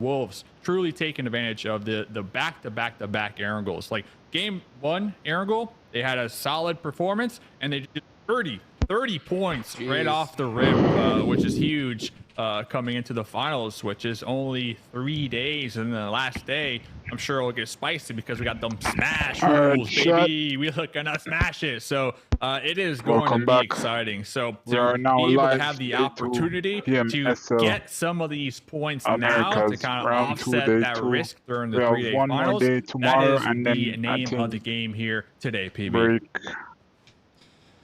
Wolves truly taking advantage of the back-to-back Aaron goals. Like game 1 Aaron goal, they had a solid performance and they did 30 points right off the rip, which is huge coming into the finals, which is only 3 days. And the last day, I'm sure it'll get spicy because we got them smash rules, baby. We look gonna smash it. So it is going to be exciting. So to be able to have the opportunity to get some of these points now to kind of offset that risk during the 3-day finals, that is the name of the game here today, PB.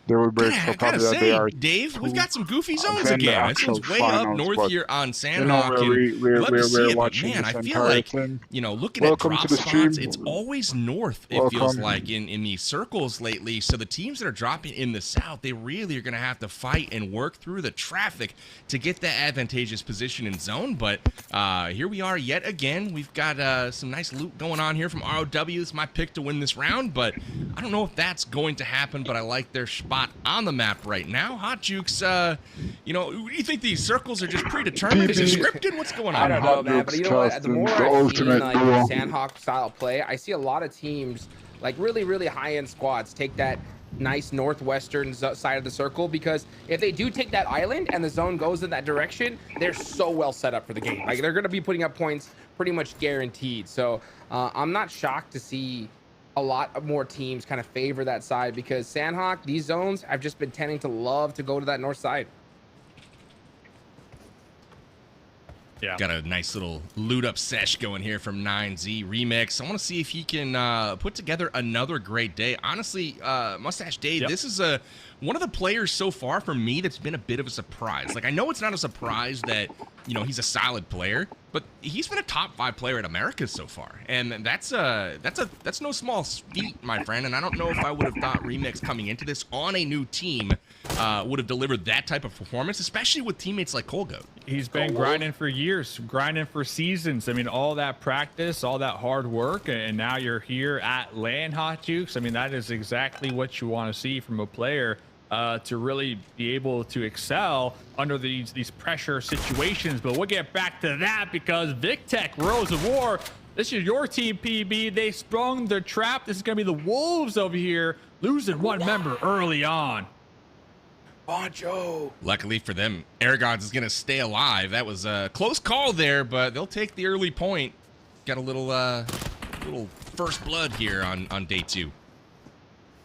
They will break. I gotta say, Dave, we've got some goofy zones again. This one's way up north here on Sandhawk. Love to see it, but man, I feel like, you know, looking at drop spots, it's always north, it feels like, in these circles lately. So the teams that are dropping in the south, they really are going to have to fight and work through the traffic to get that advantageous position in zone. But here we are yet again. We've got some nice loot going on here from ROW. It's my pick to win this round, but I don't know if that's going to happen, but I like their spot on the map right now. Hot Jukes, you know, do you think these circles are just predetermined? Is it scripted? What's going on? I don't know, man, but you know what? The more I've seen like Sandhawk style play, I see a lot of teams, like really high-end squads, take that nice northwestern side of the circle, because if they do take that island and the zone goes in that direction, they're so well set up for the game. Like, they're going to be putting up points pretty much guaranteed. So I'm not shocked to see a lot more teams kind of favor that side, because Sandhawk, these zones, I've just been tending to love to go to that north side. Yeah. Got a nice little loot up sesh going here from 9Z Remix. I want to see if he can put together another great day. Honestly, Mustache Dave, this is one of the players so far for me that's been a bit of a surprise. Like, I know it's not a surprise that, you know, he's a solid player, but he's been a top 5 player in America so far, and that's no small feat, my friend. And I don't know if I would have thought Remix coming into this on a new team would have delivered that type of performance, especially with teammates like Colgo. He's been grinding for years, grinding for seasons. I mean, all that practice, all that hard work, and now you're here at LAN, Hot Jukes. I mean, that is exactly what you want to see from a player to really be able to excel under these pressure situations. But we'll get back to that, because VicTech, Rose of War, this is your team, PB. They sprung their trap. This is going to be the Wolves over here, losing one member early on. Poncho. Luckily for them, Aragons is going to stay alive. That was a close call there, but they'll take the early point. Got a little first blood here on day 2.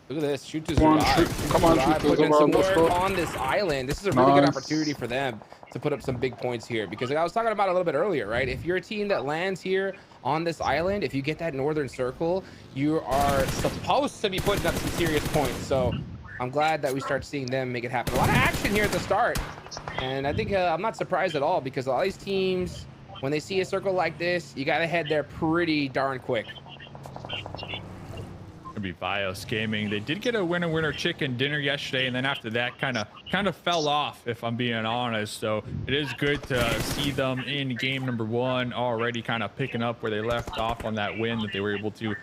Look at this. Shoot to survive. Come on, shoot to survive. Some more on this island. This is a really good opportunity for them to put up some big points here, because like I was talking about a little bit earlier, right? If you're a team that lands here on this island, if you get that northern circle, you are supposed to be putting up some serious points. So I'm glad that we start seeing them make it happen. A lot of action here at the start, and I think I'm not surprised at all, because a lot of these teams, when they see a circle like this, you got to head there pretty darn quick. Gonna be Bios Gaming. They did get a winner chicken dinner yesterday, and then after that kind of fell off, if I'm being honest. So it is good to see them in game number 1 already kind of picking up where they left off on that win that they were able to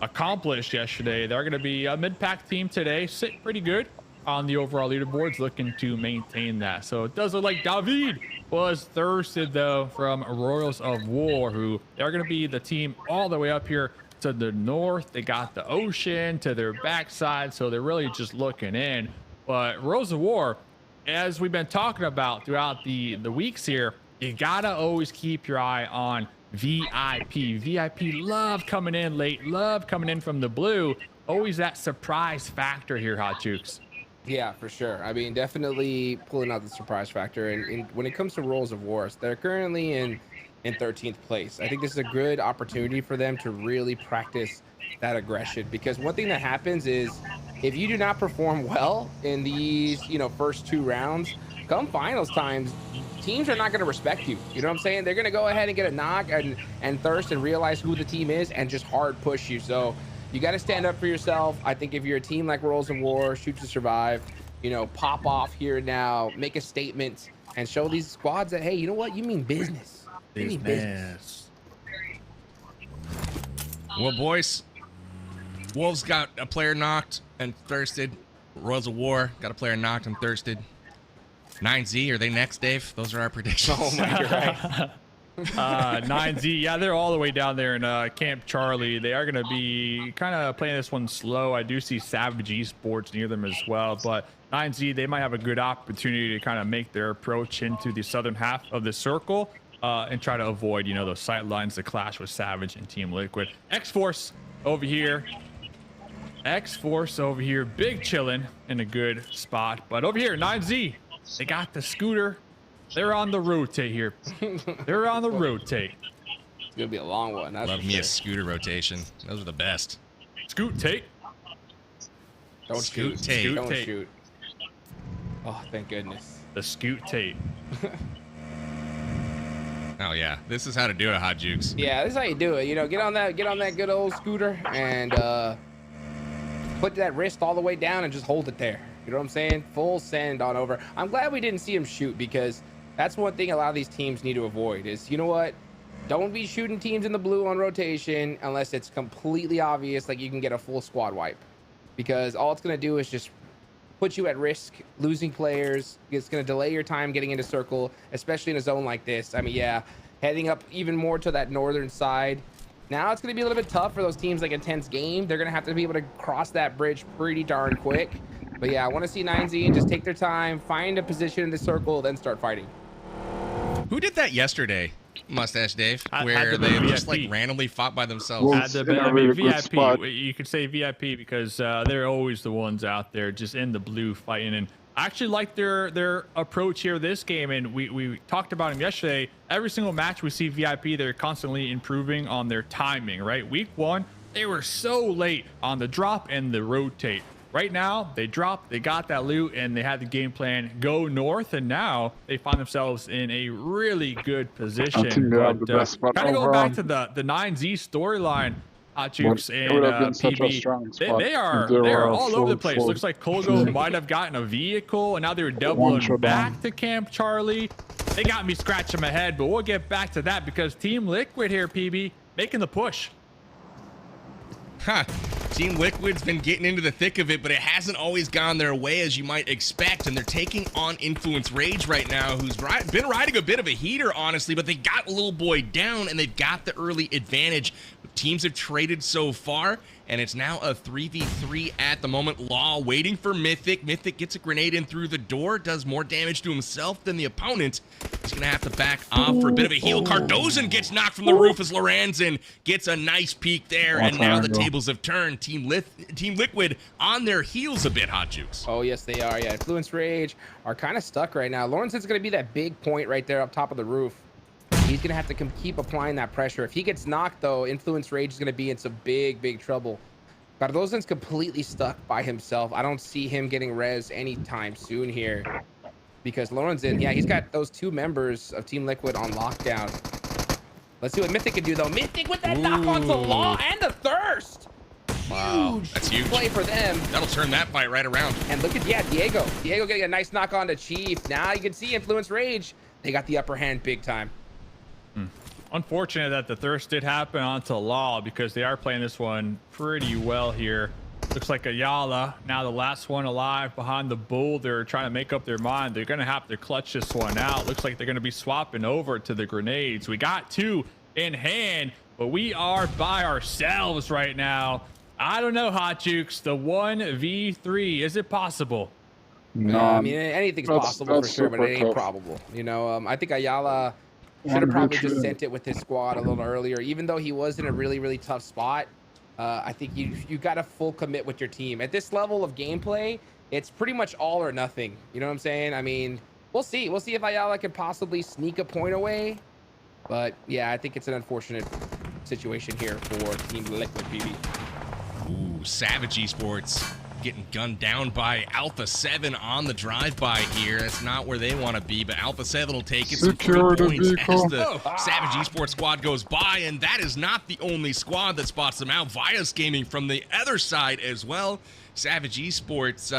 accomplish yesterday. They're going to be a mid-pack team today, sit pretty good on the overall leaderboards, looking to maintain that. So it does look like David was thirsted though from Royals of War, who they're going to be the team all the way up here to the north. They got the ocean to their backside, so they're really just looking in. But Royals of War, as we've been talking about throughout the weeks here, you gotta always keep your eye on VIP love coming in late, love coming in from the blue. Always that surprise factor here, Hot Jukes. Yeah, for sure. I mean, definitely pulling out the surprise factor. And when it comes to Royals of War, they're currently in 13th place. I think this is a good opportunity for them to really practice that aggression, because one thing that happens is if you do not perform well in these, you know, first 2 rounds, come finals times, teams are not going to respect you. You know what I'm saying? They're going to go ahead and get a knock and thirst and realize who the team is and just hard push you. So you got to stand up for yourself. I think if you're a team like Royals of War, shoot to survive, you know, pop off here now, make a statement, and show these squads that, hey, you know what? You mean business. Business. Well, boys, Wolves got a player knocked and thirsted. Royals of War got a player knocked and thirsted. 9Z, are they next, Dave? Those are our predictions. Oh my God. 9Z, yeah, they're all the way down there in Camp Charlie. They are going to be kind of playing this one slow. I do see Savage Esports near them as well, but 9Z, they might have a good opportunity to kind of make their approach into the southern half of the circle and try to avoid, you know, those sight lines to clash with Savage and Team Liquid. X-Force over here. X-Force over here, big chilling in a good spot. But over here, 9Z, they got the scooter. They're on the rotate here. They're on the rotate. It's gonna be a long one. Love me a scooter rotation. Those are the best. Scoot take. Don't Scoot shoot. take. Don't shoot. Oh, thank goodness. The scoot tape. Oh yeah, this is how to do it, Hot Jukes. Yeah, this is how you do it. You know, get on that good old scooter and put that wrist all the way down and just hold it there. You know what I'm saying? Full send on over. I'm glad we didn't see him shoot, because that's one thing a lot of these teams need to avoid is, you know what? Don't be shooting teams in the blue on rotation unless it's completely obvious, like you can get a full squad wipe, because all it's going to do is just put you at risk, losing players. It's going to delay your time getting into circle, especially in a zone like this. I mean, yeah, heading up even more to that northern side. Now it's going to be a little bit tough for those teams like Intense Game. They're going to have to be able to cross that bridge pretty darn quick. But yeah, I want to see 9Z and just take their time, find a position in the circle, then start fighting. Who did that yesterday, Mustache Dave? Where they just like randomly fought by themselves. I mean, VIP. You could say VIP because they're always the ones out there just in the blue fighting. And I actually like their approach here this game. And we talked about them yesterday. Every single match we see VIP, they're constantly improving on their timing, right? Week 1, they were so late on the drop and the rotate. Right now, they dropped, they got that loot, and they had the game plan go north, and now they find themselves in a really good position. But kind of going back to the 9Z storyline, Hot Jukes and PB, they are all over the place. Looks like Kolgo might have gotten a vehicle, and now they're doubling back to Camp Charlie. They got me scratching my head, but we'll get back to that because Team Liquid here, PB, making the push. Huh. Team Liquid's been getting into the thick of it, but it hasn't always gone their way as you might expect, and they're taking on Influence Rage right now, who's been riding a bit of a heater, honestly, but they got Little Boy down, and they've got the early advantage. Teams have traded so far, and it's now a 3v3 at the moment. Law waiting for Mythic. Mythic gets a grenade in through the door, does more damage to himself than the opponent. He's going to have to back off for a bit of a heal. Cardozan gets knocked from the roof as Lorenzen gets a nice peek there, and now the tables have turned. Team Liquid on their heels a bit, Hot Jukes. Oh, yes, they are. Yeah, Influence Rage are kind of stuck right now. Lorenzen's going to be that big point right there up top of the roof. He's going to have to keep applying that pressure. If he gets knocked, though, Influence Rage is going to be in some big trouble. Cardozan's completely stuck by himself. I don't see him getting res anytime soon here. Because Lorenzen, yeah, he's got those 2 members of Team Liquid on lockdown. Let's see what Mythic can do, though. Mythic with that knock on the Law and the Thirst. Wow, that's huge play for them. That'll turn that fight right around. And look at, yeah, Diego getting a nice knock on to Chief. Now you can see Influence Rage. They got the upper hand big time. Unfortunate that the Thirst did happen onto Law because they are playing this one pretty well here. Looks like Ayala, now the last one alive behind the bull. They're trying to make up their mind. They're going to have to clutch this one out. Looks like they're going to be swapping over to the grenades. We got 2 in hand, but we are by ourselves right now. I don't know, Hot Jukes. The 1v3, is it possible? No, I mean, anything's possible for sure, but it ain't probable. You know, I think Ayala should have probably just sent it with his squad a little earlier, even though he was in a really tough spot. I think you got to full commit with your team. At this level of gameplay, it's pretty much all or nothing. You know what I'm saying? I mean, we'll see. We'll see if Ayala can possibly sneak a point away. But yeah, I think it's an unfortunate situation here for Team Liquid PB. Ooh, Savage Esports getting gunned down by Alpha 7 on the drive-by here. That's not where they want to be, but Alpha 7 will take it. Some 3 points as the Savage Esports squad goes by, and that is not the only squad that spots them out. Vias Gaming from the other side as well. Savage Esports,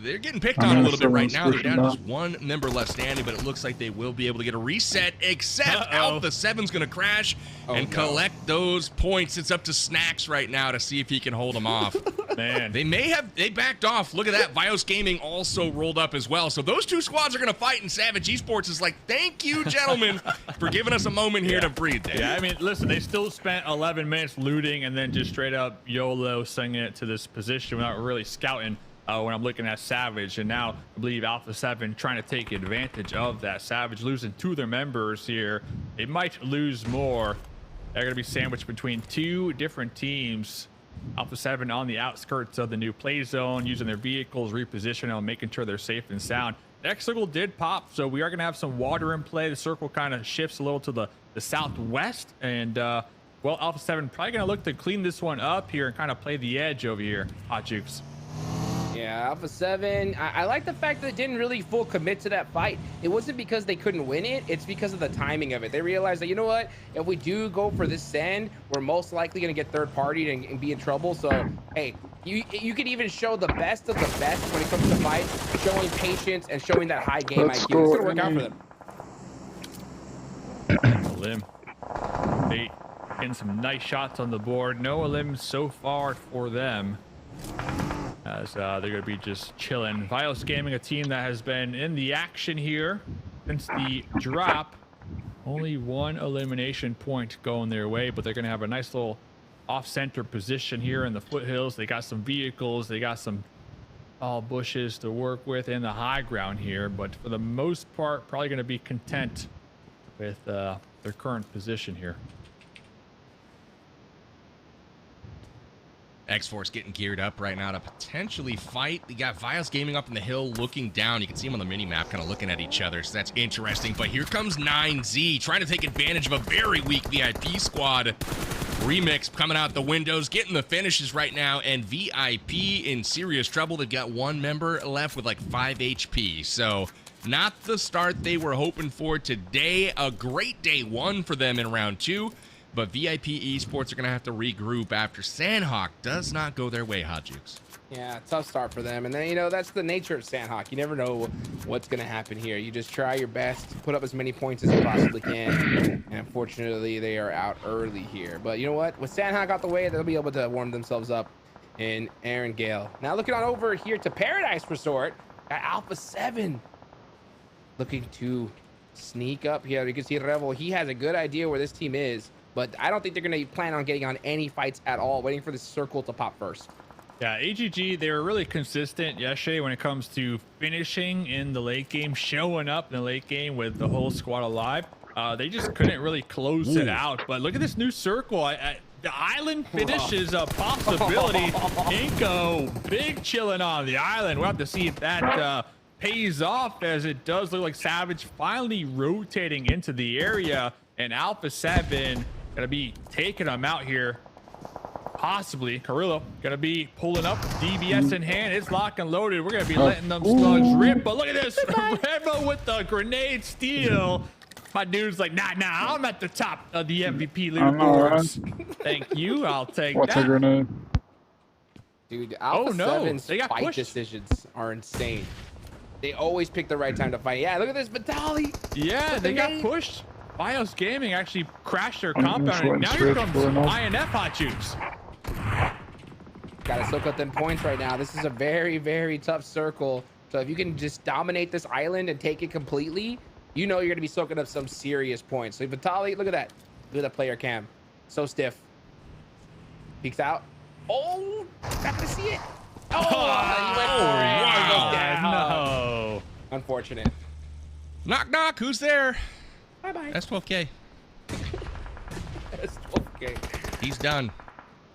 they're getting picked on a little bit right now. They're down just one member left standing, but it looks like they will be able to get a reset, except Alpha 7's going to crash and collect those points. It's up to Snacks right now to see if he can hold them off. Man. They backed off. Look at that. Vios Gaming also rolled up as well. So those two squads are going to fight, and Savage Esports is like, thank you, gentlemen, for giving us a moment here to breathe. Yeah, I mean, listen, they still spent 11 minutes looting and then just straight up YOLO sending it to this position without really scouting when I'm looking at Savage. And now I believe Alpha 7 trying to take advantage of that. Savage losing 2 of their members here. They might lose more. They're going to be sandwiched between 2 different teams. Alpha 7 on the outskirts of the new play zone, using their vehicles, repositioning them, making sure they're safe and sound. Next circle did pop, so we are going to have some water in play. The circle kind of shifts a little to the southwest, and well, Alpha 7 probably going to look to clean this one up here and kind of play the edge over here. Hot Jukes. Yeah, Alpha 7, I like the fact that they didn't really full commit to that fight. It wasn't because they couldn't win it, it's because of the timing of it. They realized that, you know what, if we do go for this send, we're most likely going to get third-partied and be in trouble. So, hey, you could even show the best of the best when it comes to fight, showing patience and showing that high game IQ. It's going to work out for them. Limb. They getting some nice shots on the board. No limbs so far for them, as they're going to be just chilling. Vios Gaming, a team that has been in the action here since the drop. Only 1 elimination point going their way, but they're going to have a nice little off-center position here in the foothills. They got some vehicles. They got some tall bushes to work with in the high ground here, but for the most part, probably going to be content with their current position here. X-Force getting geared up right now to potentially fight. We got Vios Gaming up in the hill looking down. You can see them on the mini-map kind of looking at each other, so that's interesting. But here comes 9Z trying to take advantage of a very weak VIP squad. Remix coming out the windows, getting the finishes right now, and VIP in serious trouble. They've got 1 member left with like 5 HP, so not the start they were hoping for today. A great day 1 for them in round 2. But VIP Esports are going to have to regroup after Sandhawk does not go their way, Hot Jukes. Yeah, tough start for them. And then, you know, that's the nature of Sandhawk. You never know what's going to happen here. You just try your best, put up as many points as you possibly can. And unfortunately, they are out early here. But you know what? With Sandhawk out the way, they'll be able to warm themselves up in Aaron Gale. Now looking on over here to Paradise Resort at Alpha 7. Looking to sneak up here. You can see Revel. He has a good idea where this team is. But I don't think they're going to plan on getting on any fights at all, waiting for this circle to pop first. Yeah, AGG, they were really consistent yesterday when it comes to finishing in the late game, showing up in the late game with the whole squad alive. They just couldn't really close it out. But look at this new circle. The island finish is a possibility. Inko, big chilling on the island. We'll have to see if that pays off, as it does look like Savage finally rotating into the area. And Alpha 7 going to be taking them out here. Possibly Carrillo going to be pulling up, DBS in hand. It's locked and loaded. We're going to be letting them slugs rip. But look at this. Revo with the grenade steal. My dude's like, nah, I'm at the top of the MVP leaderboards. Thank you. I'll take What's that. A grenade? Dude, Alpha 7's fight decisions are insane. They always pick the right time to fight. Yeah, look at this Vitali. Yeah, they got pushed. Vios Gaming actually crashed their compound, and now here comes INF Hot Jukes. Gotta soak up them points right now. This is a very, very tough circle. So if you can just dominate this island and take it completely, you know you're gonna be soaking up some serious points. So Vitali, look at that. Look at that player cam. So stiff. Peeks out. Oh, not gonna see it. Oh, he went wow. No. Unfortunate. Knock, knock. Who's there? Bye-bye. S12K. S12K. He's done.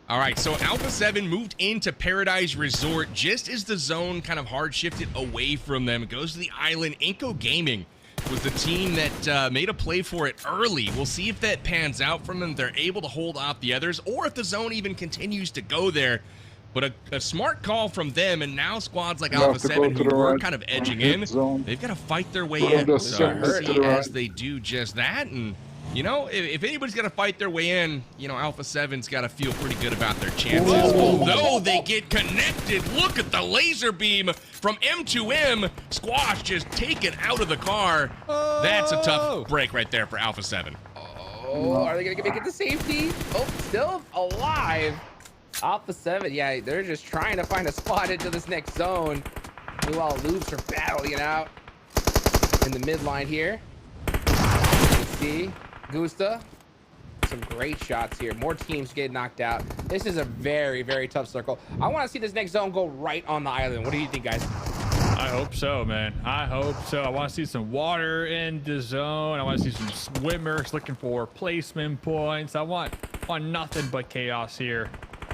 All right, so Alpha 7 moved into Paradise Resort just as the zone kind of hard shifted away from them. It goes to the island. Inko Gaming was the team that made a play for it early. We'll see if that pans out from them. They're able to hold off the others, or if the zone even continues to go there. But a smart call from them, and now squads like Alpha 7 who were kind of edging in, they've got to fight their way in. So we'll see as they do just that. And you know, if anybody's got to fight their way in, you know, Alpha 7's got to feel pretty good about their chances. Although they get connected, look at the laser beam from M2M. Squash just taken out of the car. That's a tough break right there for Alpha 7. Oh, are they going to make it to safety? Oh, still alive. Alpha 7, yeah, they're just trying to find a spot into this next zone. Meanwhile, Loops are battling it out in the midline here. Let's see. Gusta. Some great shots here. More teams get knocked out. This is a very, very tough circle. I want to see this next zone go right on the island. What do you think, guys? I hope so, man. I hope so. I want to see some water in the zone. I want to see some swimmers looking for placement points. I want nothing but chaos here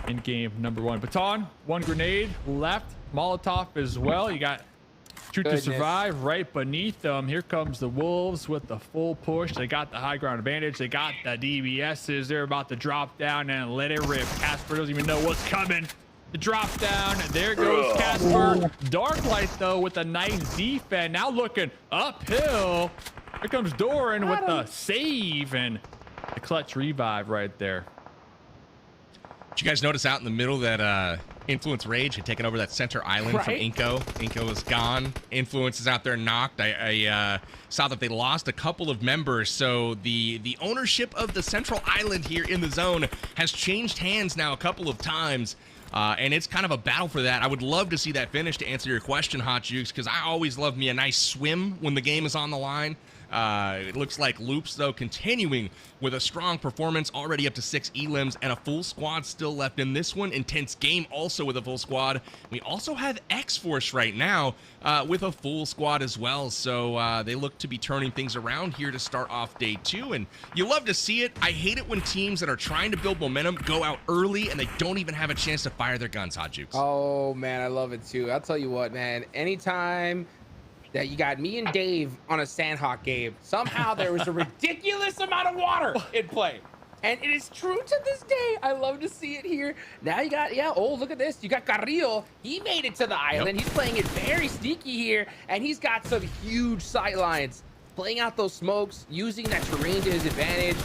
in game number 1. Baton, 1 grenade left. Molotov as well. You got shoot to survive right beneath them. Here comes the Wolves with the full push. They got the high ground advantage. They got the DBSs. They're about to drop down and let it rip. Casper doesn't even know what's coming. The drop down. There goes Casper. Dark Light though with a nice defense. Now looking uphill. Here comes Doran with the save and the clutch revive right there. Did you guys notice out in the middle that Influence Rage had taken over that center island from Inko? Inko is gone. Influence is out there knocked. I saw that they lost a couple of members, so the ownership of the central island here in the zone has changed hands now a couple of times. And it's kind of a battle for that. I would love to see that finish, to answer your question, Hot Jukes, because I always love me a nice swim when the game is on the line. It looks like Loops, though, continuing with a strong performance, already up to 6 elims and a full squad still left in this one. Intense game also with a full squad. We also have X-Force right now with a full squad as well. So they look to be turning things around here to start off day 2. And you love to see it. I hate it when teams that are trying to build momentum go out early and they don't even have a chance to fire their guns, Hot Jukes. Oh, man, I love it, too. I'll tell you what, man. Anytime that you got me and Dave on a Sandhawk game, somehow there was a ridiculous amount of water in play. And it is true to this day. I love to see it here. Now you got, oh, look at this. You got Carrillo. He made it to the island. He's playing it very sneaky here. And he's got some huge sight lines. Playing out those smokes, using that terrain to his advantage.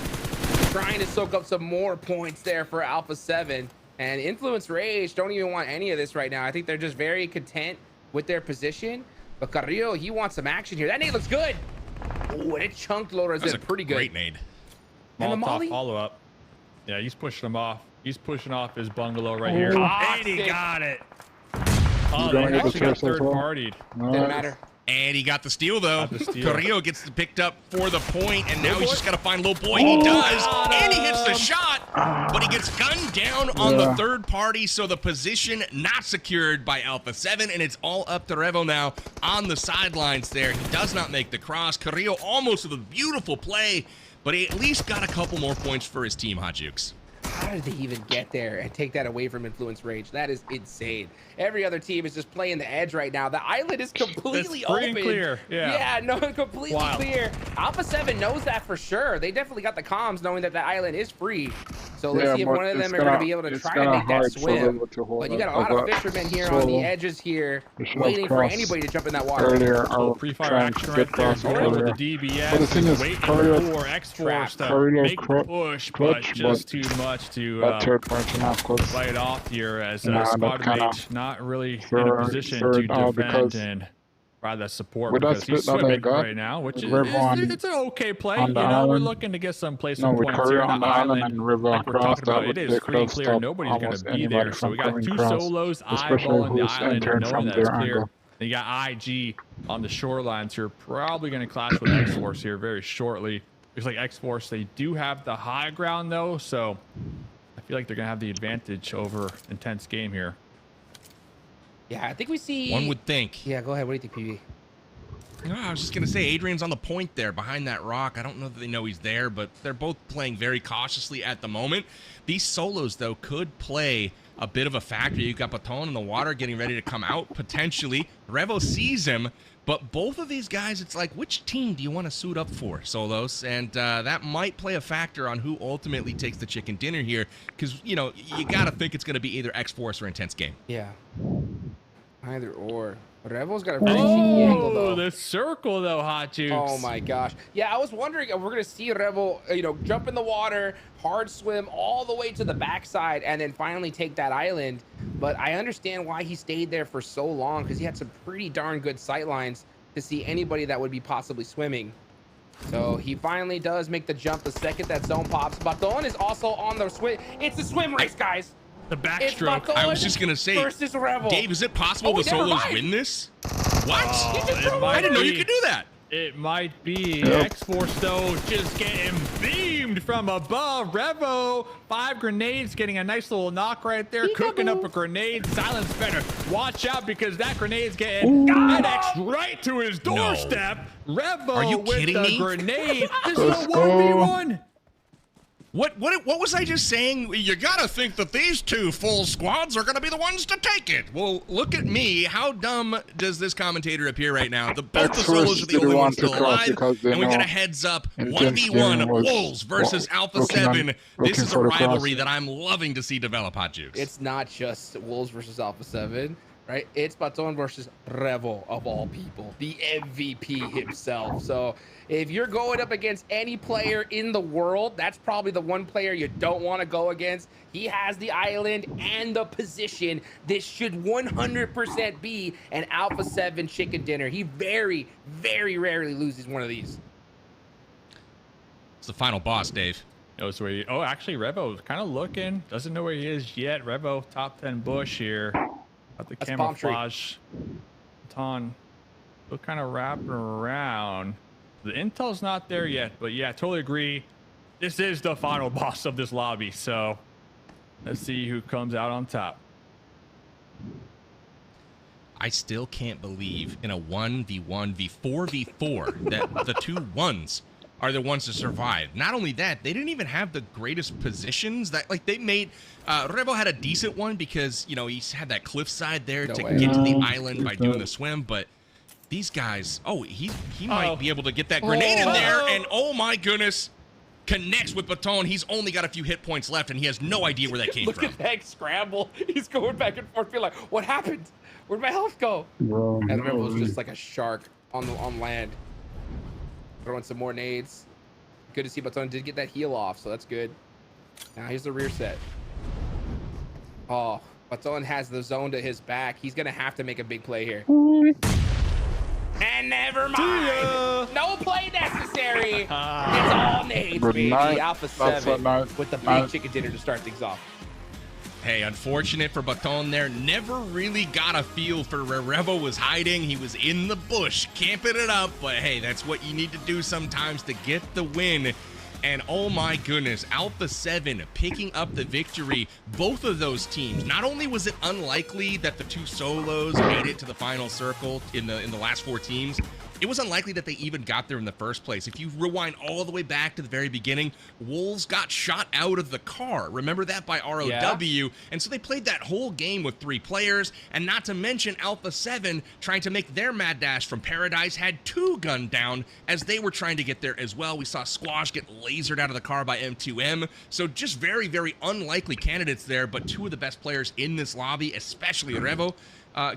Trying to soak up some more points there for Alpha 7. And Influence Rage don't even want any of this right now. I think they're just very content with their position. But Carrillo, he wants some action here. That nade looks good. Oh, and it chunked loaders in pretty good. Great nade. And the molly follow up. Yeah, he's pushing him off. He's pushing off his bungalow right here. And he got it. Oh, they actually got third-partied. Didn't matter. And he got the steal, though. Carrillo gets picked up for the point, and now he's just got to find low boy. He does, and he hits the shot, but he gets gunned down on the third party, so the position not secured by Alpha 7, and it's all up to Revo now on the sidelines there. He does not make the cross. Carrillo almost with a beautiful play, but he at least got a couple more points for his team, Hot Jukes. How did they even get there and take that away from Influence Rage? That is insane. Every other team is just playing the edge right now. The island is completely open. Clear. Yeah, no, completely clear. Alpha 7 knows that for sure. They definitely got the comms knowing that the island is free. So let's see if one of them are going to be able to try to make that swim. But you got a lot of fishermen here on the edges here, waiting for anybody to jump in that water. Pre-fire action right there. With the DBS, waiting for X-Force to make the push, but just too much to fight off here as squad mate not really in a position to defend and provide that support because he's swimming right now, which is it's an okay play. You know, we're looking to get some placement points here on the island. Like we're talking about, it is pretty clear. Nobody's going to be there. So we got 2 solos eyeballing the island and knowing that's clear. Then you got IG on the shorelines here, probably going to clash with X-Force here very shortly. Looks like X-Force, they do have the high ground though, so I feel like they're gonna have the advantage over intense game here. Yeah, I think we see. One would think. Yeah, go ahead. What do you think, PB? No, I was just gonna say Adrian's on the point there behind that rock. I don't know that they know he's there, but they're both playing very cautiously at the moment. These solos though could play a bit of a factor. You've got Baton in the water getting ready to come out potentially. Revo sees him. But both of these guys, it's like, which team do you want to suit up for, Solos? And that might play a factor on who ultimately takes the chicken dinner here. Because, you know, you got to think it's going to be either X-Force or Intense Game. Yeah. Either or. Revel's got a pretty cheeky angle, though. The circle, though, Hot Jukes. Oh, my gosh. Yeah, I was wondering if we're going to see Revel, jump in the water, hard swim all the way to the backside, and then finally take that island. But I understand why he stayed there for so long, because he had some pretty darn good sight lines to see anybody that would be possibly swimming. So he finally does make the jump the second that zone pops. Baton is also on the swim. It's a swim race, guys. The backstroke. I was just gonna say, versus Revel. Dave, is it possible the solos win this? What? I didn't know you could do that. It might be. X-Force, though, just getting beamed from above. Revo, 5 grenades, getting a nice little knock right there, cooking up a grenade. Silence better watch out, because that grenade's getting FedEx right to his doorstep. No. Revo with the grenade. This is a 1v1. What was I just saying? You gotta think that these two full squads are gonna be the ones to take it. Well, look at me. How dumb does this commentator appear right now? Both the solos are the only ones still alive, and we got a heads up 1v1 Wolves versus Alpha 7. This is a rivalry that I'm loving to see develop, Hot Jukes. It's not just Wolves versus Alpha 7. Right, it's Baton versus Revo, of all people, the MVP himself. So if you're going up against any player in the world, that's probably the one player you don't want to go against. He has the island and the position. This should 100% be an Alpha 7 chicken dinner. He very, very rarely loses one of these. It's the final boss, Dave. Knows where oh, actually, Revo's kind of looking. Doesn't know where he is yet. Revo, top 10 bush here. Got the camouflage. Baton still kind of wrapping around. The intel's not there yet, but yeah, totally agree. This is the final boss of this lobby, so let's see who comes out on top. I still can't believe in a 1v1 v4v4 that the two ones are the ones to survive. Not only that, they didn't even have the greatest positions. That they made Revo had a decent one because he had that cliffside there to get to the island by doing the swim, but these guys, he might be able to get that grenade in there, and oh my goodness, connects with Baton. He's only got a few hit points left, and he has no idea where that came from. Look at that scramble. He's going back and forth, feeling like, what happened? Where'd my health go? And Revo's just like a shark on land. Throwing some more nades. Good to see Baton did get that heal off, so that's good. Now here's the rear set. Oh, Baton has the zone to his back. He's gonna have to make a big play here. And never mind. No play necessary. It's all nades, baby. Alpha 7 with the big chicken dinner to start things off. Hey, unfortunate for Baton there. Never really got a feel for where Revo was hiding. He was in the bush, camping it up. But hey, that's what you need to do sometimes to get the win. And oh my goodness, Alpha 7 picking up the victory. Both of those teams. Not only was it unlikely that the two solos made it to the final circle in the last 4 teams, it was unlikely that they even got there in the first place. If you rewind all the way back to the very beginning, Wolves got shot out of the car. Remember that by ROW? Yeah. And so they played that whole game with 3 players, and not to mention Alpha 7 trying to make their mad dash from Paradise had 2 gunned down as they were trying to get there as well. We saw Squash get lasered out of the car by M2M. So just very, very unlikely candidates there, but 2 of the best players in this lobby, especially Revo,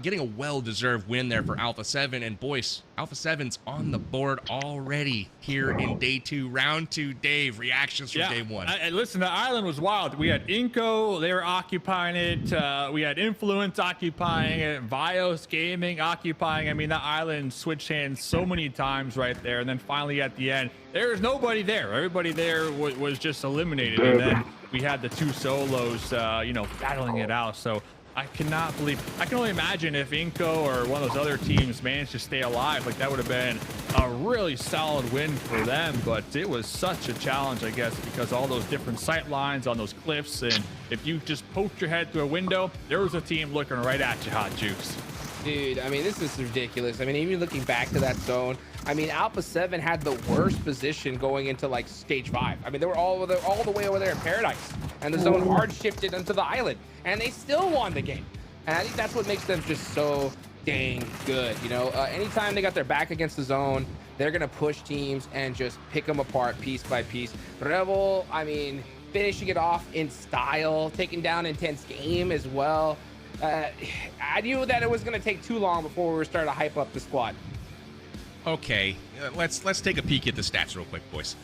getting a well-deserved win there for Alpha 7. And boys, Alpha 7's on the board already here in day 2, round 2. Dave, reactions from day 1. Listen, the island was wild. We had Inco, they were occupying it. We had Influence occupying it. Vios Gaming occupying. I mean, that island switched hands so many times right there. And then finally at the end, there was nobody there. Everybody there was just eliminated. And then we had the 2 solos, battling it out. So I cannot believe, I can only imagine if Inco or one of those other teams managed to stay alive, like that would have been a really solid win for them. But it was such a challenge, I guess, because all those different sight lines on those cliffs, and if you just poked your head through a window, there was a team looking right at you, Hot Jukes. Dude, I mean, this is ridiculous. I mean, even looking back to that zone, I mean, Alpha 7 had the worst position going into like stage 5. I mean, they were all the way over there in Paradise, and the zone hard shifted onto the island, and they still won the game. And I think that's what makes them just so dang good. Anytime they got their back against the zone, they're gonna push teams and just pick them apart piece by piece. Revel, I mean, finishing it off in style, taking down Intense Game as well. I knew that it was going to take too long before we started to hype up the squad. Okay, let's take a peek at the stats real quick, boys.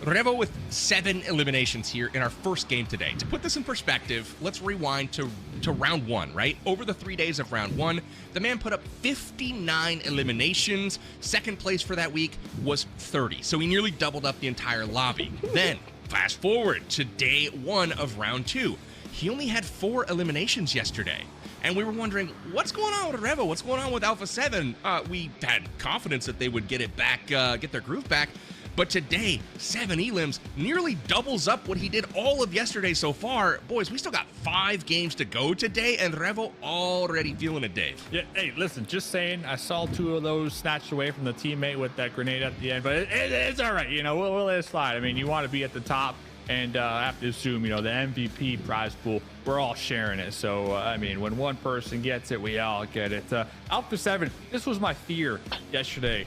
Revo with 7 eliminations here in our first game today. To put this in perspective, let's rewind to round 1, right? Over the 3 days of round 1, the man put up 59 eliminations. Second place for that week was 30, so he nearly doubled up the entire lobby. Then, fast forward to day 1 of round 2. He only had 4 eliminations yesterday. And we were wondering, what's going on with Revo? What's going on with Alpha 7? We had confidence that they would get it back, get their groove back. But today, 7 elims nearly doubles up what he did all of yesterday so far. Boys, we still got 5 games to go today, and Revo already feeling it, Dave. Yeah, hey, listen, just saying, I saw 2 of those snatched away from the teammate with that grenade at the end, but it's all right. You know, we'll let it slide. I mean, you want to be at the top. And I have to assume, you know, the MVP prize pool, we're all sharing it. So, I mean, when one person gets it, we all get it. Alpha 7, this was my fear yesterday.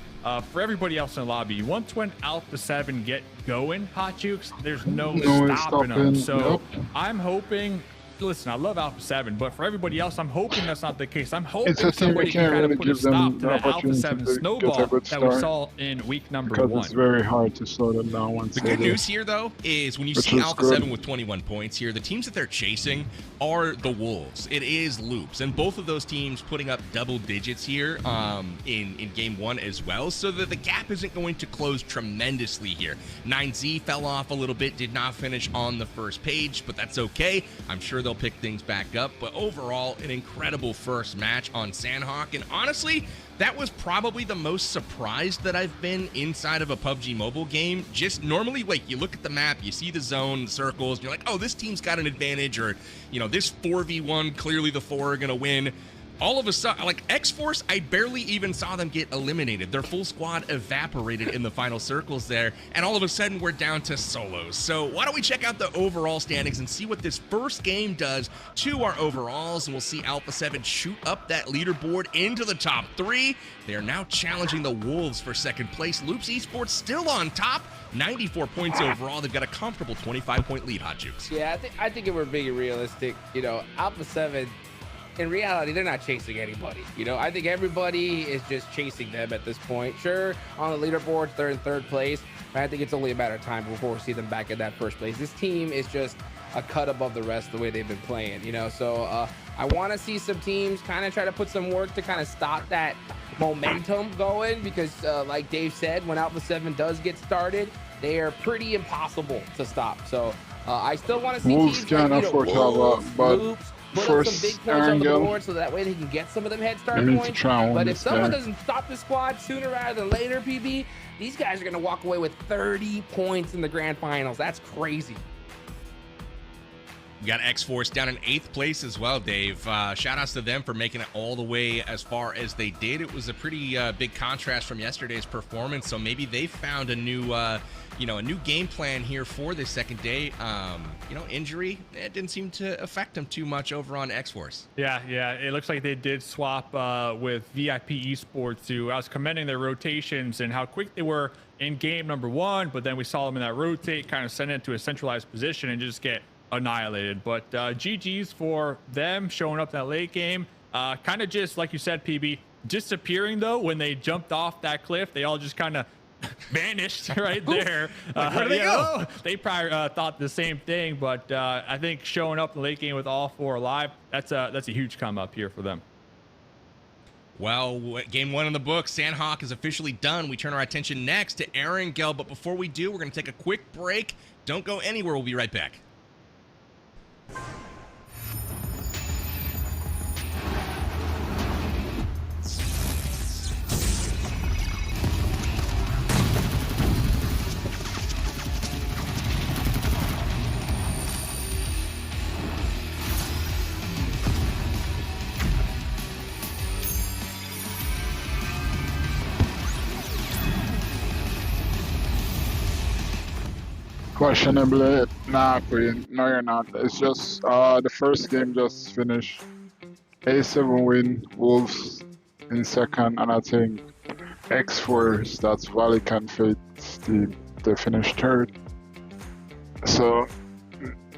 For everybody else in the lobby, once when Alpha 7 get going, Hot Jukes, there's no stopping them. So I'm hoping... Listen, I love Alpha 7, but for everybody else, I'm hoping that's not the case. I'm hoping somebody can kind of put a stop to the Alpha 7 snowball that we saw in week number 1. Because it's very hard to slow them down once. The good news here, though, is when you see Alpha 7 with 21 points here, the teams that they're chasing are the Wolves. It is Loops, and both of those teams putting up double digits here in game 1 as well, so that the gap isn't going to close tremendously here. 9Z fell off a little bit, did not finish on the first page, but that's okay. I'm sure they'll pick things back up, but overall an incredible first match on Sandhawk, and honestly that was probably the most surprised that I've been inside of a PUBG mobile game. Just normally, like, you look at the map, you see the zone, the circles, and you're like, oh, this team's got an advantage, or, you know, this 4v1, clearly the 4 are gonna win. All of a sudden, like, X-Force, I barely even saw them get eliminated. Their full squad evaporated in the final circles there, and all of a sudden we're down to solos. So why don't we check out the overall standings and see what this first game does to our overalls, and we'll see Alpha 7 shoot up that leaderboard into the top 3. They are now challenging the Wolves for second place. Loops Esports still on top, 94 points overall. They've got a comfortable 25-point lead, Hot Jukes. Yeah, I think if we're being realistic, you know, Alpha 7, in reality, they're not chasing anybody. You know, I think everybody is just chasing them at this point. Sure, on the leaderboards, they're in 3rd place, but I think it's only a matter of time before we see them back in that 1st place. This team is just a cut above the rest the way they've been playing, you know? So I want to see some teams kind of try to put some work to kind of stop that momentum going, because like Dave said, when Alpha 7 does get started, they are pretty impossible to stop. So I still want to see Wolves teams like, you know, Wolves, but Loops, put up some big points on the board so that way they can get some of them head start points. But if someone doesn't stop the squad sooner rather than later, PB, these guys are going to walk away with 30 points in the grand finals. That's crazy. We got X-Force down in 8th place as well, Dave. Shout outs to them for making it all the way as far as they did. It was a pretty big contrast from yesterday's performance, so maybe they found a new a new game plan here for this second day. Injury, it didn't seem to affect them too much over on X-Force. Yeah, it looks like they did swap with VIP Esports too. I was commending their rotations and how quick they were in game number 1, but then we saw them in that rotate, kind of send it to a centralized position and just get annihilated. But GG's for them showing up that late game. Kind of just like you said, PB, disappearing though. When they jumped off that cliff, they all just kind of vanished right there. Where did they go? They probably thought the same thing, but I think showing up in the late game with all 4 alive, that's a huge come up here for them. Well, game 1 in the book, Sandhawk is officially done. We turn our attention next to Erangel, but before we do, we're going to take a quick break. Don't go anywhere. We'll be right back. Questionably not, Queen. No, you're not. It's just the first game just finished. A7 win, Wolves in second, and I think X-Force, that's Valiant Fate's team, they finished 3rd. So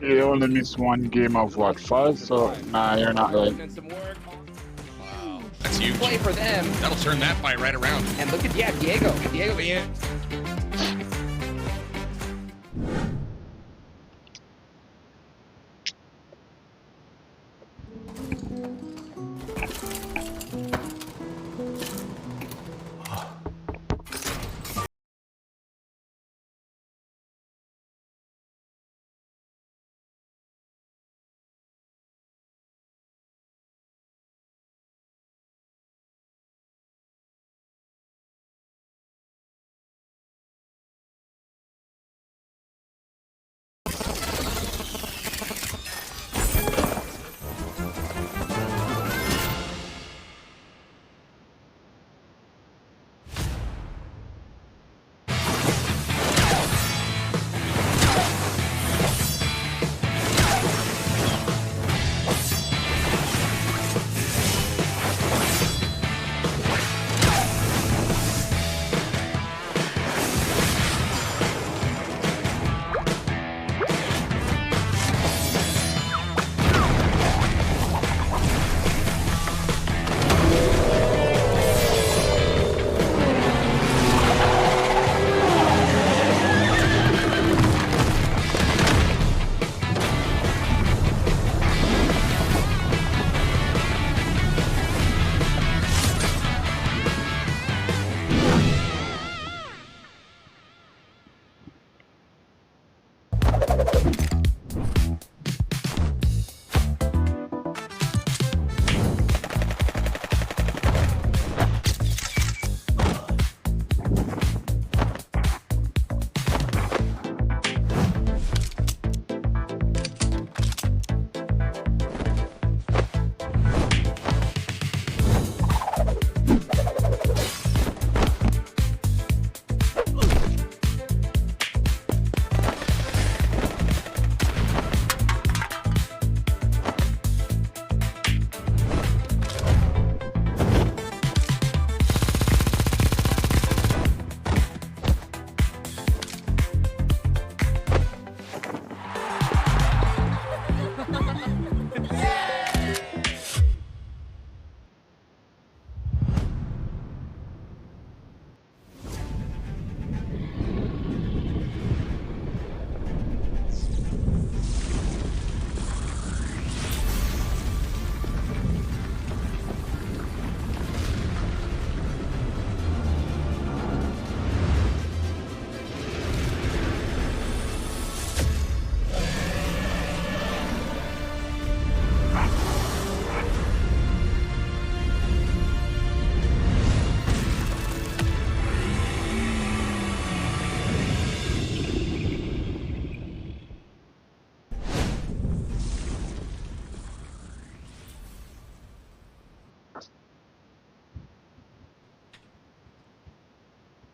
you only missed one game of what, 5? So nah, you're not right. Wow, that's huge. Play for them. That'll turn that fight right around. And look at Diego. Yeah.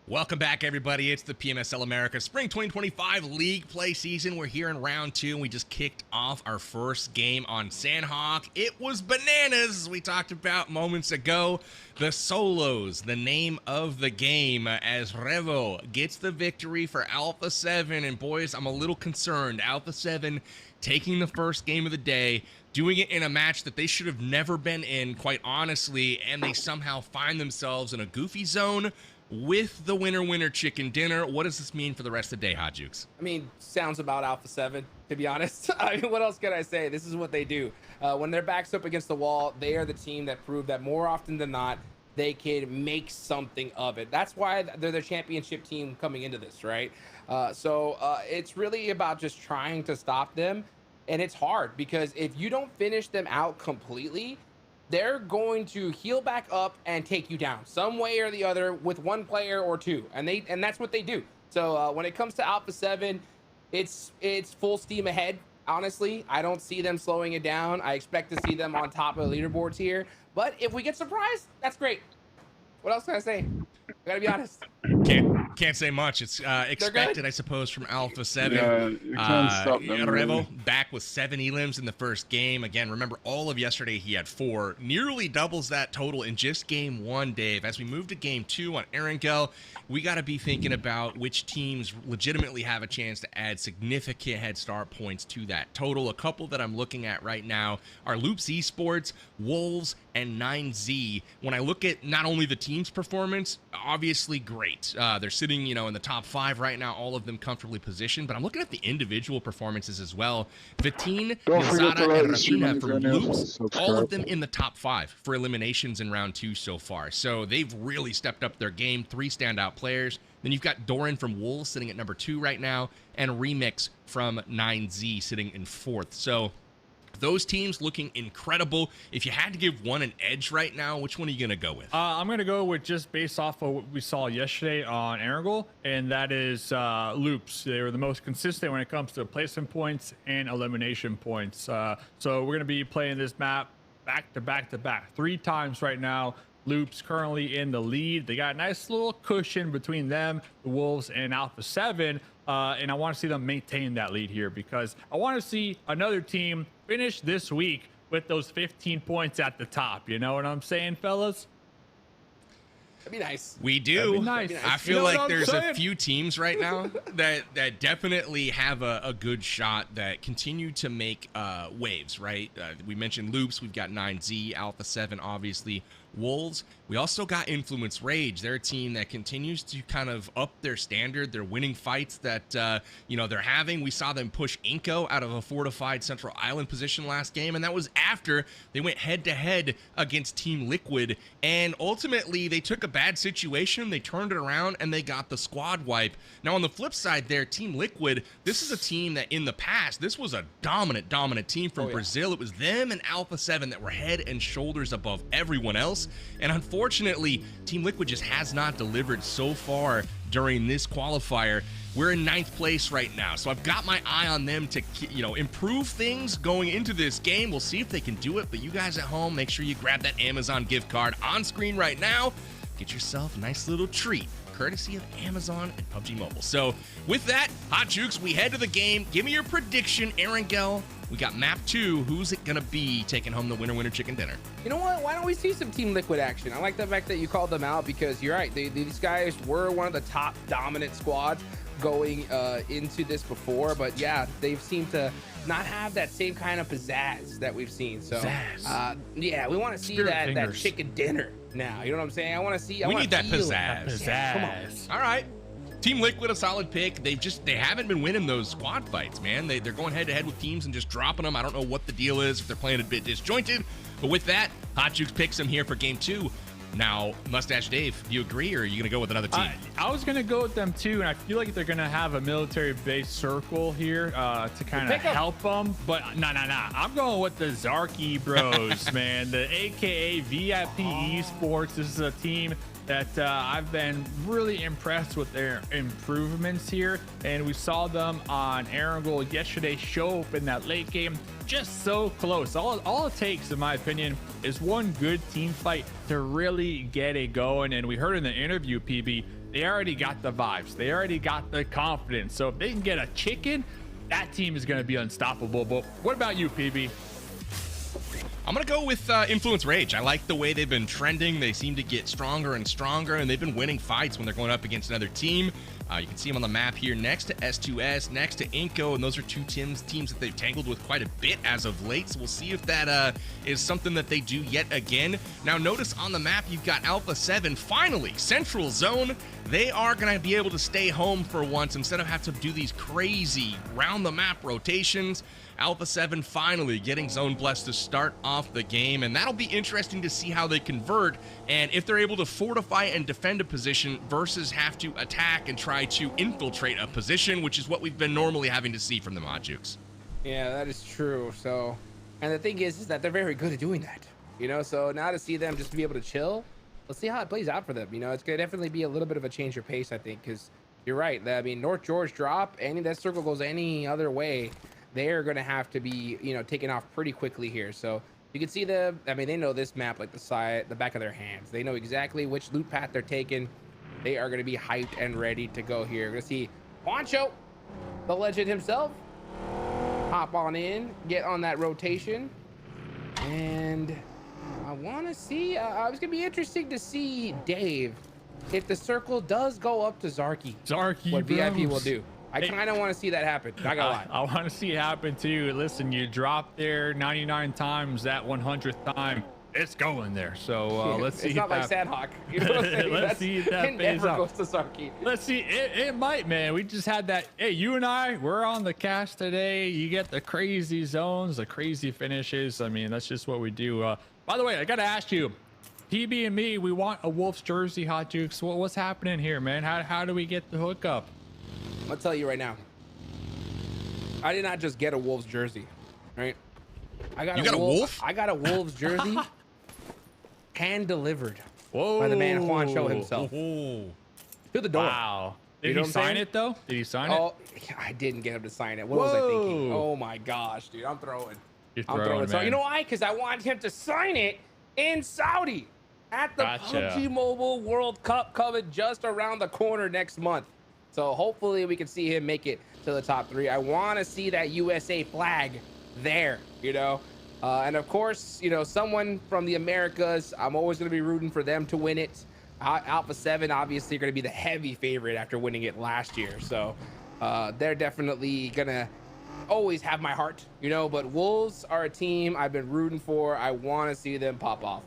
Welcome back, everybody. It's the PMSL America Spring 2025 League Play season. We're here in round 2, and we just kicked off our first game on Sandhawk. It was bananas, as we talked about moments ago. The solos, the name of the game, as Revo gets the victory for Alpha 7. And boys, I'm a little concerned. Alpha 7 taking the first game of the day, doing it in a match that they should have never been in, quite honestly, and they somehow find themselves in a goofy zone with the winner chicken dinner. What does this mean for the rest of the day, Hot Jukes? I mean, sounds about Alpha 7, to be honest. I mean, what else can I say? This is what they do. When their back's up against the wall, they are the team that prove that more often than not, they can make something of it. That's why they're the championship team coming into this, right? So it's really about just trying to stop them. And it's hard because if you don't finish them out completely, they're going to heal back up and take you down some way or the other with one player or two, and that's what they do. So when it comes to Alpha 7, it's full steam ahead. Honestly, I don't see them slowing it down. I expect to see them on top of the leaderboards here, but if we get surprised, that's great. What else can I say? I gotta be honest. Can't say much. It's expected, I suppose, from Alpha 7. Yeah, you can't stop them. Revo Really. back with 7 elims in the first game. Again, remember, all of yesterday he had 4. Nearly doubles that total in just game 1, Dave. As we move to game 2 on Erangel, we got to be thinking about which teams legitimately have a chance to add significant head start points to that total. A couple that I'm looking at right now are Loops Esports, Wolves, and 9Z. When I look at not only the team's performance, obviously great. They're sitting, in the top 5 right now, all of them comfortably positioned, but I'm looking at the individual performances as well. Vitin, Nizada, and Rafina from Loops, all of them in the top 5 for eliminations in round 2 so far. So they've really stepped up their game. 3 standout players. Then you've got Doran from Wolves sitting at number 2 right now, and Remix from 9Z sitting in 4th. So those teams looking incredible. If you had to give one an edge right now, which one are you going to go with? I'm going to go with just based off of what we saw yesterday on Erangel, and that is Loops. They were the most consistent when it comes to placement points and elimination points. So we're going to be playing this map back to back to back 3 times right now. Loops currently in the lead. They got a nice little cushion between them, the Wolves, and Alpha 7. And I want to see them maintain that lead here because I want to see another team finish this week with those 15 points at the top. You know what I'm saying, fellas? That'd be nice. We do. Nice. I feel like there's a few teams right now that definitely have a good shot that continue to make waves, right? We mentioned Loops. We've got 9Z, Alpha 7, obviously. Wolves. We also got Influence Rage. They're a team that continues to kind of up their standard. They're winning fights that, they're having. We saw them push Inko out of a fortified Central Island position last game, and that was after they went head-to-head against Team Liquid, and ultimately they took a bad situation, they turned it around, and they got the squad wipe. Now, on the flip side there, Team Liquid, this is a team that in the past, this was a dominant team from Brazil. It was them and Alpha 7 that were head and shoulders above everyone else. And unfortunately, Team Liquid just has not delivered so far during this qualifier. We're in 9th place right now, so I've got my eye on them to, improve things going into this game. We'll see if they can do it, but you guys at home, make sure you grab that Amazon gift card on screen right now. Get yourself a nice little treat, courtesy of Amazon and PUBG Mobile. So with that, Hot Jukes, we head to the game. Give me your prediction, Erangel. We got map 2. Who's it gonna be taking home the winner chicken dinner? You know what? Why don't we see some Team Liquid action? I like the fact that you called them out because you're right. These guys were one of the top dominant squads going into this before, but yeah, they've seemed to not have that same kind of pizzazz that we've seen. So yeah, we want to see that chicken dinner now. You know what I'm saying? I want to see. We need that pizzazz. Yeah, come on. All right. Team Liquid, a solid pick. They haven't been winning those squad fights, man. They're going head-to-head with teams and just dropping them. I don't know what the deal is, if they're playing a bit disjointed. But with that, Hot Jukes picks them here for game 2. Now, Mustache Dave, do you agree, or are you going to go with another team? I was going to go with them, too, and I feel like they're going to have a military-based circle here to kind of help them. But nah. I'm going with the Zarky Bros, man. The AKA VIP Esports. This is a team that I've been really impressed with their improvements here, and we saw them on Erangel yesterday show up in that late game just so close. All it takes, in my opinion, is one good team fight to really get it going. And we heard in the interview, PB, they already got the vibes, they already got the confidence. So if they can get a chicken, that team is going to be unstoppable. But what about you, PB? I'm going to go with Influence Rage. I like the way they've been trending. They seem to get stronger and stronger, and they've been winning fights when they're going up against another team. You can see them on the map here next to S2S, next to Inko, and those are two teams that they've tangled with quite a bit as of late. So we'll see if that is something that they do yet again. Now notice on the map you've got Alpha 7, finally, Central Zone. They are going to be able to stay home for once instead of have to do these crazy round-the-map rotations. Alpha 7 finally getting Zone Blessed to start off the game, and that'll be interesting to see how they convert and if they're able to fortify and defend a position versus have to attack and try to infiltrate a position, which is what we've been normally having to see from the Hot Jukes. Yeah, that is true. So, and the thing is that they're very good at doing that, so now to see them just be able to chill, let's see how it plays out for them. It's going to definitely be a little bit of a change of pace, I think, because you're right. I mean, North George drop, any that circle goes any other way, they're going to have to be, taken off pretty quickly here. So you can see they know this map like the back of their hands. They know exactly which loot path they're taking. they are going to be hyped and ready to go here. We're going to see Juancho, the legend himself, hop on in, get on that rotation. And I want to see, it's going to be interesting to see Dave, if the circle does go up to Zarky, what VIP will do. I kind of want to see that happen. Not gonna lie. I want to see it happen too. Listen, you dropped there 99 times, that 100th time, it's going there. So let's see. It's not like Sandhawk. You know what I'm saying? Let's see if that pays out. Goes to Zarky. Let's see. It might, man. We just had that. Hey, you and I, we're on the cast today. You get the crazy zones, the crazy finishes. I mean, that's just what we do. By the way, I got to ask you, PB and me, we want a Wolves jersey, Hot Jukes. What's happening here, man? How do we get the hookup? I'm gonna tell you right now. I did not just get a Wolves jersey, right? I got a Wolf? I got a Wolves jersey, hand delivered. Whoa! By the man Juancho himself. Whoa. To the door. Wow. Did he sign it though? Did he sign it? Oh, I didn't get him to sign it. What was I thinking? Oh my gosh, dude! I'm throwing. I'm throwing. So you know why? Because I want him to sign it in Saudi at the PUBG Mobile World Cup coming just around the corner next month. So hopefully we can see him make it to the top 3. I want to see that USA flag there, you know. And of course, you know, someone from the Americas, I'm always going to be rooting for them to win it. Alpha 7 obviously going to be the heavy favorite after winning it last year. So they're definitely going to always have my heart, you know. But Wolves are a team I've been rooting for. I want to see them pop off.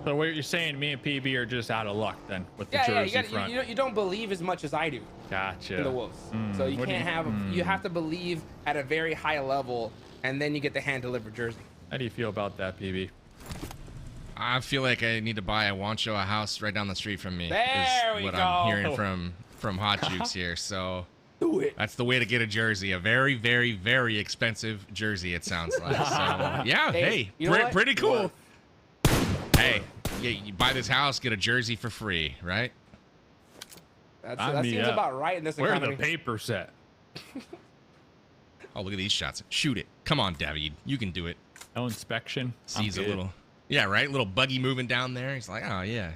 So what you're saying, me and PB are just out of luck then with the jersey front. You don't believe as much as I do. Gotcha. In the Wolves. So you can't have. You have to believe at a very high level, and then you get the hand-delivered jersey. How do you feel about that, PB? I feel like I need to buy a Juancho a house right down the street from me. There we what go. I'm hearing from Hot Jukes here. So do it. That's the way to get a jersey. A very, very, very expensive jersey. It sounds like. So yeah. Hey, pretty cool. Hey, you buy this house, get a jersey for free, right? That seems about right in this economy. Where the paper set? Oh, look at these shots. Shoot it. Come on, David. You can do it. No inspection. Sees a little. Yeah, right? Little buggy moving down there. He's like, oh, yeah.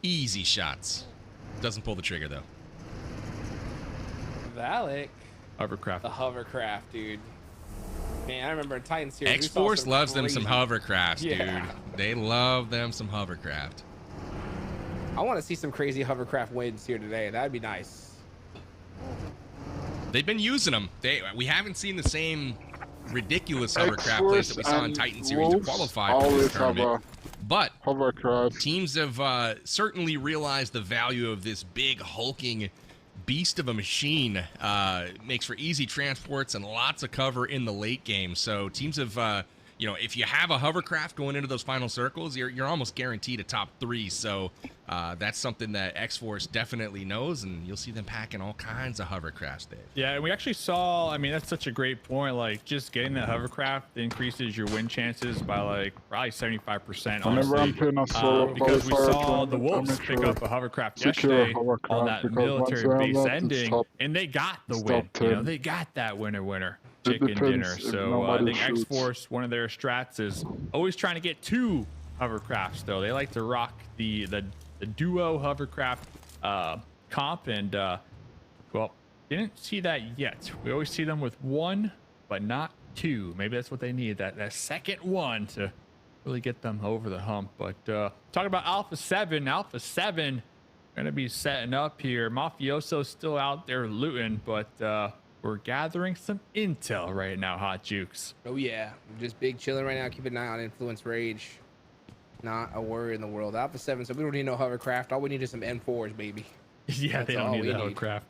Easy shots. Doesn't pull the trigger, though. Valak. Hovercraft. The hovercraft, dude. Man, I remember in Titan series. X-Force loves them some hovercrafts, dude. They love them some hovercraft. I want to see some crazy hovercraft wins here today. That'd be nice. They've been using them. We haven't seen the same ridiculous hovercraft plays that we saw in Titan series to qualify for this tournament. But teams have certainly realized the value of this big hulking beast of a machine. Makes for easy transports and lots of cover in the late game. So teams have, you know, if you have a hovercraft going into those final circles, you're almost guaranteed a top 3. So that's something that X-Force definitely knows, and you'll see them packing all kinds of hovercrafts there. Yeah, and we actually saw, I mean, that's such a great point. Like, just getting that hovercraft increases your win chances by, like, probably 75%, honestly. Because we saw the Wolves pick up a hovercraft yesterday on that military base ending, and they got the win. You know, they got that winner chicken dinner. So I think X-Force, one of their strats is always trying to get 2 hovercrafts, though. They like to rock the duo hovercraft comp, and well, didn't see that yet. We always see them with 1 but not 2. Maybe that's what they need, that second one to really get them over the hump. But talking about Alpha 7 gonna be setting up here. Mafioso's still out there looting, but we're gathering some intel right now, Hot Jukes. Oh yeah, just big chilling right now. Keep an eye on Influence Rage. Not a worry in the world. Alpha 7, so we don't need no hovercraft. All we need is some M4s, baby. Yeah, they don't need the hovercraft.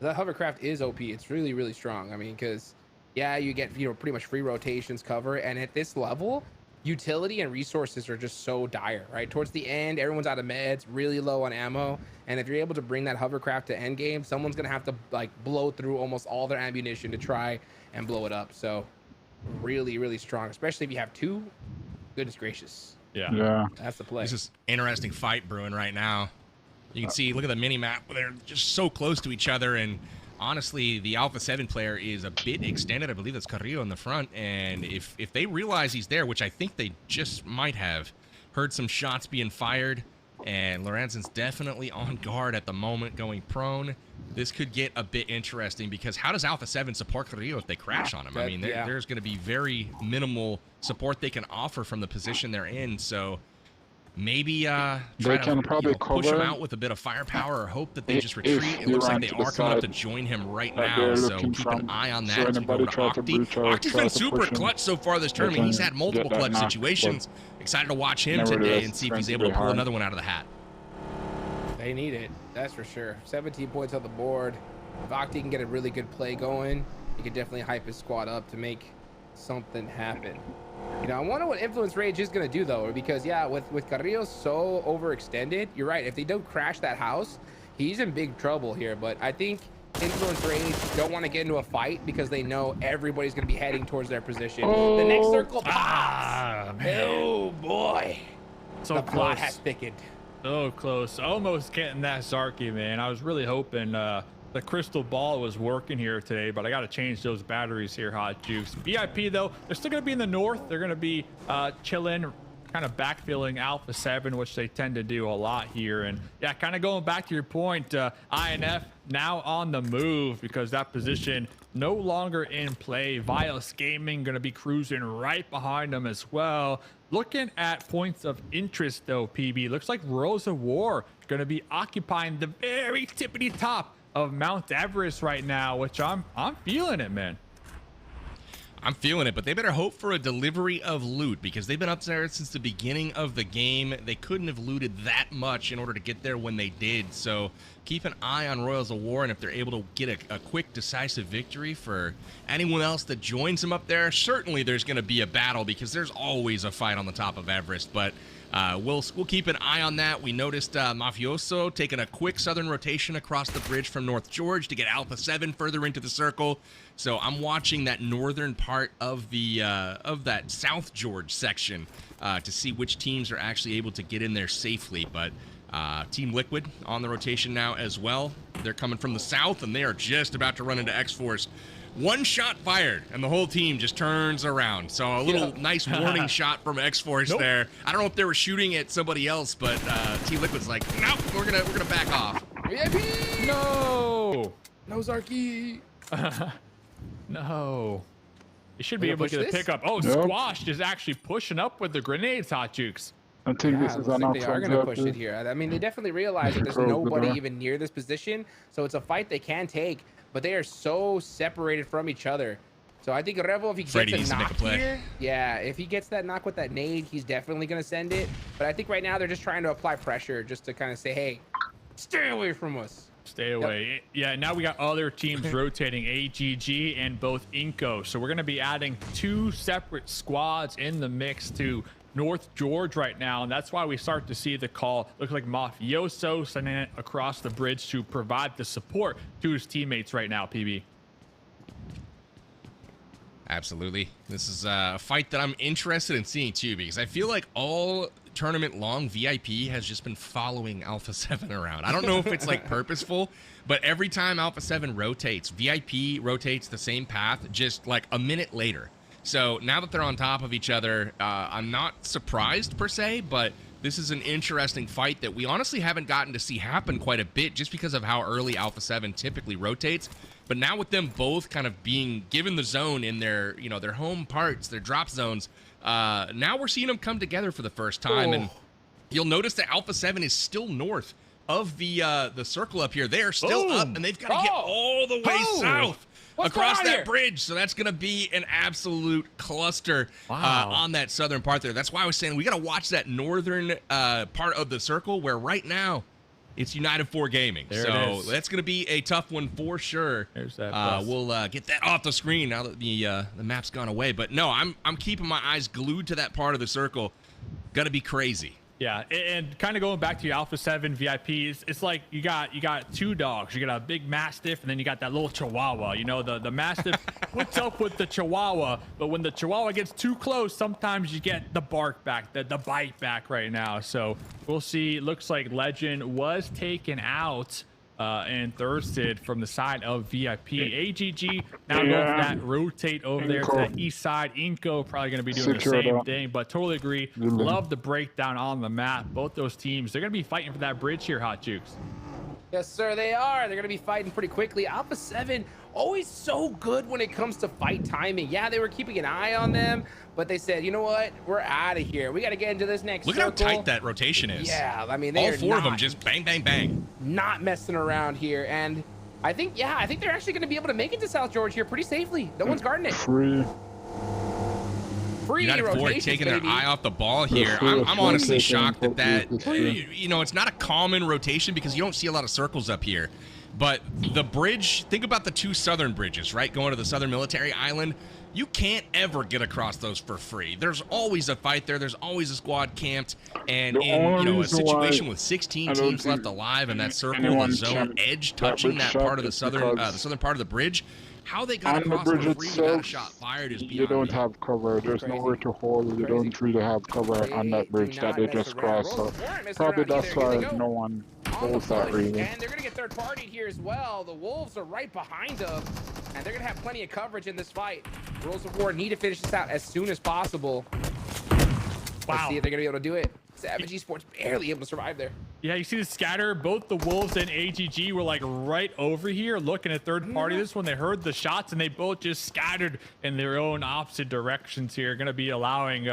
That hovercraft is OP. It's really, really strong. I mean, because yeah, you get, you know, pretty much free rotations cover, and at this level, utility and resources are just so dire, right? Towards the end, everyone's out of meds, really low on ammo, and if you're able to bring that hovercraft to end game, someone's gonna have to like blow through almost all their ammunition to try and blow it up. So really, really strong, especially if you have 2. Goodness gracious. Yeah. That's the play. This is interesting fight brewing right now. You can see, look at the mini map. They're just so close to each other, and honestly, the Alpha 7 player is a bit extended. I believe that's Carrillo in the front, and if they realize he's there, which I think they just might have, heard some shots being fired, And Lorenzen's definitely on guard at the moment, going prone. This could get a bit interesting because how does Alpha 7 support Carrillo if they crash on him? I mean, there's going to be very minimal support they can offer from the position they're in. So maybe try to push him out with a bit of firepower or hope that they just retreat. It looks like they are coming up to join him right now, so keep an eye on that as we go over to Octi. Octi's been super clutch so far this tournament. He's had multiple clutch situations. Excited to watch him today and see if he's able to pull another one out of the hat. They need it, that's for sure. 17 points on the board. If Octi can get a really good play going, he could definitely hype his squad up to make something happen. You know, I wonder what Influence Rage is going to do, though, because, yeah, with Carrillo so overextended, you're right. If they don't crash that house, he's in big trouble here. But I think Influence Rage don't want to get into a fight because they know everybody's going to be heading towards their position. The next circle pops. Oh, boy. So the close. plot has thickened. So close. Almost getting that Zarky, man. I was really hoping the crystal ball was working here today, but I got to change those batteries here, Hot Juice. VIP, though, they're still going to be in the north. They're going to be chilling, kind of backfilling Alpha 7, which they tend to do a lot here. And yeah, kind of going back to your point, INF now on the move because that position no longer in play. Vios Gaming going to be cruising right behind them as well. Looking at points of interest, though, PB, looks like Rose of War going to be occupying the very tippity top of Mount Everest right now, which I'm feeling it, man. I'm feeling it, but they better hope for a delivery of loot because they've been up there since the beginning of the game. They couldn't have looted that much in order to get there when they did. So keep an eye on Royals of War, and if they're able to get a quick, decisive victory for anyone else that joins them up there, certainly there's going to be a battle because there's always a fight on the top of Everest. But we'll keep an eye on that. We noticed Mafioso taking a quick southern rotation across the bridge from North George to get Alpha 7 further into the circle. So I'm watching that northern part of the of that South George section to see which teams are actually able to get in there safely. But Team Liquid on the rotation now as well. They're coming from the south, and they are just about to run into X-Force. One shot fired, and the whole team just turns around. So a little nice warning shot from X-Force there. I don't know if they were shooting at somebody else, but Team Liquid's like, nope, we're gonna back off. VIP! No! No Zarky! No. You should be able to get a pickup. Oh, Squash is actually pushing up with the grenades, Hot Jukes. I think this is an they are going to push it here. I mean, they definitely realize that there's nobody even near this position, so it's a fight they can take, but they are so separated from each other. So I think Revo, if he gets a knock here, yeah, if he gets that knock with that nade, he's definitely going to send it. But I think right now they're just trying to apply pressure just to kind of say, hey, stay away from us. Stay away. Yep. Yeah, now we got other teams rotating, AGG and both Inco. So we're going to be adding 2 separate squads in the mix to North George right now, and that's why we start to see the call. Looks like Mafioso sending it across the bridge to provide the support to his teammates right now, PB. Absolutely. This is a fight that I'm interested in seeing too, because I feel like all tournament long VIP has just been following Alpha 7 around. I don't know if it's like purposeful, but every time Alpha 7 rotates, VIP rotates the same path just like a minute later. So now that they're on top of each other, I'm not surprised per se, but this is an interesting fight that we honestly haven't gotten to see happen quite a bit just because of how early Alpha 7 typically rotates. But now with them both kind of being given the zone in their, you know, their home parts, their drop zones, now we're seeing them come together for the first time. And you'll notice that Alpha 7 is still north of the circle up here. They are still up, and they've got to get all the way south. Across that bridge, so that's going to be an absolute cluster on that southern part there. That's why I was saying we got to watch that northern part of the circle where right now it's United 4 Gaming. So that's going to be a tough one for sure. There's that we'll get that off the screen now that the map's gone away. But no, I'm keeping my eyes glued to that part of the circle. Going to be crazy. Yeah, and kind of going back to your Alpha 7 VIPs, it's like you got 2 dogs. You got a big Mastiff, and then you got that little Chihuahua. You know, the Mastiff puts up with the Chihuahua, but when the Chihuahua gets too close, sometimes you get the bark back, the bite back right now. So we'll see. Looks like Legend was taken out and thirsted from the side of VIP. AGG now going for that rotate over there to the east side. Inko probably going to be doing the same thing, but totally agree. Love the breakdown on the map. Both those teams, they're going to be fighting for that bridge here, Hot Jukes. Yes, sir, they are. They're going to be fighting pretty quickly. Alpha 7, always so good when it comes to fight timing. Yeah, they were keeping an eye on them, but they said, you know what? We're out of here. We got to get into this next circle. Look at how tight that rotation is. Yeah, I mean, all four of them just bang, bang, bang. Not messing around here. And I think they're actually going to be able to make it to South George here pretty safely. No one's guarding it. Free United Forward taking their eye off the ball here. I'm honestly shocked that you know, it's not a common rotation because you don't see a lot of circles up here. But the bridge, think about the two southern bridges, right? Going to the southern military island. You can't ever get across those for free. There's always a fight there. There's always a squad camped. And in a situation with 16 teams left alive in that circle, the zone edge touching that part of the southern part of the bridge, how they got across the bridge without a shot fired is beyond you don't have cover. There's nowhere to hold. You don't really have cover on that bridge that they just crossed. So probably that's why no one holds that really. And they're going to get third partied here as well. The Wolves are right behind them, and they're going to have plenty of coverage in this fight. Rules of War need to finish this out as soon as possible. Let's see if they're going to be able to do it. Savage Esports barely able to survive there. Yeah, you see the scatter. Both the Wolves and AGG were like right over here looking at third party. This one, they heard the shots and they both just scattered in their own opposite directions here. Going to be allowing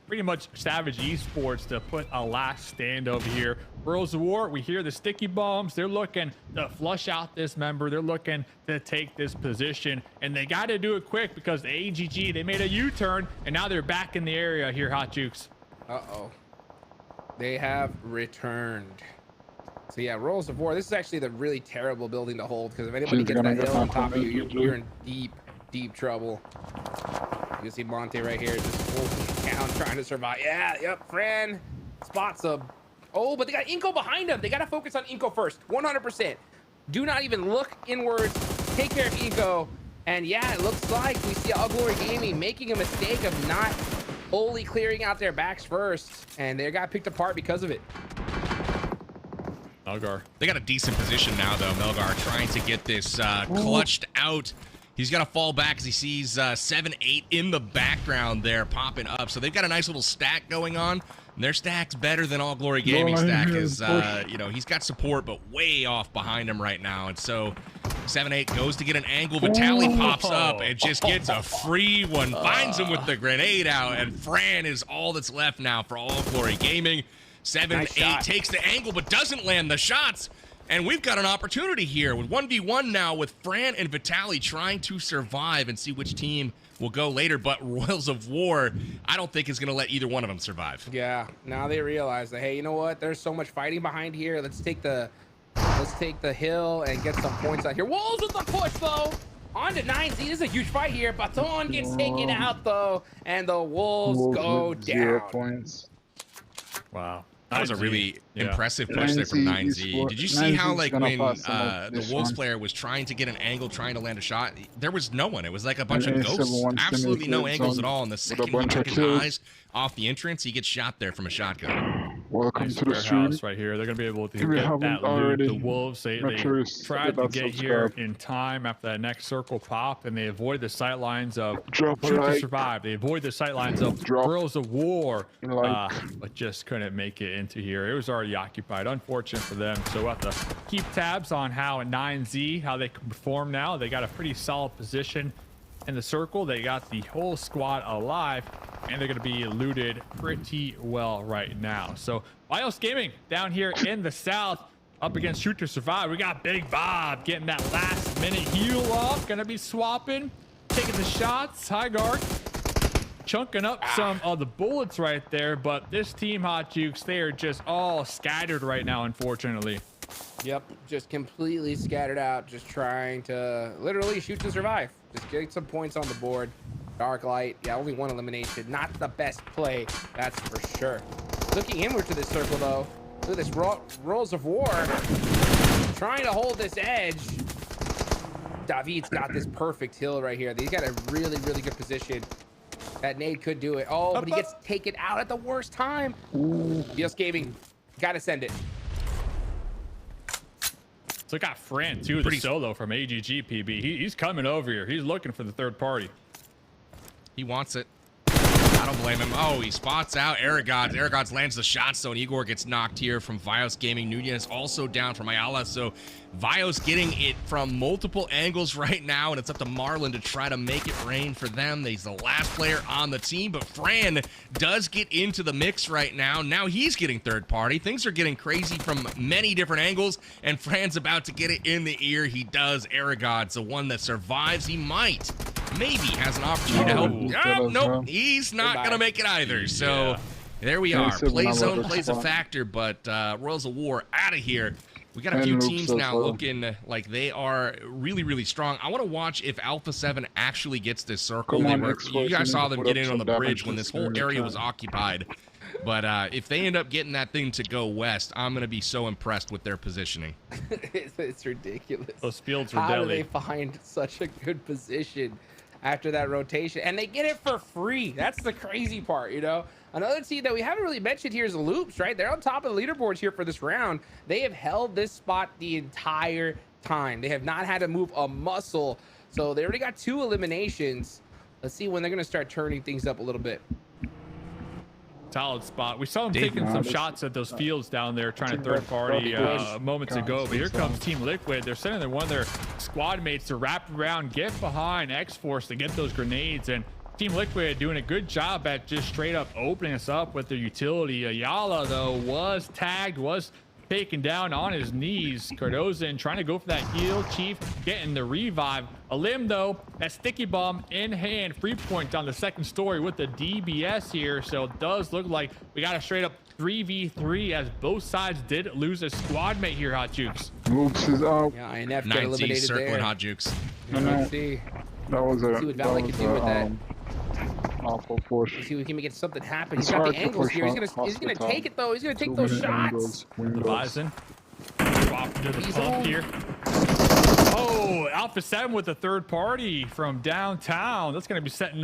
pretty much Savage Esports to put a last stand over here. Rules of War, we hear the sticky bombs. They're looking to flush out this member. They're looking to take this position, and they got to do it quick because the AGG, they made a U-turn, and now they're back in the area here, Hot Jukes. Uh-oh. They have returned. So yeah, Rules of War. This is actually the really terrible building to hold because if anybody gets that hill on top of you, you're in deep, deep trouble. You can see Monte right here just holding down, trying to survive. Yeah, yep, Fran spots him. Oh, but they got Inko behind him. They got to focus on Inko first, 100%. Do not even look inwards. Take care of Inko. And yeah, it looks like we see All Glory Gaming making a mistake of not fully clearing out their backs first, and they got picked apart because of it. Melgar. They got a decent position now, though. Melgar trying to get this clutched out. He's got to fall back as he sees 7-8 in the background there popping up. So they've got a nice little stack going on. And their stack's better than All Glory Gaming stack is, you know, he's got support, but way off behind him right now. And so 7-8 goes to get an angle. Vitaly pops up and just gets a free one. Finds him with the grenade out. And Fran is all that's left now for All Glory Gaming. 7-8 takes the angle, but doesn't land the shots. And we've got an opportunity here with 1v1 now with Fran and Vitaly trying to survive and see which team will go later. But Royals of War, I don't think is going to let either one of them survive. Yeah, now they realize that, hey, you know what? There's so much fighting behind here. Let's take the hill and get some points out here. Wolves with the push, though. On to 9Z. This is a huge fight here. Baton gets taken out, though. And the Wolves go down. 0 points. Wow. That was a really impressive push there from 9Z. Did you see how, like, when the Wolves player was trying to get an angle, trying to land a shot, there was no one. It was like a bunch of ghosts. Absolutely no angles at all. And the second he took his eyes off the entrance, he gets shot there from a shotgun. Welcome to the stream. Right here. They're going to be able to get that loot. The Wolves, they tried to get here in time after that next circle pop, and they avoid the sight lines of Shoot to Survive. They avoid the sight lines of Girls of War, but just couldn't make it into here. It was already occupied. Unfortunate for them. So we'll have to keep tabs on how 9Z, how they can perform now. They got a pretty solid position in the circle. They got the whole squad alive, and they're going to be looted pretty well right now. So BIOS Gaming down here in the south up against Shoot to Survive. We got Big Bob getting that last minute heal off. Going to be swapping, taking the shots. High guard chunking up some of the bullets right there, but this team, Hot Jukes, they are just all scattered right now, unfortunately. Yep, just completely scattered out, just trying to literally shoot to survive. Just get some points on the board. Dark Light, yeah, only one elimination. Not the best play, that's for sure. Looking inward to this circle, though. Look at this Rolls of War. Trying to hold this edge. David's got this perfect hill right here. He's got a really, really good position. That nade could do it. Oh, but he gets taken out at the worst time. BIOS Gaming, gotta send it. So I got Fran too, the solo from AGG PB. He's coming over here. He's looking for the third party. He wants it. I don't blame him. Oh, he spots out Aragods. Aragods lands the shot zone. Igor gets knocked here from Vios Gaming. Nunez also down from Ayala. So Vios getting it from multiple angles right now, and it's up to Marlon to try to make it rain for them. He's the last player on the team, but Fran does get into the mix right now. Now he's getting third party. Things are getting crazy from many different angles, and Fran's about to get it in the ear. He does. Aragods, the one that survives. He might. Maybe has an opportunity to help. Nope, he's not going to make it either. So there we are. Play zone plays a factor, but Royals of War out of here. We got a few teams now looking like they are really, really strong. I want to watch if Alpha 7 actually gets this circle. You guys saw them get in on the bridge when this whole area was occupied. But if they end up getting that thing to go west, I'm going to be so impressed with their positioning. It's ridiculous. Those fields were How deadly. do they find such a good position after that rotation? And they get it for free. That's the crazy part, you know? Another team that we haven't really mentioned here is the Loops, right? They're on top of the leaderboards here for this round. They have held this spot the entire time. They have not had to move a muscle. So they already got 2 eliminations. Let's see when they're going to start turning things up a little bit. Solid spot. We saw him taking some shots at those fields down there, trying to third party moments ago. But here comes Team Liquid. They're sending one of their squad mates to wrap around, get behind X-Force to get those grenades. And Team Liquid doing a good job at just straight up opening us up with their utility. Ayala, though, was tagged, was taken down on his knees. Cardoza trying to go for that heal. Chief getting the revive. Alim, though, that sticky bomb in hand. Free point on the second story with the DBS here. So it does look like we got a straight up 3v3 as both sides did lose a squad mate here, Hot Jukes. Loops is out. Yeah, INF got eliminated circling there. Hot Jukes. Let's see. That was a, see what Valley can do with that. Awful push. Let's see if we can make something happen. He's got the angles here. He's gonna take it though. He's gonna take those shots. The Bison off into the pump here. Oh, Alpha 7 with a third party from downtown. That's going to be setting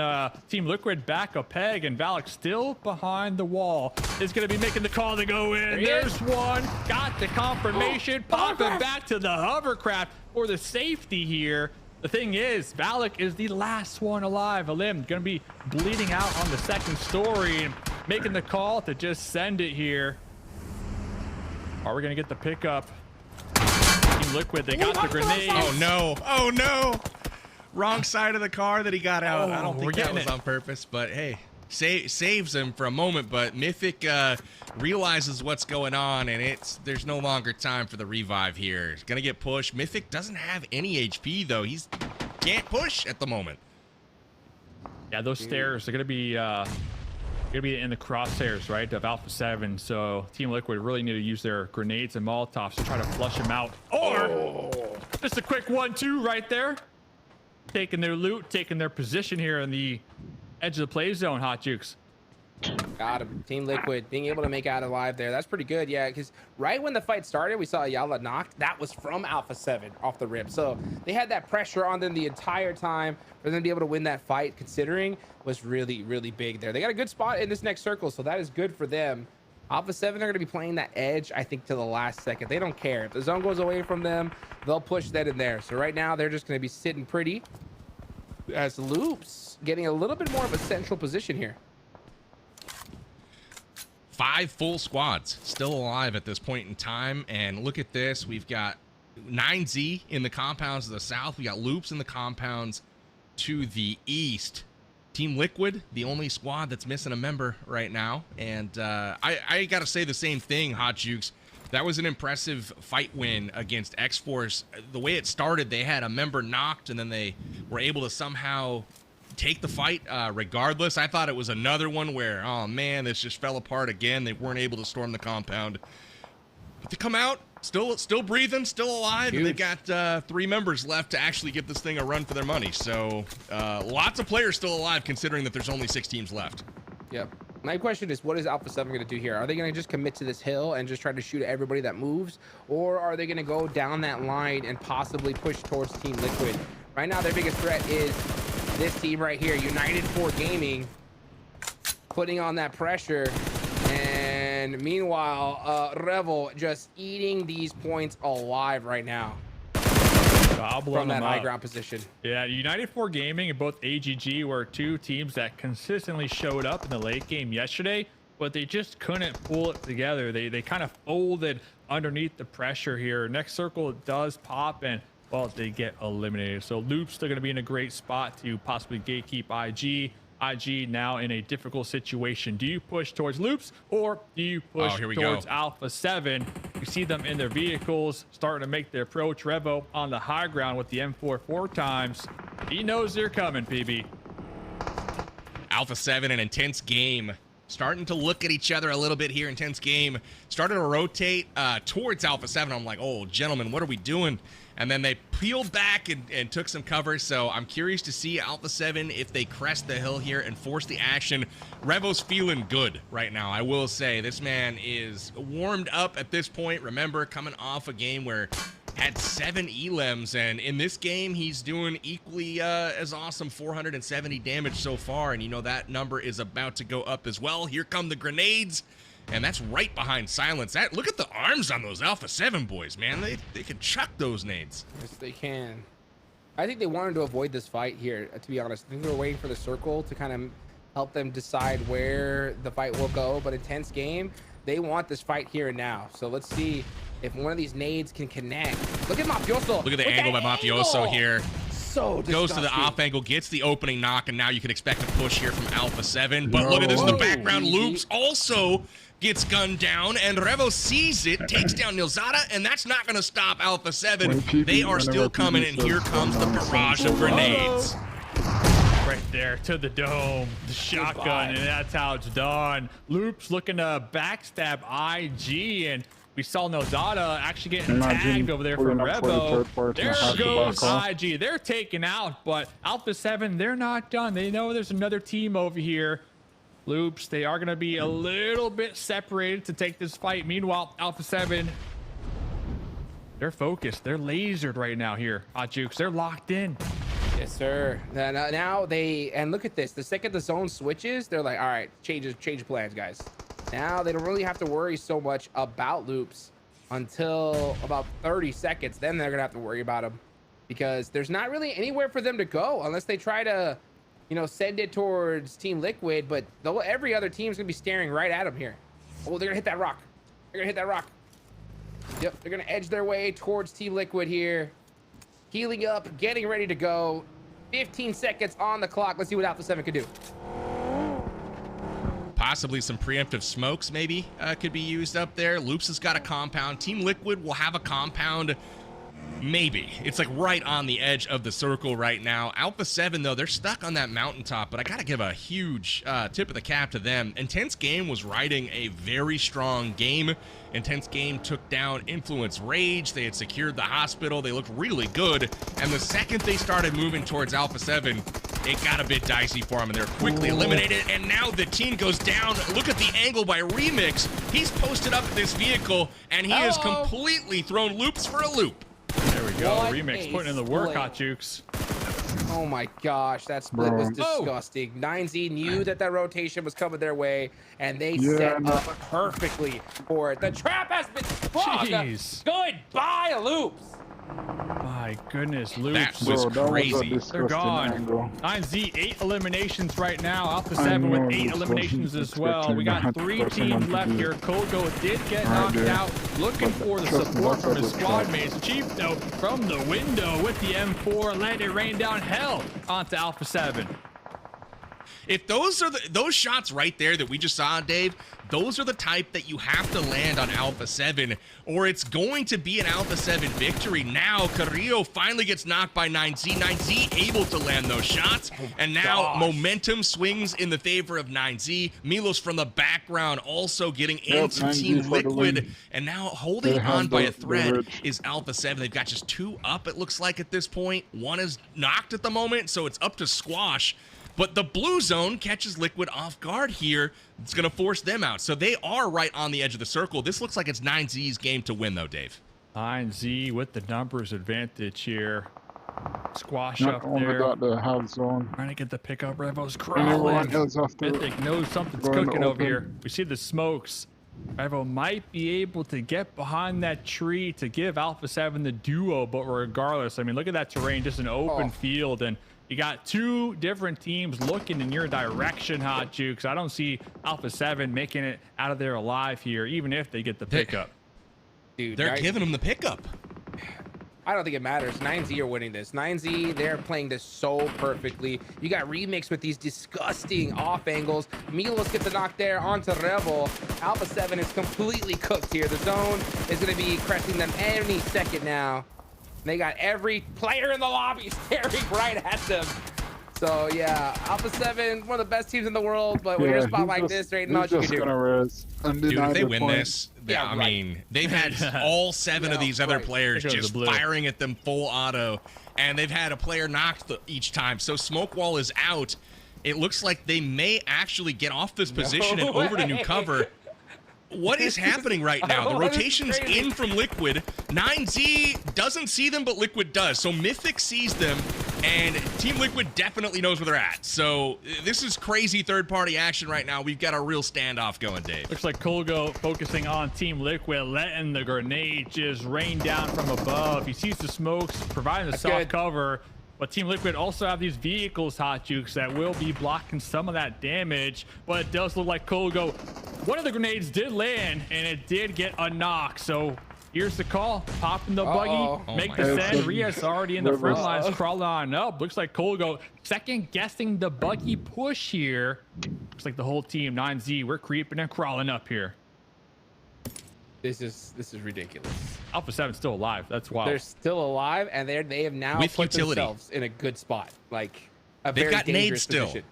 Team Liquid back a peg, and Valak still behind the wall is going to be making the call to go in. There's one. Got the confirmation. Popping back to the hovercraft for the safety here. The thing is, Valak is the last one alive. Alim going to be bleeding out on the second story and making the call to just send it here. Are we going to get the pickup? Team Liquid, they got the grenades. Oh no, oh no. Wrong side of the car that he got out. I don't think that was on purpose, but hey, saves him for a moment, but Mythic realizes what's going on, and there's no longer time for the revive here. He's gonna get pushed. Mythic doesn't have any HP though. He can't push at the moment. Yeah, those stairs are gonna be in the crosshairs, right, of Alpha 7. So Team Liquid really need to use their grenades and Molotovs to try to flush them out. Or just a quick 1-2 right there. Taking their loot, taking their position here in the edge of the play zone, Hot Jukes. Got him. Team Liquid being able to make out alive there. That's pretty good. Yeah, because right when the fight started, we saw Ayala knocked. That was from Alpha 7 off the rip. So they had that pressure on them the entire time. For them to be able to win that fight, considering, was really, really big there. They got a good spot in this next circle, so that is good for them. Alpha 7 are going to be playing that edge, I think, to the last second. They don't care. If the zone goes away from them, they'll push that in there. So right now, they're just going to be sitting pretty as Loops getting a little bit more of a central position here. 5 full squads still alive at this point in time, and look at this. We've got 9Z in the compounds to the south. We got Loops in the compounds to the east. Team Liquid, the only squad that's missing a member right now, and I gotta say the same thing, Hot Jukes. That was an impressive fight win against X-Force. The way it started, they had a member knocked, and then they were able to somehow take the fight regardless. I thought it was another one where, oh man, this just fell apart again. They weren't able to storm the compound. But they come out, still breathing, still alive, and they've got 3 members left to actually give this thing a run for their money. So lots of players still alive, considering that there's only 6 teams left. Yep. My question is, what is Alpha 7 going to do here? Are they going to just commit to this hill and just try to shoot at everybody that moves? Or are they going to go down that line and possibly push towards Team Liquid? Right now, their biggest threat is this team right here, United 4 Gaming, putting on that pressure. And And meanwhile, Revel just eating these points alive right now. From that high ground position. Yeah, United 4 Gaming and both AGG were two teams that consistently showed up in the late game yesterday, but they just couldn't pull it together. They kind of folded underneath the pressure here. Next circle does pop, and well, they get eliminated. So Loop's still going to be in a great spot to possibly gatekeep IG. IG now in a difficult situation. Do you push towards Loops or do you push towards Alpha 7? You see them in their vehicles starting to make their approach. Revo on the high ground with the M4 4 times. He knows they're coming, PB. Alpha 7, an intense game. Starting to look at each other a little bit here. Intense game. Started to rotate towards Alpha 7. I'm like, oh, gentlemen, what are we doing? And then they peeled back and took some cover. So I'm curious to see Alpha 7 if they crest the hill here and force the action. Revo's feeling good right now. I will say this man is warmed up at this point. Remember, coming off a game where had 7 elims, and in this game he's doing equally as awesome, 470 damage so far, and you know that number is about to go up as well. Here come the grenades, and that's right behind Silence. Look at the arms on those Alpha 7 boys, man. They can chuck those nades. Yes, they can. I think they wanted to avoid this fight here, to be honest. I think they were waiting for the circle to kind of help them decide where the fight will go, but intense game, they want this fight here and now. So let's see if one of these nades can connect. Look at Mafioso. Look at the angle by Mafioso here. So disgusting. Goes to the off angle, gets the opening knock, and now you can expect a push here from Alpha 7. But look at this in the background. Loops also gets gunned down, and Revo sees it, takes down Nilzada, and that's not going to stop Alpha 7. They are still coming, and here comes the barrage of grenades. Right there to the dome, the shotgun, and that's how it's done. Loops looking to backstab IG, and we saw Nilzada actually getting tagged over there from Revo. There goes IG. They're taken out, but Alpha 7, they're not done. They know there's another team over here. Loops, they are going to be a little bit separated to take this fight. Meanwhile, Alpha 7, they're focused. They're lasered right now here. Hot Jukes, they're locked in. Yes, sir. Now they, and look at this. The second the zone switches, they're like, all right, change plans, guys. Now they don't really have to worry so much about Loops until about 30 seconds. Then they're going to have to worry about him because there's not really anywhere for them to go unless they try to, you know, send it towards Team Liquid. But every other team's going to be staring right at them here. Oh, they're going to hit that rock. They're going to hit that rock. Yep, they're going to edge their way towards Team Liquid here. Healing up, getting ready to go. 15 seconds on the clock. Let's see what Alpha 7 can do. Possibly some preemptive smokes maybe could be used up there. Loops has got a compound. Team Liquid will have a compound. Maybe. It's like right on the edge of the circle right now. Alpha 7, though, they're stuck on that mountaintop, but I got to give a huge tip of the cap to them. Intense Game was riding a very strong game. Intense Game took down Influence Rage. They had secured the hospital. They looked really good. And the second they started moving towards Alpha 7, it got a bit dicey for them, and they're quickly eliminated. And now the team goes down. Look at the angle by Remix. He's posted up at this vehicle, and he has completely thrown Loops for a loop. There we go. Remix putting in the work, Hot Jukes. Oh my gosh, that split was disgusting. 9Z knew that rotation was coming their way, and they set up perfectly for it. The trap has been sprung. Goodbye, Loops. My goodness, Loops. That was crazy. They're gone. 9Z, 8 eliminations right now. Alpha 7 with 8 eliminations as well. We got 3 teams left here. Kogo did get knocked out. Looking for the support from his squad mates. Chief, though, from the window with the M4, let it rain down hell onto Alpha 7. If those are those shots right there that we just saw, Dave, those are the type that you have to land on Alpha 7, or it's going to be an Alpha 7 victory. Now, Carrillo finally gets knocked by 9Z. 9Z able to land those shots, and now momentum swings in the favor of 9Z. Milos from the background also getting into Team Liquid, and now holding on by a thread is Alpha 7. They've got just 2 up, it looks like, at this point. 1 is knocked at the moment, so it's up to Squash. But the blue zone catches Liquid off guard here. It's going to force them out. So they are right on the edge of the circle. This looks like it's 9Z's game to win, though, Dave. 9Z with the numbers advantage here. Squash Not up only there. that, the half zone. Trying to get the pickup. Revo's crawling. Mythic knows something's cooking over here. We see the smokes. Revo might be able to get behind that tree to give Alpha 7 the duo, but regardless, I mean, look at that terrain, just an open field, and you got two different teams looking in your direction, Hot Jukes. I don't see Alpha 7 making it out of there alive here, even if they get the pickup. Dude, they're giving them the pickup. I don't think it matters. 9Z are winning this. 9Z, they're playing this so perfectly. You got Remix with these disgusting off angles. Milos gets the knock there onto Rebel. Alpha 7 is completely cooked here. The zone is going to be cresting them any second now. They got every player in the lobby staring right at them. So yeah, Alpha 7, one of the best teams in the world, but when you're in a spot like this, there ain't much you can do. Dude, if they win this, I mean, they've had all 7 of these other players just firing at them full auto, and they've had a player knocked each time. So Smoke Wall is out. It looks like they may actually get off this position and over to new cover. What is happening right now? The rotation's in from Liquid. 9Z doesn't see them, but Liquid does. So Mythic sees them, and Team Liquid definitely knows where they're at. So this is crazy third-party action right now. We've got a real standoff going, Dave. Looks like Kolgo focusing on Team Liquid, letting the grenade just rain down from above. He sees the smokes, providing the soft cover. But Team Liquid also have these vehicles, Hot Jukes, that will be blocking some of that damage. But it does look like Kolgo, one of the grenades did land, and it did get a knock. So here's the call. Pop in the buggy, make the send. Ria's already in the front lines, crawling on up. Looks like Kolgo second guessing the buggy push here. Looks like the whole team, 9Z, we're creeping and crawling up here. This is ridiculous. Alpha 7's still alive. That's wild. They're still alive, and they have now put themselves in a good spot, like a They've very got dangerous nade still. position.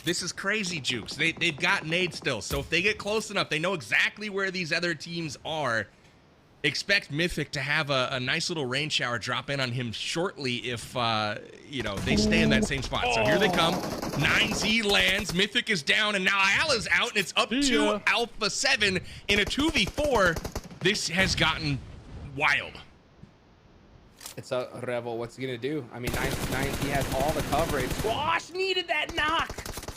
This is crazy, Jukes. They've got nade still. So if they get close enough, they know exactly where these other teams are. Expect Mythic to have a nice little rain shower drop in on him shortly if, you know, they stay in that same spot. So here they come. 9Z lands. Mythic is down, and now Ayala's out, and it's up to Alpha 7 in a 2v4. This has gotten wild. It's a Rebel. What's he going to do? I mean, 9Z has all the coverage. Squash needed that knock,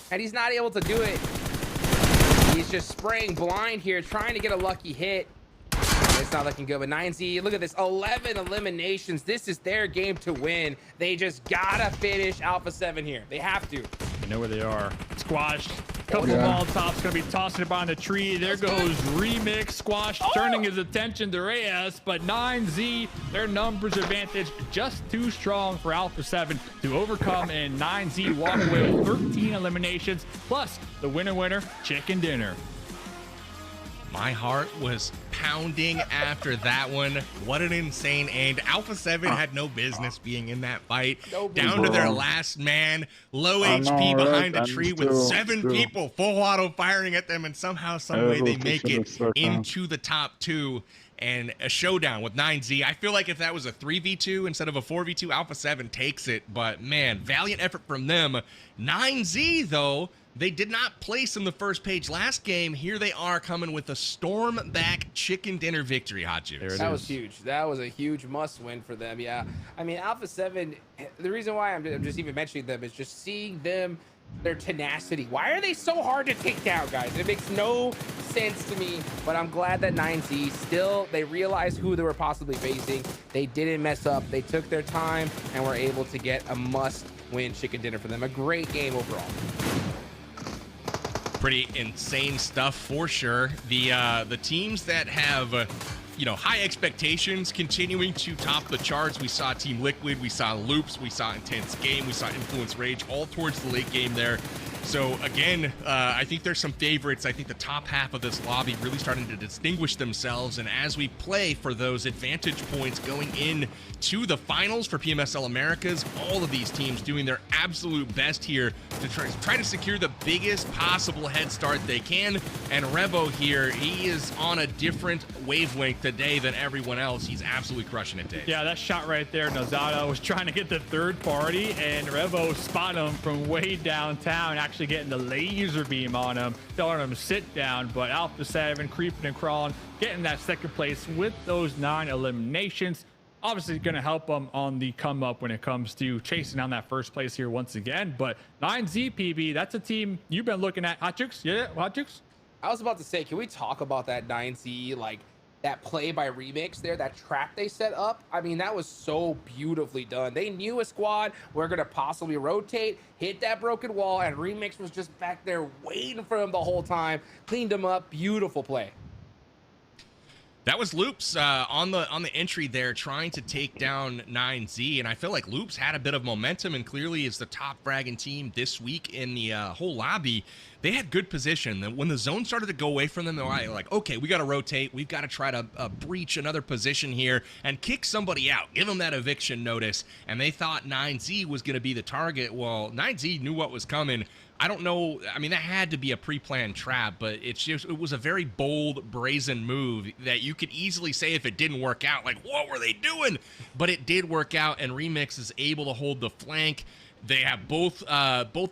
and he's not able to do it. He's just spraying blind here, trying to get a lucky hit. It's not looking good, but 9Z, look at this, 11 eliminations. This is their game to win. They just gotta finish Alpha 7 here. They have to. You know where they are. Squash. Couple Molotovs gonna be tossing it behind the tree. There goes Remix. Squash turning his attention to Reyes, but 9Z, their numbers advantage just too strong for Alpha 7 to overcome, and 9Z walk away with 13 eliminations, plus the winner chicken dinner. My heart was pounding after that one. What an insane end. Alpha 7 had no business being in that fight. Down to their last man. Low HP behind a tree with 7 people full auto firing at them, and somehow, some way they make it into the top 2 and a showdown with 9Z. I feel like if that was a 3v2 instead of a 4v2, Alpha 7 takes it. But man, valiant effort from them. 9Z though, they did not place in the first page last game. Here they are coming with a storm back chicken dinner victory, Hot Juice. That was huge. That was a huge must win for them. Yeah. I mean, Alpha 7, the reason why I'm just even mentioning them is just seeing them, their tenacity. Why are they so hard to take down, guys? It makes no sense to me, but I'm glad that 9Z still, they realized who they were possibly facing. They didn't mess up. They took their time and were able to get a must win chicken dinner for them. A great game overall. Pretty insane stuff for sure. The teams that have you know, high expectations continuing to top the charts. We saw Team Liquid, we saw Loops, we saw Intense Game, we saw Influence Rage, all towards the late game there. So again, I think there's some favorites. I think the top half of this lobby really starting to distinguish themselves, and as we play for those advantage points going in to the finals for PMSL Americas, all of these teams doing their absolute best here to try to secure the biggest possible head start they can. And Revo here, he is on a different wavelength today than everyone else. He's absolutely crushing it, Dave. Yeah, that shot right there, Nozado was trying to get the third party, and Revo spotted him from way downtown, actually getting the laser beam on him, telling him to sit down. But Alpha 7 creeping and crawling, getting that second place with those 9 eliminations. Obviously going to help them on the come up when it comes to chasing down that first place here once again. But 9Z PB, that's a team you've been looking at. Hot Jukes? Yeah, Hot Jukes? I was about to say, can we talk about that 9Z, like that play by Remix there, that trap they set up? I mean, that was so beautifully done. They knew a squad were going to possibly rotate, hit that broken wall, and Remix was just back there waiting for him the whole time. Cleaned him up. Beautiful play. That was Loops on the entry there, trying to take down 9Z, and I feel like Loops had a bit of momentum, and clearly is the top fragging team this week in the whole lobby. They had good position. When the zone started to go away from them, they were like, okay, we got to rotate. We've got to try to breach another position here and kick somebody out, give them that eviction notice, and they thought 9Z was going to be the target. Well, 9Z knew what was coming. I don't know. I mean, that had to be a pre-planned trap, but it was a very bold, brazen move that you could easily say if it didn't work out, like, what were they doing? But it did work out, and Remix is able to hold the flank. They have both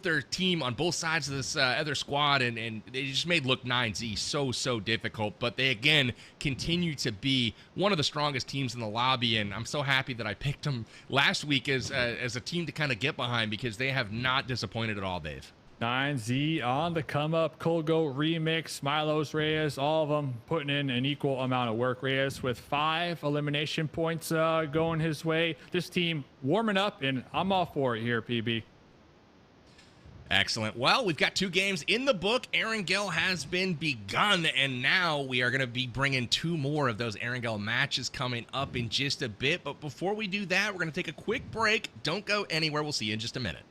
their team on both sides of this other squad, and they just made look 9Z so difficult. But they, again, continue to be one of the strongest teams in the lobby, and I'm so happy that I picked them last week as a team to kind of get behind, because they have not disappointed at all, Dave. 9Z on the come up. Colgo, Remix, Milos, Reyes, all of them putting in an equal amount of work. Reyes with 5 elimination points going his way. This team warming up, and I'm all for it here, PB. Excellent. Well, we've got 2 games in the book. Erangel has been begun, and now we are going to be bringing 2 more of those Erangel matches coming up in just a bit. But before we do that, we're going to take a quick break. Don't go anywhere. We'll see you in just a minute.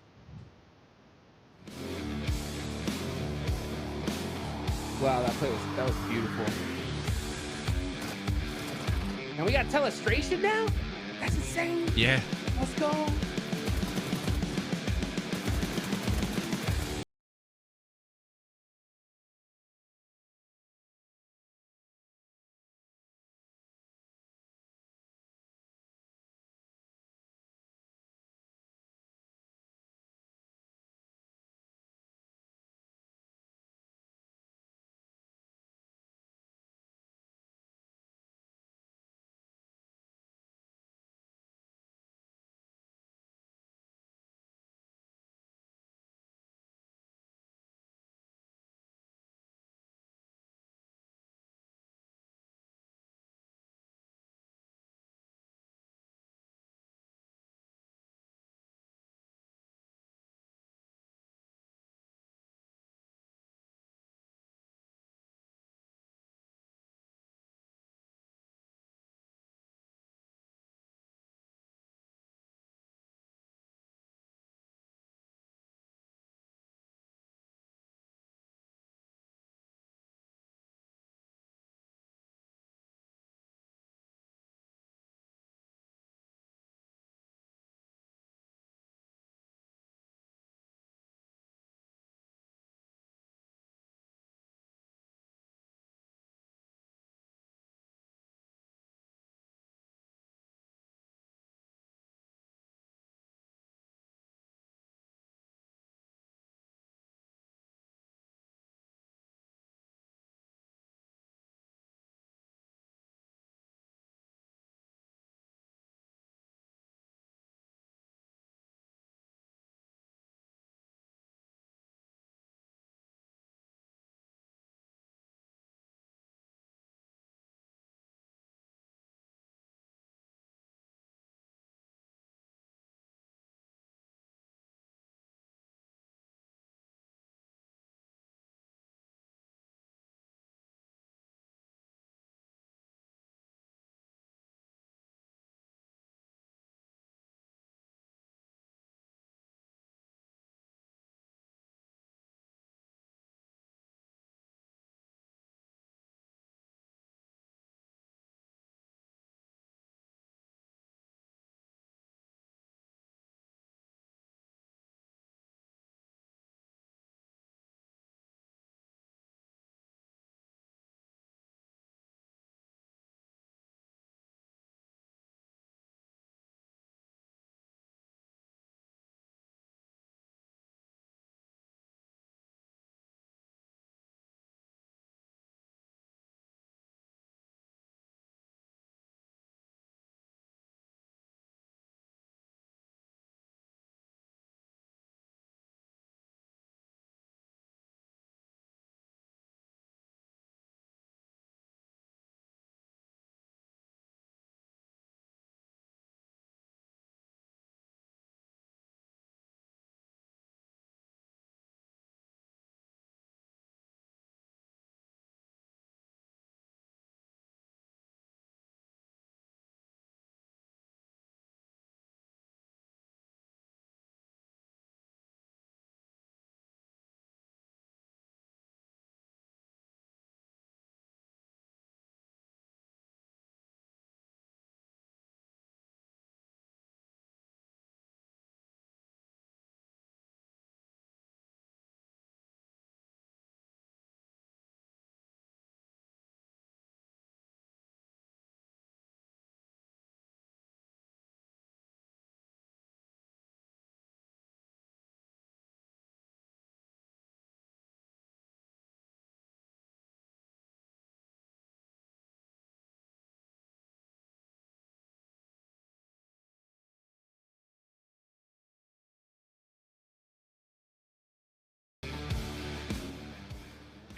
Wow, that was beautiful. And we got telestration now? That's insane. Yeah. Let's go.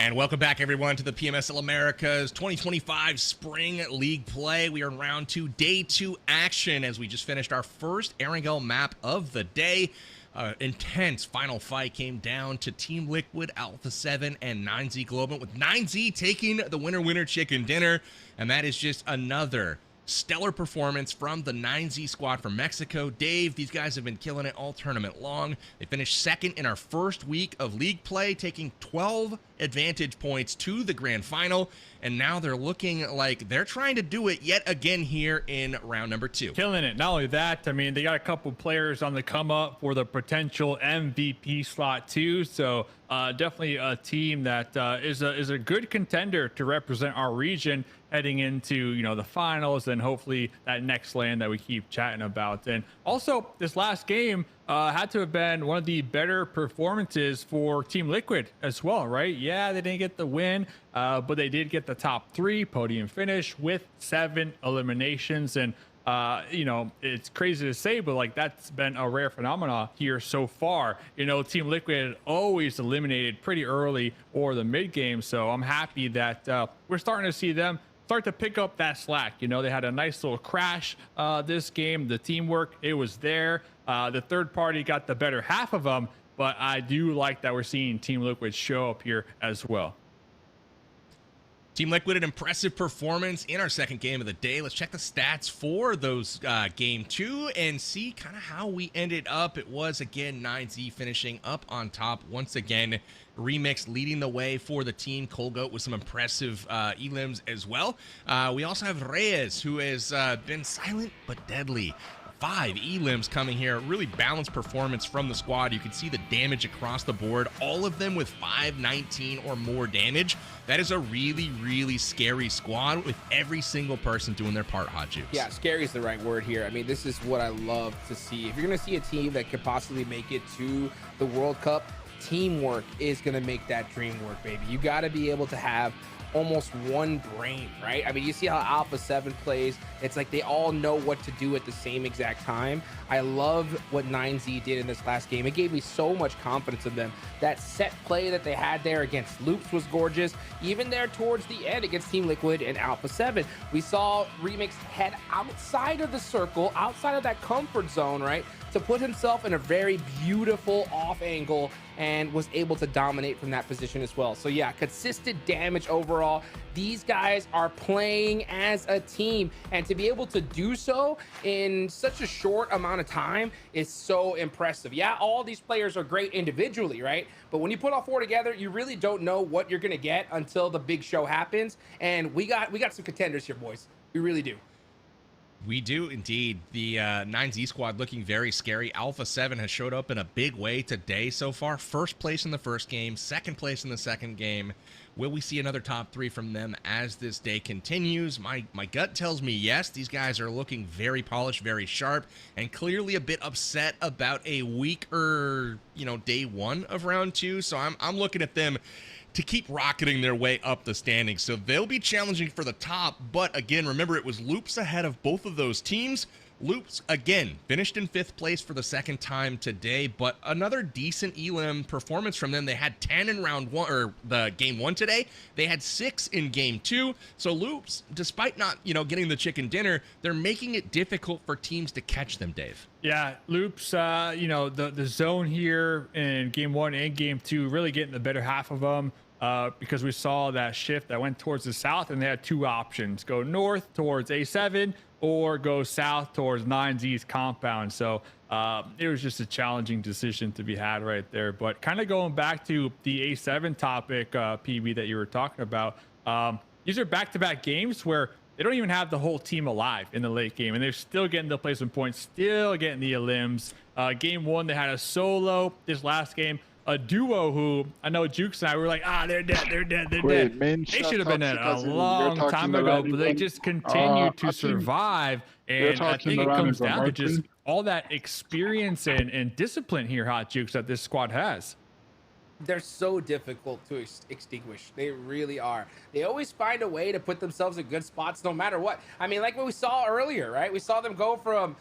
And welcome back, everyone, to the PMSL America's 2025 Spring League Play. We are in round 2, day 2 action as we just finished our first Erangel map of the day. Intense final fight came down to Team Liquid, Alpha 7, and 9Z Global, with 9Z taking the winner chicken dinner. And that is just another stellar performance from the 9Z squad from Mexico. Dave, these guys have been killing it all tournament long. They finished second in our first week of league play, taking 12 advantage points to the grand final, and now they're looking like they're trying to do it yet again here in round number 2. Killing it. Not only that, I mean, they got a couple players on the come up for the potential MVP slot too, so definitely a team that is a good contender to represent our region heading into, you know, the finals and hopefully that next land that we keep chatting about. And also this last game had to have been one of the better performances for Team Liquid as well, right? Yeah, they didn't get the win, but they did get the top 3 podium finish with 7 eliminations. And you know, it's crazy to say, but like that's been a rare phenomena here so far. You know, Team Liquid always eliminated pretty early or the mid game, so I'm happy that we're starting to see them start to pick up that slack. You know, they had a nice little crash this game. The teamwork, it was there. The third party got the better half of them, but I do like that we're seeing Team Liquid show up here as well. Team Liquid, an impressive performance in our second game of the day. Let's check the stats for those game 2 and see kind of how we ended up. It was, again, 9Z finishing up on top once again. Remix leading the way for the team. Colgoat with some impressive elims as well. We also have Reyes, who has been silent but deadly. 5 elims coming here. Really balanced performance from the squad. You can see the damage across the board. All of them with 519 or more damage. That is a really, really scary squad with every single person doing their part, Hot Juice. Yeah, scary is the right word here. I mean, this is what I love to see. If you're going to see a team that could possibly make it to the World Cup, teamwork is going to make that dream work, baby. You got to be able to have almost one brain, right? I mean, you see how Alpha 7 plays. It's like they all know what to do at the same exact time. I love what 9Z did in this last game. It gave me so much confidence in them. That set play that they had there against Loops was gorgeous. Even there towards the end against Team Liquid and Alpha 7, we saw Remix head outside of the circle, outside of that comfort zone, right, to put himself in a very beautiful off angle and was able to dominate from that position as well. So yeah, consistent damage overall. These guys are playing as a team, and to be able to do so in such a short amount of time is so impressive. Yeah, all these players are great individually, right? But when you put all 4 together, you really don't know what you're gonna get until the big show happens. And we got some contenders here, boys. We really do. We do indeed. The 9Z squad looking very scary. Alpha 7 has showed up in a big way today so far. First place in the first game, second place in the second game. Will we see another top 3 from them as this day continues? My gut tells me yes. These guys are looking very polished, very sharp, and clearly a bit upset about a weaker, you know, day 1 of round 2. So I'm looking at them to keep rocketing their way up the standings. So they'll be challenging for the top, but again, remember, it was Loops ahead of both of those teams. Loops, again, finished in 5th place for the second time today, but another decent elim performance from them. They had 10 in round 1, or the game 1 today. They had 6 in game 2. So Loops, despite not, you know, getting the chicken dinner, they're making it difficult for teams to catch them, Dave. Yeah, Loops, you know, the zone here in game 1 and game 2 really getting the better half of them. Because we saw that shift that went towards the south, and they had 2 options: go north towards A7 or go south towards 9Z's compound. So it was just a challenging decision to be had right there. But kind of going back to the A7 topic, PB, that you were talking about, these are back-to-back games where they don't even have the whole team alive in the late game, and they're still getting the placement points, still getting the elims. Game 1, they had a solo. This last game, a duo who I know Jukes and I were like, they're dead. They should have been dead a long time ago, but they just continue to survive. And I think it comes down to just all that experience and discipline here, Hot Jukes, that this squad has. They're so difficult to extinguish. They really are. They always find a way to put themselves in good spots no matter what. I mean, like what we saw earlier, right? We saw them go from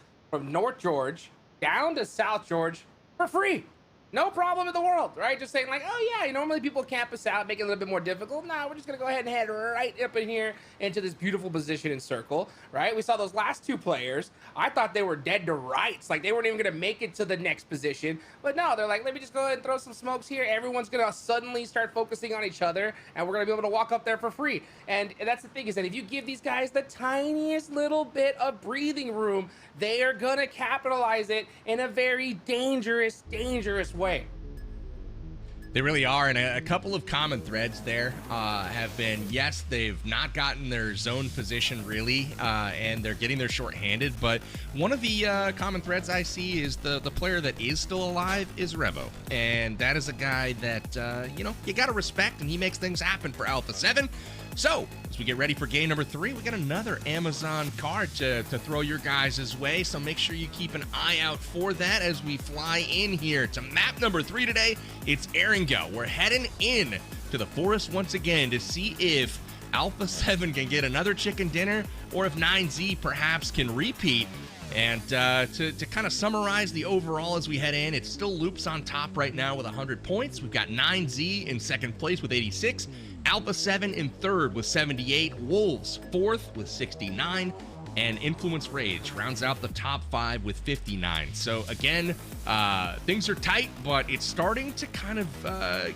North George down to South George for free. No problem in the world, right? Just saying like, oh yeah, normally people camp us out, make it a little bit more difficult. Nah, we're just gonna go ahead and head right up in here into this beautiful position in circle, right? We saw those last 2 players. I thought they were dead to rights, like they weren't even gonna make it to the next position. But no, they're like, let me just go ahead and throw some smokes here. Everyone's gonna suddenly start focusing on each other, and we're gonna be able to walk up there for free. And that's the thing, is that if you give these guys the tiniest little bit of breathing room, they are gonna capitalize it in a very dangerous way. They really are, and a couple of common threads there have been, yes, they've not gotten their zone position really, and they're getting their short-handed, but one of the common threads I see is the player that is still alive is Revo, and that is a guy that, you know, you got to respect, and he makes things happen for Alpha 7. So, as we get ready for game number 3, we got another Amazon card to throw your guys' way, so make sure you keep an eye out for that as we fly in here to map number 3 today. It's Erringo. We're heading in to the forest once again to see if Alpha 7 can get another chicken dinner, or if 9Z perhaps can repeat. And to kind of summarize the overall as we head in, it's still Loops on top right now with 100 points. We've got 9Z in second place with 86. Alpha 7 in third with 78. Wolves fourth with 69. And Influence Rage rounds out the top 5 with 59. So again, things are tight, but it's starting to kind of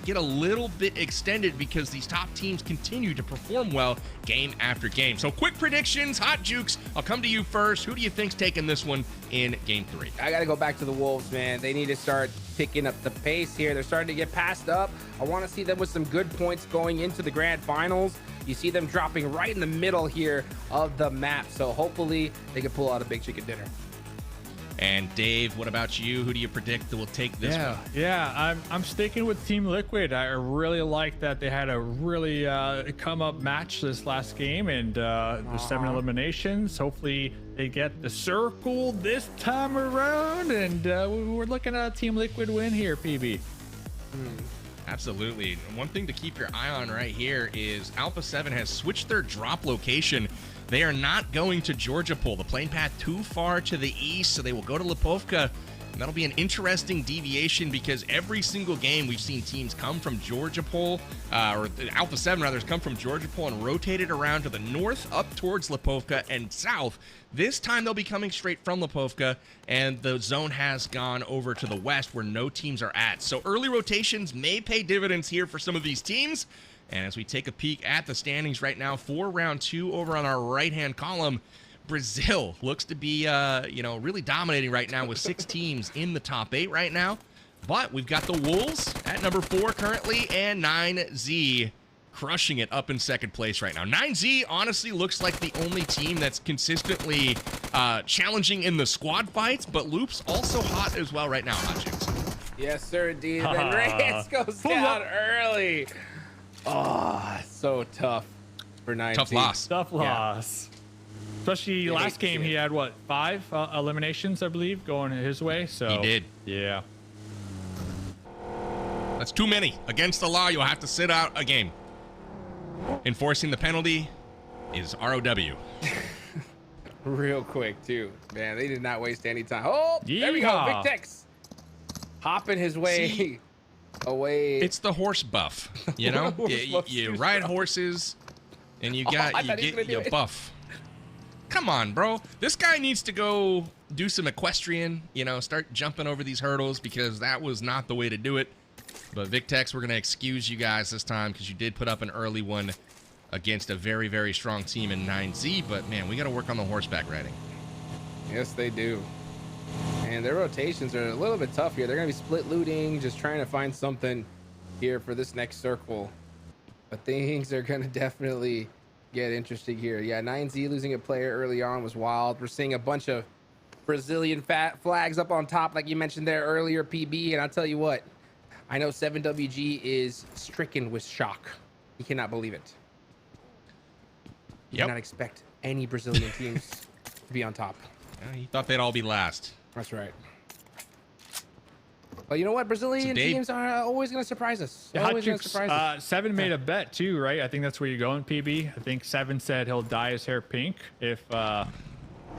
get a little bit extended because these top teams continue to perform well game after game. So quick predictions, Hot Jukes, I'll come to you first. Who do you think's taking this one in game 3? I got to go back to the Wolves, man. They need to start picking up the pace here. They're starting to get passed up. I want to see them with some good points going into the grand finals. You see them dropping right in the middle here of the map. So hopefully they can pull out a big chicken dinner. And Dave, what about you? Who do you predict that will take this one? Yeah, I'm sticking with Team Liquid. I really like that they had a really come up match this last game, and the 7 eliminations. Hopefully they get the circle this time around, and we're looking at a Team Liquid win here, PB. Absolutely. One thing to keep your eye on right here is Alpha 7 has switched their drop location. They are not going to Georgia Pole, the plane path too far to the east, so they will go to Lipovka. And that'll be an interesting deviation because every single game we've seen teams come from Georgia Pole, or Alpha 7 rather, has come from Georgia Pole and rotated around to the north, up towards Lipovka and south. This time they'll be coming straight from Lipovka, and the zone has gone over to the west where no teams are at. So early rotations may pay dividends here for some of these teams. And as we take a peek at the standings right now for round 2 over on our right-hand column, Brazil looks to be, really dominating right now with 6 teams in the top 8 right now. But we've got the Wolves at number 4 currently, and 9Z crushing it up in second place right now. 9Z honestly looks like the only team that's consistently challenging in the squad fights, but Loop's also hot as well right now, Hot Jukes. Yes, sir, indeed. And Reyes goes down early. Oh, so tough for 9Z. Tough loss. Tough loss. Especially last game, he had, what, 5 eliminations, I believe, going his way. So he did. Yeah. That's too many. Against the law, you'll have to sit out a game. Enforcing the penalty is ROW. Real quick, too. Man, they did not waste any time. Oh, there we go. Big Tex hopping his way away. It's the horse buff, you know? you ride horses, and you get your buff. Come on, bro. This guy needs to go do some equestrian, start jumping over these hurdles, because that was not the way to do it. But Victex, we're going to excuse you guys this time because you did put up an early one against a very, very strong team in 9Z. But, man, we got to work on the horseback riding. Yes, they do. And their rotations are a little bit tough here. They're going to be split looting, just trying to find something here for this next circle. But things are going to definitely get interesting here. Yeah, 9Z losing a player early on was wild. We're seeing a bunch of Brazilian flags up on top, like you mentioned there earlier, PB. And I'll tell you what, I know 7WG is stricken with shock. He cannot believe it. He did not expect any Brazilian teams to be on top. Yeah, he thought they'd all be last. That's right. Well, you know what? Brazilian teams are always going to surprise us. Always going to surprise us. 7 made a bet too, right? I think that's where you're going, PB. I think 7 said he'll dye his hair pink if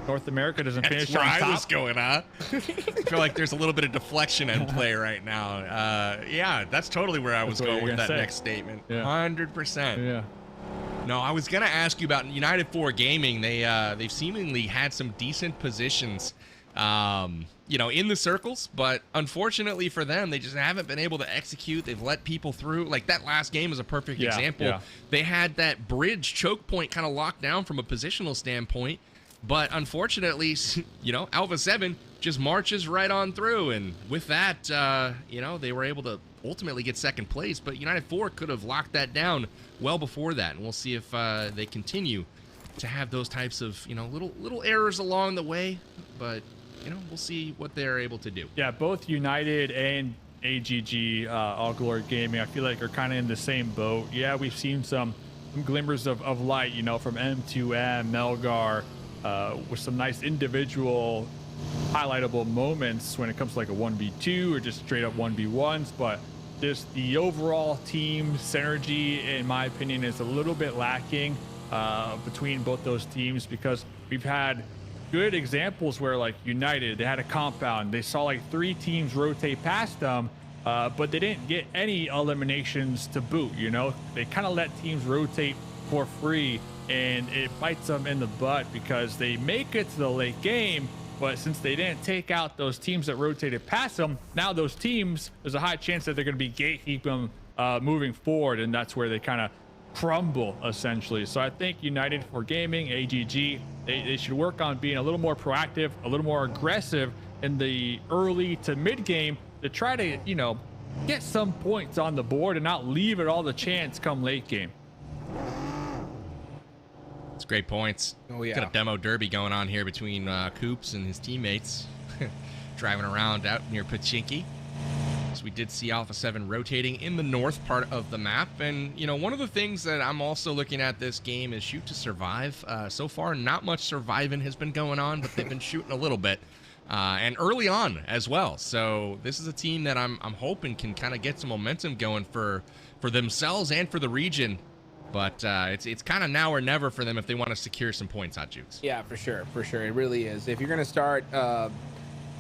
North America doesn't That's finish where on top. I was going, huh? I feel like there's a little bit of deflection in play right now. Yeah, that's totally where I was going with that next statement. 100%. Yeah. No, I was gonna ask you about United 4 Gaming. They've seemingly had some decent positions, you know, in the circles, but unfortunately for them, they just haven't been able to execute. They've let people through. Like that last game is a perfect example. Yeah. They had that bridge choke point kind of locked down from a positional standpoint, but unfortunately, you know, Alpha 7 just marches right on through, and with that, you know, they were able to ultimately get second place, but United 4 could have locked that down well before that, and we'll see if they continue to have those types of, you know, little errors along the way, but, you know, we'll see what they're able to do. Yeah, both United and AGG, All Glory Gaming, I feel like are kind of in the same boat. Yeah, we've seen some glimmers of light, you know, from M2M, Melgar, with some nice individual highlightable moments when it comes to like a 1v2 or just straight up 1v1s, but just the overall team synergy, in my opinion, is a little bit lacking between both those teams, because we've had good examples where like United, they had a compound, they saw like 3 teams rotate past them, but they didn't get any eliminations to boot. You know, they kind of let teams rotate for free, and it bites them in the butt because they make it to the late game, but since they didn't take out those teams that rotated past them, now those teams, there's a high chance that they're going to be gatekeeping moving forward, and that's where they kind of crumble essentially. So I think United 4 Gaming, AGG, they should work on being a little more proactive, a little more aggressive in the early to mid game to try to, you know, get some points on the board and not leave it all to chance come late game. It's great points. Oh yeah. Got a demo derby going on here between Coops and his teammates driving around out near Pachinki. So we did see Alpha 7 rotating in the north part of the map, and you know, one of the things that I'm also looking at this game is shoot to survive. So far, not much surviving has been going on, but they've been shooting a little bit, and early on as well. So this is a team that I'm hoping can kind of get some momentum going for themselves and for the region. But it's kind of now or never for them if they want to secure some points, Hot Jukes. Yeah, for sure. It really is. If you're gonna start,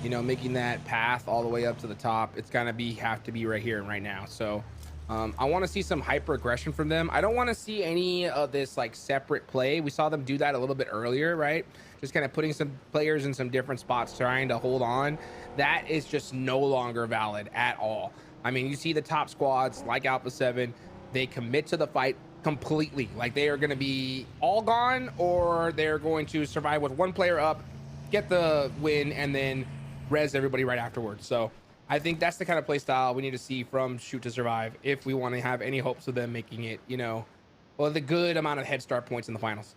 you know, making that path all the way up to the top, it's gonna have to be right here and right now. So I want to see some hyper aggression from them. I don't want to see any of this like separate play. We saw them do that a little bit earlier, right? Just kind of putting some players in some different spots, trying to hold on. That is just no longer valid at all. I mean, you see the top squads like Alpha 7, they commit to the fight completely. Like they are going to be all gone, or they're going to survive with one player up, get the win, and then res everybody right afterwards. So I think that's the kind of play style we need to see from Shoot to Survive if we want to have any hopes of them making it, you know, well, the good amount of head start points in the finals.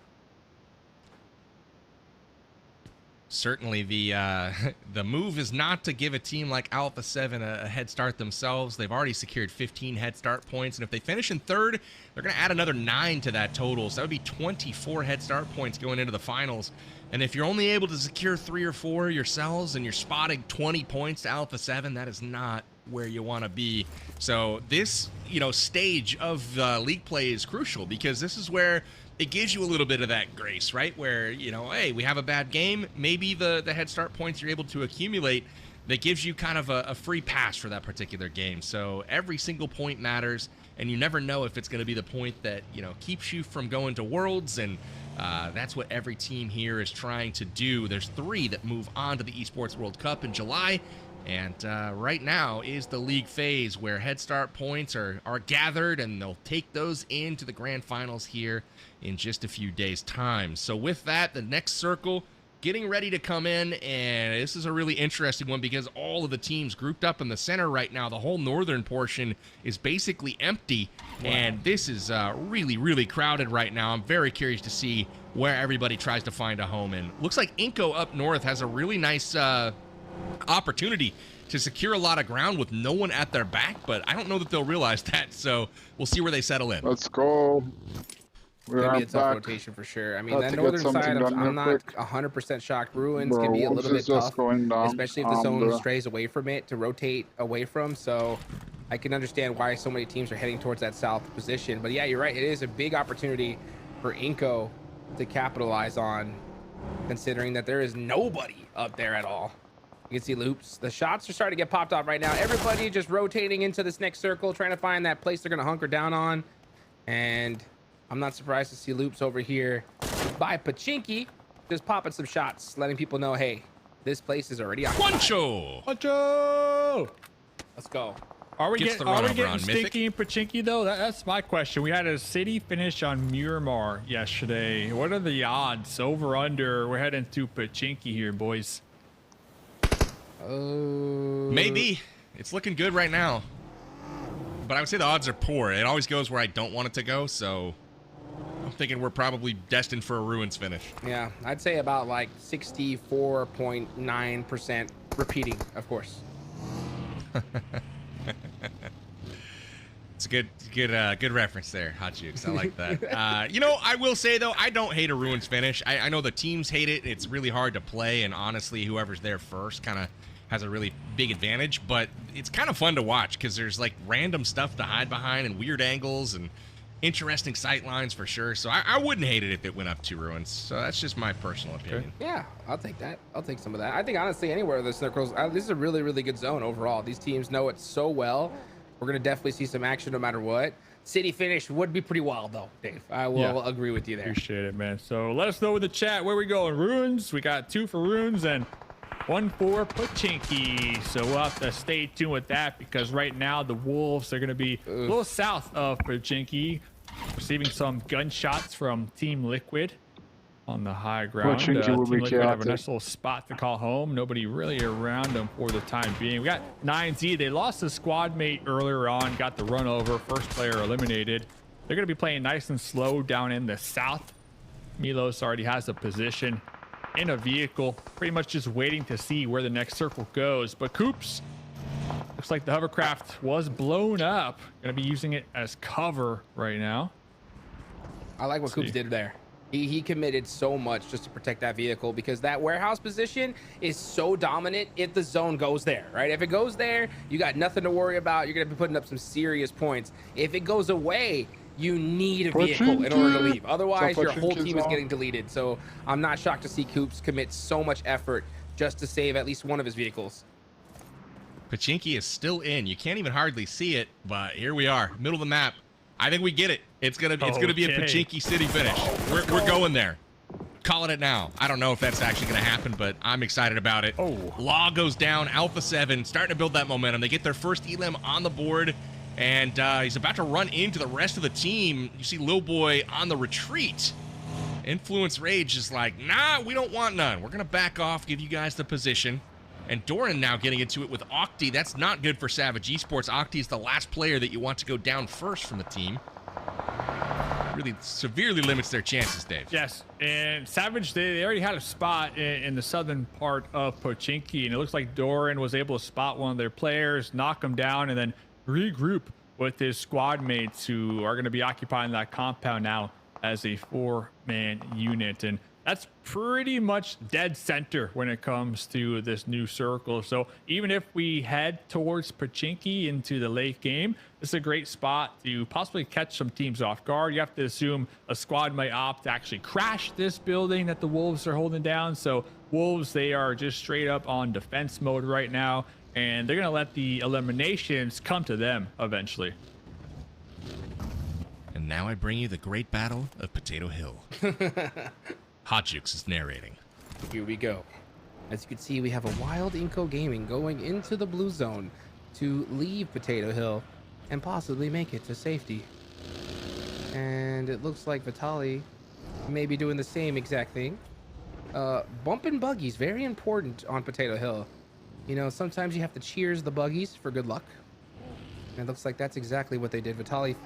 Certainly the move is not to give a team like Alpha 7 a head start themselves. They've already secured 15 head start points, and if they finish in third, they're going to add another 9 to that total. So that would be 24 head start points going into the finals. And if you're only able to secure 3 or 4 yourselves and you're spotting 20 points to Alpha 7, that is not where you want to be. So this, you know, stage of league play is crucial, because this is where it gives you a little bit of that grace, right? Where, you know, hey, we have a bad game. Maybe the head start points you're able to accumulate, that gives you kind of a free pass for that particular game. So every single point matters, and you never know if it's going to be the point that, you know, keeps you from going to Worlds, and that's what every team here is trying to do. There's 3 that move on to the Esports World Cup in July, and right now is the league phase where head start points are gathered, and they'll take those into the grand finals here in just a few days' time. So with that, the next circle getting ready to come in, and this is a really interesting one because all of the teams grouped up in the center right now, the whole northern portion is basically empty. Wow. And this is really, really crowded right now. I'm very curious to see where everybody tries to find a home. And looks like Inco up north has a really nice opportunity to secure a lot of ground with no one at their back, but I don't know that they'll realize that. So we'll see where they settle in. Let's go. Gonna be a tough rotation for sure. I mean, that northern side, I'm not 100% shocked. Ruins can be a little bit tough, especially if the zone strays away from it to rotate away from. So I can understand why so many teams are heading towards that south position. But yeah, you're right. It is a big opportunity for Inco to capitalize on. considering that there is nobody up there at all. You can see Loops. The shots are starting to get popped off right now. Everybody just rotating into this next circle, trying to find that place they're going to hunker down on. And I'm not surprised to see Loops over here by Pachinki, just popping some shots, letting people know, hey, this place is already occupied. Quancho! Let's go. Are we getting stinky in Pachinki though? That's my question. We had a city finish on Miramar yesterday. What are the odds? Over, under? We're heading to Pachinki here, boys. Maybe. It's looking good right now. But I would say the odds are poor. It always goes where I don't want it to go, so I'm thinking we're probably destined for a ruins finish. Yeah, I'd say about like 64.9% repeating, of course. It's a good reference there, Hot Jukes. I like that. You know, I will say though, I don't hate a ruins finish. I know the teams hate it. It's really hard to play, and honestly, whoever's there first kind of has a really big advantage. But it's kind of fun to watch because there's like random stuff to hide behind and weird angles and interesting sight lines for sure. So I wouldn't hate it if it went up to ruins. So that's just my personal opinion. Yeah, I'll take that. I'll take some of that. I think honestly, anywhere the circles, this is a really, really good zone overall. These teams know it so well. We're going to definitely see some action no matter what. City finish would be pretty wild though, Dave. I will agree with you there. Appreciate it, man. So let us know in the chat where we going. Ruins, we got 2 for ruins and 1 for Pachinki. So we'll have to stay tuned with that because right now the Wolves are going to be a little south of Pachinki, receiving some gunshots from Team Liquid on the high ground. Team Liquid have a nice little spot to call home. Nobody really around them for the time being. We got 9Z. They lost a squad mate earlier on, got the run over. First player eliminated. They're going to be playing nice and slow down in the south. Milos already has a position in a vehicle, pretty much just waiting to see where the next circle goes. But Coops, looks like the hovercraft was blown up. Going to be using it as cover right now. I like what Coops did there. He committed so much just to protect that vehicle because that warehouse position is so dominant if the zone goes there, right? If it goes there, you got nothing to worry about. You're going to be putting up some serious points. If it goes away, you need a vehicle in order to leave. Otherwise, your whole team is getting deleted. So I'm not shocked to see Coops commit so much effort just to save at least one of his vehicles. Pachinki is still in. You can't even hardly see it, but here we are, middle of the map. I think we get it. It's gonna be a Pachinki City finish. We're going there. Calling it now. I don't know if that's actually gonna happen, but I'm excited about it. Law goes down. Alpha 7 starting to build that momentum. They get their first elim on the board, and he's about to run into the rest of the team. You see Lil Boy on the retreat. Influence Rage is like, nah, we don't want none. We're gonna back off, give you guys the position. And Doran now getting into it with Octi. That's not good for Savage Esports. Octi is the last player that you want to go down first from the team. Really severely limits their chances, Dave. Yes, and Savage, they already had a spot in the southern part of Pachinki, and it looks like Doran was able to spot one of their players, knock him down, and then regroup with his squad mates who are going to be occupying that compound now as a 4-man unit. And that's pretty much dead center when it comes to this new circle. So even if we head towards Pachinki into the late game, this is a great spot to possibly catch some teams off guard. You have to assume a squad might opt to actually crash this building that the Wolves are holding down. So Wolves, they are just straight up on defense mode right now, and they're going to let the eliminations come to them eventually. And now I bring you the great battle of Potato Hill. Hot Jukes is narrating. Here we go. As you can see, we have a Wild Inco Gaming going into the blue zone to leave Potato Hill and possibly make it to safety. And it looks like Vitali may be doing the same exact thing. Bumping buggies, very important on Potato Hill. You know, sometimes you have to cheers the buggies for good luck. And it looks like that's exactly what they did. Vitali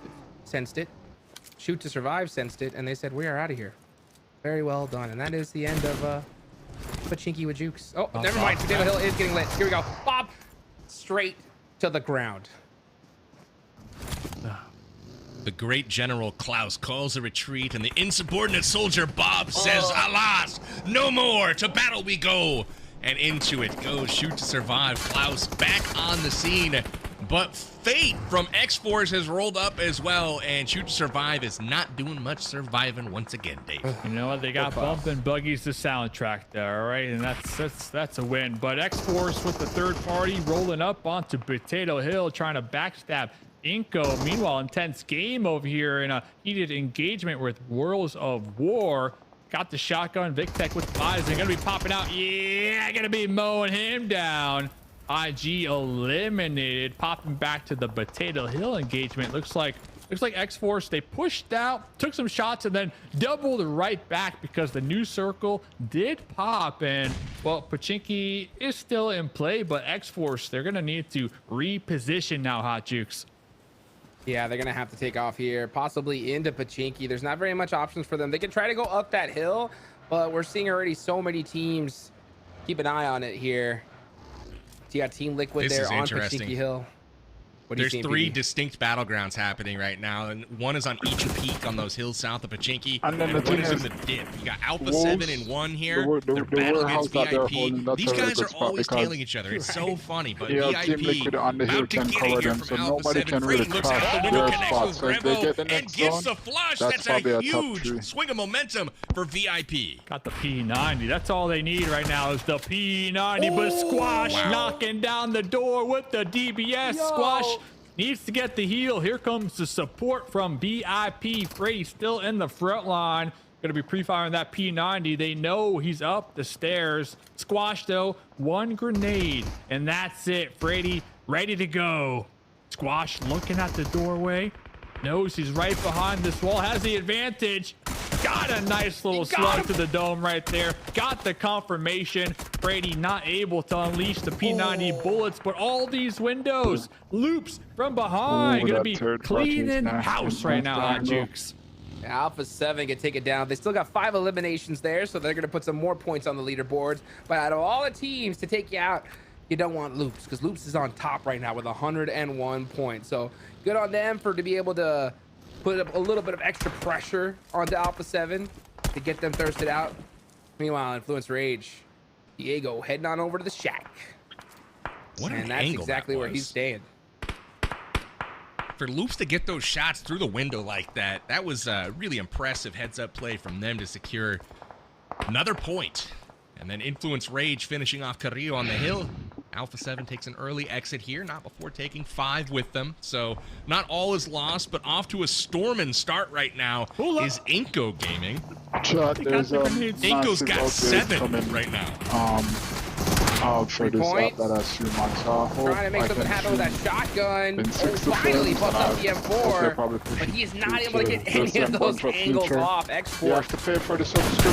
sensed it. Shoot to Survive sensed it, and they said, we are out of here. Very well done. And that is the end of Pachinki with Jukes. Oh, never mind. Potato Hill is getting lit. Here we go. Bob, straight to the ground. The great General Klaus calls a retreat, and the insubordinate soldier Bob says, alas, no more, to battle we go. And into it goes Shoot to Survive. Klaus back on the scene. But Fate from X-Force has rolled up as well, and Shoot to Survive is not doing much surviving once again, Dave. You know what? They got Bumpin' Buggies the soundtrack there, all right? And that's a win. But X-Force with the third party rolling up onto Potato Hill, trying to backstab Inko. Meanwhile, intense game over here in a heated engagement with Worlds of War. Got the shotgun. VicTech with Bison. Gonna be popping out. Yeah, gonna be mowing him down. IG eliminated. Popping back to the Potato Hill engagement. Looks like X-Force, they pushed out, took some shots, and then doubled right back because the new circle did pop. And, well, Pachinki is still in play, but X-Force, they're going to need to reposition now, Hot Jukes. Yeah, they're going to have to take off here, possibly into Pachinki. There's not very much options for them. They can try to go up that hill, but we're seeing already so many teams. Keep an eye on it here. So you got Team Liquid there on Pachinki Hill. There's three distinct battlegrounds happening right now, and one is on each peak on those hills south of Pachinki, and one is in the dip. You got Alpha 7 and 1 here. They're battling against VIP. These guys are always tailing each other. It's so funny, but VIP about to get it here from Alpha 7. Frayden looks out the window, connects with Revo, and gets the flush. That's a huge swing of momentum for VIP. Got the P90. That's all they need right now is the P90. But Squash knocking down the door with the DBS. Squash needs to get the heal. Here comes the support from VIP. Freddy still in the front line. Going to be pre-firing that P90. They know he's up the stairs. Squash, though, one grenade, and that's it. Freddy ready to go. Squash looking at the doorway. Knows he's right behind this wall. Has the advantage. Got a nice little slug to the dome right there. Got the confirmation. Brady not able to unleash the P90 bullets, but all these windows, loops from behind. Gonna be cleaning house right now, Hot Jukes. Alpha 7 can take it down. They still got 5 eliminations there, so they're gonna put some more points on the leaderboards. But out of all the teams to take you out, you don't want Loops, because Loops is on top right now with 101 points. So good on them to be able to put up a little bit of extra pressure onto Alpha 7 to get them thirsted out. Meanwhile, Influence Rage, Diego heading on over to the shack. And that's exactly where he's staying. For Loops to get those shots through the window like that, that was a really impressive heads-up play from them to secure another point. And then Influence Rage finishing off Carrillo on the hill. Alpha 7 takes an early exit here, not before taking 5 with them. So not all is lost, but off to a storming start right now is Inko Gaming. Inko's got 7 right now. For this that I assume I saw. Trying to make something happen with that shotgun. Finally busts up the M4, but he is not able to get any of those angles off. X-Force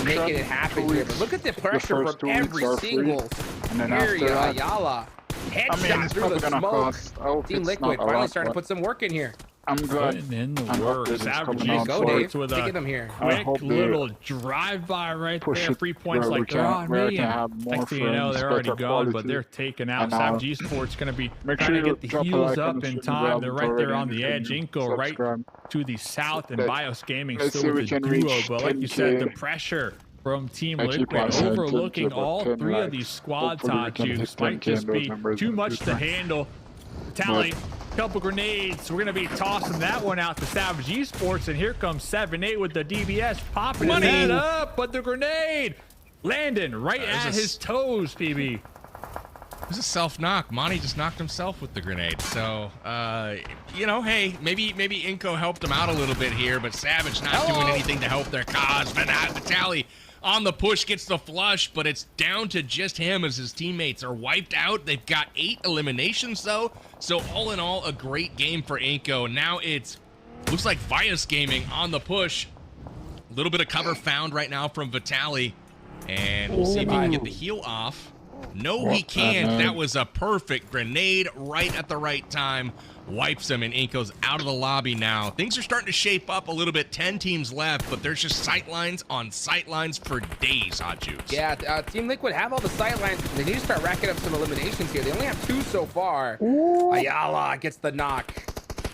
making it happen here. But look at the pressure from every single area. Ayala headshot through the smoke. Team Liquid finally starting to put some work in here. I'm good. Putting in the work. Savage go, Dave. With Look at them here. Quick little drive-by right there. 3 points like they're on me. Next thing you know, they're already gone, but they're taken out. Savage Esports going to be trying to get the heels up in time. They're right there on the edge. Inko right to the south, and Bios Gaming still with the duo. But like you said, the pressure from Team Liquid overlooking all 3 of these squads, Hot Juice, might just be too much to handle. Tally. Couple grenades. We're gonna be tossing that one out to Savage Esports, and here comes 7-8 with the DBS popping his head up, but the grenade landing right at his toes. PB. It was a self-knock. Monty just knocked himself with the grenade. So, you know, hey, maybe Inko helped him out a little bit here, but Savage not doing anything to help their cause. Vitaly on the push gets the flush, but it's down to just him as his teammates are wiped out. They've got 8 eliminations, though. So all in all, a great game for Inko. Now it's looks like Vias Gaming on the push. A little bit of cover found right now from Vitaly, and we'll see if he can get the heal off. No, he can't. That was a perfect grenade right at the right time. Wipes him, and Inko's out of the lobby now. Things are starting to shape up a little bit. 10 teams left, but there's just sightlines on sightlines for days, Hot Juice. Yeah, Team Liquid have all the sightlines. They need to start racking up some eliminations here. They only have 2 so far. Ayala gets the knock,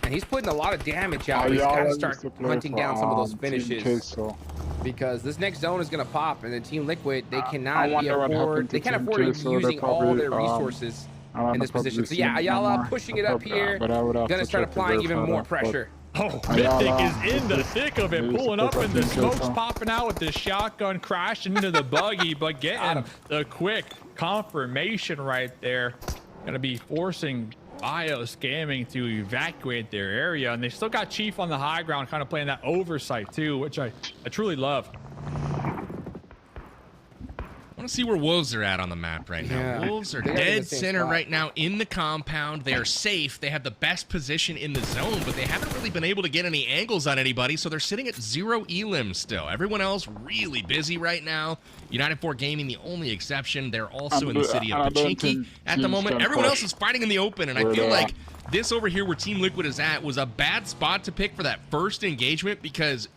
and he's putting a lot of damage out. He's got to start hunting down some of those finishes, because this next zone is going to pop, and then Team Liquid, they cannot afford using all their resources in this position. So yeah, Ayala pushing it up here. Gonna start applying even more pressure. Oh, Mythic is in the thick of it, pulling up, and the smoke's popping out with the shotgun, crashing into the buggy, but getting the quick confirmation right there. Gonna be forcing BIOS Gaming to evacuate their area, and they still got Chief on the high ground, kind of playing that oversight too, which I truly love. I want to see where Wolves are at on the map right now. Yeah. Wolves are dead center right now in the compound. They are safe. They have the best position in the zone, but they haven't really been able to get any angles on anybody, so they're sitting at 0 elims still. Everyone else really busy right now. United 4 Gaming, the only exception. They're also in the city of Pachinki at the moment. Everyone else is fighting in the open, and I feel like this over here where Team Liquid is at was a bad spot to pick for that first engagement, because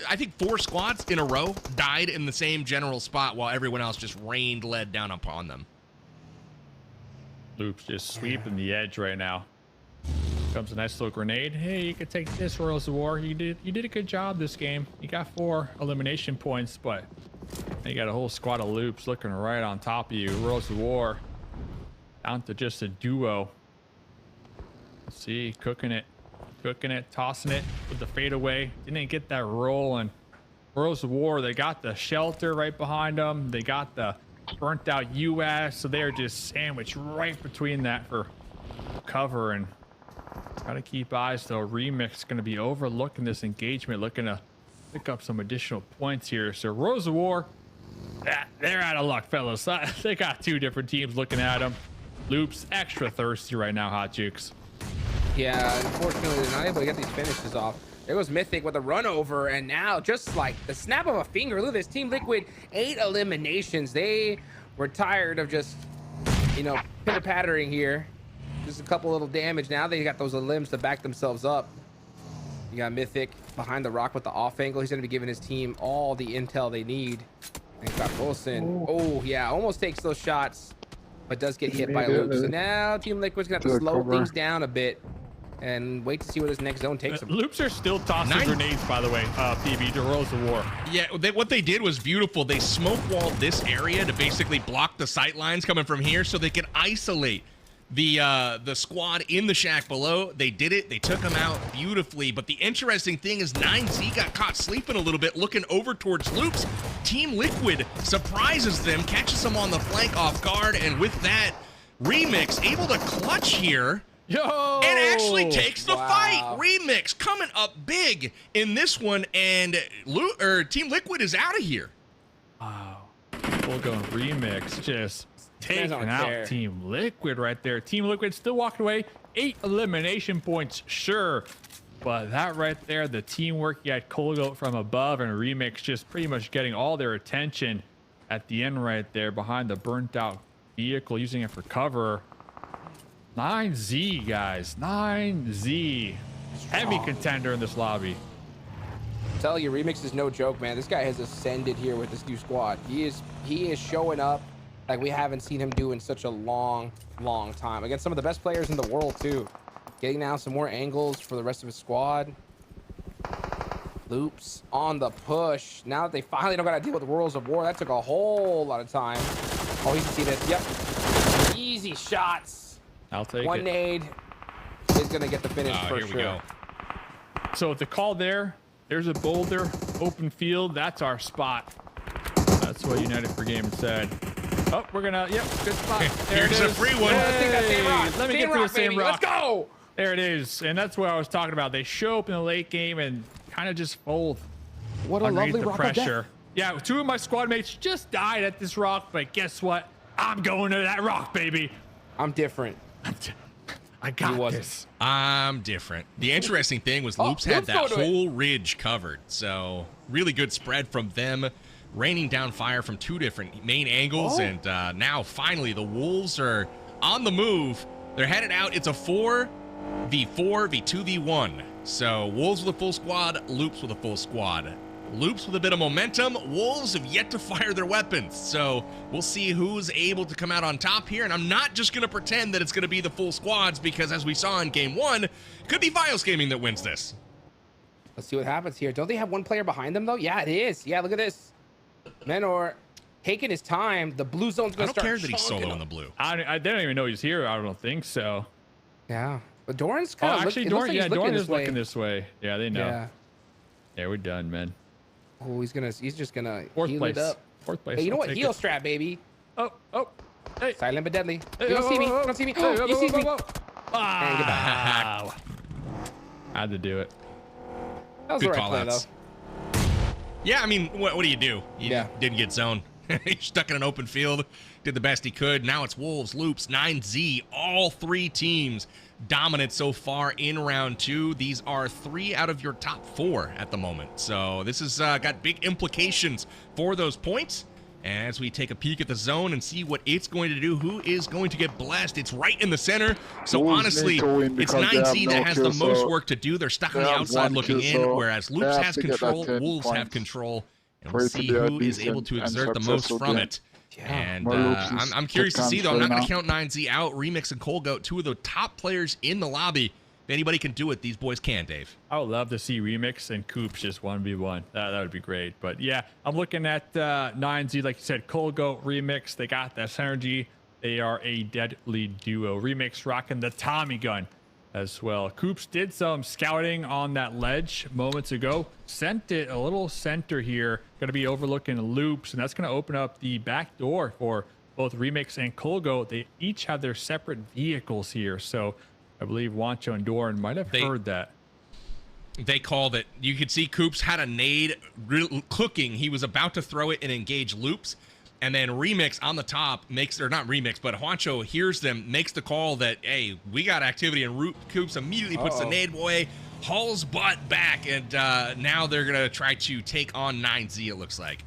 I think 4 squads in a row died in the same general spot while everyone else just rained lead down upon them. Loops just sweeping the edge right now. Comes a nice little grenade. Hey, you could take this, Royals of War. You did a good job this game. You got 4 elimination points, but you got a whole squad of Loops looking right on top of you. Royals of War down to just a duo. Let's see, cooking it, tossing it with the fadeaway. Didn't get that roll. And Royals of War, they got the shelter right behind them. They got the burnt out US, so they're just sandwiched right between that for cover. And gotta keep eyes though. Remix gonna be overlooking this engagement, looking to pick up some additional points here. So Royals of War, they're out of luck, fellas. They got 2 different teams looking at them. Loops extra thirsty right now, Hot Jukes. Yeah, unfortunately, they're not able to get these finishes off. There goes Mythic with a run over, and now just like the snap of a finger, look at this. Team Liquid, 8 eliminations. They were tired of just, you know, pitter-pattering here. Just a couple little damage. Now they got those limbs to back themselves up. You got Mythic behind the rock with the off angle. He's going to be giving his team all the intel they need. And got Wilson. Oh, yeah, almost takes those shots, but does get hit by Loops. So now Team Liquid's going to have to slow things down a bit and wait to see where this next zone takes them. Loops are still tossing grenades, by the way, PB, to Royals of War. Yeah, what they did was beautiful. They smoke walled this area to basically block the sight lines coming from here so they could isolate the squad in the shack below. They did it. They took them out beautifully. But the interesting thing is 9Z got caught sleeping a little bit, looking over towards Loops. Team Liquid surprises them, catches them on the flank off guard, and with that, Remix able to clutch here. Yo! And actually takes the fight. Remix coming up big in this one, and Team Liquid is out of here. Wow. Full going Remix just taking out Team Liquid right there. Team Liquid still walking away. 8 elimination points, sure. But that right there, the teamwork, you had Colgo from above and Remix just pretty much getting all their attention at the end right there behind the burnt out vehicle, using it for cover. 9Z, guys. 9Z. Heavy contender in this lobby. I tell you, Remix is no joke, man. This guy has ascended here with this new squad. He is showing up like we haven't seen him do in such a long time. Against some of the best players in the world, too. Getting now some more angles for the rest of his squad. Loops on the push. Now that they finally don't got to deal with the Royals of War, that took a whole lot of time. Oh, you can see this. Yep. Easy shots. I'll take One nade is going to get the finish for here sure. We go. So with the call there's a boulder, open field. That's our spot. That's what United for Gaming said. Oh, we're going to, yep, good spot. There Here's a free one. Hey, let me get to the same rock. Let's go. There it is. And that's what I was talking about. They show up in the late game and kind of just fold. What a lovely rock pressure. Yeah, 2 of my squad mates just died at this rock, but guess what? I'm going to that rock, baby. I'm different. I got this. I'm different. The interesting thing was Loops had that whole ridge covered, so really good spread from them, raining down fire from 2 different main angles, and now finally the Wolves are on the move. They're headed out. It's a 4v4 v2v1. So Wolves with a full squad, Loops with a full squad. Loops with a bit of momentum. Wolves have yet to fire their weapons, so we'll see who's able to come out on top here. And I'm not just going to pretend that it's going to be the full squads, because as we saw in game 1, it could be BIOS Gaming that wins this. Let's see what happens here. Don't they have 1 player behind them, though? Yeah, it is. Yeah, look at this. Menor taking his time. The blue zone's going to start. I don't care that he's solo in the blue. I didn't even know he's here. I don't think so. Yeah, but Doran's kind of actually, Doran is looking this way. Yeah, they know. Yeah, we're done, man. Oh, he's just gonna Fourth heal place. it up. Fourth place. Hey, you know what? Heal strap, baby. Oh. Hey. Silent but deadly. Hey, you don't see me. You don't see me. You see me. Ah. Get back. I had to do it. That was Good the right play, call-outs. though. Yeah, I mean, what do you do? You didn't get zoned. He's stuck in an open field. Did the best he could. Now it's Wolves, Loops, 9Z. All 3 teams dominant so far in round 2. These are 3 out of your top 4 at the moment. So this has got big implications for those points. As we take a peek at the zone and see what it's going to do, who is going to get blessed. It's right in the center. So honestly, it's 9Z that has the most work to do. They're stuck on the outside looking in, whereas Loops has control, Wolves have control. And we'll see who is able to exert the most from it. And I'm curious to see, though. I'm not going to count 9Z out. Remix and Colgoat, 2 of the top players in the lobby. If anybody can do it, these boys can, Dave. I would love to see Remix and Coops just 1v1. That would be great. But yeah, I'm looking at 9Z, like you said, Colgoat, Remix. They got that synergy. They are a deadly duo. Remix rocking the Tommy gun as well. Coops did some scouting on that ledge moments ago. Sent it a little center here. Going to be overlooking Loops, and that's going to open up the back door for both Remix and Colgoat. They each have their separate vehicles here. So I believe Wancho and Doran might have heard that. They called it. You could see Coops had a nade cooking. He was about to throw it and engage Loops. And then Remix on the top makes, or not Remix, but Juancho hears them, makes the call that, hey, we got activity, and Coops immediately puts the nade away, hauls butt back, and now they're going to try to take on 9Z, it looks like.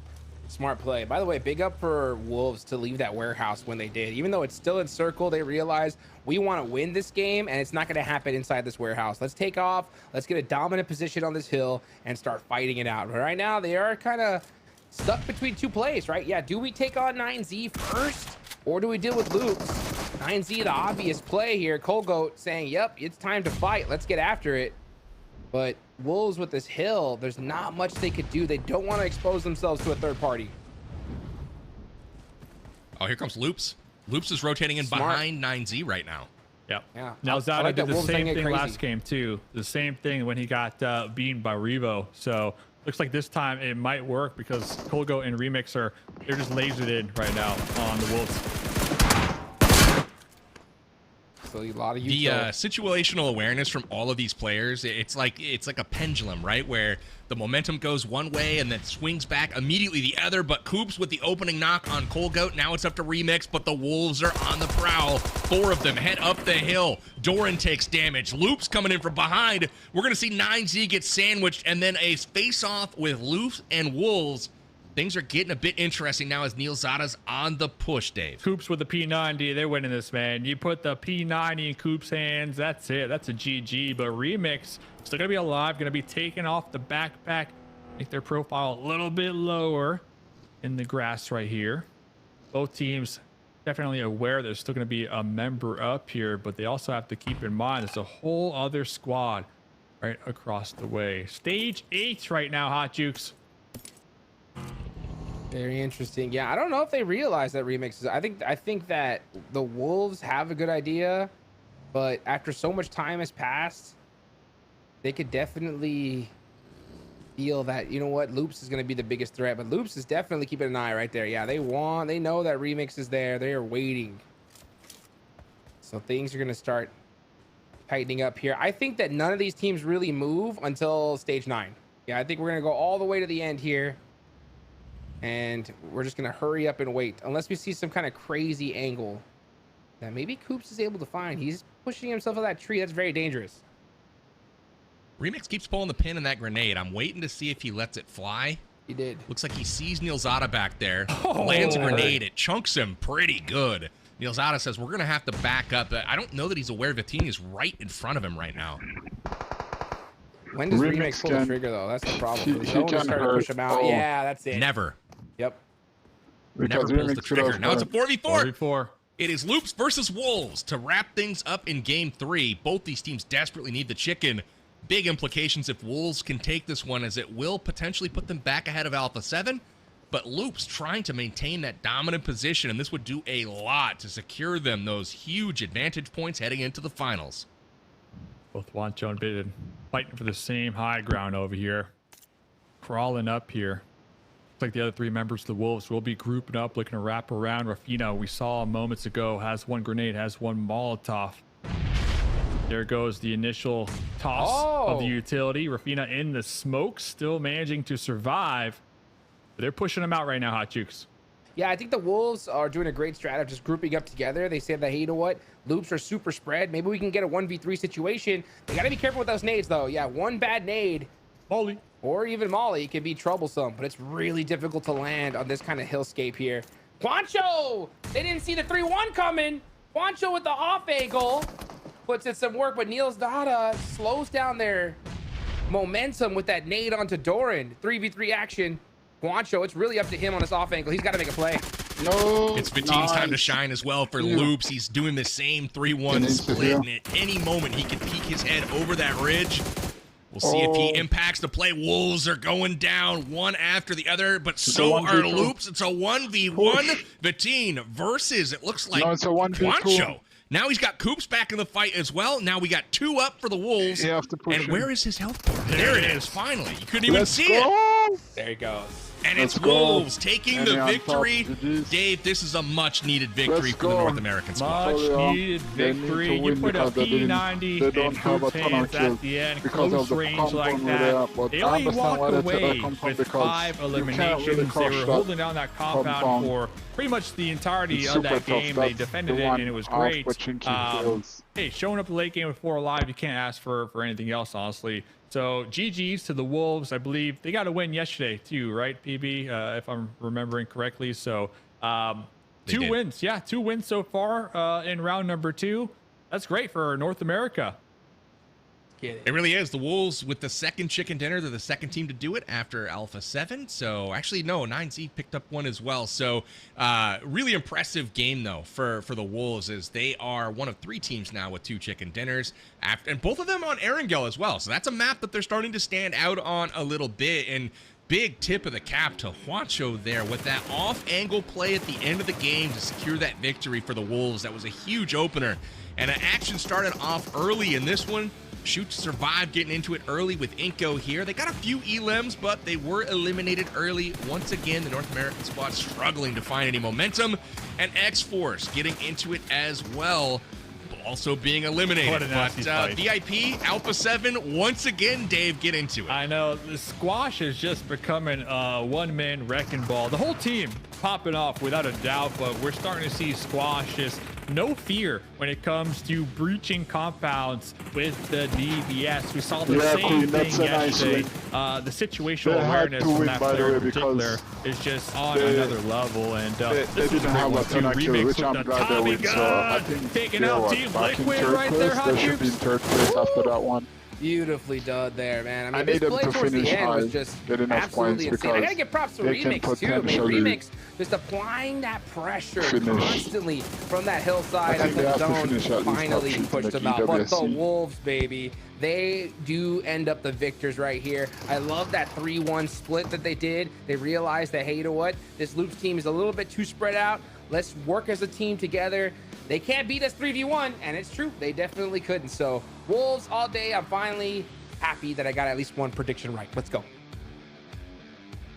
Smart play. By the way, big up for Wolves to leave that warehouse when they did. Even though it's still in circle, they realized we want to win this game, and it's not going to happen inside this warehouse. Let's take off. Let's get a dominant position on this hill and start fighting it out. But right now, they are kind of stuck between 2 plays, right? Yeah, do we take on 9Z first, or do we deal with Loops? 9Z, the obvious play here. Colgoat saying, yep, it's time to fight. Let's get after it. But Wolves with this hill, there's not much they could do. They don't want to expose themselves to a third party. Oh, here comes Loops. Loops is rotating in behind 9Z right now. Yep. Yeah. Now Zada like did the Wolves same thing thing crazy. last game too. The same thing when he got beamed by Revo. So looks like this time it might work because Colgo and Remix they're just lasered in right now on the Wolves. So a lot of the situational awareness from all of these players, it's like a pendulum, right? Where the momentum goes one way and then swings back immediately the other. But Coops with the opening knock on Colgoat. Now it's up to Remix, but the Wolves are on the prowl. 4 of them head up the hill. Doran takes damage. Loops coming in from behind. We're going to see 9Z get sandwiched, and then a face-off with Loops and Wolves. Things are getting a bit interesting now as Neil Zada's on the push, Dave. Coops with the P90, they're winning this, man. You put the P90 in Coops' hands, that's it. That's a GG. But Remix, still going to be alive, going to be taking off the backpack. Make their profile a little bit lower in the grass right here. Both teams definitely aware there's still going to be a member up here, but they also have to keep in mind there's a whole other squad right across the way. Stage 8 right now, Hot Jukes. Very interesting. Yeah, I don't know if they realize that Remix is. I think that the Wolves have a good idea, but after so much time has passed, they could definitely feel that, you know what, Loops is going to be the biggest threat. But Loops is definitely keeping an eye right there. Yeah, they know that Remix is there. They are waiting. So things are going to start tightening up here. I think that none of these teams really move until stage 9. Yeah, I think we're going to go all the way to the end here. And we're just going to hurry up and wait. Unless we see some kind of crazy angle that maybe Coops is able to find. He's pushing himself in that tree. That's very dangerous. Remix keeps pulling the pin in that grenade. I'm waiting to see if he lets it fly. He did. Looks like he sees Neil Zada back there. Lands a grenade. It chunks him pretty good. Neil Zada says we're going to have to back up. I don't know that he's aware Vittini is right in front of him right now. When does Remix pull the trigger, though? That's the problem. He can start to push him out. Yeah, that's it. Never. Yep. Never pulls the trigger. Now it's a 4v4. 4v4. It is Loops versus Wolves to wrap things up in game 3. Both these teams desperately need the chicken. Big implications if Wolves can take this one, as it will potentially put them back ahead of Alpha 7. but Loops trying to maintain that dominant position, and this would do a lot to secure them those huge advantage points heading into the finals. Both Juancho and Bidden fighting for the same high ground over here. Crawling up here. Looks like the other 3 members of the Wolves will be grouping up, looking to wrap around. Rafino, we saw moments ago, has 1 grenade, has 1 Molotov. There goes the initial toss of the utility. Rafina in the smoke, still managing to survive. But they're pushing him out right now, Hot Jukes. Yeah, I think the Wolves are doing a great strat of just grouping up together. They said that, hey, you know what? Loops are super spread. Maybe we can get a 1v3 situation. They got to be careful with those nades, though. Yeah, 1 bad nade, Molly, or even Molly, can be troublesome, but it's really difficult to land on this kind of hillscape here. Juancho! They didn't see the 3-1 coming. Juancho with the off angle puts in some work, but Niels Dada slows down their momentum with that nade onto Doran. 3v3 action. Juancho, it's really up to him on his off angle. He's got to make a play. No, it's Vatine's time to shine as well for Loops. He's doing the same 3-1 split, and at any moment he can peek his head over that ridge. We'll see if he impacts the play. Wolves are going down one after the other, but so are Loops. It's a 1v1. Vatine versus, it looks like, it's a 1v2. Juancho. Now he's got Coops back in the fight as well. Now we got 2 up for the Wolves. You have to push and him. Where is his health bar? There it is, finally. You couldn't even see it. There he goes. And it's Wolves taking the victory. Dave, this is a much-needed victory for the North American squad. Much-needed victory. You put a P90 and Coops hands at the end, close range like that. They only walked away with 5 eliminations. They were holding down that compound for pretty much the entirety of that game. They defended it, and it was great. Hey, showing up the late game with 4 alive, you can't ask for anything else, honestly. So GG's to the Wolves. I believe they got a win yesterday too, right, PB? If I'm remembering correctly. So 2 wins. Yeah, 2 wins so far in round number 2. That's great for North America. It really is. The Wolves with the 2nd chicken dinner. They're the 2nd team to do it after Alpha 7. So actually, no, 9Z picked up 1 as well. So really impressive game, though, for the Wolves, as they are one of 3 teams now with 2 chicken dinners. And both of them on Erangel as well. So that's a map that they're starting to stand out on a little bit. And big tip of the cap to Juancho there with that off-angle play at the end of the game to secure that victory for the Wolves. That was a huge opener. And an action started off early in this one. Shoot to survive, getting into it early with Inko here. They got a few elims, but they were eliminated early. Once again, the North American squad struggling to find any momentum. And X-Force getting into it as well, also being eliminated. What a nasty fight. VIP, Alpha 7, once again, Dave, get into it. I know, the squash is just becoming a one-man wrecking ball. The whole team popping off without a doubt, but we're starting to see squash just no fear when it comes to breaching compounds with the DBS. We saw the same thing yesterday. The situational awareness from that player in particular is just on another level. And this was a great one too. Remix with the Tommy gun, taking out Team Liquid right there, Hot Jukes. They should be in 3rd place after that one. Beautifully done there, man. I mean, this play towards the end was just absolutely insane. I gotta give props to Remix too. I mean, Remix just applying that pressure constantly from that hillside until the zone finally pushed them out. But the Wolves, baby, they do end up the victors right here. I love that 3-1 split that they did. They realized that, hey, you know what? This Loops team is a little bit too spread out. Let's work as a team together. They can't beat us 3v1, and it's true. They definitely couldn't. So Wolves all day. I'm finally happy that I got at least 1 prediction right. Let's go.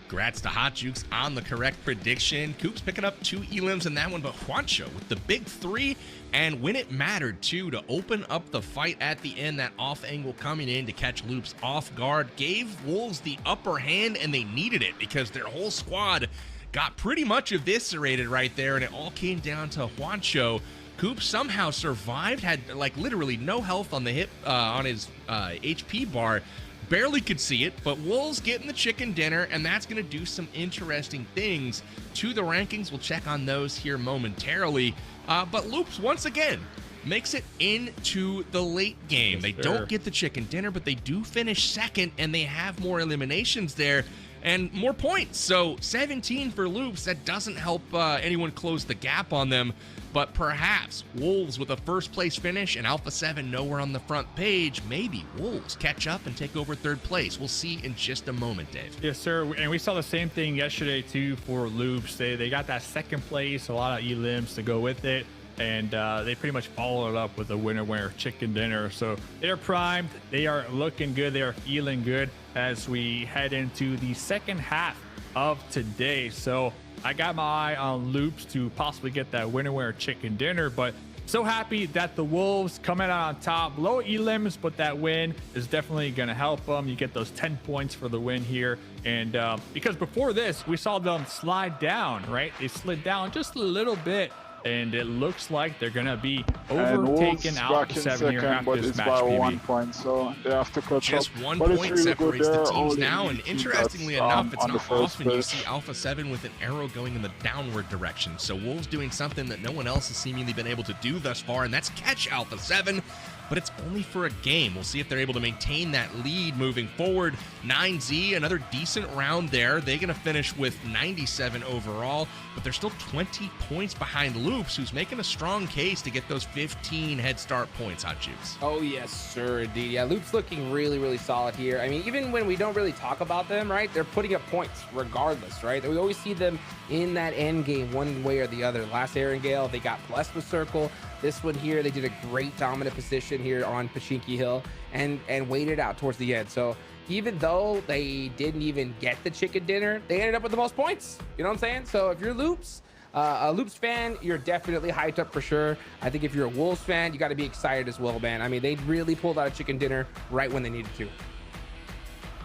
Congrats to Hot Jukes on the correct prediction. Coops picking up 2 elims in that one, but Juancho with the big 3. And when it mattered, too, to open up the fight at the end, that off angle coming in to catch Loops off guard gave Wolves the upper hand, and they needed it because their whole squad got pretty much eviscerated right there, and it all came down to Juancho. Coop somehow survived, had like literally no health on the hip, on his HP bar, barely could see it, but Wolves getting the chicken dinner, and that's going to do some interesting things to the rankings. We'll check on those here momentarily, but Loops once again makes it into the late game. They don't get the chicken dinner, but they do finish 2nd, and they have more eliminations there. and more points. So 17 for Loops. That doesn't help anyone close the gap on them. But perhaps Wolves with a first place finish and Alpha 7 nowhere on the front page. Maybe Wolves catch up and take over third place. We'll see in just a moment, Dave. Yes, sir. And we saw the same thing yesterday, too, for Loops. They got that second place, a lot of elims to go with it. And they pretty much followed it up with a winner chicken dinner. So they're primed. They are looking good. They are feeling good as we head into the second half of today. So I got my eye on Loops to possibly get that winner chicken dinner, but so happy that the Wolves coming out on top. Low elims, but that win is definitely going to help them. You get those 10 points for the win here. And because before this, we saw them slide down, right? They slid down just a little bit. And it looks like they're going to be overtaken Alpha 7 here after this match, by 1 point, so they have to catch just up. 1 But point really separates the teams all now, and interestingly enough, it's not often you place. see Alpha 7 with an arrow going in the downward direction. So Wolves doing something that no one else has seemingly been able to do thus far, and that's catch Alpha 7. But it's only for a game. We'll see if they're able to maintain that lead moving forward. 9Z, another decent round there. They're going to finish with 97 overall, but they're still 20 points behind Loops, who's making a strong case to get those 15 head start points, Hot Juice. Oh, yes, sir, indeed. Yeah, Loops looking really, really solid here. I mean, even when we don't really talk about them, right, they're putting up points regardless, right? We always see them in that end game one way or the other. Last Erangel, they got blessed with Circle. This one here, they did a great dominant position here on Pachinki Hill and waited out towards the end. So even though they didn't even get the chicken dinner, they ended up with the most points. You know what I'm saying? So if you're Loops, a Loops fan, you're definitely hyped up for sure. I think if you're a Wolves fan, you got to be excited as well, man. I mean, they really pulled out a chicken dinner right when they needed to.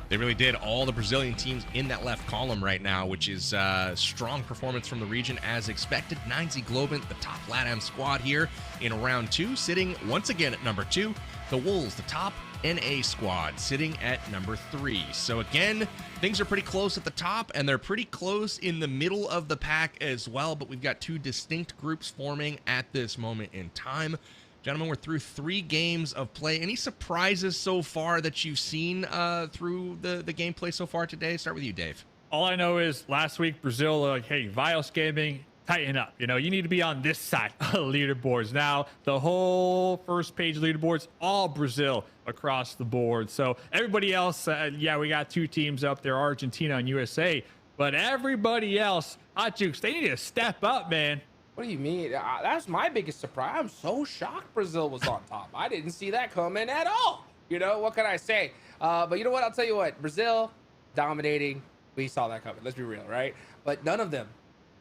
They really did. All the Brazilian teams in that left column right now, which is strong performance from the region as expected. 9Z Globant, the top LATAM squad here in round 2, sitting once again at number 2. The Wolves, the top NA squad, sitting at number 3. So again, things are pretty close at the top, and they're pretty close in the middle of the pack as well, but we've got 2 distinct groups forming at this moment in time. Gentlemen, we're through 3 games of play. Any surprises so far that you've seen through the gameplay so far today? Start with you, Dave. All I know is last week, Brazil, like, hey, Vios Gaming, tighten up. You know, you need to be on this side of leaderboards. Now, the whole first page leaderboards, all Brazil across the board. So everybody else, yeah, we got 2 teams up there, Argentina and USA. But everybody else, Hot Jukes, they need to step up, man. What do you mean? That's my biggest surprise. I'm so shocked Brazil was on top. I didn't see that coming at all. You know, what can I say? But you know what? I'll tell you what. Brazil dominating. We saw that coming. Let's be real, right? But none of them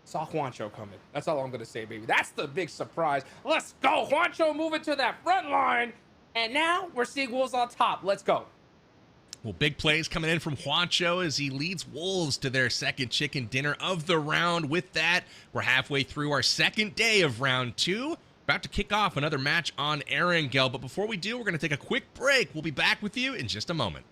saw Juancho coming. That's all I'm going to say, baby. That's the big surprise. Let's go. Juancho moving to that front line. And now we're seeing Wolves on top. Let's go. Well, big plays coming in from Juancho as he leads Wolves to their second chicken dinner of the round. With that, we're halfway through our second day of round 2. About to kick off another match on Erangel. But before we do, we're going to take a quick break. We'll be back with you in just a moment.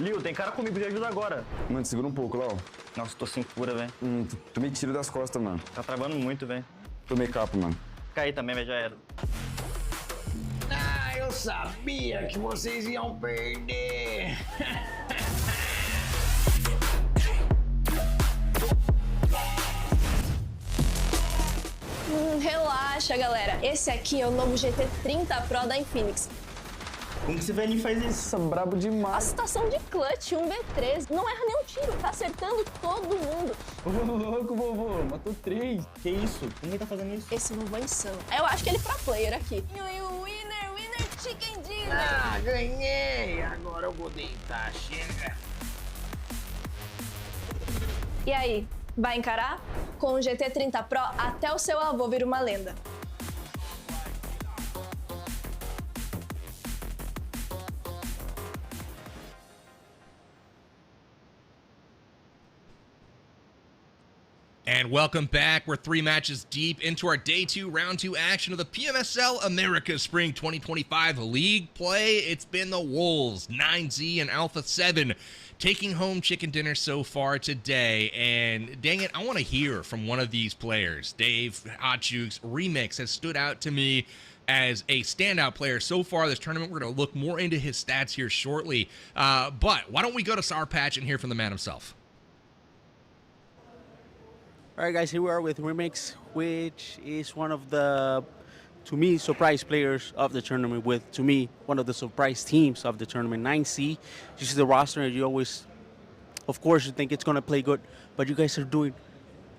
Liu, tem cara comigo, me ajuda agora. Mano, segura um pouco, Lau. Nossa, tô sem cura, velho. Tomei tiro das costas, mano. Tá travando muito, velho. Tomei capa, mano. Caí também, velho, já era. Ah, eu sabia que vocês iam perder. Relaxa, galera. Esse aqui é o novo GT30 Pro da Infinix. Como que esse velhinho faz isso? Brabo demais. A situação de clutch, 1v3, não erra nenhum tiro, tá acertando todo mundo. Ô, louco, vovô. Matou 3. Que isso? Como ele tá fazendo isso? Esse vovô é insano. Eu acho que ele é pro player aqui. Winner, chicken dinner. Ah, ganhei. Agora eu vou deitar, chega. E aí, vai encarar? Com o GT30 Pro, até o seu avô vira uma lenda. And welcome back. We're 3 matches deep into our Day 2, Round 2 action of the PMSL America Spring 2025 League play. It's been the Wolves, 9Z and Alpha 7, taking home chicken dinner so far today. And dang it, I want to hear from one of these players. Dave, Hotjukes, Remix has stood out to me as a standout player so far this tournament. We're going to look more into his stats here shortly. But why don't we go to Sour Patch and hear from the man himself? All right, guys, here we are with Remix, which is one of the, to me, surprise players of the tournament, with, to me, one of the surprise teams of the tournament, 9C. You see the roster, and you always, of course, you think it's going to play good, but you guys are doing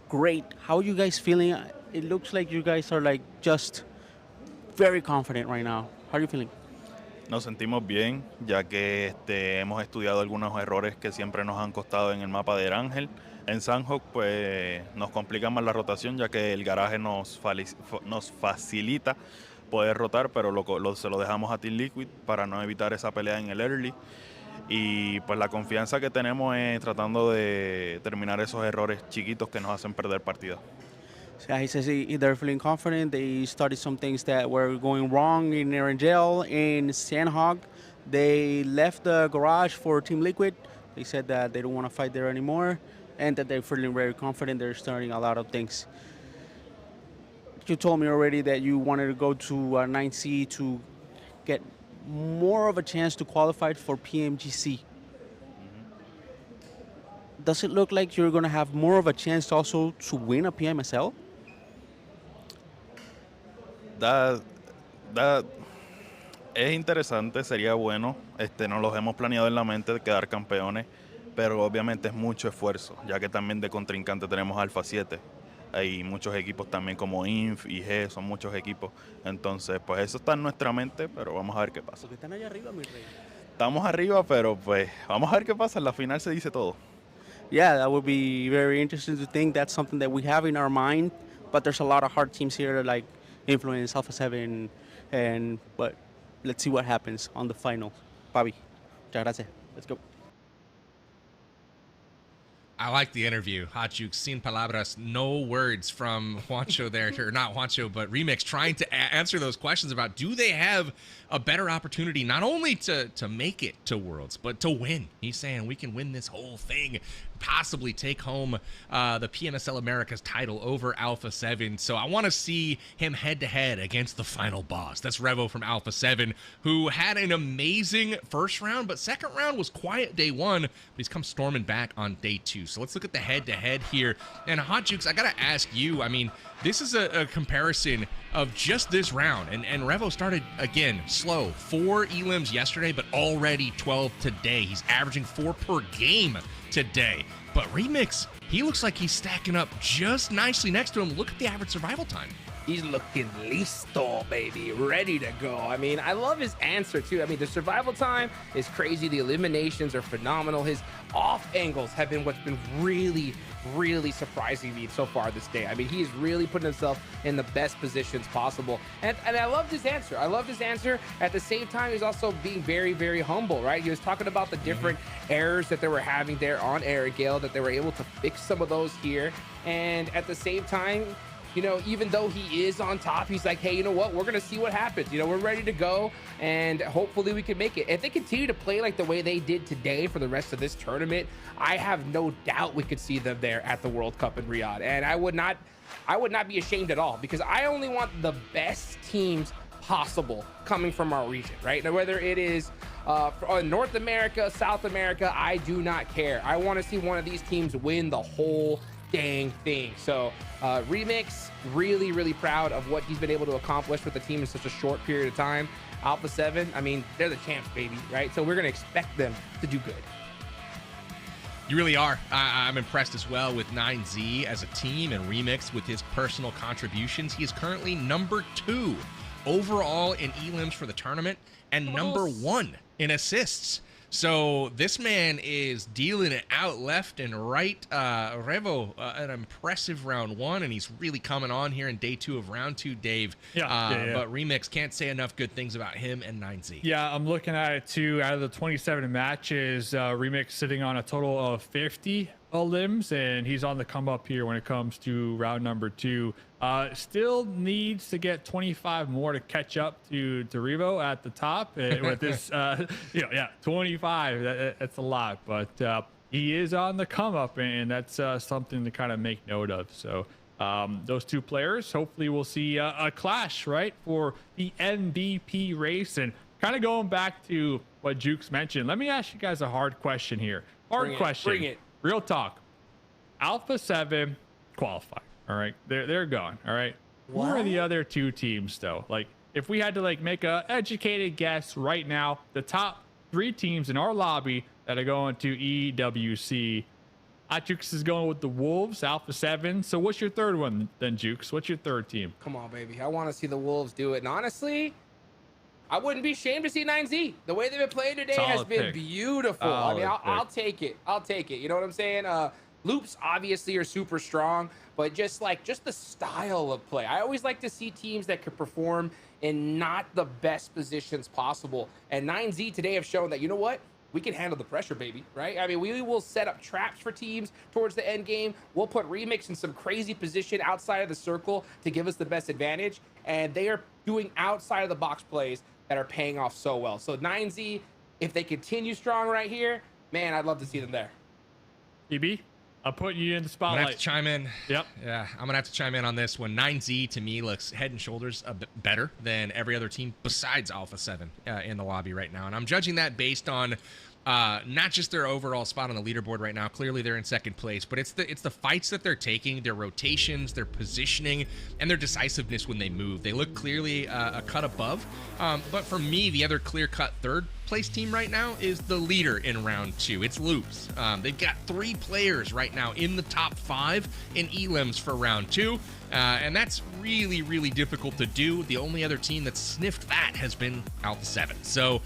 great. How are you guys feeling? It looks like you guys are, like, just very confident right now. How are you feeling? Nos sentimos bien, ya que hemos estudiado algunos errores que siempre nos han costado en el mapa de Ángel. En Sanhok, pues nos complica más la rotación, ya que el garaje nos facilita poder rotar, pero se lo dejamos a Team Liquid para no evitar esa pelea en el early. Y pues la confianza que tenemos es tratando de terminar esos errores chiquitos que nos hacen perder partidas. Yeah, he says they're feeling confident. They started some things that were going wrong in Erangel, in Sandhog. They left the garage for Team Liquid. They said that they don't want to fight there anymore, and that they're feeling very confident. They're starting a lot of things. You told me already that you wanted to go to 9C to get more of a chance to qualify for PMGC. Does it look like you're going to have more of a chance also to win a PMSL? Es interesante, sería bueno. Nos los hemos planeado en la mente de quedar campeones, pero obviamente es mucho esfuerzo, ya que también de contrincante tenemos Alpha 7. Hay muchos equipos también como Inf y G, son muchos equipos. Entonces, pues eso está en nuestra mente, pero vamos a ver qué pasa. Porque están allá arriba, mi rey. Estamos arriba, pero pues vamos a ver qué pasa. En la final se dice todo. Yeah, that would be very interesting to think. That's something that we have in our mind, but there's a lot of hard teams here like Influence, Alpha 7, but let's see what happens on the final. Pabi, muchas gracias. Let's go. I like the interview. Hotjuk, sin palabras, no words from Juancho there, or not Juancho, but Remix, trying to answer those questions about do they have a better opportunity not only to make it to Worlds, but to win. He's saying we can win this whole thing, possibly take home the PMSL America's title over Alpha 7. So I want to see him head-to-head against the final boss. That's Revo from Alpha 7, who had an amazing first round, but second round was quiet day 1, but he's come storming back on day 2. So let's look at the head-to-head here. And Hotjukes, I got to ask you, I mean, this is a comparison of just this round. And Revo started, again, slow. 4 elims yesterday, but already 12 today. He's averaging 4 per game today. But Remix, he looks like he's stacking up just nicely next to him. Look at the average survival time. He's looking listo, baby, ready to go. I mean, I love his answer, too. I mean, the survival time is crazy. The eliminations are phenomenal. His off angles have been what's been really, really surprising me so far this day. I mean, he is really putting himself in the best positions possible. And I loved his answer. I loved his answer. At the same time, he's also being very, very humble, right? He was talking about the different errors that they were having there on Erangel, that they were able to fix some of those here. And at the same time, you know, even though he is on top, he's like, hey, you know what? We're going to see what happens. You know, we're ready to go, and hopefully we can make it. If they continue to play like the way they did today for the rest of this tournament, I have no doubt we could see them there at the World Cup in Riyadh. And I would not be ashamed at all, because I only want the best teams possible coming from our region, right? Now, whether it is North America, South America, I do not care. I want to see one of these teams win the whole dang thing. So Remix, really, really proud of what he's been able to accomplish with the team in such a short period of time. Alpha 7, I mean, they're the champs, baby, right? So we're going to expect them to do good. You really are. I'm impressed as well with 9Z as a team, and Remix with his personal contributions. He is currently number 2 overall in elims for the tournament and number 1 in assists. So this man is dealing it out left and right. Revo, an impressive round 1, and he's really coming on here in day 2 of round 2, Dave. Yeah. But Remix, can't say enough good things about him and 9Z. Yeah, I'm looking at it too. Out of the 27 matches, Remix sitting on a total of 50 limbs, and he's on the come up here when it comes to round number 2. Still needs to get 25 more to catch up to Revo at the top with this 25. That's a lot, but he is on the come up, and that's something to kind of make note of. So those two players, hopefully we'll see a clash, right, for the MVP race. And kind of going back to what Jukes mentioned, let me ask you guys a hard question here. Bring it. Real talk. Alpha 7 qualify. All right, they're gone. All right. What? Who are the other 2 teams though? Like, if we had to like make a educated guess right now, the top 3 teams in our lobby that are going to EWC. Jukes is going with the Wolves, Alpha 7. So what's your third one then, Jukes? What's your third team? Come on, baby. I want to see the Wolves do it. And honestly, I wouldn't be ashamed to see 9Z. The way they've been playing today has been beautiful. I mean, I'll take it. I'll take it. You know what I'm saying? Loops obviously are super strong, but just the style of play. I always like to see teams that could perform in not the best positions possible. And 9Z today have shown that, you know what? We can handle the pressure, baby, right? I mean, we will set up traps for teams towards the end game. We'll put Remix in some crazy position outside of the circle to give us the best advantage. And they are doing outside of the box plays that are paying off so well. So 9Z, if they continue strong right here, man, I'd love to see them there. EB, I'll put you in the spotlight. I'm gonna have to chime in. Yep. Yeah, I'm gonna have to chime in on this one. 9Z to me looks head and shoulders a bit better than every other team besides Alpha 7 in the lobby right now, and I'm judging that based on not just their overall spot on the leaderboard right now. Clearly they're in second place, but it's the fights that they're taking, their rotations, their positioning, and their decisiveness when they move. They look clearly a cut above, but for me, the other clear-cut third place team right now is the leader in round 2. It's Loops. They've got 3 players right now in the top 5 in elims for round 2. And that's really, really difficult to do. The only other team that's sniffed that has been Alpha 7. So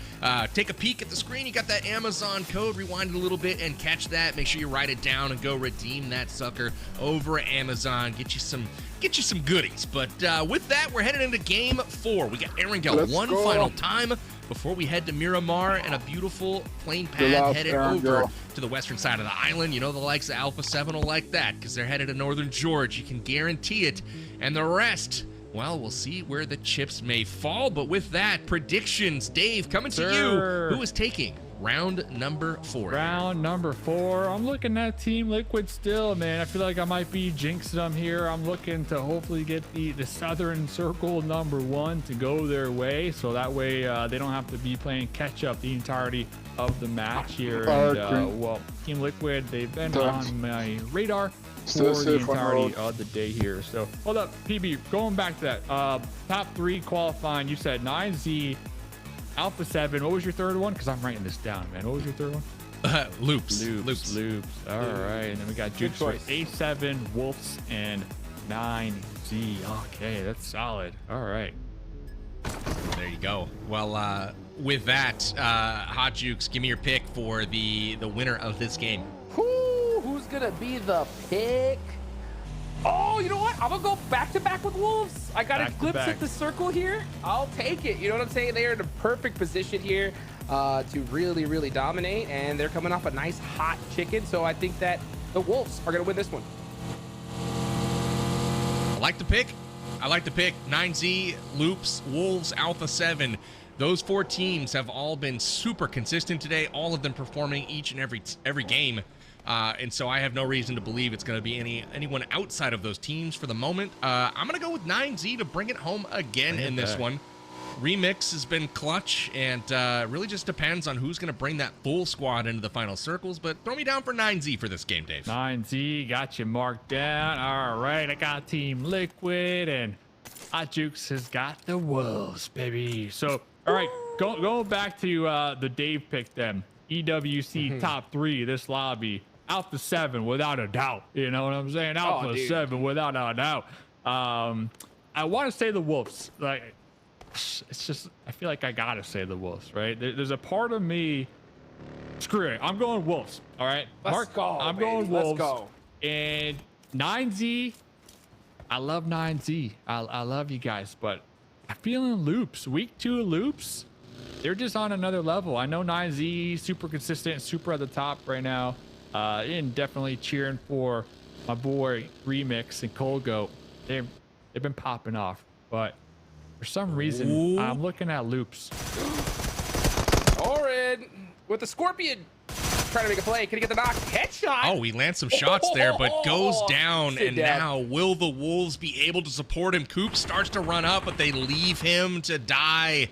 take a peek at the screen. You got that Amazon code. Rewind it a little bit and catch that. Make sure you write it down and go redeem that sucker over at Amazon. Get you some goodies. But with that, we're headed into game 4. We got Erangel one final time before we head to Miramar and a beautiful plane pad headed over to the western side of the island. You know the likes of Alpha 7 will like that because they're headed to Northern Georgia. You can guarantee it. And the rest, well, we'll see where the chips may fall. But with that, predictions. Dave, coming to you. Who is taking round number 4? Round number 4. I'm looking at Team Liquid still, man. I feel like I might be jinxing them here. I'm looking to hopefully get the Southern Circle number 1 to go their way, so that way they don't have to be playing catch up the entirety of the match here. And well, Team Liquid, they've been on my radar for the entirety of the day here. So hold up, PB, going back to that top 3 qualifying, you said 9Z, Alpha 7. What was your third one? Because I'm writing this down, man. What was your third one? Loops. All right. And then we got Jukes for A7, Wolves, and 9Z. Okay, that's solid. All right. There you go. Well, with that, Hot Jukes, give me your pick for the winner of this game. Who's gonna be the pick? Oh, you know what? I'm gonna go back-to-back with Wolves. I got a glimpse at the circle here. I'll take it. You know what I'm saying? They are in a perfect position here to really, really dominate, and they're coming off a nice hot chicken. So I think that the Wolves are gonna win this one. I like the pick. 9Z, Loops, Wolves, Alpha 7. Those 4 teams have all been super consistent today, all of them performing each and every game. And so I have no reason to believe it's going to be anyone outside of those teams for the moment. I'm going to go with 9Z to bring it home again in this one. Remix has been clutch, and really just depends on who's going to bring that full squad into the final circles. But throw me down for 9Z for this game, Dave. 9Z, got you marked down. All right, I got Team Liquid, and Hot Jukes has got the Wolves, baby. So, all right, going back to the Dave pick them. EWC top 3, this lobby. Alpha 7, without a doubt. You know what I'm saying? Alpha 7, without a doubt. I want to say the Wolves. Like, it's just, I feel like I gotta say the Wolves, right? There's a part of me, screw it, I'm going Wolves, all right? Let's go, I'm baby. going Wolves. Let's go. And 9Z, I love 9Z. I love you guys, but I'm feeling Loops. Week 2 Loops, they're just on another level. I know 9Z, super consistent, super at the top right now. And definitely cheering for my boy Remix and Colgo. They've been popping off, but for some reason, I'm looking at Loops. Orin with the Scorpion. Trying to make a play. Can he get the knock? Headshot. Oh, he lands some shots there, but goes down. And down. now will the Wolves be able to support him? Coop starts to run up, but they leave him to die.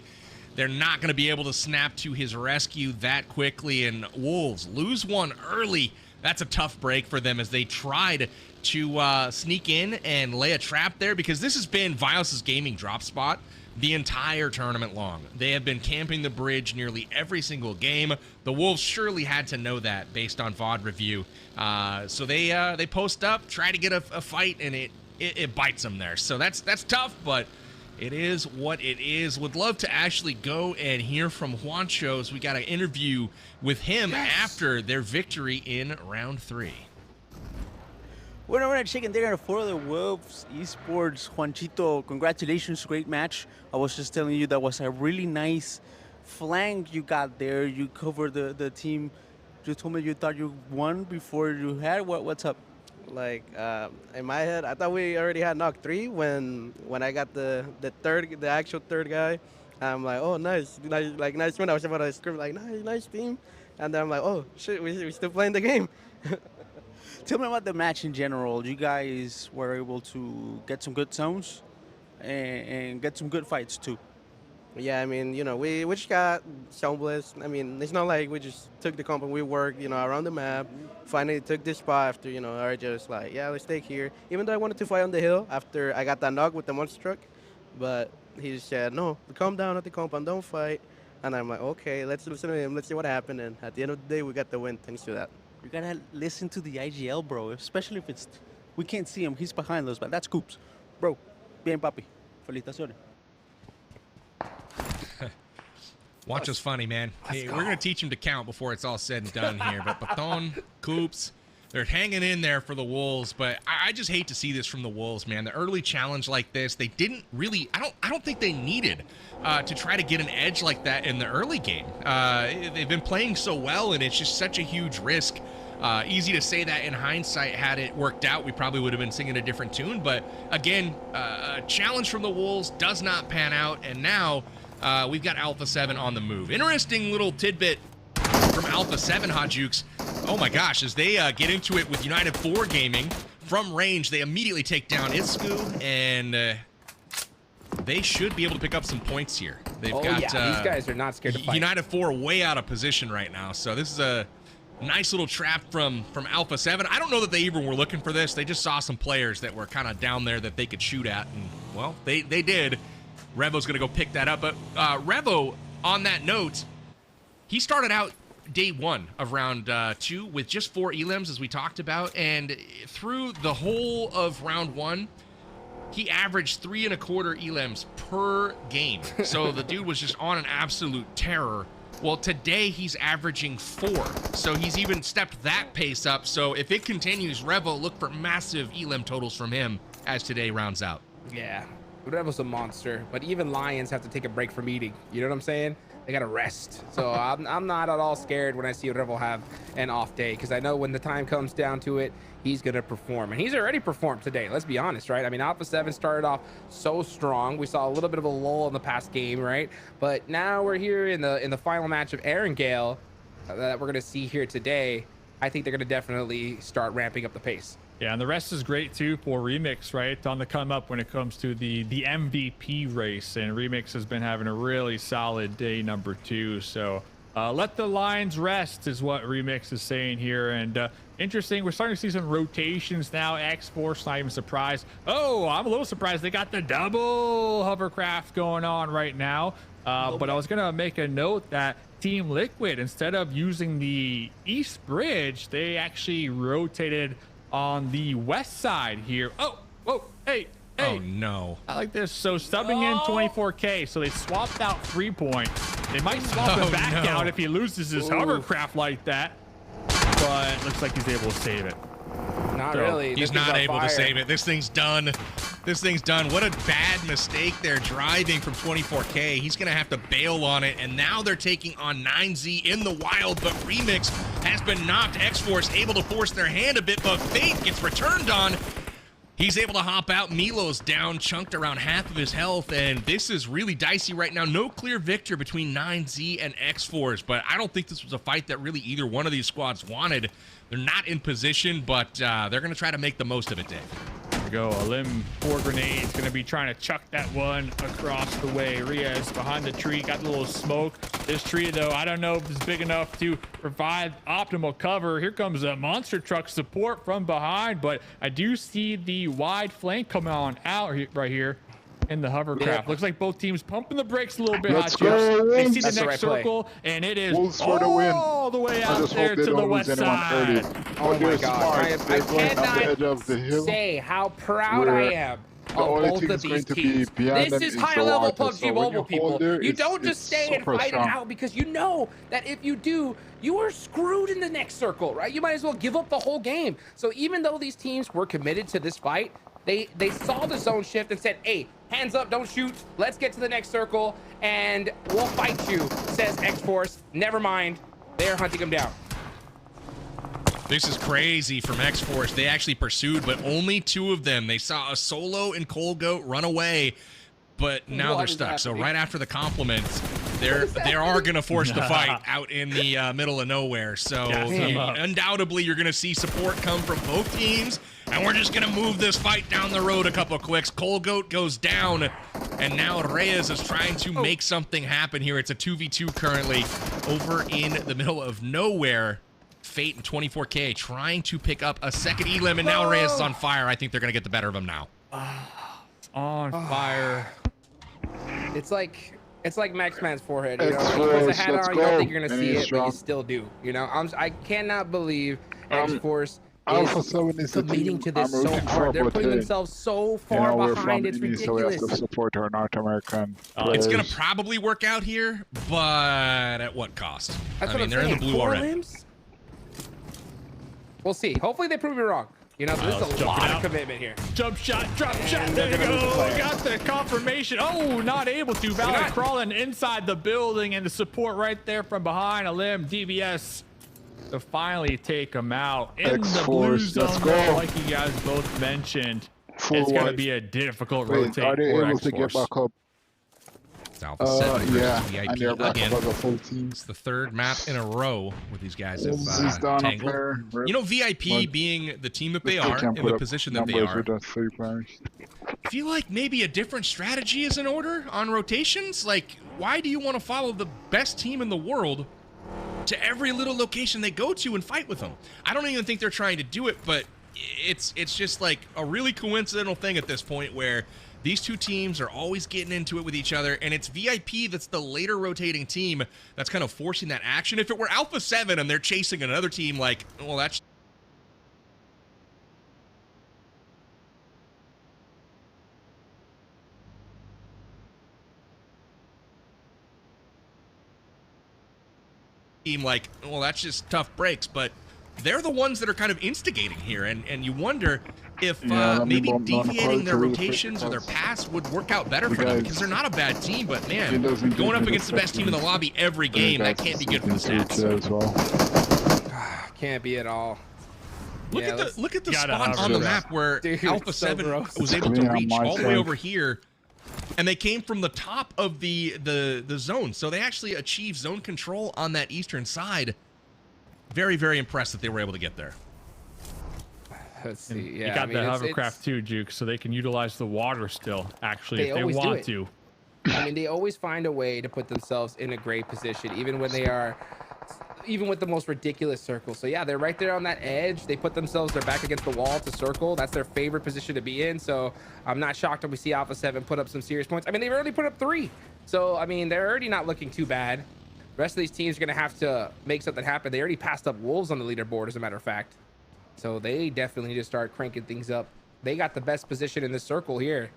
They're not going to be able to snap to his rescue that quickly. And Wolves lose one early. That's a tough break for them as they tried to sneak in and lay a trap there, because this has been Vios's gaming drop spot the entire tournament long. They have been camping the bridge nearly every single game. The Wolves surely had to know that based on VOD review. So they post up, try to get a fight, and it bites them there. So that's tough, but it is what it is. Would love to actually go and hear from Juancho. We got an interview with him after their victory in round 3. We're chicken dinner for the Wolves Esports. Juanchito, congratulations, great match. I was just telling you that was a really nice flank you got there. You covered the team. You told me you thought you won before you had. What's up? Like in my head, I thought we already had knock 3 when I got the actual third guy. I'm like, oh nice win. I was about to scream like nice team, and then I'm like, oh shit, we still playing the game. Tell me about the match in general. You guys were able to get some good zones and get some good fights too. Yeah, I mean, you know, we just got zone bliss. I mean, it's not like we just took the comp and we worked, you know, around the map. Finally took this spot after, you know, I just like, yeah, let's stay here. Even though I wanted to fight on the hill after I got that knock with the monster truck, but he just said, no, calm down at the compound, don't fight. And I'm like, okay, let's listen to him, let's see what happened. And at the end of the day, we got the win thanks to that. You gotta listen to the IGL, bro, especially if it's, we can't see him, he's behind us, but that's Coops. Bro, bien papi, felicitaciones. Watch us funny, man. Hey, we're going to teach him to count before it's all said and done here. But Baton, Coops, they're hanging in there for the Wolves. But I just hate to see this from the Wolves, man. The early challenge like this, they didn't really, I don't think they needed to try to get an edge like that in the early game. They've been playing so well, and it's just such a huge risk. Easy to say that in hindsight. Had it worked out, we probably would have been singing a different tune. But again, a challenge from the Wolves does not pan out. And now we've got Alpha 7 on the move. Interesting little tidbit from Alpha 7, Hot Jukes. Oh my gosh, as they get into it with United 4 Gaming, from range, they immediately take down Isku, and they should be able to pick up some points here. They've got these guys are not scared to fight. United 4 way out of position right now, so this is a nice little trap from Alpha 7. I don't know that they even were looking for this. They just saw some players that were kind of down there that they could shoot at, and, well, they did. Revo's going to go pick that up. But Revo, on that note, he started out day 1 of round 2 with just 4 elims, as we talked about. And through the whole of round 1, he averaged 3.25 elims per game. So the dude was just on an absolute terror. Well, today he's averaging 4. So he's even stepped that pace up. So if it continues, Revo, look for massive elim totals from him as today rounds out. Yeah. Revo's a monster, but even Lions have to take a break from eating. You know what I'm saying? They got to rest. So I'm not at all scared when I see Revel have an off day, because I know when the time comes down to it, he's going to perform. And he's already performed today. Let's be honest, right? I mean, Alpha 7 started off so strong. We saw a little bit of a lull in the past game, right? But now we're here in the final match of Aaron Gale that we're going to see here today. I think they're going to definitely start ramping up the pace. Yeah, and the rest is great too for Remix, right? On the come up when it comes to the MVP race, and Remix has been having a really solid day number 2. So let the lines rest is what Remix is saying here. And interesting, we're starting to see some rotations now. X-Force, not even surprised. Oh, I'm a little surprised they got the double hovercraft going on right now. But I was gonna make a note that Team Liquid, instead of using the East Bridge, they actually rotated on the west side here. Oh, whoa, hey. Oh no. I like this. So subbing in 24K. So they swapped out 3-point. They might swap him back out if he loses his hovercraft like that. But looks like he's able to save it. Not really. He's not able to save it. This thing's done. This thing's done. What a bad mistake there, driving from 24K. He's going to have to bail on it. And now they're taking on 9Z in the wild. But Remix has been knocked. X-Force able to force their hand a bit, but Fate gets returned on. He's able to hop out. Milo's down, chunked around half of his health, and this is really dicey right now. No clear victor between 9Z and X-Force, but I don't think this was a fight that really either one of these squads wanted. They're not in position, but they're going to try to make the most of it, Dave. There we go. A limb 4 grenades. Going to be trying to chuck that one across the way. Riaz behind the tree. Got a little smoke. This tree, though, I don't know if it's big enough to provide optimal cover. Here comes a monster truck support from behind, but I do see the wide flank coming on out right here in the hovercraft. Looks like both teams pumping the brakes a little bit. Let's go. They see the That's next the right circle, and it is Wolves for the win. all the way out there to the west side. Oh my God. I cannot say how proud I am of both of these teams. This is high-level PUBG Mobile, people. You don't just stay and fight it out, because you know that if you do, you are screwed in the next circle, right? You might as well give up the whole game. So even though these teams were committed to this fight, they saw the zone shift and said, hey, hands up, don't shoot. Let's get to the next circle, and we'll fight you, says X-Force. Never mind. They're hunting him down. This is crazy from X-Force. They actually pursued, but only 2 of them. They saw a solo and Cold run away, but now they're stuck. So right after the compliments, they are going to force the fight out in the middle of nowhere. So undoubtedly, you're going to see support come from both teams, and we're just going to move this fight down the road a couple clicks. Cold goes down, and now Reyes is trying to make something happen here. It's a 2v2 currently over in the middle of nowhere. Fate and 24K trying to pick up a second elim, and now Reyes is on fire. I think they're going to get the better of him now. On fire. It's like Max Man's forehead. You know, when he puts a hat on, you don't think you're gonna see it, but you still do. You know, I cannot believe X-Force is committing to this so hard. They're putting themselves so far behind. It's ridiculous. So we have to support our North American. It's gonna probably work out here, but at what cost? I mean, they're in the blue already. We'll see. Hopefully they prove me wrong. You know, there's a lot of commitment here. Jump shot, drop shot. There you go. Got the confirmation. Oh, not able to. Valor crawling inside the building, and the support right there from behind. A limb, DBS to finally take him out in the blue zone. Like you guys both mentioned, it's going to be a difficult rotate. Are they able to get back up? Alpha 7 versus VIP and they're back again. up as a full team. It's the 3rd map in a row where these guys have tangled. You know, VIP being the team that they are, in the position that they are, I feel like maybe a different strategy is in order on rotations. Like, why do you want to follow the best team in the world to every little location they go to and fight with them? I don't even think they're trying to do it, but it's just like a really coincidental thing at this point where these 2 teams are always getting into it with each other, and it's VIP that's the later rotating team that's kind of forcing that action. If it were Alpha 7 and they're chasing another team, like, well, that's team, like, well, that's just tough breaks, but they're the ones that are kind of instigating here, and you wonder if maybe deviating their rotations or their pass would work out better for them, because they're not a bad team, but man, going up against the best team in the lobby every game, that can't be good for the stats. Can't be at all. Look at the spot on the map where Alpha 7 was able to reach all the way over here, and they came from the top of the zone. So they actually achieved zone control on that eastern side. Very, very impressed that they were able to get there. Let's see. Yeah, you got the hovercraft too, Juke, so they can utilize the water still, actually, if they want to. I mean, they always find a way to put themselves in a great position, even when they are, even with the most ridiculous circles. So yeah, they're right there on that edge. They put themselves, they're back against the wall to circle. That's their favorite position to be in. So I'm not shocked if we see Alpha 7 put up some serious points. I mean, they've already put up 3. So, I mean, they're already not looking too bad. The rest of these teams are going to have to make something happen. They already passed up Wolves on the leaderboard, as a matter of fact. So they definitely need to start cranking things up. They got the best position in this circle here.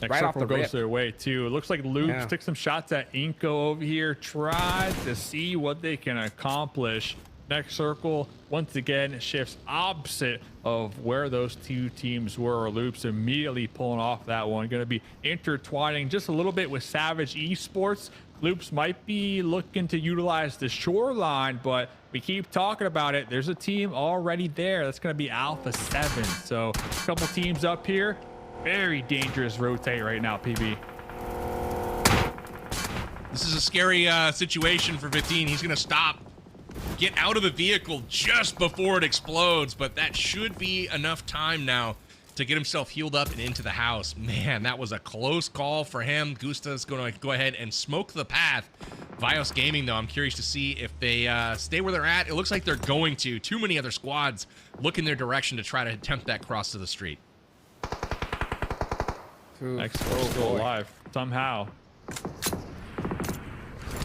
Next right circle off the goes rip. their way too. It looks like Loops took some shots at Inko over here, tried to see what they can accomplish. Next circle, once again, shifts opposite of where those two teams were. Loops immediately pulling off that one. Going to be intertwining just a little bit with Savage Esports. Loops might be looking to utilize the shoreline, but we keep talking about it. There's a team already there. That's going to be Alpha 7. So a couple teams up here. Very dangerous rotate right now, PB. This is a scary situation for 15. He's going to stop, get out of the vehicle just before it explodes, but that should be enough time now to get himself healed up and into the house. Man, that was a close call for him. Gusta's going to go ahead and smoke the path. Vios Gaming, though, I'm curious to see if they stay where they're at. It looks like they're going to. Too many other squads look in their direction to try to attempt that cross to the street. X4 still alive somehow.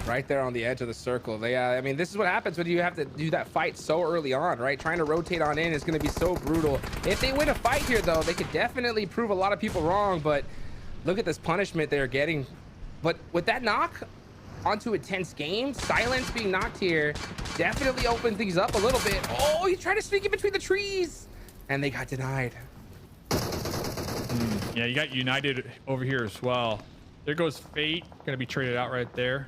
Right there on the edge of the circle. They, I mean, this is what happens when you have to do that fight so early on, right? Trying to rotate on in is going to be so brutal. If they win a fight here, though, they could definitely prove a lot of people wrong. But look at this punishment they're getting. But with that knock onto a tense game, silence being knocked here definitely opened things up a little bit. Oh, he tried to sneak in between the trees, and they got denied. Yeah, you got United over here as well. There goes Fate, gonna be traded out right there.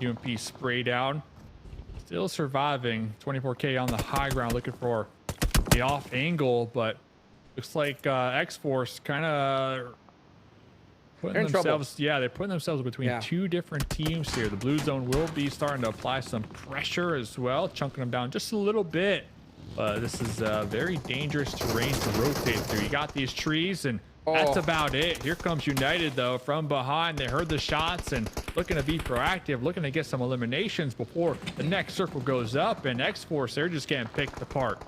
UMP spray down, still surviving. 24K on the high ground, looking for the off angle, but looks like X-Force kind of putting themselves, they're putting themselves between two different teams here. The blue zone will be starting to apply some pressure as well, chunking them down just a little bit. This is very dangerous terrain to rotate through. You got these trees, and that's about it. Here comes United, though, from behind. They heard the shots and looking to be proactive, looking to get some eliminations before the next circle goes up. And X-Force, they're just getting picked apart.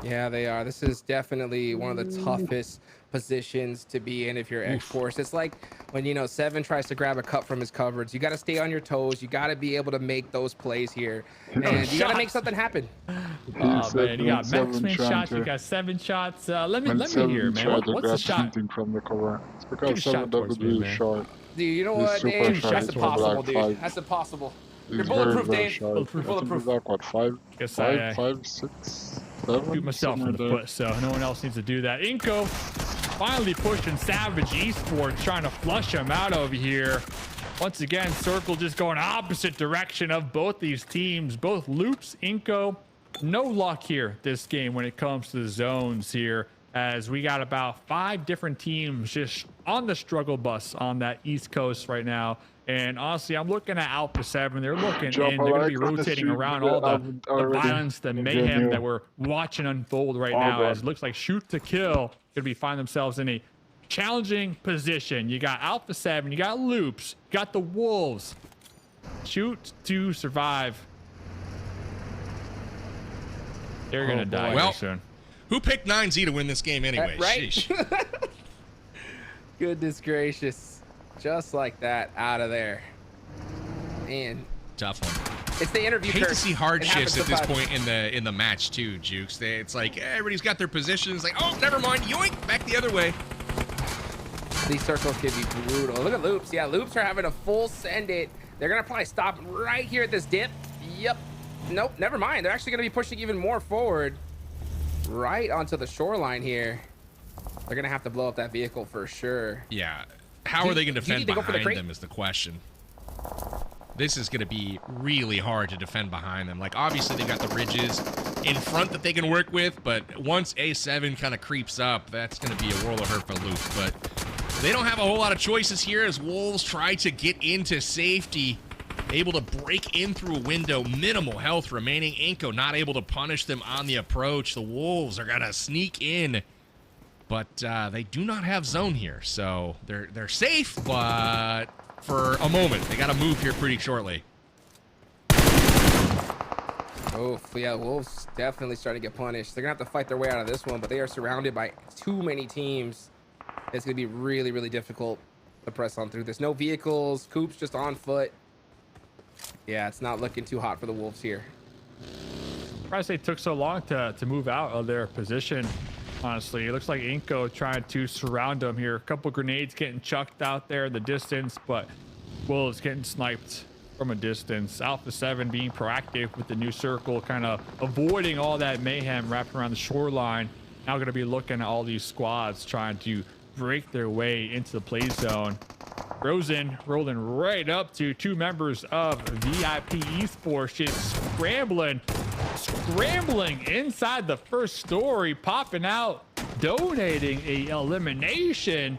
Yeah, they are. This is definitely one of the toughest positions to be in if you're X-Force. It's like when, you know, Seven tries to grab a cup from his cupboards. You got to stay on your toes. You got to be able to make those plays here. And you got to make something happen. Oh, man, you got maximum shots. You got 7 shots. Let me hear, man. What's the shot? From the cover. It's because 7 doesn't do short. Dude, you know what, Dave? That's impossible, dude. That's impossible. You're bulletproof, Dave. You're bulletproof. Like, what, 5? Guess 5, 6, 7? Shoot myself in the foot, so no one else needs to do that. Inko finally pushing Savage Esports, trying to flush him out over here. Once again, circle just going opposite direction of both these teams. Both Loops, Inko, no luck here this game when it comes to the zones here, as we got about 5 different teams just on the struggle bus on that East Coast right now. And honestly, I'm looking at Alpha 7. They're looking, and they're going to be rotating around all the violence, the mayhem that we're watching unfold right now. As it looks like shoot to kill, going to be finding themselves in a challenging position. You got Alpha 7, you got Loops, you got the Wolves. Shoot to survive. They're going to die well, soon. Who picked 9Z to win this game anyway? Right? Goodness gracious. Just like that, out of there. Man, tough one. It's the interview. Hate to see hard shifts at this point in the match too, Jukes. It's like everybody's got their positions. Like, oh, never mind, yoink, back the other way. These circles can be brutal. Look at Loops. Yeah, Loops are having a full send it. They're gonna probably stop right here at this dip. Yep. Nope. Never mind. They're actually gonna be pushing even more forward. right onto the shoreline here. They're going to have to blow up that vehicle for sure. Yeah. How are they going to defend behind them is the question. This is going to be really hard to defend behind them. Like, obviously, they've got the ridges in front that they can work with, but once A7 kind of creeps up, that's going to be a world of hurt for Loops. But they don't have a whole lot of choices here as Wolves try to get into safety. Able to break in through a window, minimal health remaining. Inko not able to punish them on the approach. The Wolves are going to sneak in, but they do not have zone here, so they're safe, but for a moment. They got to move here pretty shortly. Oh, yeah, Wolves definitely starting to get punished. They're going to have to fight their way out of this one, but they are surrounded by too many teams. It's going to be really, really difficult to press on through this. No vehicles, Coops just on foot. Yeah, it's not looking too hot for the Wolves here. Surprised they took so long to move out of their position. Honestly, it looks like Inko trying to surround them here. A couple grenades getting chucked out there in the distance, but Wolves getting sniped from a distance. Alpha 7 being proactive with the new circle, kind of avoiding all that mayhem wrapping around the shoreline. Now going to be looking at all these squads trying to break their way into the play zone. Rosen rolling right up to two members of VIP Esports, just scrambling inside the first story, popping out, donating a elimination,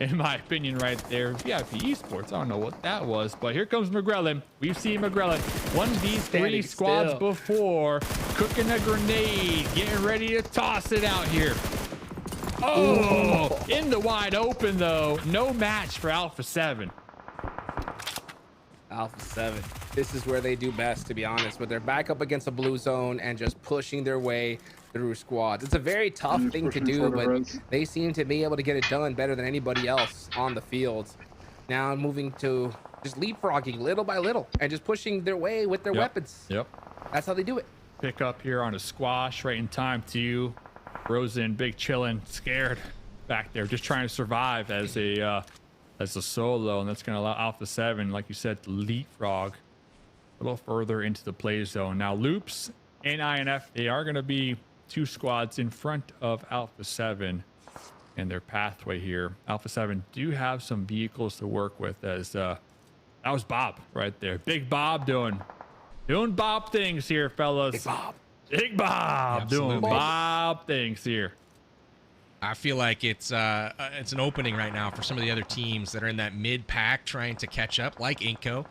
in my opinion, right there. VIP Esports, I don't know what that was, but here comes McGrellin. We've seen McGrellin 1v3 squads before, cooking a grenade, getting ready to toss it out here. Oh, in the wide open though. No match for Alpha 7. Alpha 7. This is where they do best, to be honest, but they're back up against a blue zone and just pushing their way through squads. It's a very tough thing to do, but they seem to be able to get it done better than anybody else on the field. Now moving to just leapfrogging little by little and just pushing their way with their weapons. Yep. That's how they do it. Pick up here on a squash right in time too. Rosen, big chillin', scared back there, just trying to survive as a solo, and that's going to allow Alpha 7, like you said, to leapfrog a little further into the play zone. Now, Loops and INF, they are going to be two squads in front of Alpha 7 in their pathway here. Alpha 7 do have some vehicles to work with, as that was Bob right there. Big Bob doing Bob things here, fellas. Big Bob. Big Bob doing Bob things here. I feel like it's an opening right now for some of the other teams that are in that mid pack trying to catch up, like Inko.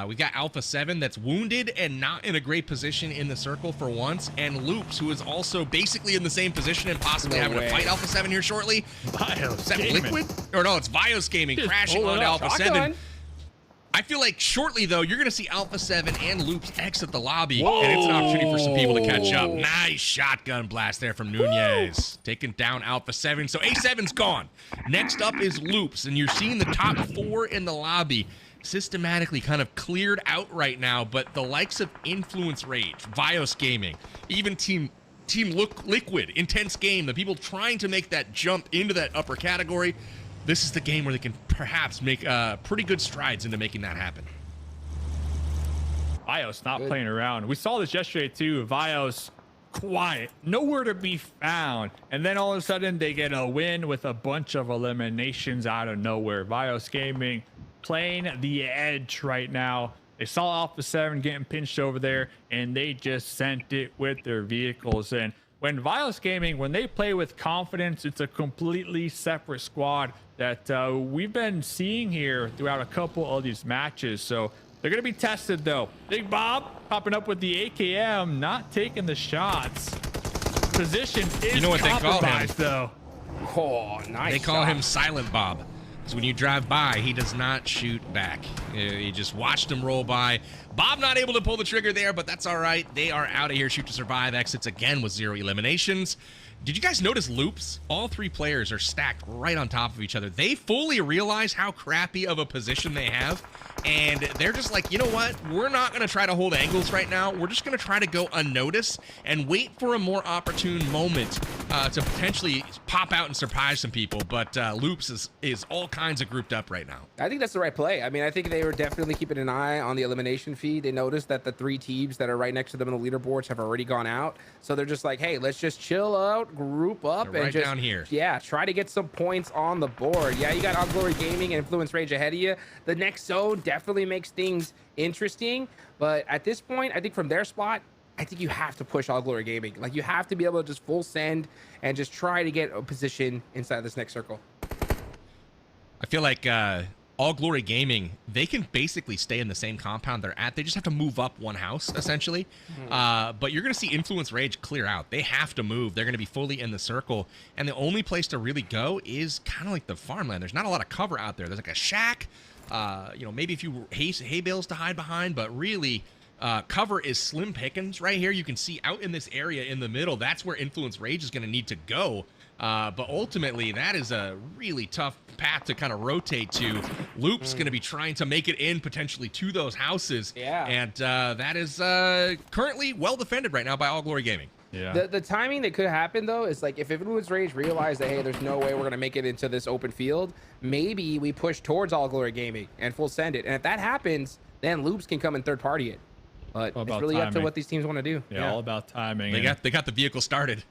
We've got Alpha 7 that's wounded and not in a great position in the circle for once, and Loops, who is also basically in the same position and possibly having to fight Alpha 7 here shortly. Vios is that Gaming. Liquid? Or no, it's Vios Gaming crashing onto Alpha 7. I feel like shortly, though, you're going to see Alpha 7 and Loops exit the lobby, and it's an opportunity for some people to catch up. Nice shotgun blast there from Nunez, taking down Alpha 7. So A7's gone. Next up is Loops, and you're seeing the top 4 in the lobby systematically kind of cleared out right now, but the likes of Influence Rage, Vios Gaming, even Team Liquid, Intense Game, the people trying to make that jump into that upper category, this is the game where they can perhaps make pretty good strides into making that happen. Vios not playing around. We saw this yesterday too. Vios quiet, nowhere to be found, and then all of a sudden they get a win with a bunch of eliminations out of nowhere. Vios Gaming playing the edge right now. They saw Alpha 7 getting pinched over there, and they just sent it with their vehicles. And when Vios Gaming, when they play with confidence, it's a completely separate squad that we've been seeing here throughout a couple of these matches. So they're going to be tested, though. Big Bob popping up with the AKM, not taking the shots. Position is compromised, though. Oh, nice. They call him Silent Bob. Because when you drive by, he does not shoot back. You just watched him roll by. Bob not able to pull the trigger there, but that's all right. They are out of here. Shoot to survive. Exits again with 0 eliminations. Did you guys notice Loops? All 3 players are stacked right on top of each other. They fully realize how crappy of a position they have, and they're just like, you know what? We're not going to try to hold angles right now. We're just going to try to go unnoticed and wait for a more opportune moment to potentially pop out and surprise some people, but Loops is all kinds of grouped up right now. I think that's the right play. I mean, I think they were definitely keeping an eye on the elimination feed. They noticed that the 3 teams that are right next to them in the leaderboards have already gone out. So they're just like, hey, let's just chill out, group up, They're and right just down here. Yeah, try to get some points on the board. Yeah, you got All Glory Gaming and Influence Rage ahead of you. The next zone definitely makes things interesting. But at this point, I think from their spot, I think you have to push All Glory Gaming. Like, you have to be able to just full send and just try to get a position inside this next circle. I feel like All Glory Gaming, they can basically stay in the same compound they're at. They just have to move up one house, essentially. But you're going to see Influence Rage clear out. They have to move. They're going to be fully in the circle. And the only place to really go is kind of like the farmland. There's not a lot of cover out there. There's like a shack, you know, maybe a few hay bales to hide behind, but really... cover is slim pickings right here. You can see out in this area in the middle, that's where Influence Rage is going to need to go. But ultimately, that is a really tough path to kind of rotate to. Loop's going to be trying to make it in potentially to those houses. Yeah. And that is currently well defended right now by All Glory Gaming. Yeah. The timing that could happen, though, is like if Influence Rage realized that, hey, there's no way we're going to make it into this open field, maybe we push towards All Glory Gaming and full send it. And if that happens, then Loops can come and third party it. But it's really up to what these teams want to do. Yeah, all about timing. They got the vehicle started.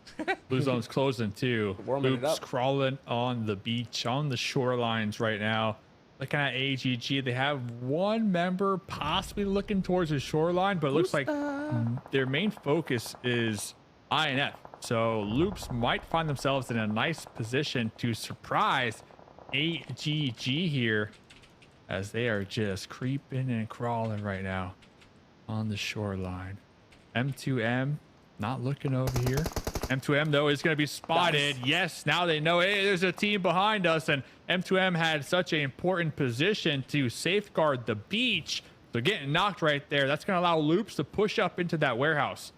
Blue zone's closing too. Loops crawling on the beach, on the shorelines right now. Looking at AGG, they have one member possibly looking towards the shoreline, but it looks like their main focus is INF. So Loops might find themselves in a nice position to surprise AGG here, as they are just creeping and crawling right now on the shoreline. M2M not looking over here. M2M though is going to be spotted. Yes, now they know, hey, there's a team behind us, and M2M had such an important position to safeguard the beach. So getting knocked right there, that's going to allow Loops to push up into that warehouse.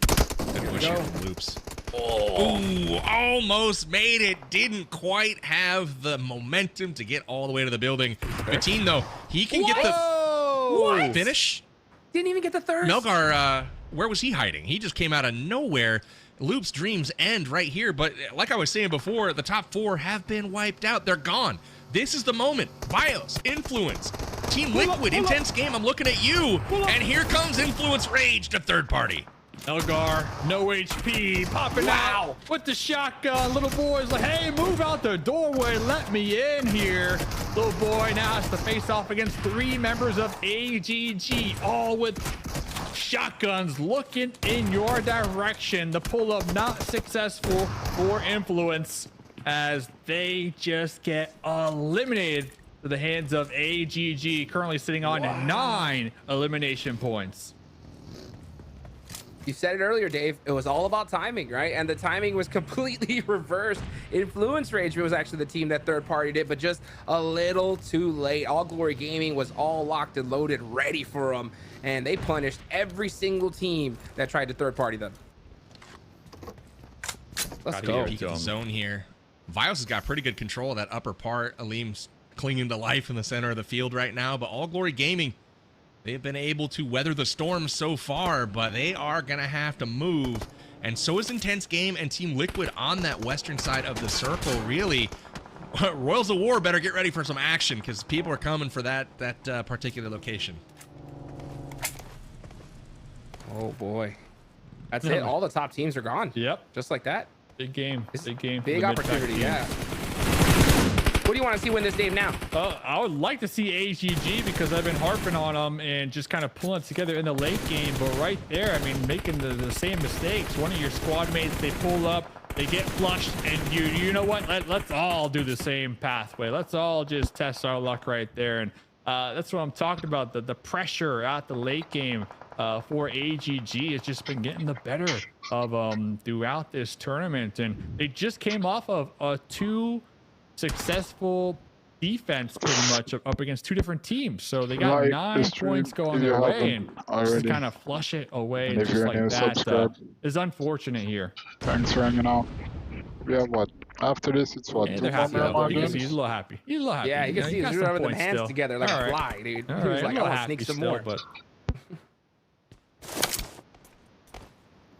Good push here from Loops. Oh, almost made it. Didn't quite have the momentum to get all the way to the building. Patine though, he can get the finish. Didn't even get the third. Melgar, where was he hiding? He just came out of nowhere. Loop's dreams end right here. But like I was saying before, the top 4 have been wiped out. They're gone. This is the moment. BIOS, Influence, Team Liquid, Intense Game. I'm looking at you. And here comes Influence Rage to third party. Elgar, no HP, popping out with the shotgun. Little boy's like, hey, move out the doorway, let me in here. Little boy now has to face off against 3 members of AGG, all with shotguns looking in your direction. The pull-up not successful for Influence, as they just get eliminated to the hands of AGG, currently sitting on 9 elimination points. You said it earlier, Dave. It was all about timing, right? And the timing was completely reversed. Influence Rage was actually the team that third partied it, but just a little too late. All Glory Gaming was all locked and loaded, ready for them, and they punished every single team that tried to third party them. Let's go. Peek at the zone here. Vios has got pretty good control of that upper part. Aleem's clinging to life in the center of the field right now, but All Glory Gaming, they've been able to weather the storm so far, but they are going to have to move. And so is Intense Game and Team Liquid on that western side of the circle. Really, Royals of War better get ready for some action, because people are coming for that particular location. Oh, boy. That's it. All the top teams are gone. Yep. Just like that. Big game. Big game. Big opportunity, yeah. What do you want to see win this game now? I would like to see AGG, because I've been harping on them and just kind of pulling it together in the late game. But right there, I mean, making the same mistakes. One of your squad mates, they pull up, they get flushed, and you know what? Let's all do the same pathway. Let's all just test our luck right there. And that's what I'm talking about. The pressure at the late game for AGG has just been getting the better of throughout this tournament. And they just came off of a 2 successful defense pretty much up against 2 different teams, so they got 9 points going their way, and just kind of flush it away just like that is unfortunate here. Thanks for hanging out. Yeah, what after this it's what, yeah, they're happy. You can see he's a little happy. He's a little happy. Yeah, you can see he's rubbing them hands together like a fly, dude. He was like, I want to sneak some more. But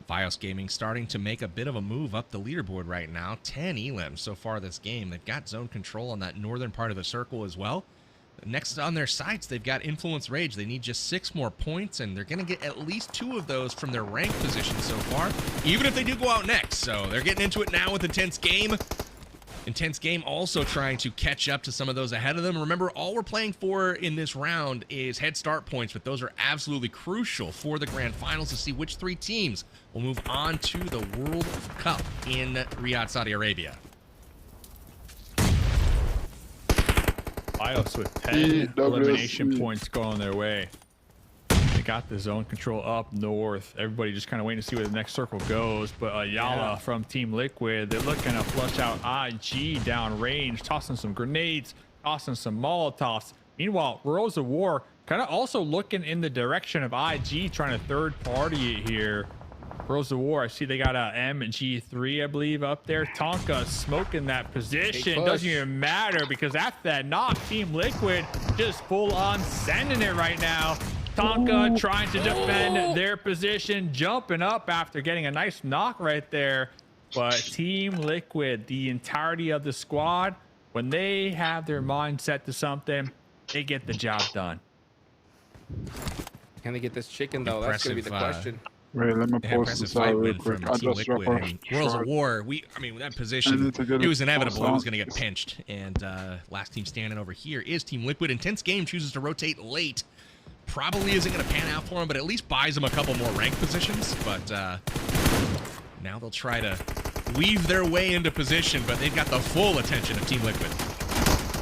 Vios Gaming starting to make a bit of a move up the leaderboard right now. 10 elims so far this game. They've got zone control on that northern part of the circle as well. Next on their sights, they've got Influence Rage. They need just 6 more points, and they're going to get at least 2 of those from their rank position so far, even if they do go out next. So they're getting into it now with Intense Game. Intense Game also trying to catch up to some of those ahead of them. Remember, all we're playing for in this round is head start points, but those are absolutely crucial for the grand finals to see which 3 teams will move on to the World Cup in Riyadh, Saudi Arabia. Vios with 10 elimination points going their way. They got the zone control up north. Everybody just kind of waiting to see where the next circle goes. But Yala from Team Liquid, they're looking to flush out IG down range, tossing some grenades, tossing some Molotovs. Meanwhile, Rose of War kind of also looking in the direction of IG, trying to third party it here. Rose of War, I see they got a MG3, I believe, up there. Tonka smoking that position. Doesn't even matter because after that knock, Team Liquid just full on sending it right now. Tonka trying to defend their position, jumping up after getting a nice knock right there. But Team Liquid, the entirety of the squad, when they have their mind set to something, they get the job done. Can they get this chicken, though? That's going to be the question. Wait, let me post this out real quick. I just dropped off. Worlds of War, I mean, that position, it was inevitable. It was going to get pinched. And last team standing over here is Team Liquid. Intense Game chooses to rotate late. Probably isn't going to pan out for him, but at least buys him a couple more rank positions. But now they'll try to weave their way into position, but they've got the full attention of Team Liquid.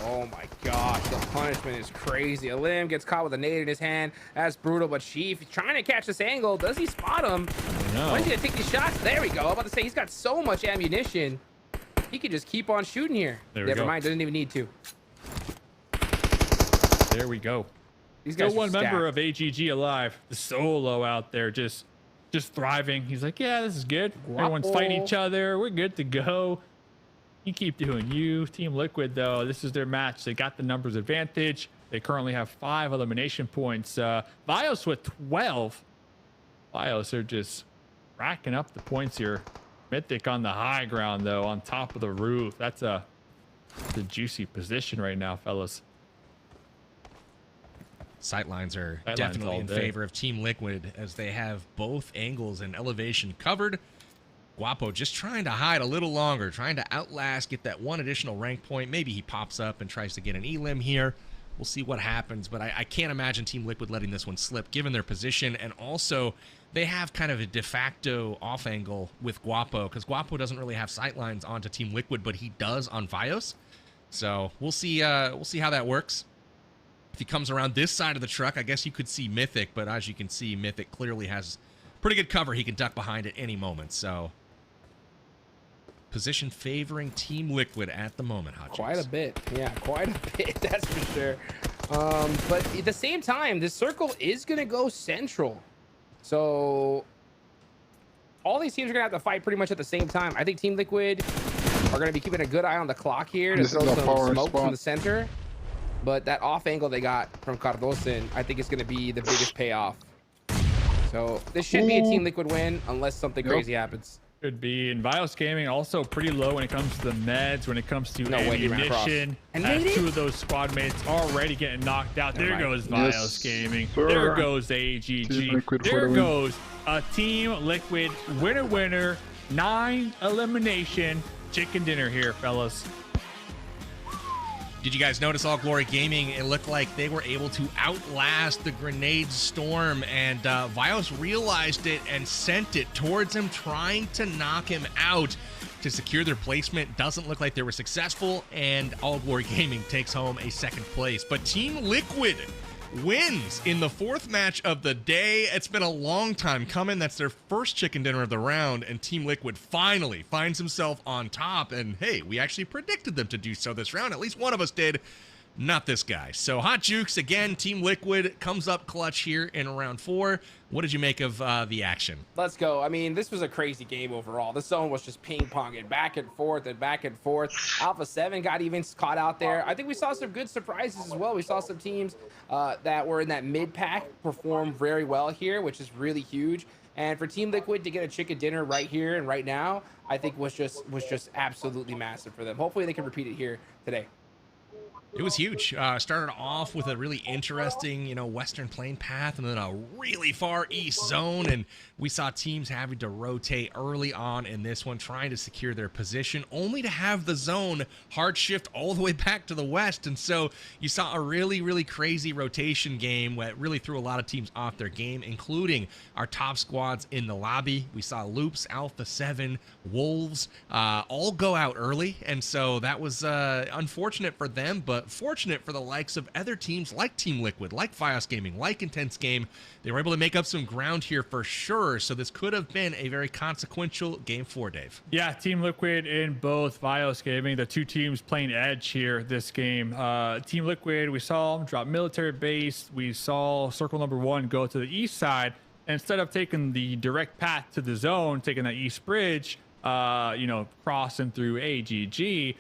Oh my gosh, the punishment is crazy. Alim gets caught with a nade in his hand. That's brutal, but Chief trying to catch this angle. Does he spot him? When's he gonna take these shots? There we go. I'm about to say he's got so much ammunition. He could just keep on shooting here. Never mind, doesn't even need to. There we go. These guys still one member of AGG alive. The solo out there just thriving. He's like, yeah, this is good. Everyone's fighting each other. We're good to go. You keep doing you. Team Liquid, though, this is their match. They got the numbers advantage. They currently have 5 elimination points. Vios with 12. Vios are just racking up the points here. Mythic on the high ground, though, on top of the roof. That's a juicy position right now, fellas. Sightlines are definitely in favor of Team Liquid as they have both angles and elevation covered. Guapo just trying to hide a little longer, trying to outlast, get that 1 additional rank point. Maybe he pops up and tries to get an elim here. We'll see what happens, but I can't imagine Team Liquid letting this one slip given their position. And also, they have kind of a de facto off angle with Guapo because Guapo doesn't really have sightlines onto Team Liquid, but he does on Vios. So we'll see how that works. If he comes around this side of the truck, I guess you could see Mythic, but as you can see, Mythic clearly has pretty good cover. He can duck behind at any moment, so position favoring Team Liquid at the moment, Hutchins. Quite a bit. Yeah, quite a bit, that's for sure. But at the same time, this circle is going to go central. So all these teams are going to have to fight pretty much at the same time. I think Team Liquid are going to be keeping a good eye on the clock here to throw some smoke from the center. But that off angle they got from Cardosen, I think is going to be the biggest payoff. So this should be a Team Liquid win unless something crazy happens. Could be. And Vios Gaming also pretty low when it comes to the meds, when it comes to ammunition. And 2 of those squad mates already getting knocked out. There goes Vios Gaming. There goes AGG. There goes a Team Liquid winner, 9 elimination chicken dinner here, fellas. Did you guys notice All Glory Gaming? It looked like they were able to outlast the grenade storm, and Vios realized it and sent it towards him, trying to knock him out to secure their placement. Doesn't look like they were successful, and All Glory Gaming takes home a 2nd place. But Team Liquid wins in the 4th match of the day. It's been a long time coming. That's their first chicken dinner of the round, and Team Liquid finally finds himself on top. And hey, we actually predicted them to do so this round. At least one of us did. Not this guy. So Hot Jukes, again, Team Liquid comes up clutch here in round 4. What did you make of the action? Let's go. I mean, this was a crazy game overall. The zone was just ping-ponging back and forth and back and forth. Alpha 7 got even caught out there. I think we saw some good surprises as well. We saw some teams that were in that mid-pack perform very well here, which is really huge. And for Team Liquid to get a chicken dinner right here and right now, I think was just absolutely massive for them. Hopefully they can repeat it here today. It was huge. Started off with a really interesting, western plane path and then a really far east zone. And we saw teams having to rotate early on in this one, trying to secure their position, only to have the zone hard shift all the way back to the west. And so you saw a really, really crazy rotation game that really threw a lot of teams off their game, including our top squads in the lobby. We saw Loops, Alpha 7, Wolves all go out early. And so that was unfortunate for them, but fortunate for the likes of other teams like Team Liquid, like Fios Gaming, like Intense Game. They were able to make up some ground here for sure. So this could have been a very consequential game 4, Dave. Yeah, Team Liquid and both Fios Gaming, the two teams playing edge here this game. Team Liquid, we saw them drop military base. We saw circle number 1 go to the east side. Instead of taking the direct path to the zone, taking that east bridge, crossing through AGG,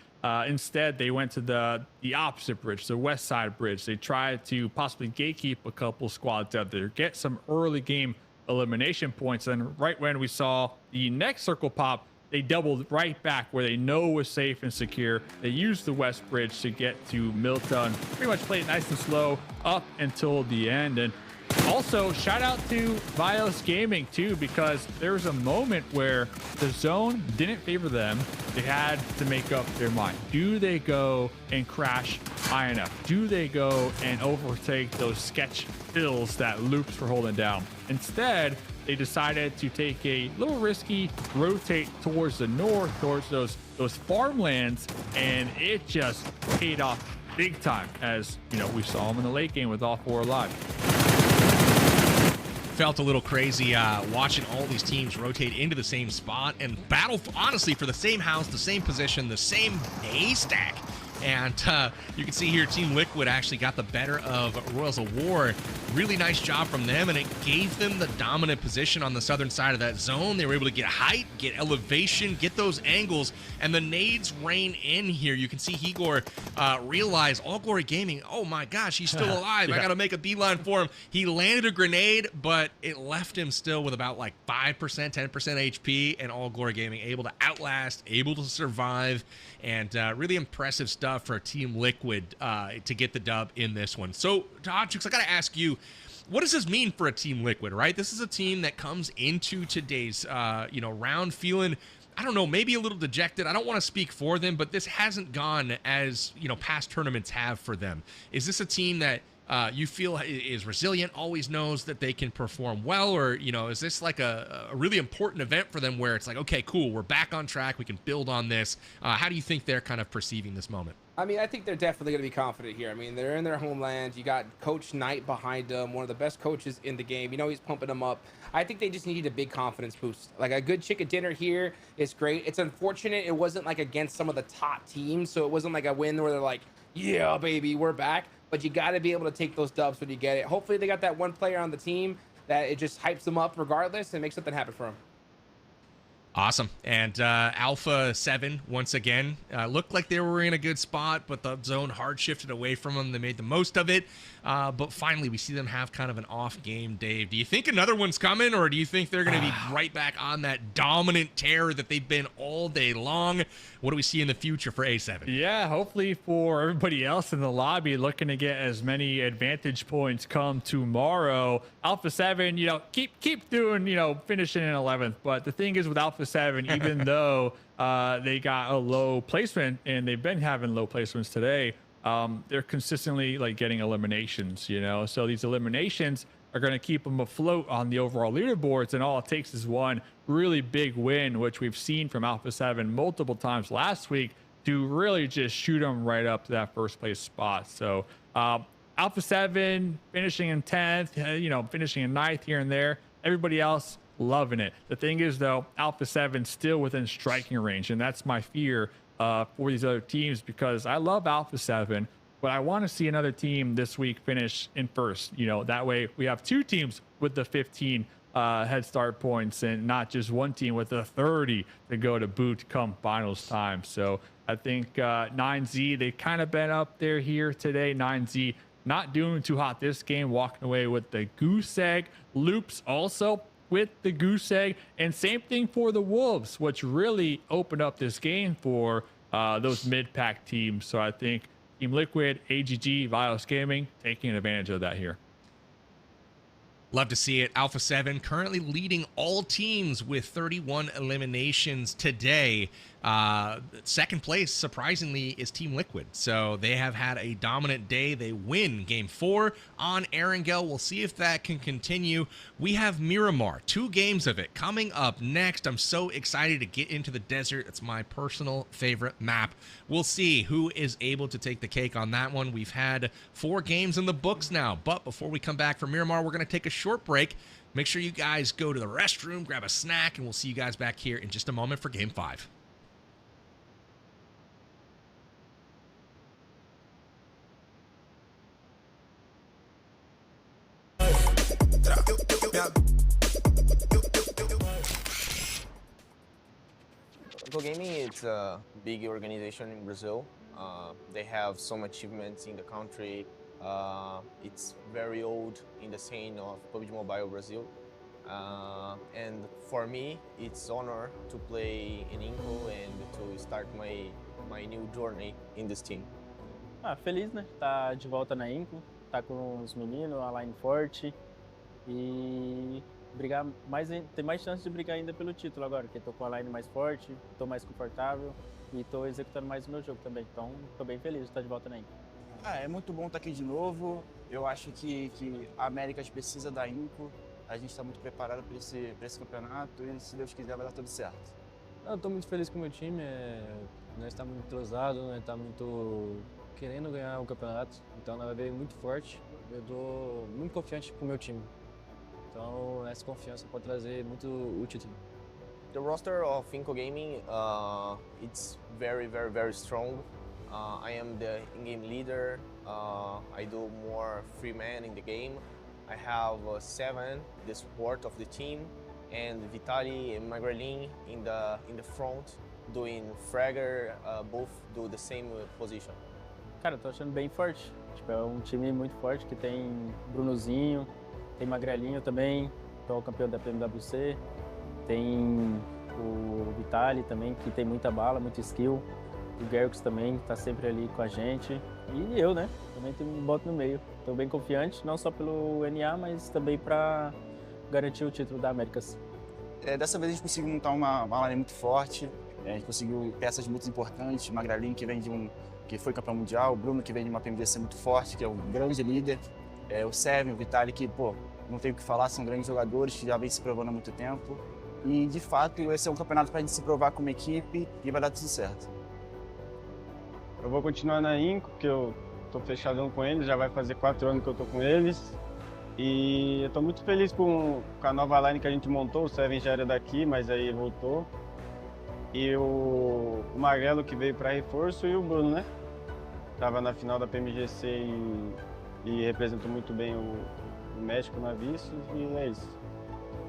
instead they went to the opposite bridge, the west side bridge. They tried to possibly gatekeep a couple squads out there, get some early game elimination points. And right when we saw the next circle pop, they doubled right back where they know was safe and secure. They used the west bridge to get to Milton, pretty much played nice and slow up until the end. And also, shout out to Fios Gaming too, because there was a moment where the zone didn't favor them. They had to make up their mind. Do they go and crash INF? Do they go and overtake those sketch fills that Loops were holding down? Instead, they decided to take a little risky rotate towards the north, towards those farmlands, and it just paid off big time, as we saw them in the late game with all 4 alive. Felt a little crazy watching all these teams rotate into the same spot and battle, honestly, for the same house, the same position, the same haystack. And you can see here, Team Liquid actually got the better of Royals of War. Really nice job from them, and it gave them the dominant position on the southern side of that zone. They were able to get height, get elevation, get those angles, and the nades rain in here. You can see Higor realize All Glory Gaming, oh my gosh, he's still alive. Yeah. I got to make a beeline for him. He landed a grenade, but it left him still with about like 5%, 10% HP, and All Glory Gaming able to outlast, able to survive, and really impressive stuff for Team Liquid to get the dub in this one. So, Todd, I got to ask you, what does this mean for a Team Liquid, right? This is a team that comes into today's, round feeling, I don't know, maybe a little dejected. I don't want to speak for them, but this hasn't gone as, past tournaments have for them. Is this a team that you feel is resilient, always knows that they can perform well, or, is this like a really important event for them where it's like, okay, cool, we're back on track, we can build on this? How do you think they're kind of perceiving this moment? I mean, I think they're definitely going to be confident here. I mean, they're in their homeland. You got Coach Knight behind them, one of the best coaches in the game. He's pumping them up. I think they just need a big confidence boost. Like, a good chicken dinner here is great. It's unfortunate it wasn't like against some of the top teams, so it wasn't like a win where they're like, yeah, baby, we're back. But you got to be able to take those dubs when you get it. Hopefully they got that one player on the team that it just hypes them up regardless and makes something happen for them. Awesome. And Alpha 7, once again, looked like they were in a good spot, but the zone hard shifted away from them. They made the most of it. But finally, we see them have kind of an off game, Dave. Do you think another one's coming, or do you think they're going to be right back on that dominant tear that they've been all day long? What do we see in the future for A7? Yeah, hopefully for everybody else in the lobby looking to get as many advantage points come tomorrow. Alpha 7, keep doing, finishing in 11th. But the thing is with Alpha 7, even though they got a low placement, and they've been having low placements today, they're consistently getting eliminations, so these eliminations are going to keep them afloat on the overall leaderboards, and all it takes is one really big win, which we've seen from Alpha 7 multiple times last week, to really just shoot them right up to that first place spot. So Alpha 7 finishing in 10th, finishing in 9th here and there. Everybody else loving it. The thing is, though, Alpha 7 still within striking range, and that's my fear for these other teams, because I love Alpha 7, but I want to see another team this week finish in first. That way we have 2 teams with the 15 head start points, and not just one team with the 30 to go to boot come finals time. So I think 9Z, they kind of been up there here today. 9Z not doing too hot this game, walking away with the goose egg. Loops also with the goose egg. And same thing for the Wolves, which really opened up this game for those mid-pack teams. So I think Team Liquid, AGG, Vios Gaming taking advantage of that here. Love to see it. Alpha 7 currently leading all teams with 31 eliminations today. Second place, surprisingly, is Team Liquid. So they have had a dominant day. They win Game 4 on Erangel. We'll see if that can continue. We have Miramar, 2 games of it coming up next. I'm so excited to get into the desert. It's my personal favorite map. We'll see who is able to take the cake on that one. We've had 4 games in the books now. But before we come back from Miramar, we're going to take a short break. Make sure you guys go to the restroom, grab a snack, and we'll see you guys back here in just a moment for Game 5. TO Gaming is a big organization in Brazil. They have some achievements in the country. It's very old in the scene of PUBG Mobile Brazil. And for me, it's an honor to play in Inco and to start my new journey in this team. Feliz, né? Tá de volta na Inco, tá com os meninos, a line forte e brigar mais, ter mais chance de brigar ainda pelo título agora, porque tô com a line mais forte, tô mais confortável e tô executando mais o meu jogo também. Então, tô bem feliz de estar de volta na Inco. É muito bom estar aqui de novo. Eu acho que a Américas precisa da Inco. A gente está muito preparado para esse campeonato e, se Deus quiser, vai dar tudo certo. Eu estou muito feliz com o meu time. Nós estamos muito entrosados, nós estamos muito querendo ganhar o campeonato. Então, nós vamos ver muito forte. Eu estou muito confiante com o meu time. Então, essa confiança pode trazer muito o título. The roster of Inco Gaming, it's very, very, very strong. I am the in-game leader. I do more free man in the game. I have 7, the support of the team, and Vitaly and Magrelin in the front, doing fragger, both do the same position. Cara, eu tô achando bem forte. Tipo, é um time muito forte que tem Brunozinho, tem Magrelinho também, que é o campeão da PMWC, tem o Vitaly também, que tem muita bala, muito skill. O GYRO também está sempre ali com a gente. E eu, né? Também tenho um bote no meio. Estou bem confiante, não só pelo NA, mas também para garantir o título da Américas. Dessa vez a gente conseguiu montar uma line muito forte. A gente conseguiu peças muito importantes. O Magrelin, que foi campeão mundial. O Bruno, que vem de uma PMVC muito forte, que é um grande líder. O Seven, o Vitaly, que, pô, não tem o que falar, são grandes jogadores que já vem se provando há muito tempo. E, de fato, esse é um campeonato para a gente se provar como equipe e vai dar tudo certo. Eu vou continuar na Inco, porque eu tô fechadão com eles, já vai fazer 4 anos que eu tô com eles. E eu tô muito feliz com a nova line que a gente montou. O Seven já era daqui, mas aí voltou. E o Magrelo, que veio para reforço, e o Bruno, né? Tava na final da PMGC e representou muito bem o México na vice, e é isso.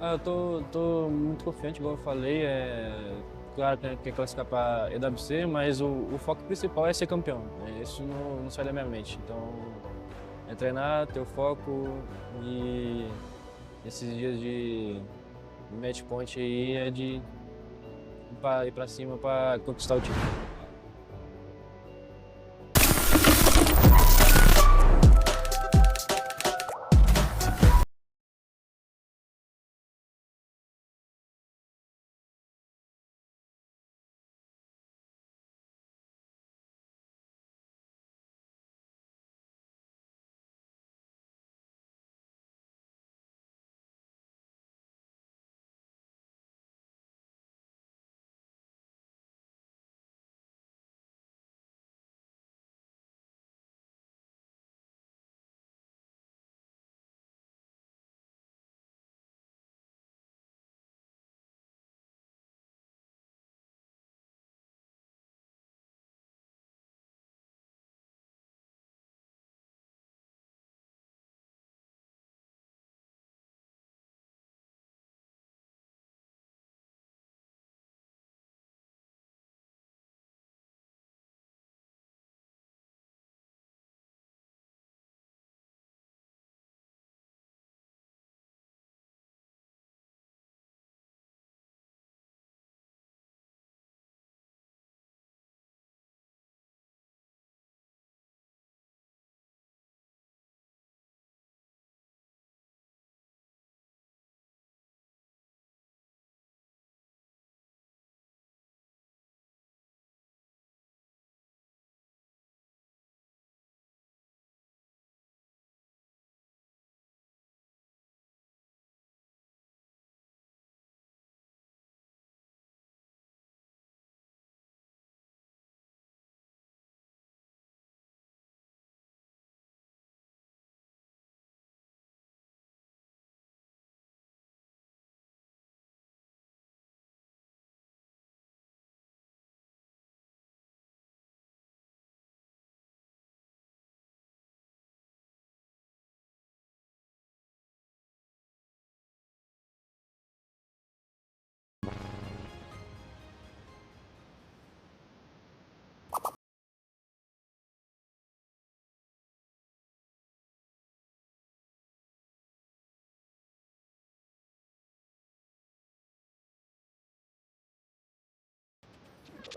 Eu tô muito confiante, igual eu falei. Claro que quer classificar para EWC, mas o foco principal é ser campeão. Isso não sai da minha mente. Então, é treinar, ter o foco e esses dias de match point aí é de ir para cima para conquistar o título.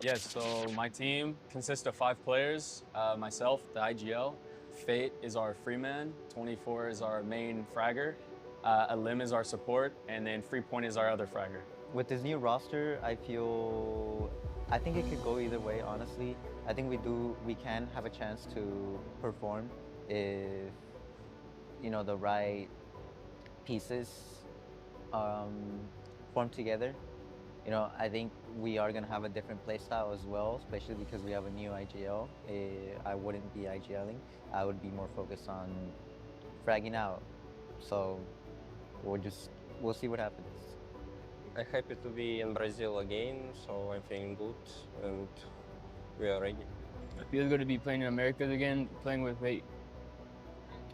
Yes, so my team consists of 5 players. Myself, the IGL. Fate is our free man. 24 is our main fragger. Alim is our support, and then Freepoint is our other fragger. With this new roster, I think it could go either way, honestly. I think we can have a chance to perform if, you know, the right pieces form together. You know, I think we are gonna have a different play style as well, especially because we have a new IGL. I wouldn't be IGLing. I would be more focused on fragging out. So we'll see what happens. I'm happy to be in Brazil again, so I'm feeling good and we are ready. I feel good to be playing in Americas again, playing with Fate.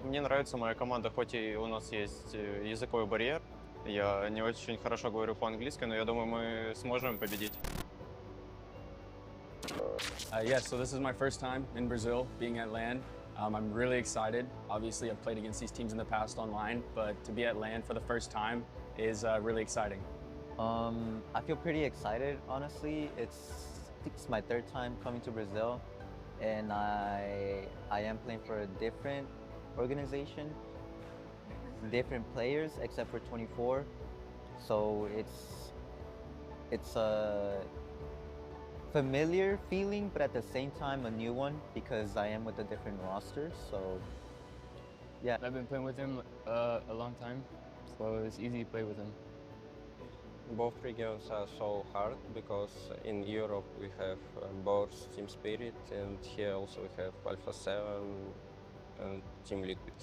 Мне нравится моя команда, хоть и у нас есть языковой барьер. Я не очень хорошо говорю по-английски, но я думаю, мы сможем победить. Yes, so this is my first time in Brazil, being at LAN. I'm really excited. Obviously, I've played against these teams in the past online, but to be at LAN for the first time is really exciting. I feel pretty excited, honestly. I think it's my 3rd time coming to Brazil, and I am playing for a different organization, different players except for 24. So it's a familiar feeling, but at the same time a new one because I am with a different roster. So yeah, I've been playing with him a long time, so it's easy to play with him. Both regions are so hard because in Europe we have both Team Spirit, and here also we have Alpha 7 and Team Liquid.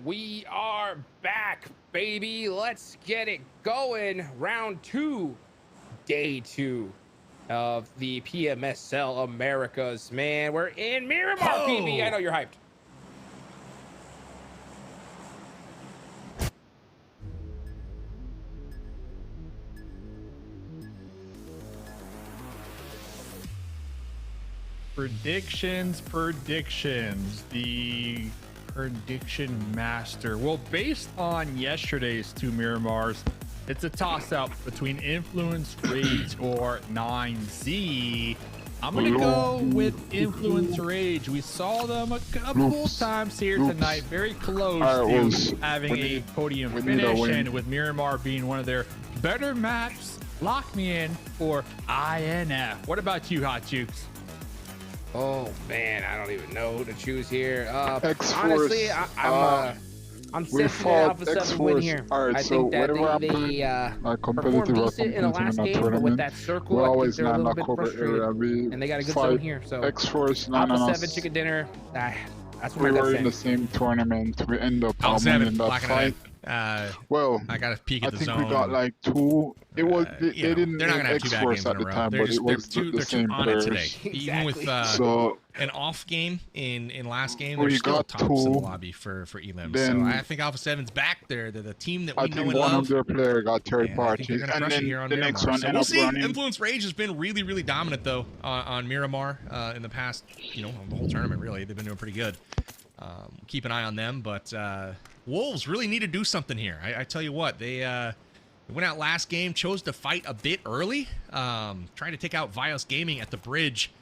We are back, baby. Let's get it going. Round 2, day 2 of the PMSL Americas. Man, we're in Miramar, PB. I know you're hyped. Predictions. The prediction master. Well, based on yesterday's 2 Miramars, it's a toss-up between Influence Rage or 9Z. I'm gonna go with Influence Rage. We saw them a couple times here tonight, very close to having a podium finish, and with Miramar being one of their better maps, lock me in for INF. What about you, Hot Jukes? Oh man, I don't even know who to choose here. X-Force, honestly, I'm sensing an Alpha 7 win here. Alright, I so think that whenever they competitive performed decent in the last game, but with that circle, I think they're a little bit frustrated. And they got a good zone here. So X-Force, Alpha 7 chicken dinner. That's what we I got were to in the same tournament. We end up Alpha winning 7, that fight. Well, I got a peek at the zone. I think we got like 2. It was they didn't they're not gonna have 2 bad games at in the a row. time, They're but just, it was they're the too same on players. it today. Even with So an off game in last game, we they're still got tops in the 2. lobby for Elim. Then So I think Alpha 7's back there. They're the team that we I know think and one love. of their players got third And I party, think they're gonna and crush it then here on the Miramar. next one So ended we'll up see. running. Influence Rage has been really dominant though on Miramar in the past, the whole tournament. Really, they've been doing pretty good. Keep an eye on them, but Wolves really need to do something here. I tell you what, they went out last game, chose to fight a bit early, trying to take out Vios Gaming at the bridge,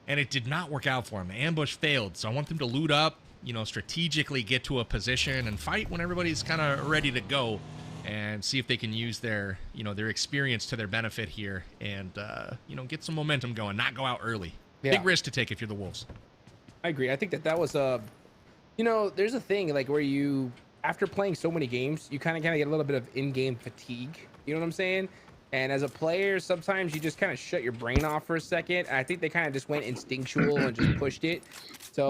and it did not work out for them. The ambush failed, so I want them to loot up, strategically get to a position and fight when everybody's kind of ready to go, and see if they can use their, their experience to their benefit here, and get some momentum going, not go out early. Yeah. Big risk to take if you're the Wolves. I agree. I think that was there's a thing like where you, after playing so many games, you kind of get a little bit of in-game fatigue. You know what I'm saying? And as a player, sometimes you just kind of shut your brain off for a second. And I think they kind of just went instinctual and just pushed it. So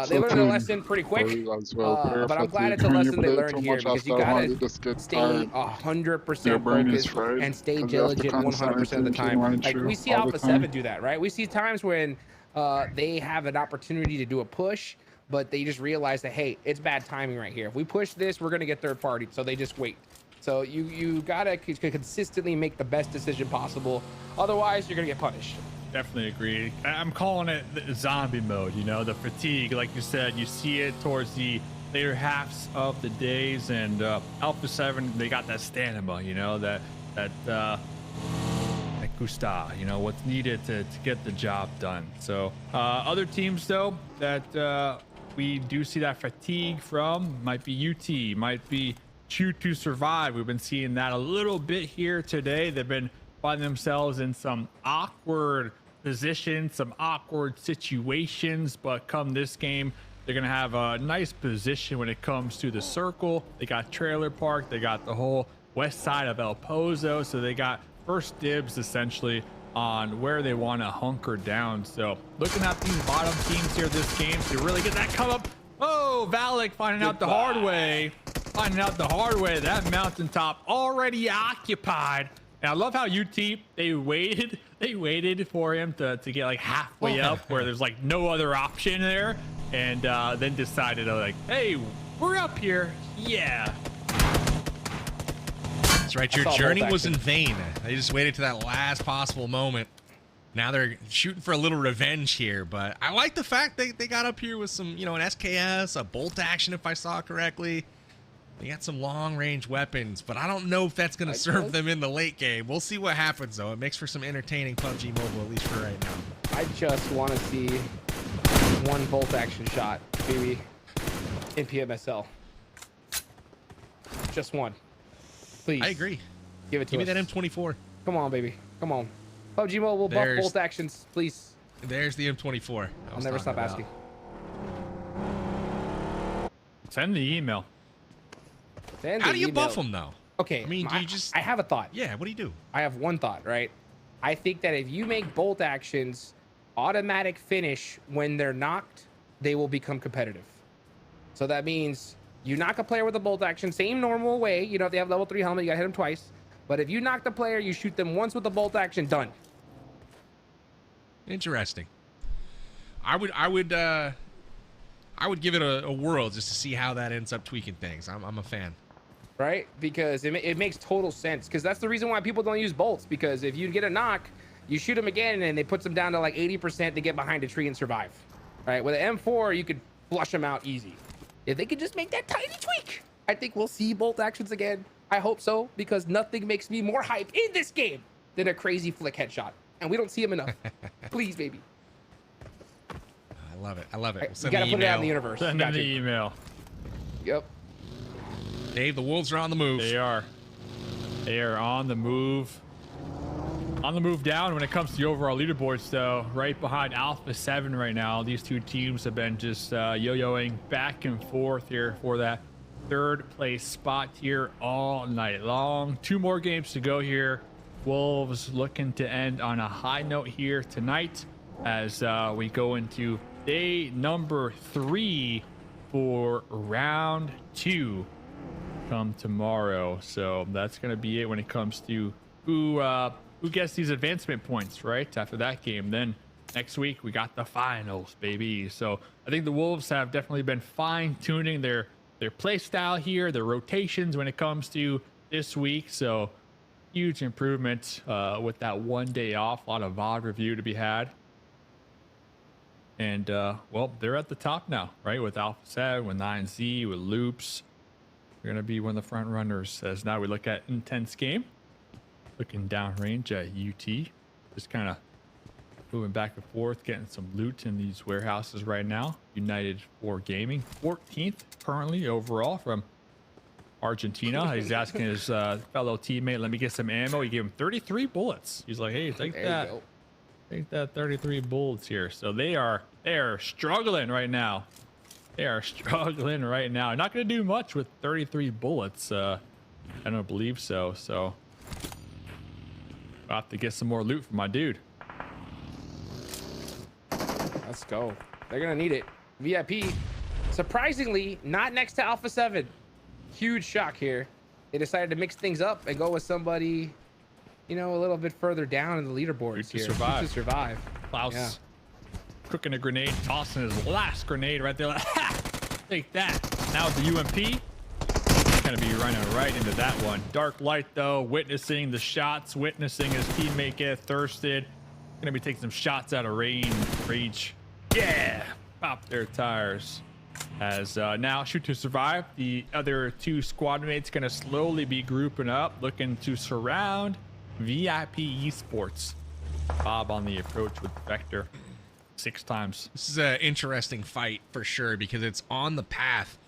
they learned their lesson pretty quick. But I'm glad it's a lesson they learned here, because you gotta stay 100% focused and stay diligent 100% of the time. Like we see Alpha 7 do that, right? We see times when they have an opportunity to do a push, but they just realize that, hey, it's bad timing right here. If we push this, we're gonna get third party. So they just wait. So you gotta consistently make the best decision possible. Otherwise, you're gonna get punished. Definitely agree. I'm calling it the zombie mode, you know, the fatigue. Like you said, you see it towards the later halves of the days, and Alpha 7, they got that stamina, you know, that gusta, you know, what's needed to get the job done. So other teams, though, that we do see that fatigue from might be UT, might be Choose to Survive. We've been seeing that a little bit here today. They've been finding themselves in some awkward positions, some awkward situations, but come this game, they're gonna have a nice position when it comes to the circle. They got trailer park, they got the whole west side of El Pozo, so they got first dibs essentially on where they want to hunker down. So looking at these bottom teams here this game to really get that come up. Oh, Valak finding out the hard way, that mountaintop already occupied. And I love how UT, they waited for him to get like halfway up where there's like no other option there, and then decided to like, hey, we're up here. Yeah. That's right. Your journey was in vain. They just waited to that last possible moment. Now they're shooting for a little revenge here, but I like the fact they got up here with some, you know, an SKS, a bolt action, if I saw correctly. They got some long-range weapons, but I don't know if that's going to serve them in the late game. We'll see what happens, though. It makes for some entertaining PUBG Mobile, at least for right now. I just want to see one bolt action shot, baby, in PMSL. Just one. Please. I agree. Give it to us. Give me that M24. Come on, baby. Come on. PUBG Mobile, buff bolt actions, please. There's the M24. I'll never stop asking. Send the email. How do you buff them, though? Okay, I mean, do you just... I have a thought. Yeah, what do you do? I have one thought, right? I think that if you make bolt actions automatic finish when they're knocked, they will become competitive. So that means you knock a player with a bolt action, same normal way. You know, if they have level 3 helmet, you gotta hit them twice. But if you knock the player, you shoot them once with the bolt action, done. Interesting. I would give it a whirl just to see how that ends up tweaking things. I'm a fan. Right? Because it makes total sense. Because that's the reason why people don't use bolts. Because if you get a knock, you shoot them again, and it puts them down to like 80% to get behind a tree and survive. Right? With an M4, you could flush them out easy. If they could just make that tiny tweak, I think we'll see bolt actions again. I hope so, because nothing makes me more hype in this game than a crazy flick headshot. And we don't see them enough. Please, baby. I love it. I love it. You gotta put it out in the universe. Send in the email. Yep. Dave, the Wolves are on the move. They are. They are on the move. On the move down when it comes to the overall leaderboards, though. Right behind Alpha 7 right now. These two teams have been just yo-yoing back and forth here for that third place spot here all night long. 2 more games to go here. Wolves looking to end on a high note here tonight as we go into day number 3 for round 2 come tomorrow. So that's going to be it when it comes to who gets these advancement points right after that game. Then next week we got the finals, baby. So I think the Wolves have definitely been fine-tuning their play style here, their rotations when it comes to this week. So huge improvement with that 1 day off. A lot of VOD review to be had. And well, they're at the top now, right? With Alpha 7, with 9Z, with Loops. They're gonna be one of the front runners as now we look at intense game. Looking downrange at UT. Just kind of moving back and forth, getting some loot in these warehouses right now. United 4 Gaming, 14th currently overall from Argentina. He's asking his fellow teammate, let me get some ammo. He gave him 33 bullets. He's like, hey, take that. Take that 33 bullets here. So they are struggling right now. They are struggling right now. Not going to do much with 33 bullets. I don't believe so. So I'll have to get some more loot for my dude. Let's go. They're gonna need it. VIP, surprisingly, not next to Alpha 7. Huge shock here. They decided to mix things up and go with somebody, you know, a little bit further down in the leaderboards here. Survive. To survive. Klaus cooking a grenade, tossing his last grenade right there. Like, ha! Take that. Now with the UMP, gonna be running right into that one. Dark Light though, witnessing the shots, witnessing his teammate get thirsted. Gonna be taking some shots out of range. Yeah, pop their tires. As now Shoot to Survive, the other two squad mates gonna slowly be grouping up, looking to surround VIP Esports. Bob on the approach with Vector 6 times. This is an interesting fight for sure because it's on the path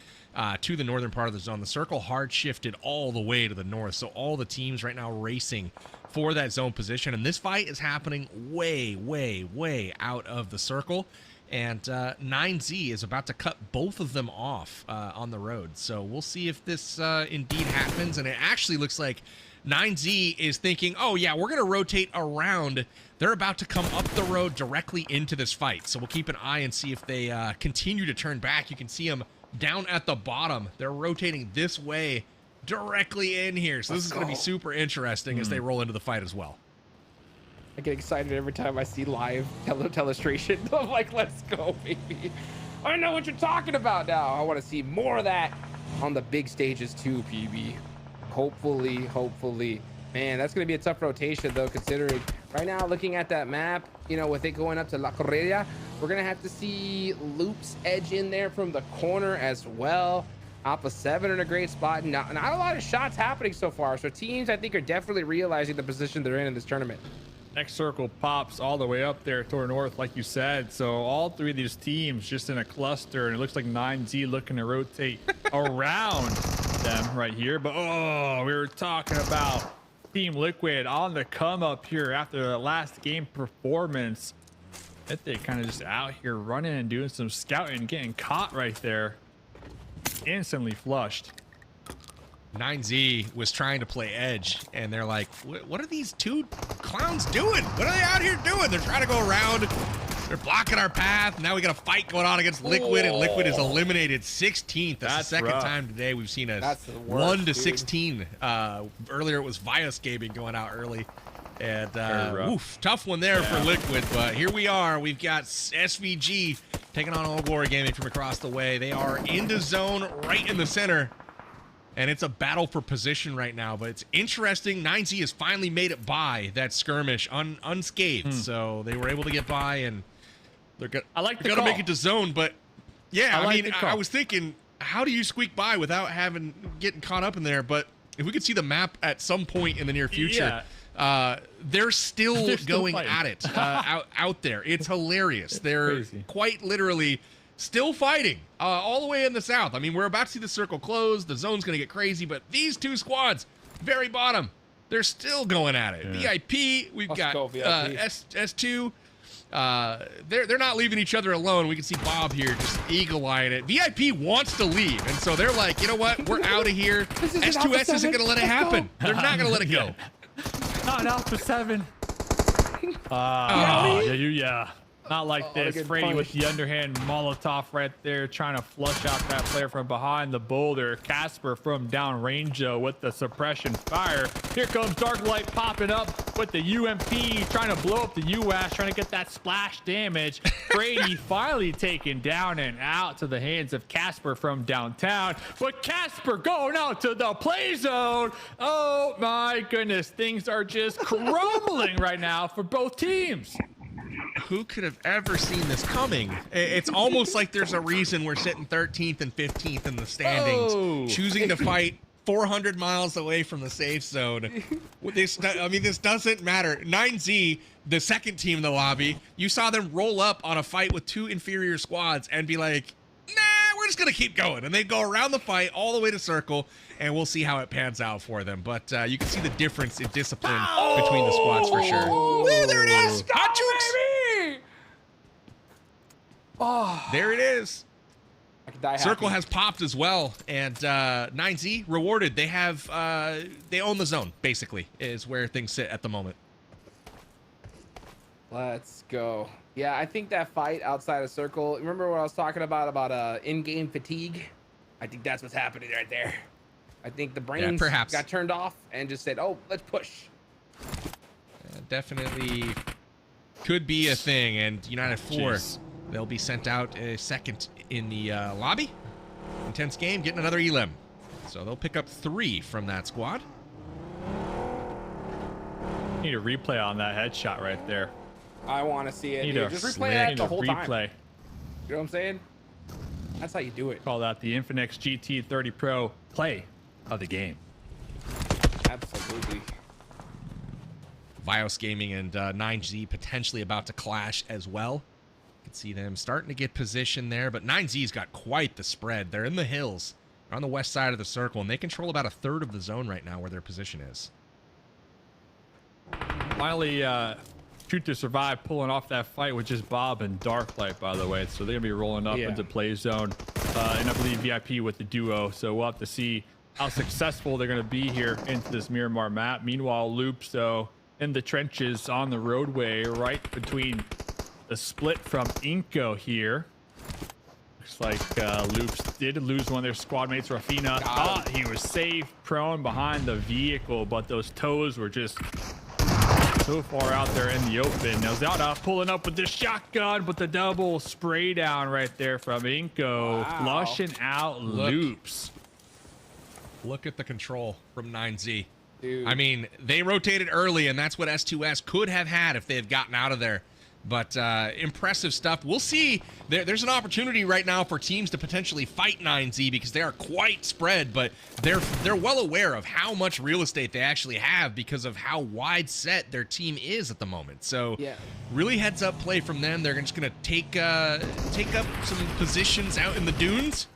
to the northern part of the zone. The circle hard shifted all the way to the north, so all the teams right now racing for that zone position, and this fight is happening way out of the circle, and 9Z is about to cut both of them off on the road. So we'll see if this indeed happens, and it actually looks like 9Z is thinking, oh yeah, we're gonna rotate around. They're about to come up the road directly into this fight, so we'll keep an eye and see if they continue to turn back. You can see them down at the bottom. They're rotating this way directly in here, so this is going to be super interesting as they roll into the fight as well. I get excited every time I see live telestration. I'm like, let's go, baby. I know what you're talking about now. I want to see more of that on the big stages too, PB. Hopefully. Man, that's going to be a tough rotation, though, considering right now, looking at that map, you know, with it going up to La Correia, we're going to have to see Loop's edge in there from the corner as well. Alpha 7 in a great spot. Not a lot of shots happening so far. So teams, I think, are definitely realizing the position they're in this tournament. Next circle pops all the way up there toward north, like you said. So all three of these teams just in a cluster, and it looks like 9Z looking to rotate around them right here. But oh, we were talking about Team Liquid on the come up here after the last game performance. That they kind of just out here running and doing some scouting, getting caught right there. Instantly flushed. 9Z was trying to play edge, and they're like, what are these two clowns doing? What are they out here doing? They're trying to go around. They're blocking our path. Now we got a fight going on against Liquid, and Liquid is eliminated 16th. That's the second time today we've seen a 1 to 16. Earlier it was Vios Gaming going out early. And oof, tough one there for Liquid, but here we are. We've got SVG taking on All Glory Gaming from across the way. They are into zone right in the center, and it's a battle for position right now, but it's interesting. 9Z has finally made it by that skirmish unscathed, so they were able to get by, and they're gonna make it to zone. But yeah, I mean, I was thinking, how do you squeak by without getting caught up in there? But if we could see the map at some point in the near future, they're still going at it out there. It's hilarious. They're quite literally still fighting all the way in the south. I mean, we're about to see the circle close. The zone's going to get crazy, but these two squads, very bottom, they're still going at it. VIP, we've got S2. They're not leaving each other alone. We can see Bob here just eagle-eyeing it. VIP wants to leave, and so they're like, you know what? We're out of here. S2S isn't going to let it happen. They're not going to let it go. Not Alpha 7. Yeah. Not like this. Freddy with the underhand Molotov right there, trying to flush out that player from behind the boulder. Casper from downrange though with the suppression fire. Here comes Dark Light popping up with the UMP, trying to blow up the UAS, trying to get that splash damage. Freddy finally taken down and out to the hands of Casper from downtown. But Casper going out to the play zone. Oh my goodness, things are just crumbling right now for both teams. Who could have ever seen this coming? It's almost like there's a reason we're sitting 13th and 15th in the standings, choosing to fight 400 miles away from the safe zone. This doesn't matter. 9Z, the second team in the lobby, you saw them roll up on a fight with two inferior squads and be like, nah, we're just going to keep going. And they go around the fight all the way to circle, and we'll see how it pans out for them. But you can see the difference in discipline between the squads for sure. Ooh, there it is. Hot jukes. Oh. There it is. Circle has popped as well, and 9Z rewarded. They have they own the zone, basically, is where things sit at the moment. Let's go. Yeah, I think that fight outside of circle. Remember what I was talking about in-game fatigue? I think that's what's happening right there. I think the brains got turned off and just said, "Oh, let's push." Definitely could be a thing. And United 4, they'll be sent out a second in the lobby. Intense game, getting another elim. So they'll pick up 3 from that squad. Need a replay on that headshot right there. I want to see it. Just replay that the whole time. Replay. You know what I'm saying? That's how you do it. Call that the Infinix GT30 Pro play of the game. Absolutely. Vios Gaming and 9Z potentially about to clash as well. You can see them starting to get position there, but 9Z's got quite the spread. They're in the hills. They're on the west side of the circle, and they control about a third of the zone right now where their position is. Finally, Shoot to Survive pulling off that fight with just Bob and Darklight, by the way. So they're going to be rolling up into play zone. And I believe VIP with the duo. So we'll have to see how successful they're going to be here into this Miramar map. Meanwhile, Loops, though, in the trenches on the roadway right between the split from Inko here. Looks like Loops did lose one of their squad mates, Rafina. Thought he was safe, prone behind the vehicle, but those toes were just so far out there in the open. Now Zada pulling up with the shotgun, but the double spray down right there from Inko, flushing out Loops. Look at the control from 9Z. Dude. I mean, they rotated early, and that's what S2S could have had if they had gotten out of there. But impressive stuff. We'll see. There's an opportunity right now for teams to potentially fight 9Z because they are quite spread, but they're well aware of how much real estate they actually have because of how wide set their team is at the moment. So really heads up play from them. They're just going to take up some positions out in the dunes.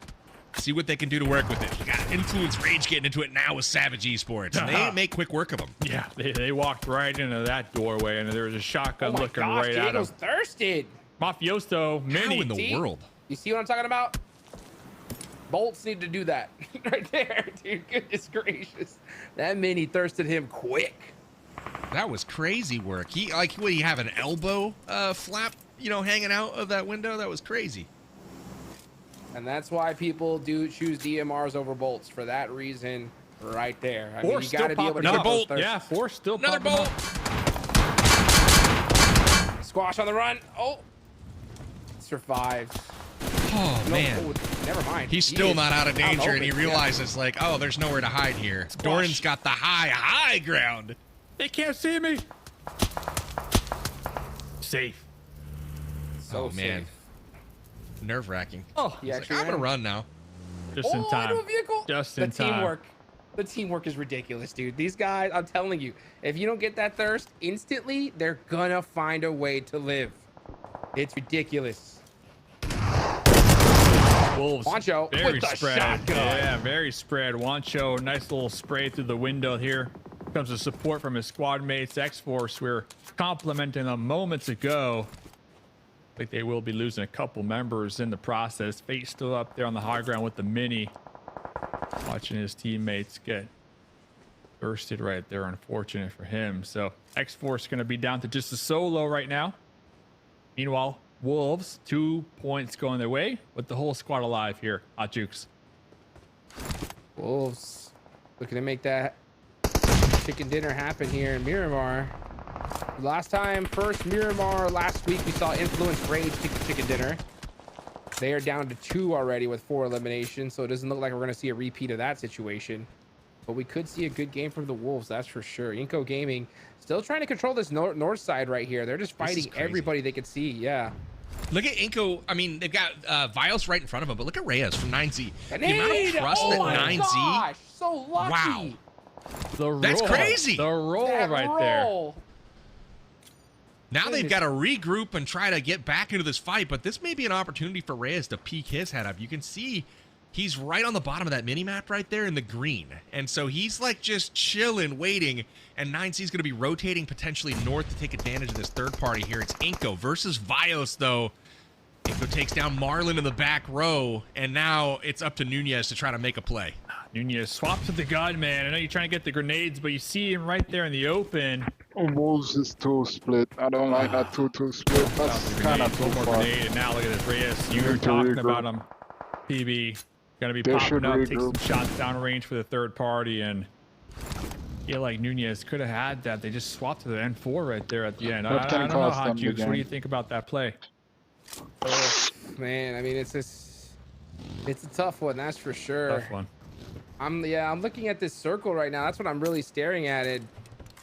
See what they can do to work with it. We got Influence Rage getting into it now with Savage Esports, and they make quick work of them. Yeah, they walked right into that doorway, and there was a shotgun looking right at him. Diego's thirsted. Mafioso, Mini. How in the world? You see what I'm talking about? Bolts need to do that right there, dude. Goodness gracious. That Mini thirsted him quick. That was crazy work. He, like, what, he have an elbow flap, hanging out of that window? That was crazy. And that's why people do choose DMRs over bolts for that reason right there. I mean, you got to be able to another bolt. Yeah, Force still another bolt. Squash on the run. Oh, survived. Oh man. Oh, never mind. He's still not out of danger, and he realizes like, oh, there's nowhere to hide here. Doran's got the high ground. They can't see me. Safe. So man. Safe. Nerve-wracking. Oh, yeah. Like, I'm gonna run now. Just in time. Into a vehicle. Just in time. The teamwork is ridiculous, dude. These guys, I'm telling you, if you don't get that thirst instantly, they're gonna find a way to live. It's ridiculous. Wolves. Wancho very with the spread. shotgun. Yeah, very spread. Wancho, nice little spray through the window here. Comes the support from his squad mates. X-Force, we're complimenting them moments ago. I think they will be losing a couple members in the process. Fate still up there on the high ground with the Mini. Watching his teammates get bursted right there. Unfortunate for him. So X-Force going to be down to just a solo right now. Meanwhile, Wolves, 2 points going their way with the whole squad alive here. Hot Jukes. Wolves looking to make that chicken dinner happen here in Miramar. Last time, first Miramar last week, we saw Influence Rage chicken dinner. They are down to 2 already with 4 eliminations, so it doesn't look like we're going to see a repeat of that situation. But we could see a good game from the Wolves, that's for sure. Inko Gaming still trying to control this north side right here. They're just fighting everybody they could see, yeah. Look at Inko. I mean, they've got Vios right in front of them, but look at Reyes from 9Z. The amount of trust that 9Z. Gosh, so lucky. Wow. The roll. That's crazy. The roll right there. Now they've got to regroup and try to get back into this fight, but this may be an opportunity for Reyes to peek his head up. You can see he's right on the bottom of that mini-map right there in the green. And so he's like just chilling, waiting, and 9C is going to be rotating potentially north to take advantage of this third party here. It's Inko versus Vios, though. Inko takes down Marlon in the back row, and now it's up to Nunez to try to make a play. Nunez swaps with the gun, man. I know you're trying to get the grenades, but you see him right there in the open. Wolves is 2 split. I don't like that 2-2 split. That's kind of too one more far. grenade, and now look at this Reyes. You Need were to talking regroup. about him. PB gonna be They popping should up, take some regroup. shots downrange for the third party, and I feel like Nunez could have had that. They just swapped to the N4 right there at the end. I That can don't know, cost Hot them the Jukes. What do game. you think about that play? Oh, man, I mean, it's a tough one, that's for sure. Tough one. I'm looking at this circle right now. That's what I'm really staring at. It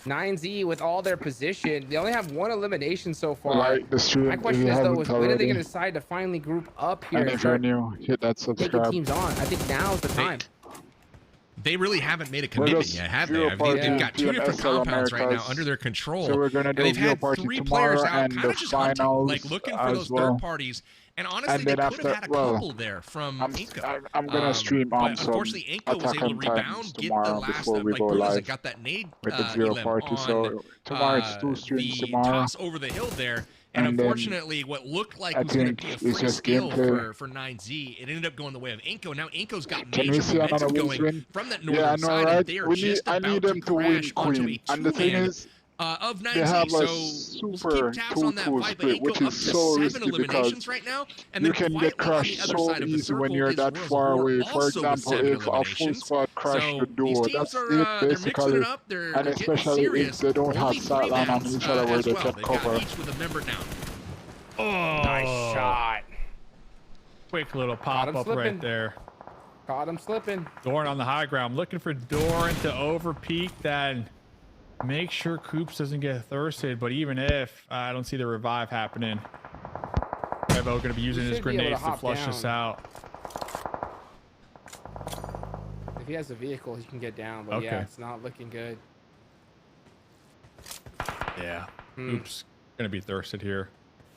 9Z with all their position. They only have 1 elimination so far. Like the stream, My if question you is though, haven't is when are they already. going to decide to finally group up here And and if you're start new, hit that taking subscribe. teams on? I think now's the time. They really haven't made a commitment yet, have they? I mean, they've got 2 different PMSL compounds right now Americas. under their control. So we're gonna And do they've video had party 3 tomorrow players out, and kind of the just hunting, finals like looking for as those well. third parties. And honestly, And they then could have after- had a well, couple there from Inko. I'm gonna stream but some unfortunately, Inko was Attack able to on rebound, Titans get the tomorrow last, before we like go Bruno's live got that nade with the GYRO elim party. on, So tomorrow it's 2 streams the tomorrow. toss over the hill there. And And then unfortunately, what looked like I was going to think be a it's free just steal gameplay. for 9Z, it ended up going the way of Inko. Now Inko's got Can we major see another momentum Wolves going win? from that Yeah, northern I know, side, right? and they are just I about need to them to win crash onto a Queen. And the thing two-man is, of 9Z. they have a So we'll super keep tabs on that 2-2 fight, but split, Inko which up is to so 7 risky eliminations because right now, and you then can get quietly on crushed the other so side of the easy when circle you're is that Worlds of far War, away. For also with example, 7 if a full eliminations. squad crash So the these duo, teams that's are it they're mixing basically. it up. They're And getting especially serious. if they don't have Only 3 sideline on mans each other where as they well. can They've got cover. each with a member down. Oh, Nice shot. quick little pop him up slipping. right there. Caught him slipping. Doran on the high ground, looking for Doran to over peak that. Make sure Coops doesn't get thirsted, but even if, I don't see the revive happening. Revo going to be using his should be able to grenades to hop flush this down. out. If he has a vehicle, he can get down, but Okay. yeah, it's not looking good. Yeah. Hmm. Oops. Going to be thirsted here.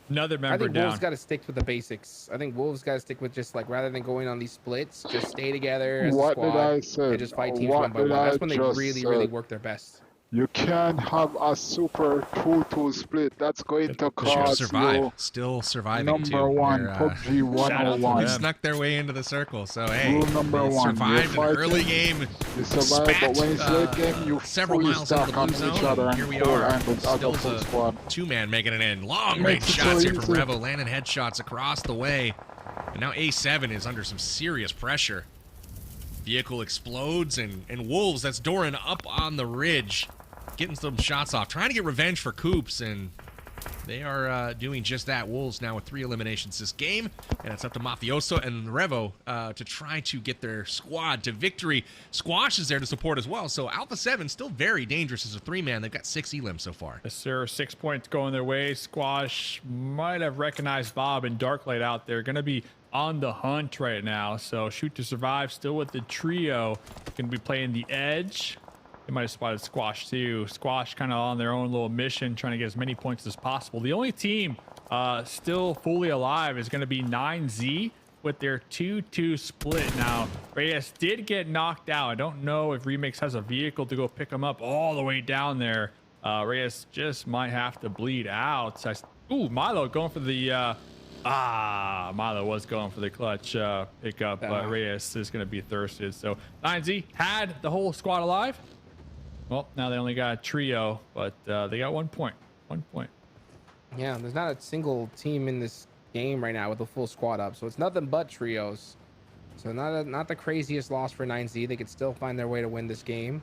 Another I member think down. Wolves got to stick with the basics. I think Wolves got to stick with just like rather than going on these splits, just stay together as a What squad did I say? and just fight teams What one by did one. That's I when they just really say? work their best. You can't have a super 2-2 split. That's going to cost Survive. you Still surviving number too. 1, They're, PUBG They 101. snuck their way into the circle. So hey, Rule number they 1. survived You're an early fighting, game. You survive, but when it's late game, you several fully miles into stack the on blue each zone. other And here and we full are. angles as a Still full a squad. 2-man making it in. Long range Makes it shots so here from easy. Revo, landing headshots across the way. And now A7 is under some serious pressure. Vehicle explodes, and Wolves, that's Doran up on the ridge, getting some shots off, trying to get revenge for Coops, and they are doing just that. Wolves now with 3 eliminations this game, and it's up to Mafioso and Revo to try to get their squad to victory. Squash is there to support as well, so Alpha 7 still very dangerous as a 3-man. They've got 6 elims so far. Yes, sir. 6 points going their way. Squash might have recognized Bob and Darklight out there. Going to be on the hunt right now. So Shoot to Survive still with the trio. Going to be playing the edge. They might have spotted Squash too. Squash kind of on their own little mission, trying to get as many points as possible. The only team still fully alive is going to be 9Z with their 2-2 split. Now, Reyes did get knocked out. I don't know if Remix has a vehicle to go pick him up all the way down there. Reyes just might have to bleed out. Ooh, Milo going for the... Milo was going for the clutch pickup, but Reyes is going to be thirsted. So 9Z had the whole squad alive. Well, now they only got a trio, but they got 1 point. 1 point. Yeah, there's not a single team in this game right now with a full squad up, so it's nothing but trios. So not the craziest loss for 9Z. They could still find their way to win this game.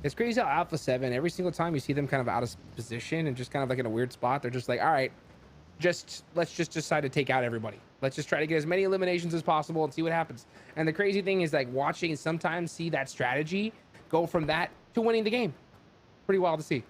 It's crazy how Alpha 7, every single time you see them kind of out of position and just kind of like in a weird spot, they're just like, all right, let's just decide to take out everybody. Let's just try to get as many eliminations as possible and see what happens. And the crazy thing is like watching and sometimes see that strategy go from that to winning the game. Pretty wild to see.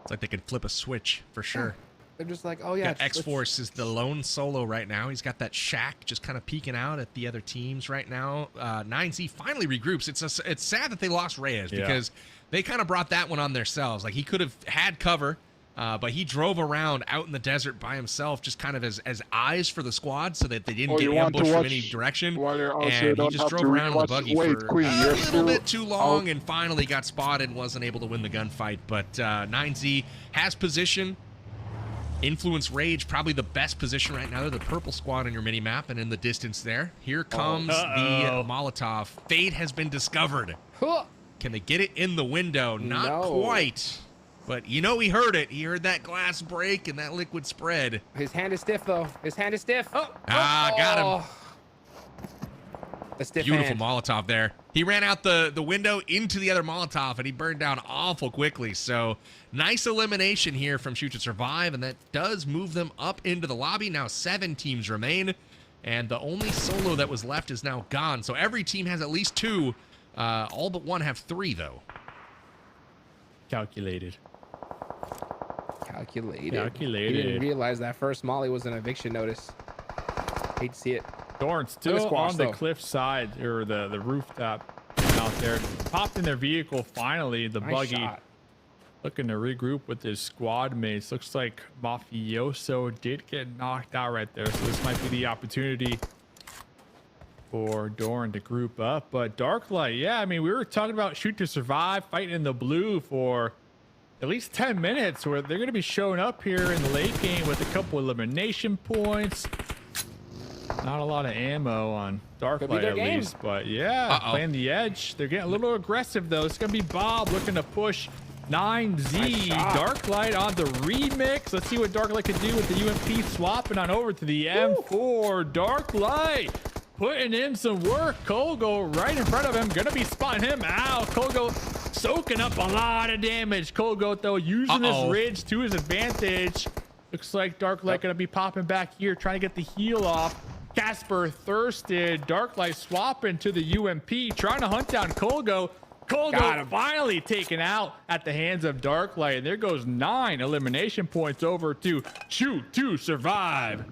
It's like they could flip a switch for sure. They're just like, oh yeah. X-Force is the lone solo right now. He's got that shack just kind of peeking out at the other teams right now. 9Z finally regroups. It's sad that they lost Reyes because they kind of brought that one on themselves. Like he could have had cover, but he drove around out in the desert by himself, just kind of as eyes for the squad so that they didn't get ambushed from any direction. And he just drove around in the buggy for a little bit too long and finally got spotted and wasn't able to win the gunfight. But 9Z has position. Influence Rage, probably the best position right now. They're the purple squad on your mini map, and in the distance there, here comes the Molotov. Fade has been discovered. Can they get it in the window? Not quite. But you know he heard it. He heard that glass break and that liquid spread. His hand is stiff, though. His hand is stiff. Got him. A stiff Beautiful hand. Molotov there. He ran out the window into the other Molotov, and he burned down awful quickly. So nice elimination here from Shoot to Survive, and that does move them up into the lobby. Now 7 teams remain, and the only solo that was left is now gone. So every team has at least 2. All but one have 3, though. Calculated. He didn't realize that first molly was an eviction notice. Hate to see it. Dorn still on the cliff side, or the rooftop out there. Popped in their vehicle finally, the buggy. Shot. Looking to regroup with his squad mates. Looks like Mafioso did get knocked out right there. So this might be the opportunity for Dorn to group up. But Darklight, yeah, I mean, we were talking about Shoot to Survive, fighting in the blue for at least 10 minutes, where they're going to be showing up here in the late game with a couple elimination points. Not a lot of ammo on Darklight at least, but yeah, playing the edge. They're getting a little aggressive though. It's gonna be Bob looking to push 9Z. Darklight on the remix. Let's see what Darklight can do with the UMP swapping on over to the M4. Darklight putting in some work. Kolgo right in front of him, gonna be spotting him out. Kolgo soaking up a lot of damage. Kolgo though using this ridge to his advantage. Looks like Darklight gonna be popping back here, trying to get the heal off. Casper thirsted. Darklight swapping to the UMP, trying to hunt down Kolgo. Kolgo finally taken out at the hands of Darklight. And there goes 9 elimination points over to Shoot to Survive.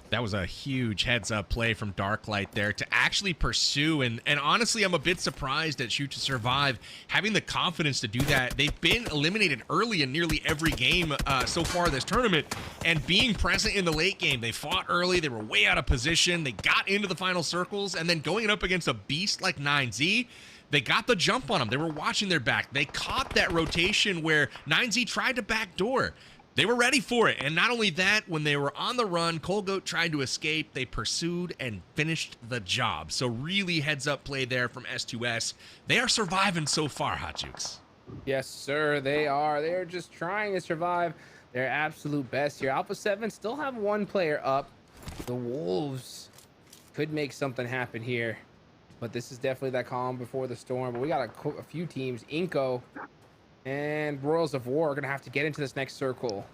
That was a huge heads-up play from Darklight there to actually pursue. And honestly, I'm a bit surprised at Shoot to Survive having the confidence to do that. They've been eliminated early in nearly every game so far this tournament. And being present in the late game, they fought early. They were way out of position. They got into the final circles. And then going up against a beast like 9Z, they got the jump on them. They were watching their back. They caught that rotation where 9Z tried to backdoor. They were ready for it. And not only that, when they were on the run, Colgoat tried to escape. They pursued and finished the job. So really heads up play there from S2S. They are surviving so far, Hot Jukes. Yes, sir, they are. They're just trying to survive their absolute best here. Alpha 7 still have 1 player up. The Wolves could make something happen here. But this is definitely that calm before the storm. But we got a few teams. Inco and Royals of War are going to have to get into this next circle.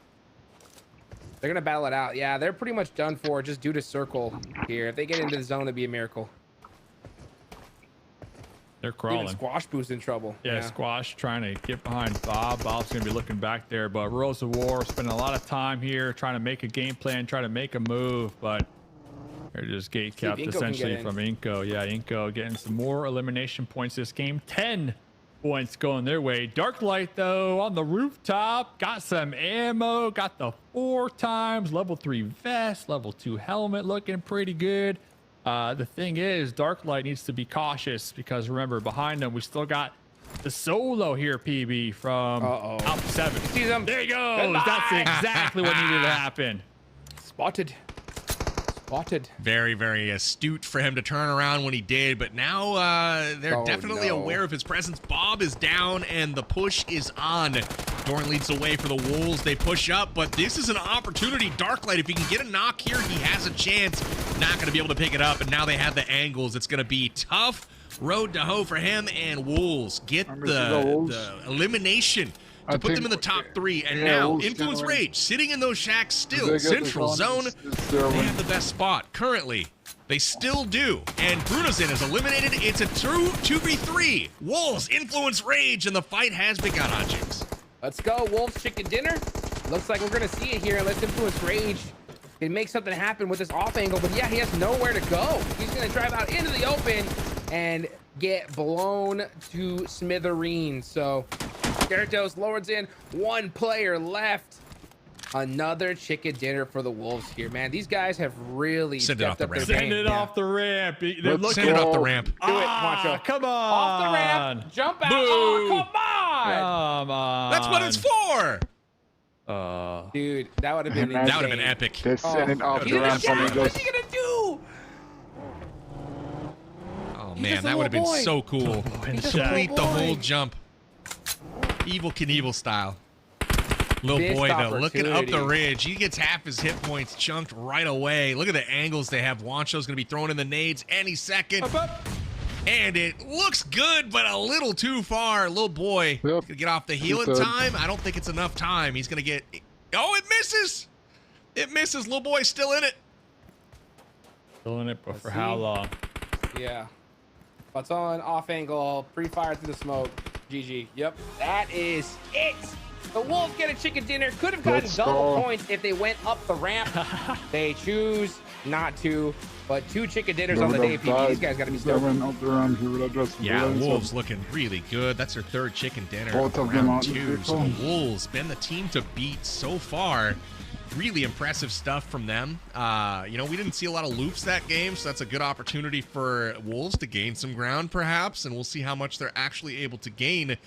They're going to battle it out. Yeah, they're pretty much done for just due to circle here. If they get into the zone, it'd be a miracle. They're crawling. Even Squash Boo's in trouble. Yeah, Squash trying to get behind Bob. Bob's going to be looking back there. But Royals of War spending a lot of time here trying to make a game plan, trying to make a move. But they're just gate capped essentially from Inco. Yeah, Inco getting some more elimination points this game. 10 points going their way. Darklight though on the rooftop, got some ammo, got the 4 times level 3 vest, level 2 helmet, looking pretty good. The thing is, Darklight needs to be cautious because remember, behind them we still got the solo here, PB, from Alpha 7. See them? There he goes. That's exactly what needed to happen. Spotted. Very, very astute for him to turn around when he did, but now they're definitely aware of his presence. Bob is down and the push is on. Dorn leads the way for the Wolves. They push up, but this is an opportunity. Darklight, if he can get a knock here, he has a chance. Not going to be able to pick it up, and now they have the angles. It's going to be tough road to hoe for him, and Wolves get the elimination to put them in the top 3. And now Influence Rage sitting in those shacks still. Central Zone, they have the best spot currently. They still do. And Brunozin is eliminated. It's a 2v3. Wolves Influence Rage, and the fight has begun, on James. Let's go, Wolves Chicken Dinner. Looks like we're going to see it here. Let's Influence Rage can make something happen with this off angle. But yeah, he has nowhere to go. He's going to drive out into the open and get blown to smithereens. So Gyarados lowers in, 1 player left. Another chicken dinner for the Wolves here, man. These guys have really stepped up their game. Send it off the ramp. They're looking Send it off the ramp. Do it, Macho. Come on. Off the ramp. Jump out. Boo. Oh, come on. Come on. That's what it's for. Dude, that would have been that would have been epic. They're sending off the ramp. What's he gonna do? Oh man, that would have been so cool. Complete the whole jump. Evil Knievel style. Little Missed boy, though, looking up the opportunity. ridge. He gets half his hit points chunked right away. Look at the angles they have. Juancho's going to be throwing in the nades any second. And it looks good, but a little too far. Little boy going to get off the heel in time. I don't think it's enough time. He's going to get... Oh, it misses. It misses. Little boy's still in it. Still in it, but for how long? Yeah. What's on off angle, pre-fire through the smoke. GG. Yep. That is it. The Wolves get a chicken dinner. Could have gotten double points if they went up the ramp. They choose not to. But 2 chicken dinners on the day, PB. These guys got to be stoked. Yeah, Wolves looking really good. That's their 3rd chicken dinner. Both of them round on 2. So the Wolves been the team to beat so far. Really impressive stuff from them. You know, we didn't see a lot of loops that game, so that's a good opportunity for Wolves to gain some ground, perhaps, and we'll see how much they're actually able to gain.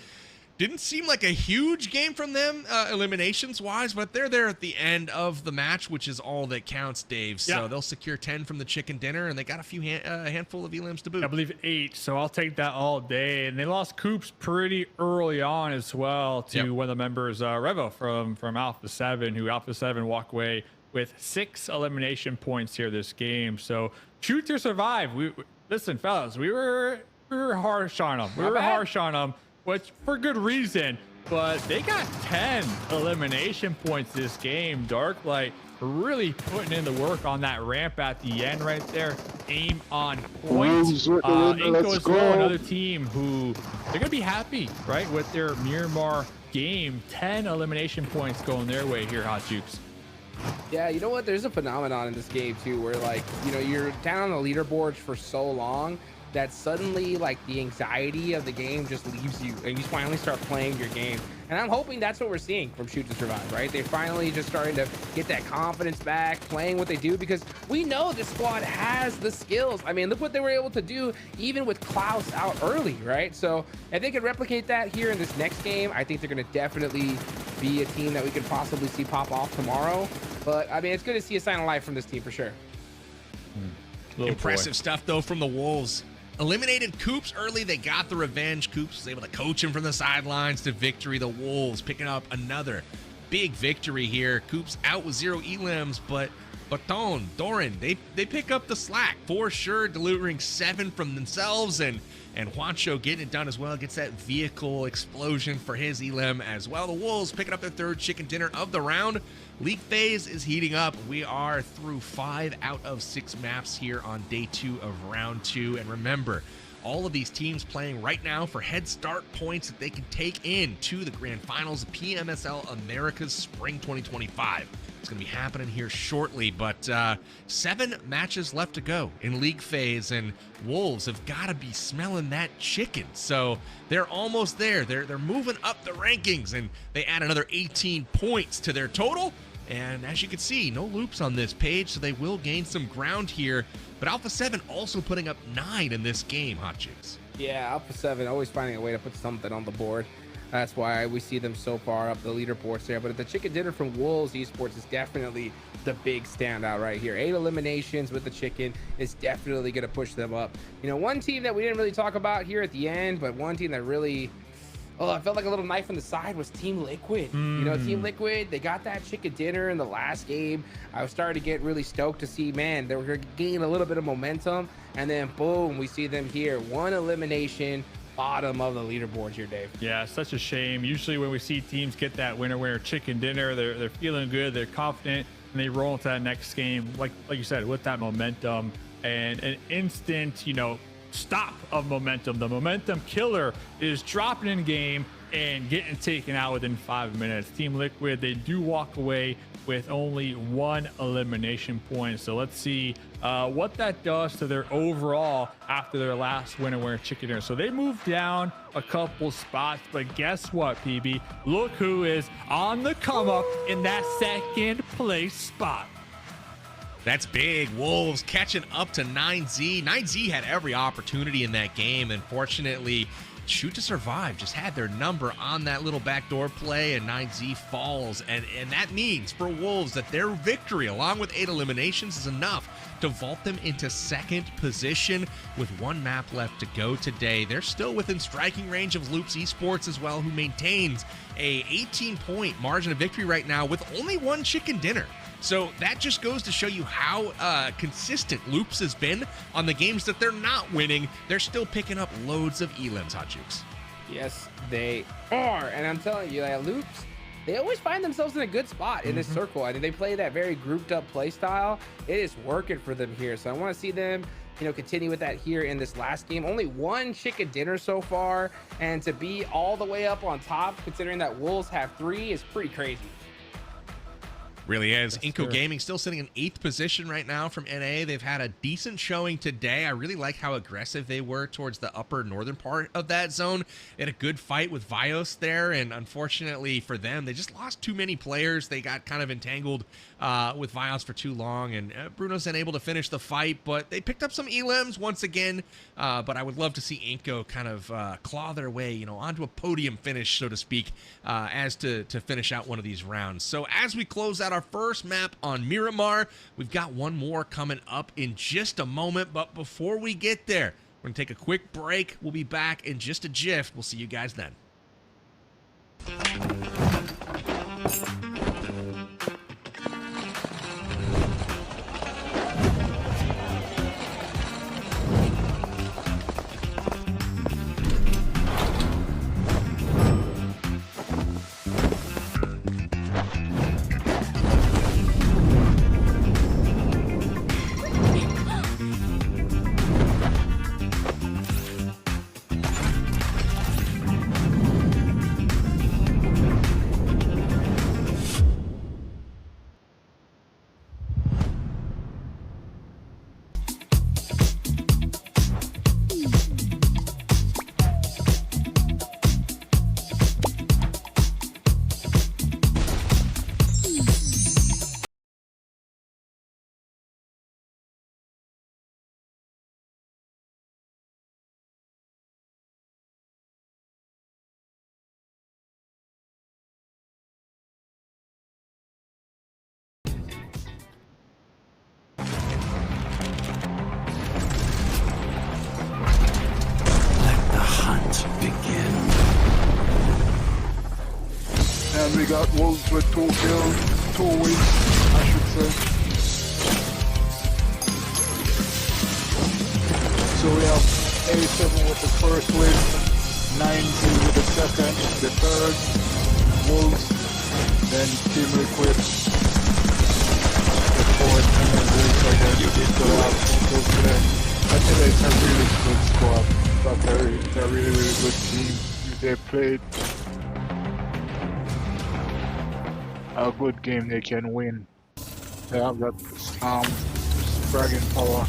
Didn't seem like a huge game from them, eliminations-wise, but they're there at the end of the match, which is all that counts, Dave. So they'll secure 10 from the chicken dinner, and they got a few handful of elims to boot. I believe 8, so I'll take that all day. And they lost Coops pretty early on as well to one of the members, Revo from Alpha 7, who Alpha 7 walked away with 6 elimination points here this game. So shoot to survive. Listen, fellas, we were harsh on them. We were harsh on them, which for good reason. But they got 10 elimination points this game. Darklight really putting in the work on that ramp at the end right there. Aim on point. Inko as well, another team who they're going to be happy, right, with their Miramar game. 10 elimination points going their way here, Hot Jukes. Yeah, you know what? There's a phenomenon in this game, too, where, like, you know, you're down on the leaderboards for so long that suddenly, like, the anxiety of the game just leaves you and you finally start playing your game. And I'm hoping that's what we're seeing from Shoot to Survive, right? They're finally just starting to get that confidence back, playing what they do, because we know this squad has the skills. I mean, look what they were able to do even with Klaus out early, right? So if they could replicate that here in this next game, I think they're going to definitely be a team that we could possibly see pop off tomorrow. But I mean, it's good to see a sign of life from this team for sure. Impressive stuff, though, from the Wolves. Eliminated Coops early. They got the revenge. Coops was able to coach him from the sidelines to victory. The Wolves picking up another big victory here. Coops out with 0 elims, but Baton, Doran, they pick up the slack for sure, delivering 7 from themselves, and Juancho getting it done as well. Gets that vehicle explosion for his elim as well. The Wolves picking up their 3rd chicken dinner of the round. League phase is heating up. We are through 5 out of 6 maps here on day 2 of round 2. And remember, all of these teams playing right now for head start points that they can take in to the grand finals of PMSL America's Spring 2025. It's going to be happening here shortly, but 7 matches left to go in league phase, and Wolves have got to be smelling that chicken. So they're almost there. They're moving up the rankings, and they add another 18 points to their total. And as you can see, no loops on this page, so they will gain some ground here. But Alpha 7 also putting up 9 in this game, Hot Chicks. Yeah, Alpha 7 always finding a way to put something on the board. That's why we see them so far up the leaderboards there. But the chicken dinner from Wolves Esports is definitely the big standout right here. 8 eliminations with the chicken is definitely going to push them up. You know, one team that we didn't really talk about here at the end, but one team that really... oh, I felt like a little knife in the side was Team Liquid. You know, Team Liquid, they got that chicken dinner in the last game. I was starting to get really stoked to see, man, they were going to gain a little bit of momentum. And then, boom, we see them here. 1 elimination, bottom of the leaderboard here, Dave. Yeah, such a shame. Usually when we see teams get that winner chicken dinner, they're feeling good, they're confident, and they roll into that next game, like you said, with that momentum and an instant, you know, stop of momentum. The momentum killer is dropping in game and getting taken out within 5 minutes. Team Liquid, they do walk away with only 1 elimination point. So let's see what that does to their overall after their last winner chicken dinner. So they moved down a couple spots, but guess what, PB? Look who is on the come up in that 2nd place spot. That's big. Wolves catching up to 9Z. 9Z had every opportunity in that game, and fortunately, Shoot to Survive just had their number on that little backdoor play, and 9Z falls. And that means for Wolves that their victory, along with 8 eliminations, is enough to vault them into second position with one map left to go today. They're still within striking range of Loops Esports as well, who maintains a 18-point margin of victory right now with only one chicken dinner. So that just goes to show you how consistent Loops has been on the games that they're not winning. They're still picking up loads of elims, Hot Jukes. Yes, they are. And I'm telling you, that Loops, they always find themselves in a good spot in this circle. I think they play that very grouped up play style. It is working for them here. So I want to see them, you know, continue with that here in this last game. Only one chicken dinner so far. And to be all the way up on top, considering that Wolves have 3, is pretty crazy. Really is. Inco Gaming still sitting in 8th position right now from NA. They've had a decent showing today. I really like how aggressive they were towards the upper northern part of that zone. They had a good fight with Vios there, and unfortunately for them, they just lost too many players. They got kind of entangled with Vios for too long, and Bruno's unable to finish the fight, but they picked up some elims once again. But I would love to see Inco kind of claw their way, you know, onto a podium finish, so to speak, as to finish out one of these rounds. So as we close out our first map on Miramar, we've got one more coming up in just a moment. But before we get there, we're going to take a quick break. We'll be back in just a jiff. We'll see you guys then. And we got Wolves with 2 kills, 2 wins, I should say. So we have A7 with the first win, 9-2 with the second, the third, Wolves, then Team Liquid, the fourth, and then Wolves again. So we have Wolves today. I think it's a really good squad, but they're a really, really good team. They played a good game, they can win. They have that bragging power.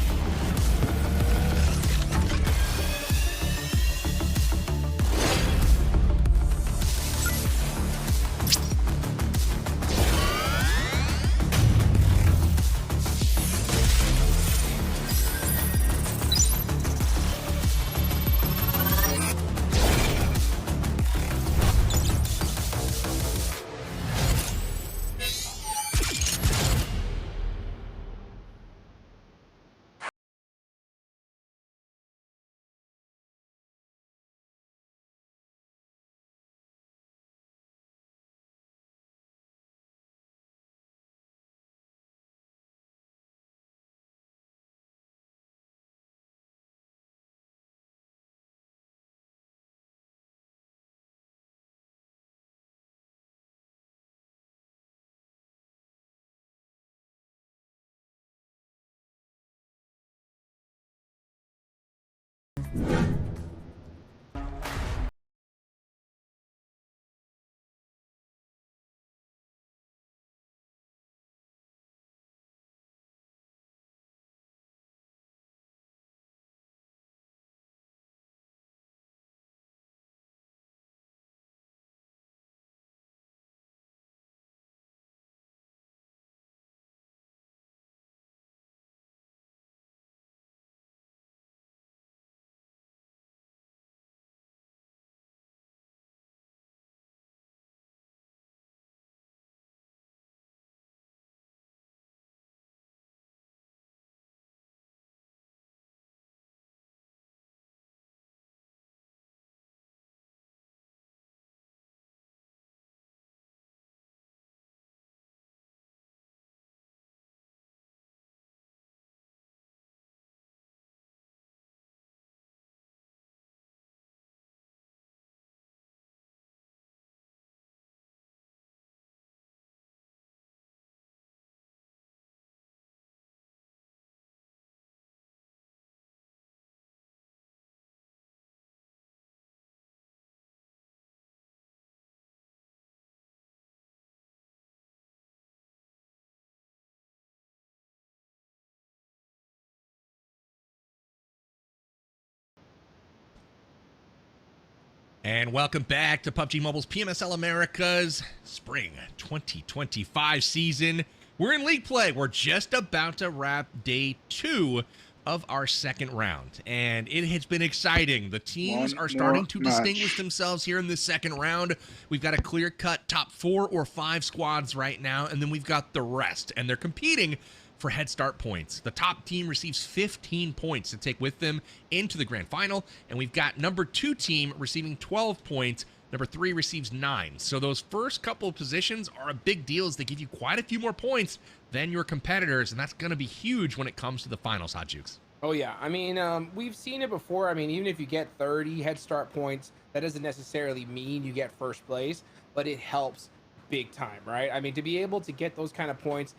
And welcome back to PUBG Mobile's PMSL America's Spring 2025 season. We're in league play. We're just about to wrap day 2 of our second round, and it has been exciting. The teams are starting to distinguish themselves here in the second round. We've got a clear-cut top 4 or 5 squads right now, and then we've got the rest, and they're competing for head start points. The top team receives 15 points to take with them into the grand final, and we've got number 2 team receiving 12 points. Number 3 receives 9. So those first couple of positions are a big deal as they give you quite a few more points than your competitors, and that's going to be huge when it comes to the finals, Hot Jukes. Oh yeah, I mean, we've seen it before. I mean, even if you get 30 head start points, that doesn't necessarily mean you get first place, but it helps big time, right? I mean, to be able to get those kind of points,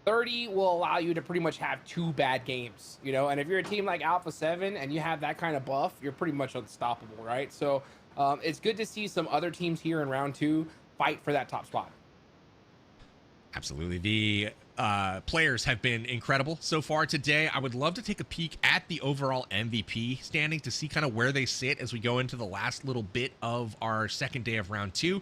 30 will allow you to pretty much have 2 bad games, you know? And if you're a team like Alpha 7 and you have that kind of buff, you're pretty much unstoppable, right? So it's good to see some other teams here in round 2 fight for that top spot. Absolutely. The players have been incredible so far today. I would love to take a peek at the overall MVP standing to see kind of where they sit as we go into the last little bit of our second day of round 2.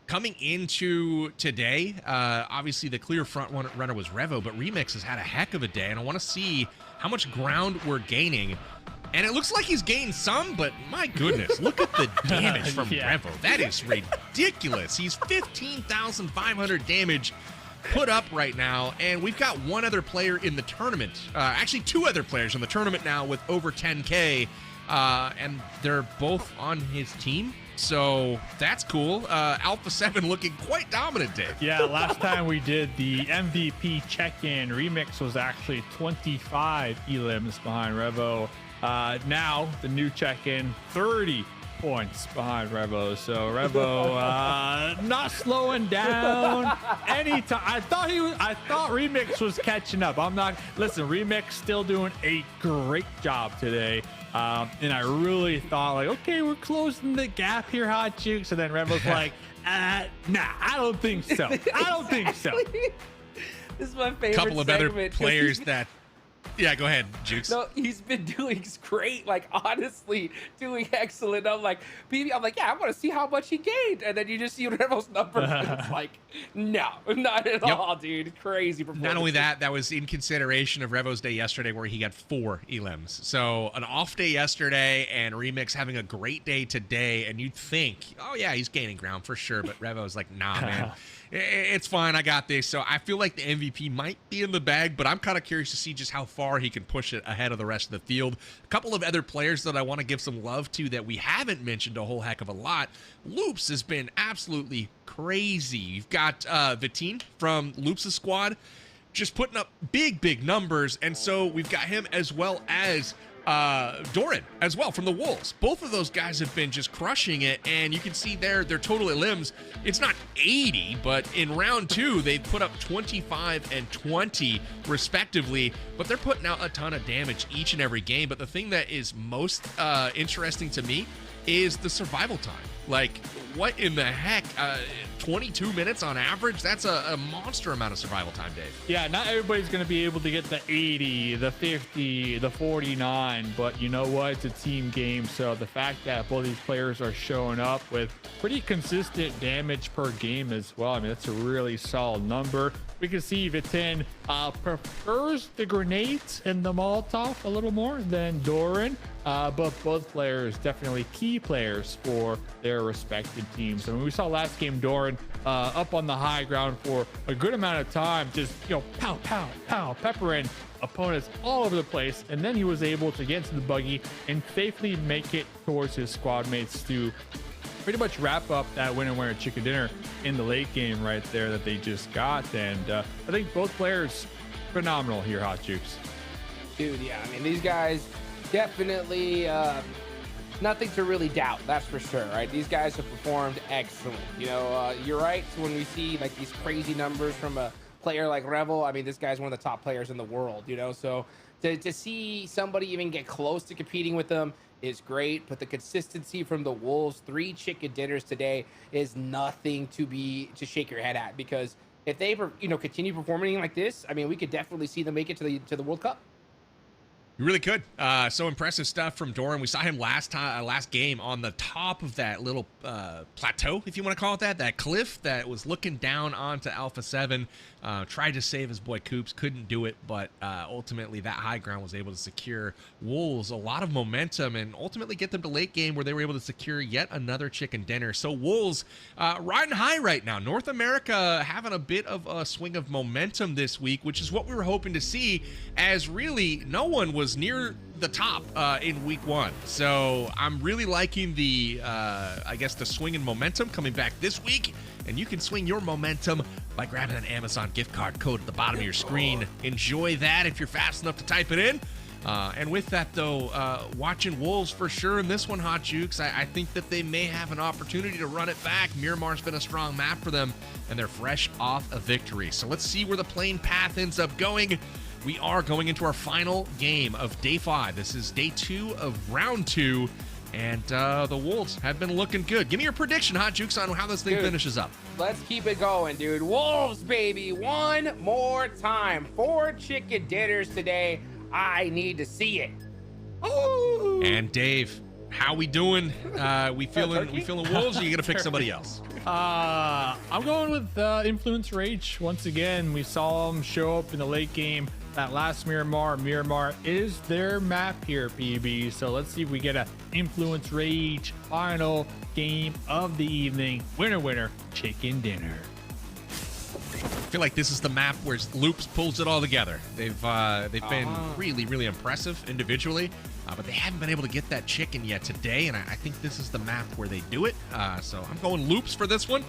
Coming into today, obviously the clear front runner was Revo, but Remix has had a heck of a day, and I want to see how much ground we're gaining. And it looks like he's gained some, but my goodness, look at the damage from Revo. That is ridiculous. He's 15,500 damage put up right now, and we've got one other player in the tournament. Actually, 2 other players in the tournament now with over 10K, and they're both on his team. So that's cool. Alpha 7 looking quite dominant, Dave. Yeah, last time we did the MVP check-in, Remix was actually 25 elims behind Revo. Now, the new check-in, 30 points behind Revo. So Revo not slowing down anytime. I thought Remix was catching up. Listen, Remix still doing a great job today. And I really thought, like, okay, we're closing the gap here, Hot Jukes. And then Revo's like, nah, I don't think so. I don't think so. This is my favorite Couple of other players that... Yeah, go ahead, Jukes. No, he's been doing great, like, honestly, doing excellent. I'm like, yeah, I want to see how much he gained. And then you just see Revo's numbers, and it's like, no, not at all, dude. Crazy performance. Not only that, that was in consideration of Revo's day yesterday where he got 4 elims. So an off day yesterday and Remix having a great day today, and you'd think, oh yeah, he's gaining ground for sure. But Revo's like, nah, man. It's fine. I got this. So I feel like the MVP might be in the bag, but I'm kind of curious to see just how far he can push it ahead of the rest of the field. A couple of other players that I want to give some love to that we haven't mentioned a whole heck of a lot. Loops has been absolutely crazy. You've got Vitin from Loops' squad just putting up big numbers. And so we've got him as well as Doran as well from the Wolves. Both of those guys have been just crushing it, and you can see their total elims. It's not 80, but in round 2 they put up 25 and 20 respectively, but they're putting out a ton of damage each and every game. But the thing that is most interesting to me is the survival time. Like, what in the heck? 22 minutes on average? That's a monster amount of survival time, Dave. Yeah, not everybody's going to be able to get the 80, the 50, the 49, but you know what? It's a team game, so the fact that both these players are showing up with pretty consistent damage per game as well, I mean, that's a really solid number. We can see Vitin prefers the grenades and the Molotov a little more than Doran, but both players definitely key players for their respective teams. I mean, we saw last game Doran up on the high ground for a good amount of time, just, you know, pow, pow, pow, peppering opponents all over the place, and then he was able to get into the buggy and safely make it towards his squad mates to pretty much wrap up that winner chicken dinner in the late game right there that they just got. And I think both players phenomenal here, Hot Jukes. Dude, yeah, I mean, these guys definitely nothing to really doubt, that's for sure, right? These guys have performed excellent. You know, you're right. So when we see like these crazy numbers from a player like Revel, I mean, this guy's one of the top players in the world, you know? So to see somebody even get close to competing with them is great, but the consistency from the Wolves, 3 chicken dinners today, is nothing to shake your head at, because if they, you know, continue performing like this, I mean, we could definitely see them make it to the World Cup. Really could. So impressive stuff from Doran. We saw him last game on the top of that little plateau, if you want to call it that cliff that was looking down onto Alpha 7. Tried to save his boy Coops, couldn't do it, but ultimately that high ground was able to secure Wolves a lot of momentum and ultimately get them to late game where they were able to secure yet another chicken dinner. So Wolves riding high right now. North America having a bit of a swing of momentum this week, which is what we were hoping to see, as really no one was near the top in week 1. So I'm really liking the I guess the swing in momentum coming back this week, and you can swing your momentum by grabbing an Amazon gift card code at the bottom of your screen. Enjoy that if you're fast enough to type it in. And with that though, watching Wolves for sure in this one, Hot Jukes. I think that they may have an opportunity to run it back. Miramar's been a strong map for them, and they're fresh off a victory. So let's see where the playing path ends up going. We are going into our final game of day 5. This is day 2 of round 2, and the Wolves have been looking good. Give me your prediction, Hot Jukes, on how this thing finishes up. Let's keep it going, dude. Wolves, baby, one more time. 4 chicken dinners today. I need to see it. Ooh. And Dave, how we doing? We feeling Wolves, or you gonna pick somebody else? I'm going with Influence Rage. Once again, we saw them show up in the late game. That last Miramar is their map here, PB. So let's see if we get a Influence Rage final game of the evening. Winner, chicken dinner. I feel like this is the map where Loops pulls it all together. They've been really impressive individually, but they haven't been able to get that chicken yet today, and I think this is the map where they do it. So I'm going Loops for this one,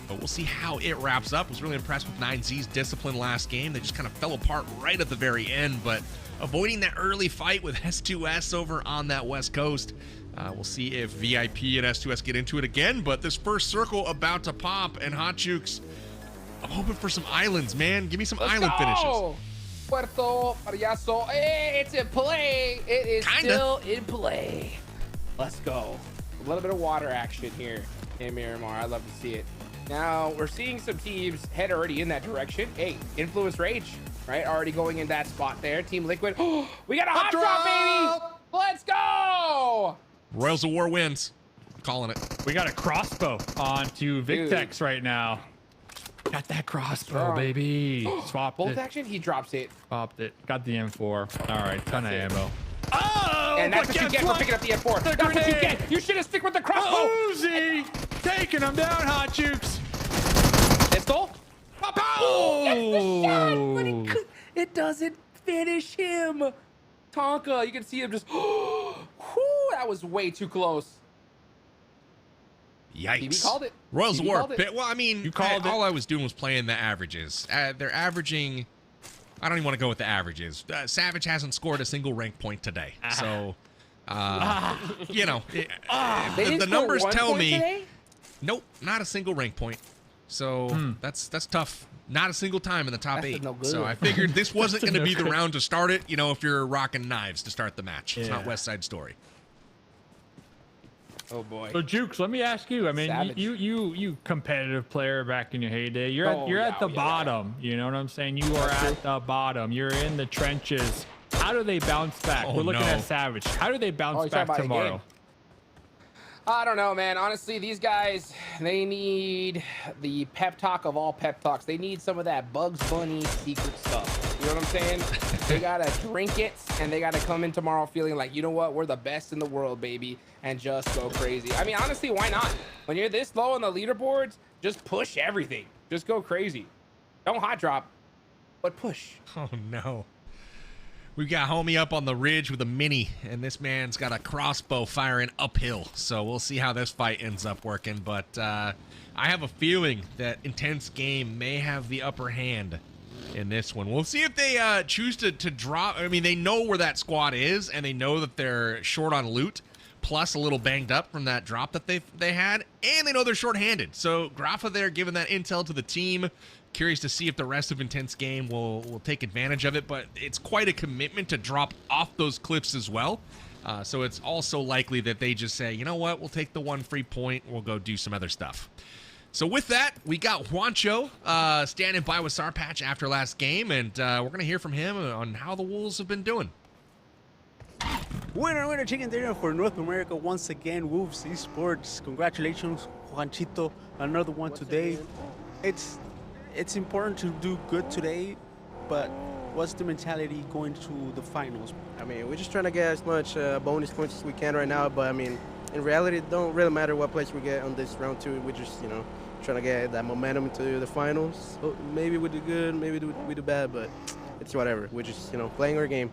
but we'll see how it wraps up. Was really impressed with 9Z's discipline last game. They just kind of fell apart right at the very end, but avoiding that early fight with S2S over on that West Coast. We'll see if VIP and S2S get into it again, but this first circle about to pop, and Hot Jukes, I'm hoping for some islands, man. Give me some island finishes. Puerto Payaso. Hey, it's in play. It is still in play. Let's go. A little bit of water action here in Miramar. I love to see it. Now, we're seeing some teams head already in that direction. Hey, Influence Rage, right? Already going in that spot there. Team Liquid. We got a hot drop, baby. Let's go. Royals of War wins. I'm calling it. We got a crossbow onto Victex right now. Got that crossbow, baby. Swapped Bolt it. action, he drops it. Swapped it. Got the M4. All right, ton of ammo. Oh, and that's what you get for picking up the M4. That's what you get. You should have stick with the crossbow. Uzi taking him down, Hot Jukes. Pistol. Oh, yes, it doesn't finish him. Tonka, you can see him just. Whew, that was way too close. Yikes. TB called it. Royals of War. It. Well, I mean, all I was doing was playing the averages. They're averaging. I don't even want to go with the averages. Savage hasn't scored a single rank point today. So, you know, the numbers tell me. Today? Nope, not a single rank point. So that's tough. Not a single time in the top 8. No, so I figured this wasn't going to be the round to start it. You know, if you're rocking knives to start the match. It's not West Side Story. Oh boy. So Jukes, let me ask you. I mean, you competitive player back in your heyday. You're at the bottom. You know what I'm saying? You are at the bottom. You're in the trenches. How do they bounce back? We're looking at Savage. How do they bounce back tomorrow? I don't know, man. Honestly, these guys, they need the pep talk of all pep talks. They need some of that Bugs Bunny secret stuff. You know what I'm saying? They gotta drink it, and they gotta come in tomorrow feeling like, you know what, we're the best in the world, baby, and just go crazy. I mean, honestly, why not? When you're this low on the leaderboards, just push everything. Just go crazy. Don't hot drop, but push. Oh no. We've got homie up on the ridge with a mini, and this man's got a crossbow firing uphill. So we'll see how this fight ends up working. But I have a feeling that Intense Game may have the upper hand in this one. We'll see if they choose to drop. I mean, they know where that squad is, and they know that they're short on loot, plus a little banged up from that drop that they had, and they know they're short-handed. So Grafa there giving that intel to the team. Curious to see if the rest of Intense Game will take advantage of it, but it's quite a commitment to drop off those cliffs as well. So it's also likely that they just say, you know what, we'll take the 1 free point, we'll go do some other stuff. So with that, we got Juancho standing by with Sarpatch after last game, and we're going to hear from him on how the Wolves have been doing. Winner chicken dinner for North America once again. Wolves Esports. Congratulations, Juanchito. Another one today. It's important to do good today, but what's the mentality going to the finals? I mean, we're just trying to get as much bonus points as we can right now, but I mean, in reality, it don't really matter what place we get on this round 2. We're just, you know, trying to get that momentum into the finals. So maybe we do good, maybe we do bad, but it's whatever. We're just, you know, playing our game.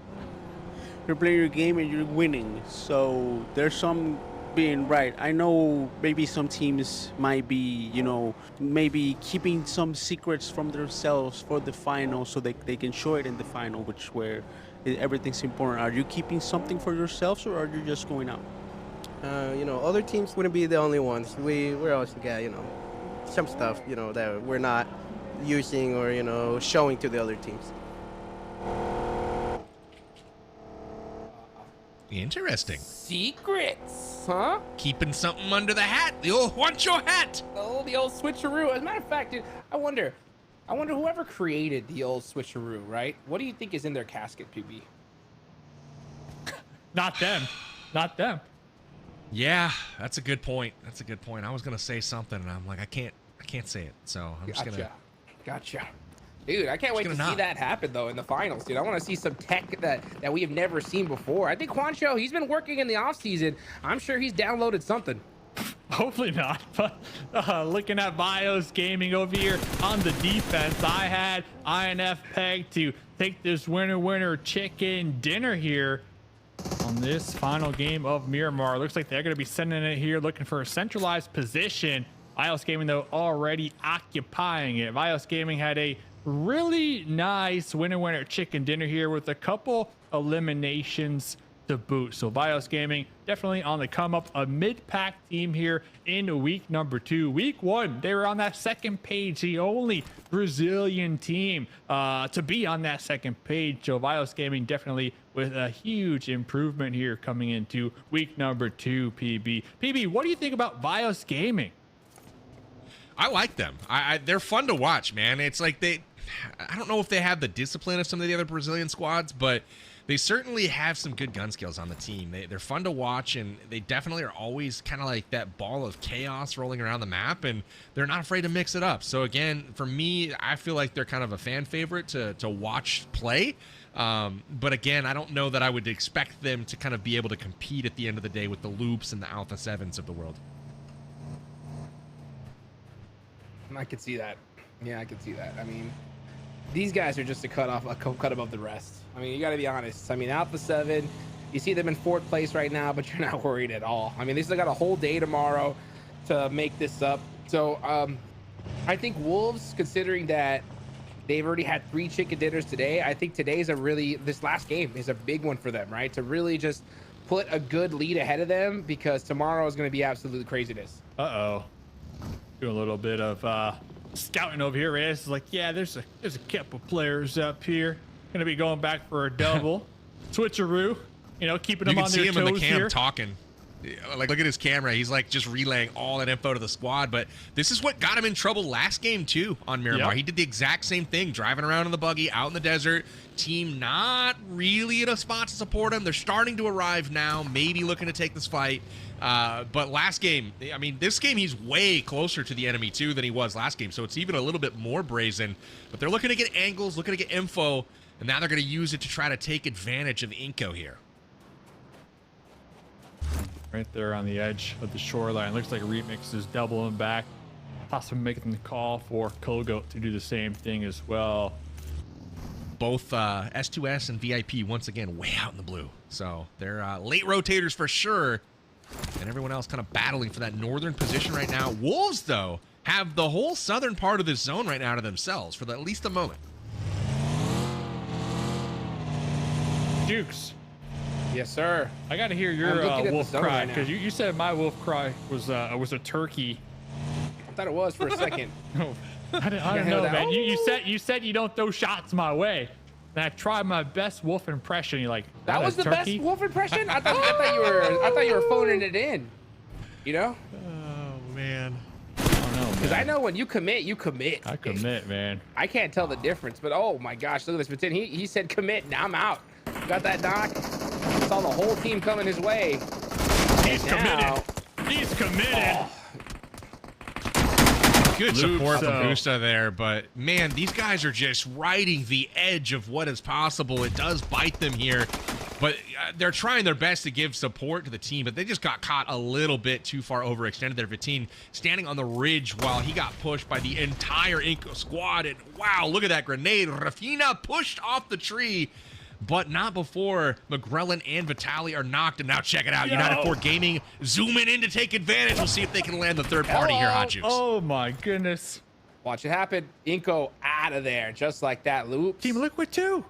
You're playing your game and you're winning, so there's some being right. I know maybe some teams might be, you know, maybe keeping some secrets from themselves for the final so they can show it in the final, which where everything's important. Are you keeping something for yourselves or are you just going out? You know, other teams wouldn't be the only ones. We're also got, you know, some stuff, you know, that we're not using or, you know, showing to the other teams. Interesting. Secrets, huh? Keeping something under the hat. The old Juancho hat. Oh, the old switcheroo. As a matter of fact, dude, I wonder whoever created the old switcheroo, right? What do you think is in their casket, PB? Not them. Not them. Yeah, that's a good point. That's a good point. I was gonna say something, and I'm like, I can't say it. So I'm just gonna. Gotcha. Dude, I can't wait to see that happen, though, in the finals, dude. I want to see some tech that we have never seen before. I think Juancho, he's been working in the offseason. I'm sure he's downloaded something. Hopefully not, but looking at Bios Gaming over here on the defense, I had INF pegged to take this winner chicken dinner here on this final game of Miramar. Looks like they're going to be sending it here, looking for a centralized position. Bios Gaming, though, already occupying it. Bios Gaming had a really nice winner chicken dinner here with a couple eliminations to boot. So Bios Gaming definitely on the come up, a mid-pack team here in week number 2. Week 1, they were on that second page, the only Brazilian team to be on that second page. So Bios Gaming definitely with a huge improvement here coming into week number 2. PB, what do you think about Bios Gaming? I like them. They're fun to watch, man. It's like I don't know if they have the discipline of some of the other Brazilian squads, but they certainly have some good gun skills on the team. They're fun to watch, and they definitely are always kind of like that ball of chaos rolling around the map, and they're not afraid to mix it up. So again, for me, I feel like they're kind of a fan favorite to watch play. But again, I don't know that I would expect them to kind of be able to compete at the end of the day with the Loops and the Alpha 7s of the world. I could see that. Yeah, I could see that. I mean, these guys are just a cut above the rest. I mean, you got to be honest. I mean, Alpha 7, you see them in 4th place right now, but you're not worried at all. I mean, they still got a whole day tomorrow to make this up. So I think Wolves, considering that they've already had 3 chicken dinners today, I think this last game is a big one for them, right? To really just put a good lead ahead of them, because tomorrow is going to be absolute craziness. Uh-oh. Doing a little bit of scouting over here. Reyes is like, yeah, there's a couple players up here. Gonna be going back for a double. Switcheroo, you know, keeping them on their toes here. You can see him in the cam talking. Like, look at his camera. He's like just relaying all that info to the squad. But this is what got him in trouble last game too on Miramar. Yep. He did the exact same thing, driving around in the buggy out in the desert. Team not really in a spot to support him. They're starting to arrive now, maybe looking to take this fight. But last game, I mean, this game he's way closer to the enemy too than he was last game. So it's even a little bit more brazen. But they're looking to get angles, looking to get info, and now they're going to use it to try to take advantage of Inko here. Right there on the edge of the shoreline. Looks like Remix is doubling back, possibly making the call for Kogo to do the same thing as well. Both S2S and VIP once again way out in the blue. So they're late rotators for sure. And everyone else kind of battling for that northern position right now. Wolves, though, have the whole southern part of this zone right now to themselves for at least a moment. Jukes. Yes, sir. I got to hear your wolf cry, because you said my wolf cry was a turkey. I thought it was for a second. I don't know, man. You said you don't throw shots my way. And I tried my best wolf impression. You're like, that was the best wolf impression? I thought you were phoning it in. You know? Oh man. I don't know, because I know when you commit, you commit. I commit, man. I can't tell the difference, but oh my gosh, look at this. He said commit, now I'm out. Got that knock. Saw the whole team coming his way. He's committed. He's committed. Oh. Good support from Busta there, but man, these guys are just riding the edge of what is possible. It does bite them here, but they're trying their best to give support to the team, but they just got caught a little bit too far overextended there. Vitin standing on the ridge while he got pushed by the entire Inco squad, and wow, look at that grenade. Rafina pushed off the tree, but not before McGrellin and Vitali are knocked. And now check it out. United 4 Gaming zooming in to take advantage. We'll see if they can land the third party here, Hot Juice. Oh my goodness. Watch it happen. Inco out of there, just like that. Loops. Team Liquid too.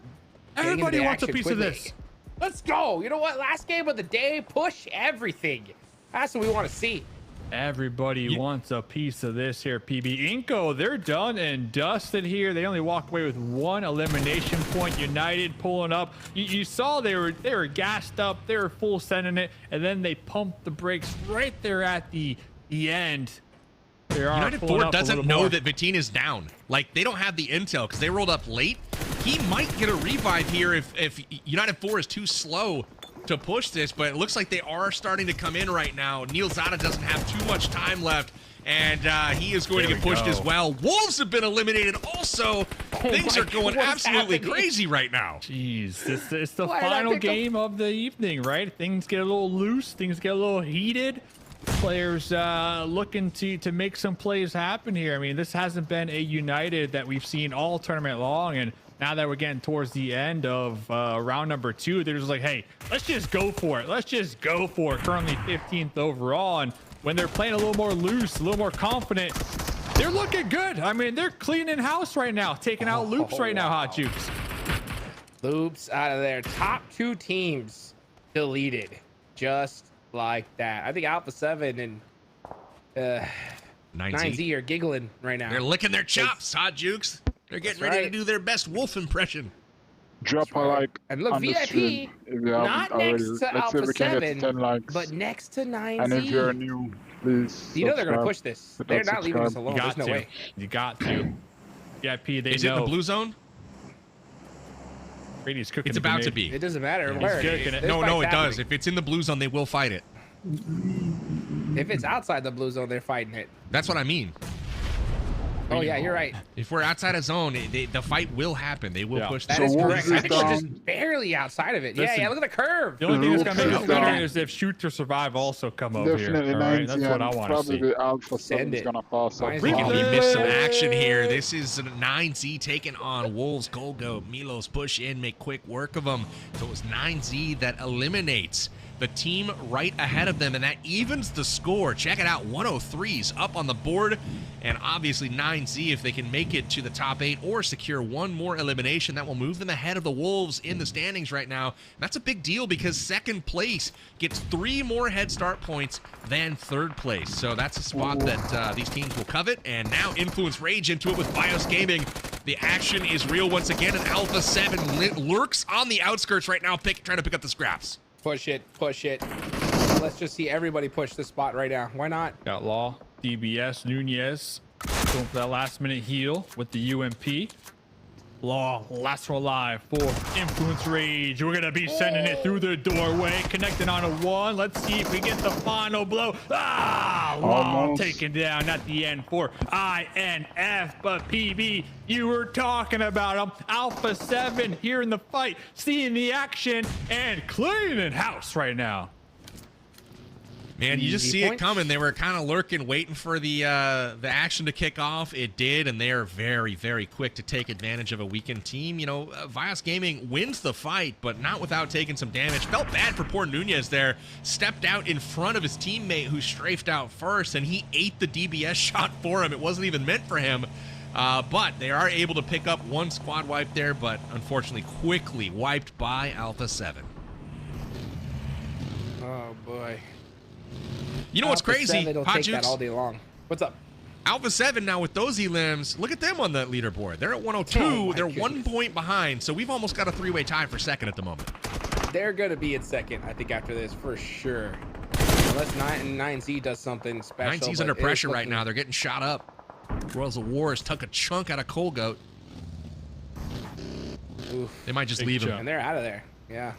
Everybody wants a piece of this. Let's go. You know what? Last game of the day, push everything. That's what we want to see. Everybody wants a piece of this here, PB. Inco, they're done and dusted here. They only walked away with 1 elimination point. United pulling up. You saw they were gassed up. They were full sending it, and then they pumped the brakes right there at the end. United 4 doesn't know that Vitin is down. Like, they don't have the intel because they rolled up late. He might get a revive here if United 4 is too slow to push this, but it looks like they are starting to come in right now. Neil Zada doesn't have too much time left, and he is going to get pushed as well. Wolves have been eliminated also. Things are going absolutely crazy right now. Jeez, it's the final game of the evening, right? Things get a little loose, things get a little heated. Players looking to make some plays happen here. I mean, this hasn't been a United that we've seen all tournament long, and now that we're getting towards the end of round number 2, they're just like, hey, let's just go for it. Let's just go for it. Currently 15th overall, and when they're playing a little more loose, a little more confident, they're looking good. I mean, they're cleaning house right now, taking out Loops right now, Hot Juice. Loops out of there. Top 2 teams deleted, just like that. I think Alpha 7 and 9Z are giggling right now. They're licking their chops, Hot Jukes. They're getting ready to do their best wolf impression. Drop a like and look, on the VIP, stream if you haven't already. Let's see if we can get to 10 likes. but next to 9Z. And if you're new, please You know they're going to subscribe. push this. Hit They're that not leaving us subscribe. alone. There's no way. You got to. VIP, they Is it in know. the blue zone? Brady's cooking. It's about to be. It doesn't matter Yeah, where he's it cooking is. it. No, it does. If it's in the blue zone, they will fight it. If it's outside the blue zone, they're fighting it. That's what I mean. Oh, yeah, you're right. If we're outside of zone, the fight will happen. They will push. That is correct. I think we're just barely outside of it. Listen, yeah, look at the curve. The only thing that's going to make it better is if Shoot or Survive also come over Definitely here. All right? 90, That's what I want to see. probably Alpha 7 is going to pass up. Freaky missed some action here. This is 9Z taking on Wolves. Golgo, Milos push in, make quick work of them. So it was 9Z that eliminates the team right ahead of them, and that evens the score. Check it out, 103's up on the board, and obviously 9Z, if they can make it to the top 8 or secure one more elimination, that will move them ahead of the Wolves in the standings right now. And that's a big deal because second place gets 3 more head start points than third place. So that's a spot that these teams will covet, and now Influence Rage into it with BIOS Gaming. The action is real once again, and Alpha 7 lurks on the outskirts right now, trying to pick up the scraps. Push it. Let's just see everybody push this spot right now. Why not? Got Law, DBS, Nunez going for that last minute heal with the UMP. Law, last one alive for Influence Rage. We're going to be sending it through the doorway, connecting on a 1. Let's see if we get the final blow. Law taken down at the end for INF, but PB, you were talking about him. Alpha 7 here in the fight, seeing the action and cleaning house right now. Man, you just see it coming. They were kind of lurking, waiting for the action to kick off. It did, and they are very, very quick to take advantage of a weakened team. You know, BIOS Gaming wins the fight, but not without taking some damage. Felt bad for poor Nunez there. Stepped out in front of his teammate who strafed out first, and he ate the DBS shot for him. It wasn't even meant for him. But they are able to pick up one squad wipe there, but unfortunately quickly wiped by Alpha 7. Oh, boy. You know what's crazy? It'll take that all day long. What's up? Alpha 7 now with those elims, look at them on the leaderboard. They're at 102. They're 1 point behind, so we've almost got a 3-way tie for second at the moment. They're going to be in second, I think, after this, for sure. Unless 9Z does something special. 9Z's under pressure right now. They're getting shot up. Royals of War has took a chunk out of Colgoat. Oof. They might just leave him. And they're out of there. Yeah.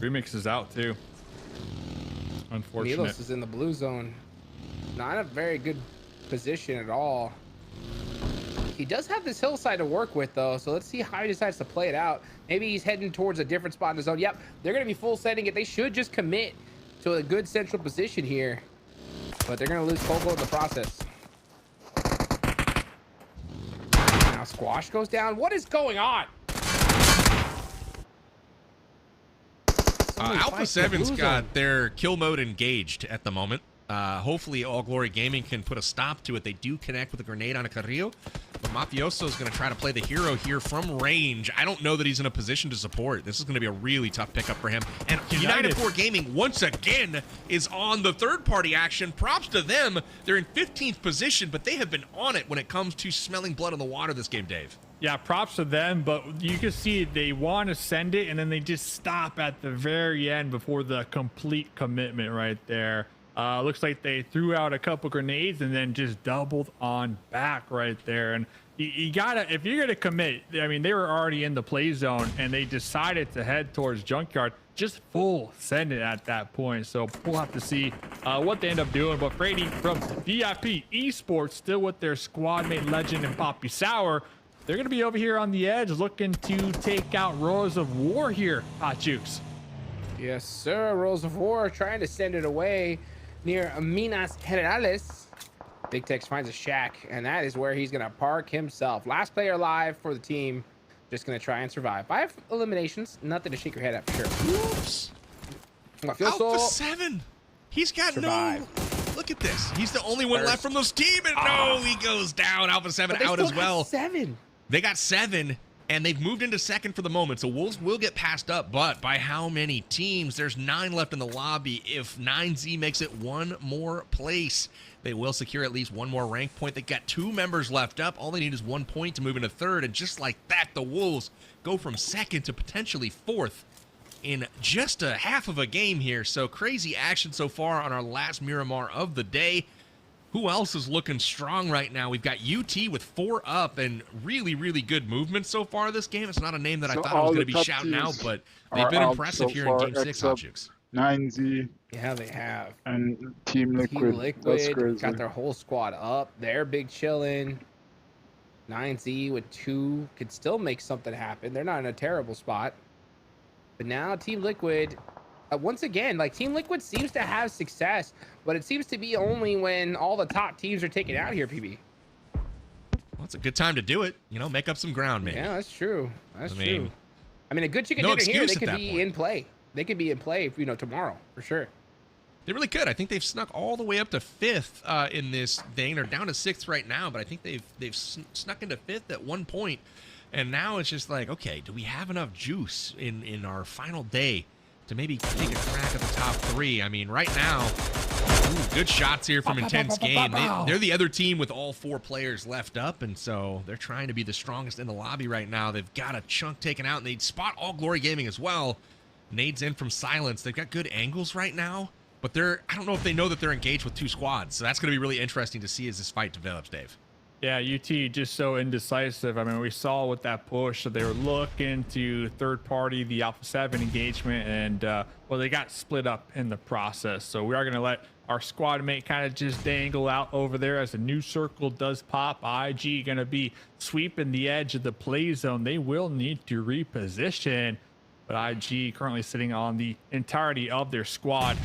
Remix is out too. Unfortunate. Milos is in the blue zone. Not a very good position at all. He does have this hillside to work with though, so let's see how he decides to play it out. Maybe he's heading towards a different spot in the zone. Yep, they're gonna be full sending it. They should just commit to a good central position here, but they're gonna lose Kogo in the process. Now Squash goes down. What is going on? Alpha 7's got their kill mode engaged at the moment. Hopefully All Glory Gaming can put a stop to it. They do connect with a grenade on a Carrillo, but Mafioso is going to try to play the hero here from range. I don't know that he's in a position to support. This is going to be a really tough pickup for him. And United 4 Gaming, once again, is on the third-party action. Props to them. They're in 15th position, but they have been on it when it comes to smelling blood in the water this game, Dave. Yeah, props to them, but you can see they want to send it, and then they just stop at the very end before the complete commitment right there. Looks like they threw out a couple grenades and then just doubled on back right there. And you gotta, if you're gonna commit, I mean, they were already in the play zone and they decided to head towards Junkyard, just full send it at that point. So we'll have to see what they end up doing. But Brady from VIP Esports, still with their squad mate Legend and Poppy Sour, they're gonna be over here on the edge looking to take out Rose of War here, Hot Jukes. Yes, sir. Rose of War trying to send it away near Minas Generales. Big Tex finds a shack, and that is where he's going to park himself. Last player alive for the team. Just going to try and survive. 5 eliminations. Nothing to shake your head at for sure. Whoops. Alpha 7. He's got no... Look at this. He's the only one left from those team, and no, he goes down. Alpha 7 out as well. 7. They got 7. And they've moved into second for the moment, so Wolves will get passed up, but by how many teams? There's 9 left in the lobby. If 9Z makes it one more place, they will secure at least one more rank point. They've got 2 members left up. All they need is 1 point to move into third, and just like that, the Wolves go from second to potentially fourth in just a half of a game here. So crazy action so far on our last Miramar of the day. Who else is looking strong right now? We've got UT with 4 up and really, really good movement so far this game. It's not a name that I thought I was going to be shouting out, but they've been impressive here in Game 6, Hotchukes. 9Z. Yeah, they have. And Team Liquid. That's crazy. Got their whole squad up. They're big chilling. 9Z with 2 could still make something happen. They're not in a terrible spot. But now Team Liquid... once again, like Team Liquid seems to have success, but it seems to be only when all the top teams are taken out here, PB. Well, it's a good time to do it. You know, make up some ground, maybe. Yeah, that's true. That's true. I mean, a good chicken dinner here, they could be in play. They could be in play, you know, tomorrow for sure. They really could. I think they've snuck all the way up to 5th in this thing. They're down to 6th right now, but I think they've snuck into 5th at one point, and now it's just like, okay, do we have enough juice in our final day to maybe take a crack at the top 3? I mean, right now, good shots here from Intense Game. They're the other team with all 4 players left up, and so they're trying to be the strongest in the lobby right now. They've got a chunk taken out, and they'd spot All Glory Gaming as well. Nades in from Silence. They've got good angles right now, but I don't know if they know that they're engaged with 2 squads, so that's going to be really interesting to see as this fight develops, Dave. Yeah, UT just so indecisive. I mean, we saw with that push that they were looking to third party the Alpha 7 engagement, and well, they got split up in the process. So we are going to let our squad mate kind of just dangle out over there as a new circle does pop. IG going to be sweeping the edge of the play zone. They will need to reposition, but IG currently sitting on the entirety of their squad.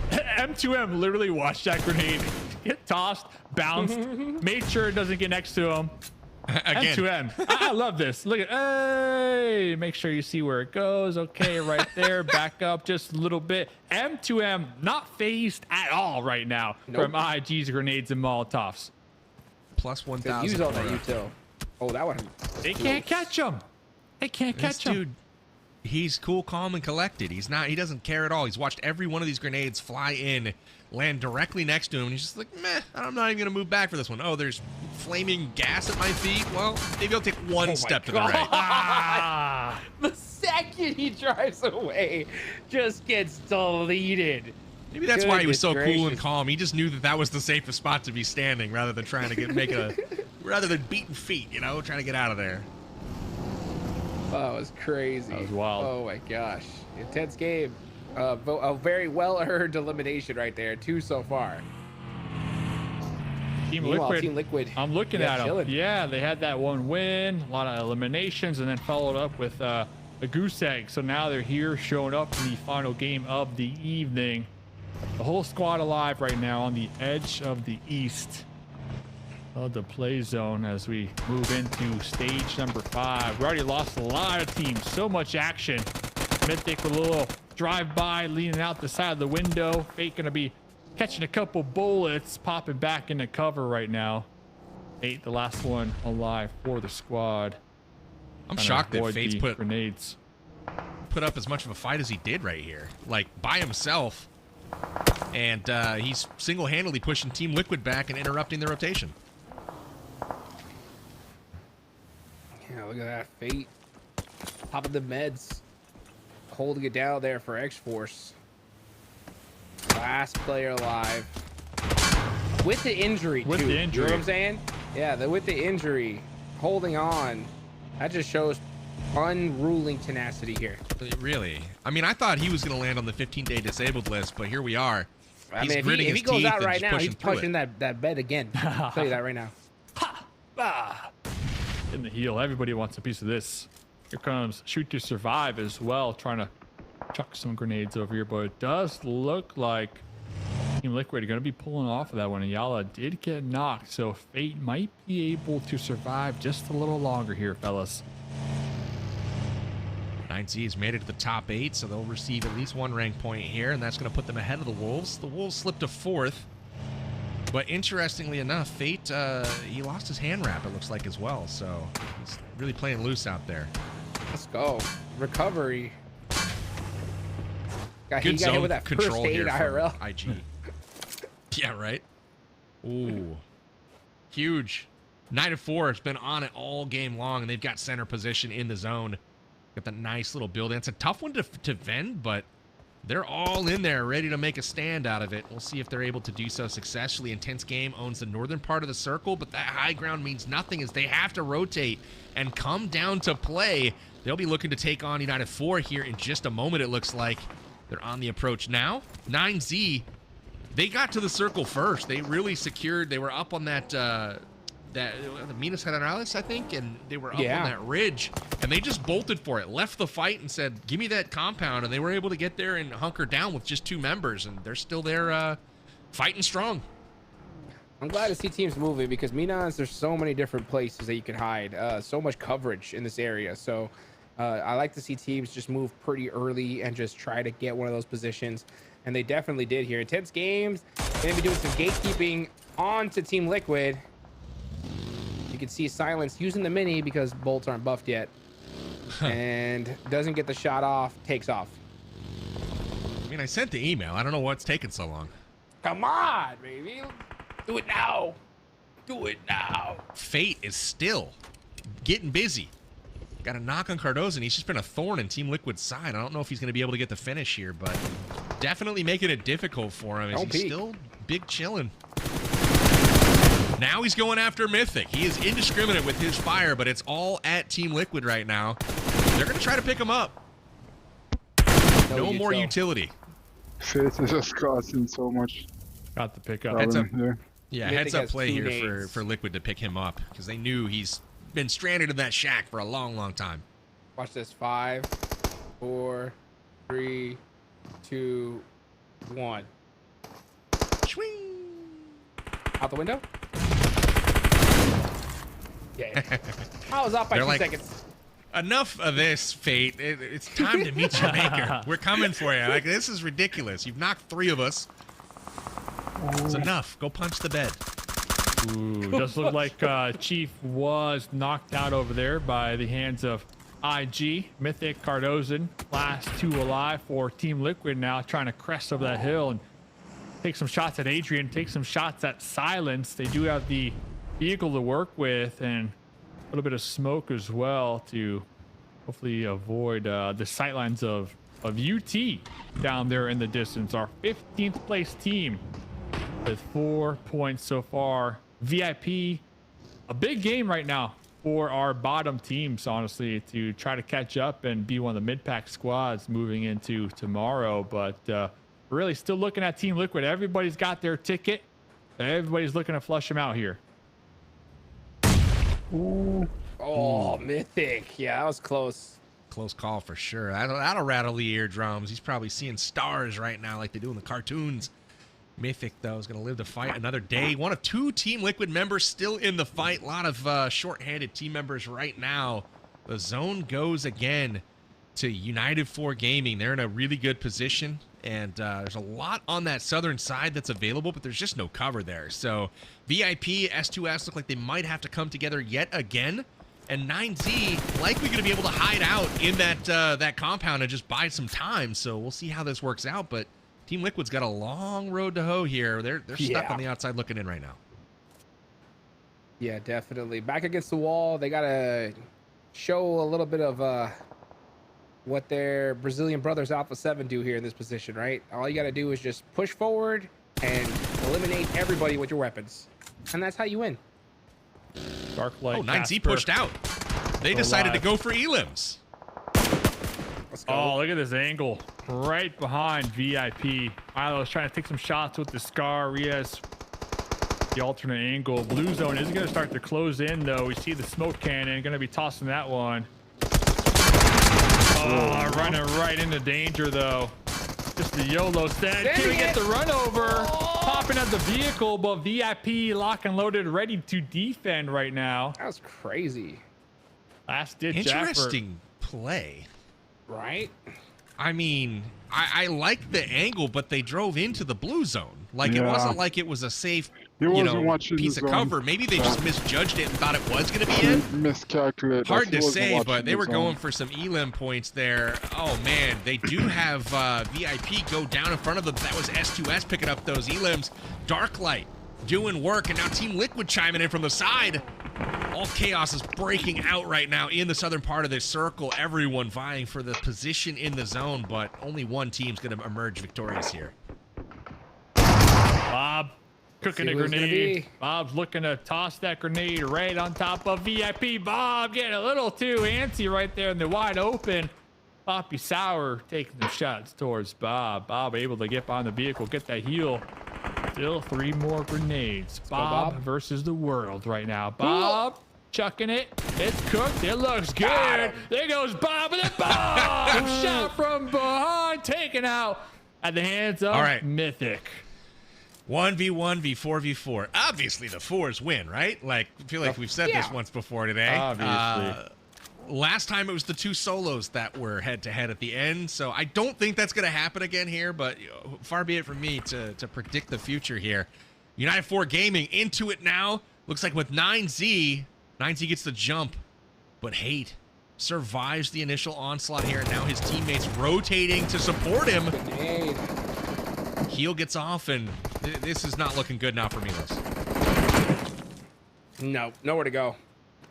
M2M literally watched that grenade get tossed, bounced, made sure it doesn't get next to him. Again. M2M. I love this. Look at, hey, make sure you see where it goes. Okay, right there. Back up just a little bit. M2M not phased at all right now from IG's grenades and Molotovs. Plus 1,000. Use all that util. Oh, that one. They can't catch him. They can't catch him. Dude, he's cool, calm, and collected. He doesn't care at all. He's watched every one of these grenades fly in, land directly next to him, and he's just like, meh, I'm not even going to move back for this one. Oh, there's flaming gas at my feet. Well, maybe I'll take one step to the right. The second he drives away, just gets deleted. Maybe that's why he was so cool and calm. He just knew that was the safest spot to be standing rather than trying to rather than beating feet, you know, trying to get out of there. That was crazy. That was wild. Oh my gosh. Intense game. A very well-earned elimination right there. 2 so far. Team Meanwhile, Liquid. Team Liquid. I'm looking at them. Chilling. Yeah, they had that one win, a lot of eliminations, and then followed up with a goose egg. So now they're here showing up in the final game of the evening. The whole squad alive right now on the edge of the East of the play zone as we move into stage number 5. We already lost a lot of teams. So much action. Mythic with a little drive-by, leaning out the side of the window. Fate gonna be catching a couple bullets, popping back into cover right now. 8, the last one alive for the squad. I'm shocked that Fate's put grenades. Put up as much of a fight as he did right here, like by himself, and he's single-handedly pushing Team Liquid back and interrupting the rotation. Yeah, look at that. Fate popping the meds, holding it down there for X-Force. Last player alive with the injury too. You know what I'm saying? Yeah, with the injury, holding on. That just shows unruling tenacity here. Really? I mean, I thought he was going to land on the 15-day disabled list, but here we are. I mean, if he goes out right now, he's pushing that bed again. I'll tell you that right now. In the heel, everybody wants a piece of this. Here comes Shoot to Survive as well, trying to chuck some grenades over here, but it does look like Team Liquid are going to be pulling off of that one. Ayala did get knocked, so Fate might be able to survive just a little longer here, fellas. 9Z has made it to the top 8, so they'll receive at least 1 rank point here, and that's going to put them ahead of the Wolves. The Wolves slipped to 4th, but interestingly enough, Fate, he lost his hand wrap, it looks like, as well, so he's really playing loose out there. Let's go. Recovery. Good zone with that control first aid here IRL. from IG. Yeah, right? Ooh. Huge. 9-4 has been on it all game long, and they've got center position in the zone. Got that nice little building. It's a tough one to vend, but they're all in there ready to make a stand out of it. We'll see if they're able to do so successfully. Intense Game owns the northern part of the circle, but that high ground means nothing as they have to rotate and come down to play. They'll be looking to take on United 4 here in just a moment, it looks like. They're on the approach now. 9Z, they got to the circle first. They really secured. They were up on that the Minas Generales, I think, and they were up on that ridge, and they just bolted for it, left the fight, and said, "Give me that compound," and they were able to get there and hunker down with just 2 members, and they're still there, fighting strong. I'm glad to see teams moving because Minas, there's so many different places that you can hide, so much coverage in this area. So I like to see teams just move pretty early and just try to get one of those positions, and they definitely did here. Intense Games gonna be doing some gatekeeping onto Team Liquid. You can see Silence using the mini because bolts aren't buffed yet, and doesn't get the shot off, takes off. I mean, I sent the email. I don't know what's taking so long. Come on, baby. Do it now. Do it now. Fate is still getting busy. Got a knock on Cardozo, and he's just been a thorn in Team Liquid's side. I don't know if he's going to be able to get the finish here, but definitely making it difficult for him as he's still big chilling. Now he's going after Mythic. He is indiscriminate with his fire, but it's all at Team Liquid right now. They're going to try to pick him up. No more utility. Fate is just costing so much. Got the pickup. Heads up. Yeah, heads up play here for Liquid to pick him up because they knew he's been stranded in that shack for a long time. Watch this. 5, 4, 3, 2, 1. Swing. Out the window. Yeah. I was off by 2 seconds. Enough of this, Fate. It's time to meet your maker. We're coming for you. Like, this is ridiculous. You've knocked 3 of us. It's enough. Go punch the bed. Ooh, does look like Chief was knocked out over there by the hands of IG. Mythic, Cardozo, last 2 alive for Team Liquid now, trying to crest over that hill and take some shots at Adrian, take some shots at Silence. They do have the vehicle to work with and a little bit of smoke as well to hopefully avoid the sightlines of UT down there in the distance. Our 15th place team with 4 points so far. VIP, a big game right now for our bottom teams, honestly, to try to catch up and be one of the mid-pack squads moving into tomorrow. But we're really still looking at Team Liquid. Everybody's got their ticket. Everybody's looking to flush them out here. Ooh. Oh, Mythic. Yeah, that was close. Close call for sure. That'll rattle the eardrums. He's probably seeing stars right now like they do in the cartoons. Mythic, though, is going to live to fight another day. One of 2 Team Liquid members still in the fight. A lot of short-handed team members right now. The zone goes again to United 4 Gaming. They're in a really good position, and there's a lot on that southern side that's available, but there's just no cover there. So VIP, S2S look like they might have to come together yet again, and 9Z likely going to be able to hide out in that compound and just buy some time. So we'll see how this works out, but Team Liquid's got a long road to hoe here. They're stuck on the outside looking in right now. Yeah, definitely. Back against the wall. They got to show a little bit of what their Brazilian brothers Alpha 7 do here in this position, right? All you got to do is just push forward and eliminate everybody with your weapons. And that's how you win. Dark Light. Oh, 9Z pushed out. They decided to go for elims. Oh, look at this angle. Right behind VIP. Milo's trying to take some shots with the Scar. Riaz, the alternate angle. Blue zone is going to start to close in, though. We see the smoke cannon. Going to be tossing that one. Oh, running right into danger, though. Just the YOLO stand. Can we get the run over? Popping at the vehicle, but VIP lock and loaded, ready to defend right now. That was crazy. Last ditch Interesting play. Right? I mean, I like the angle, but they drove into the blue zone. Like, it wasn't like it was a safe piece of cover. Maybe they just misjudged it and thought it was going to be in. Miscalculated. Hard to say, but they were going for some elim points there. Oh, man. They do have VIP go down in front of them. That was S2S picking up those elims. Darklight doing work, and now Team Liquid chiming in from the side. All chaos is breaking out right now in the southern part of this circle. Everyone vying for the position in the zone, but only one team's going to emerge victorious here. Bob cooking a grenade. Bob's looking to toss that grenade right on top of VIP. Bob getting a little too antsy right there in the wide open. Poppy Sour taking the shots towards Bob. Bob able to get behind the vehicle, get that heal. Still 3 more grenades. Bob versus the world right now. Bob chucking it. It's cooked. It looks good. There goes Bob, and then Bob shot from behind, taken out at the hands of Mythic. 1v1 v 4v4. Obviously, the 4s win, right? Like, I feel like we've said this once before today. Obviously. Last time it was the 2 solos that were head-to-head at the end, so I don't think that's going to happen again here, but far be it from me to predict the future here. United 4 Gaming into it now. Looks like with 9Z gets the jump, but Hate survives the initial onslaught here, and now his teammates rotating to support him. Heel gets off, and this is not looking good now for Milos. No, nowhere to go.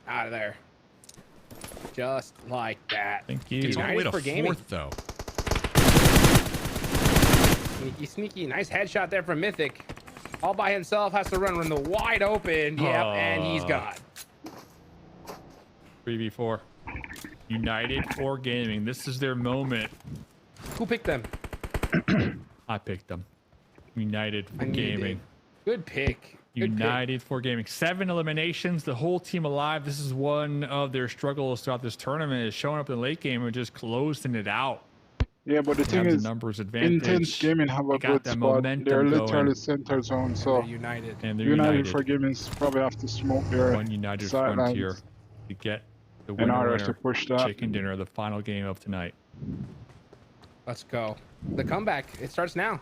Out of there. Just like that. Thank you. Gets all the way to 4th, though. Sneaky, sneaky. Nice headshot there from Mythic. All by himself, has to run the wide open. Yep, and he's gone. 3v4. United 4 Gaming. This is their moment. Who picked them? I picked them. United 4 Gaming. Good pick. United 4 Gaming. 7 eliminations, the whole team alive. This is one of their struggles throughout this tournament, is showing up in the late game and just closing it out. Yeah, but the thing is, numbers advantage. Intense Gaming have a good spot. They're literally center zone, so United. And they're United 4 Gaming probably have to smoke their one United frontier to get the winner to push that chicken dinner, the final game of tonight. Let's go. The comeback, it starts now.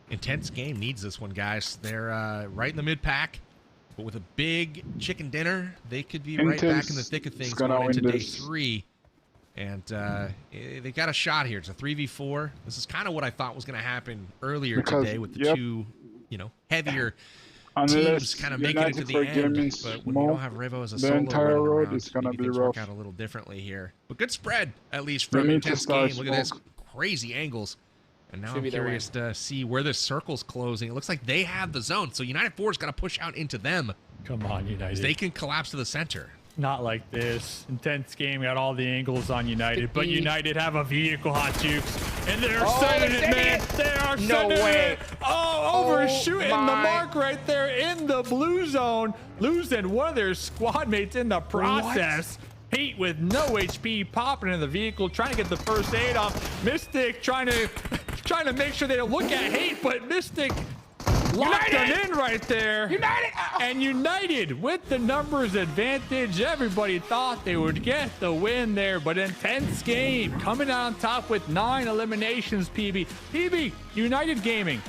Intense game needs this one, guys. They're right in the mid-pack, but with a big chicken dinner, they could be right back in the thick of things going into day 3. And they got a shot here. It's a 3v4. This is kind of what I thought was going to happen earlier today with the 2, heavier teams kind of making it to the end. But when you don't have Revo as a solo entire road, around, it's going to be rough. Work out a little differently here. But good spread, at least, from Intense Game. Look at this. Crazy angles. And now I'm curious to see where this circle's closing. It looks like they have the zone. So United 4's got to push out into them. Come on, United. They can collapse to the center. Not like this. Intense game, got all the angles on United, but United have a vehicle, Hot Jukes, and they're sending it, man. They are sending it. Oh, overshooting the mark right there in the blue zone, losing one of their squad mates in the process. Hate with no HP popping in the vehicle, trying to get the first aid off. Mystic trying to make sure they don't look at Hate, but Mystic locked it in right there. And United with the numbers advantage. Everybody thought they would get the win there, but intense game coming out on top with 9 eliminations. PB, United Gaming.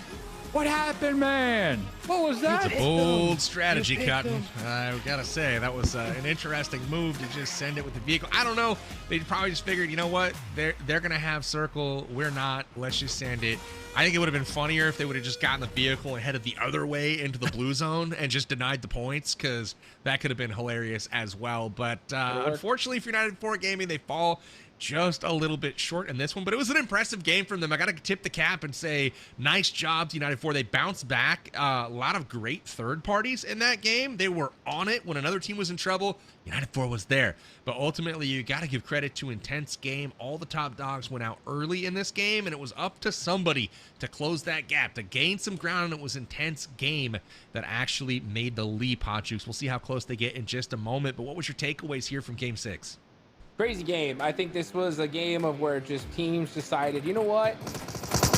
What happened, man? What was that? It's a bold strategy, Cotton. I gotta say, that was an interesting move to just send it with the vehicle. I don't know. They probably just figured, you know what? They're gonna have circle. We're not. Let's just send it. I think it would have been funnier if they would have just gotten the vehicle and headed the other way into the blue zone and just denied the points, because that could have been hilarious as well. But unfortunately for United 4 Gaming, they fall just a little bit short in this one, but it was an impressive game from them. I got to tip the cap and say nice job to United 4. They bounced back. A lot of great third parties in that game. They were on it when another team was in trouble. United 4 was there, but ultimately you got to give credit to intense game. All the top dogs went out early in this game, and it was up to somebody to close that gap, to gain some ground, and it was intense game that actually made the leap, Hot Jukes. We'll see how close they get in just a moment, but what was your takeaways here from Game 6? Crazy game. I think this was a game of where just teams decided, you know what?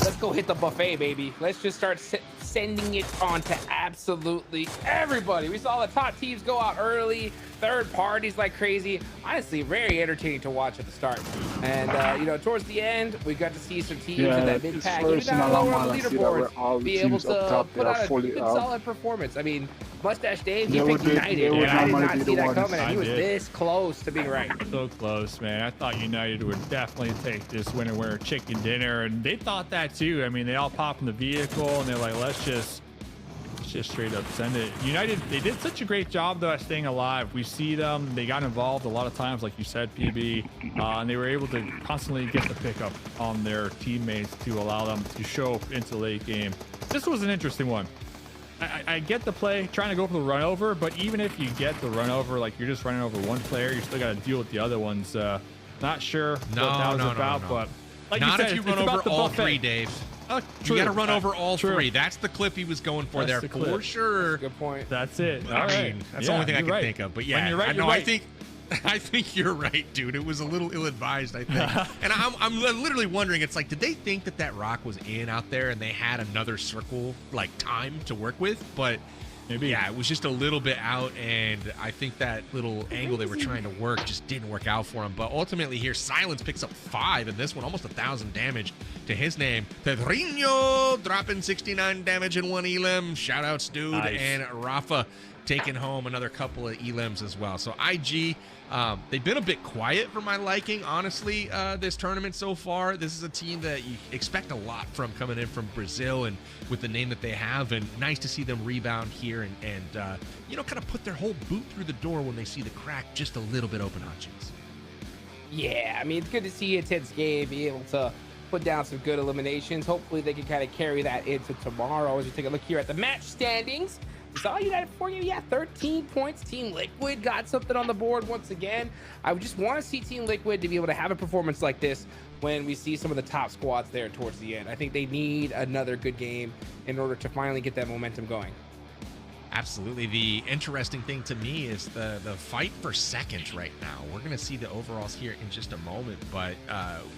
Let's go hit the buffet, baby. Let's just start sending it on to absolutely everybody. We saw the top teams go out early, third parties like crazy. Honestly, very entertaining to watch at the start. And, you know, towards the end, we got to see some teams in that mid-pack, even down lower on the leaderboards, be able to put out a good, solid performance. I mean, Mustache Dave, he picked United. I did not see that coming, and he was this close to being right. So close, man. I thought United would definitely take this winner chicken dinner, and they thought that too. I mean, they all pop in the vehicle, and they're like, let's just straight up send it. United, they did such a great job though at staying alive. We see them, they got involved a lot of times, like you said, PB, and they were able to constantly get the pickup on their teammates to allow them to show up into the late game. This was an interesting one. I get the play, trying to go for the run over, but even if you get the run over, like you're just running over one player, you still got to deal with the other ones. Not sure what that was about, but like not you said, if you run over all three, Dave. You got to run over all three. That's the clip he was going for there, for sure. Good point. That's it. I mean, that's the only thing I can think of. But yeah, you're right, I think you're right, dude. It was a little ill-advised, I think. And I'm literally wondering, it's like, did they think that rock was in out there and they had another circle, like, time to work with? But maybe, yeah, it was just a little bit out, and I think that little angle they were trying to work just didn't work out for him. But ultimately here, Silence picks up 5 in this one, almost 1,000 damage to his name. Pedrinho dropping 69 damage in 1 elim. Shout-outs, dude. Nice. And Rafa taking home another couple of elims as well. So IG, they've been a bit quiet for my liking, honestly, this tournament so far. This is a team that you expect a lot from, coming in from Brazil and with the name that they have, and nice to see them rebound here and you know, kind of put their whole boot through the door when they see the crack just a little bit open, Hutchins. Yeah, I mean, it's good to see intense game be able to put down some good eliminations. Hopefully they can kind of carry that into tomorrow. As we take a look here at the match standings, we saw United 4 Gaming, 13 points. Team Liquid got something on the board once again. I would just want to see Team Liquid to be able to have a performance like this when we see some of the top squads there towards the end. I think they need another good game in order to finally get that momentum going. Absolutely. The interesting thing to me is the fight for second right now. We're going to see the overalls here in just a moment, but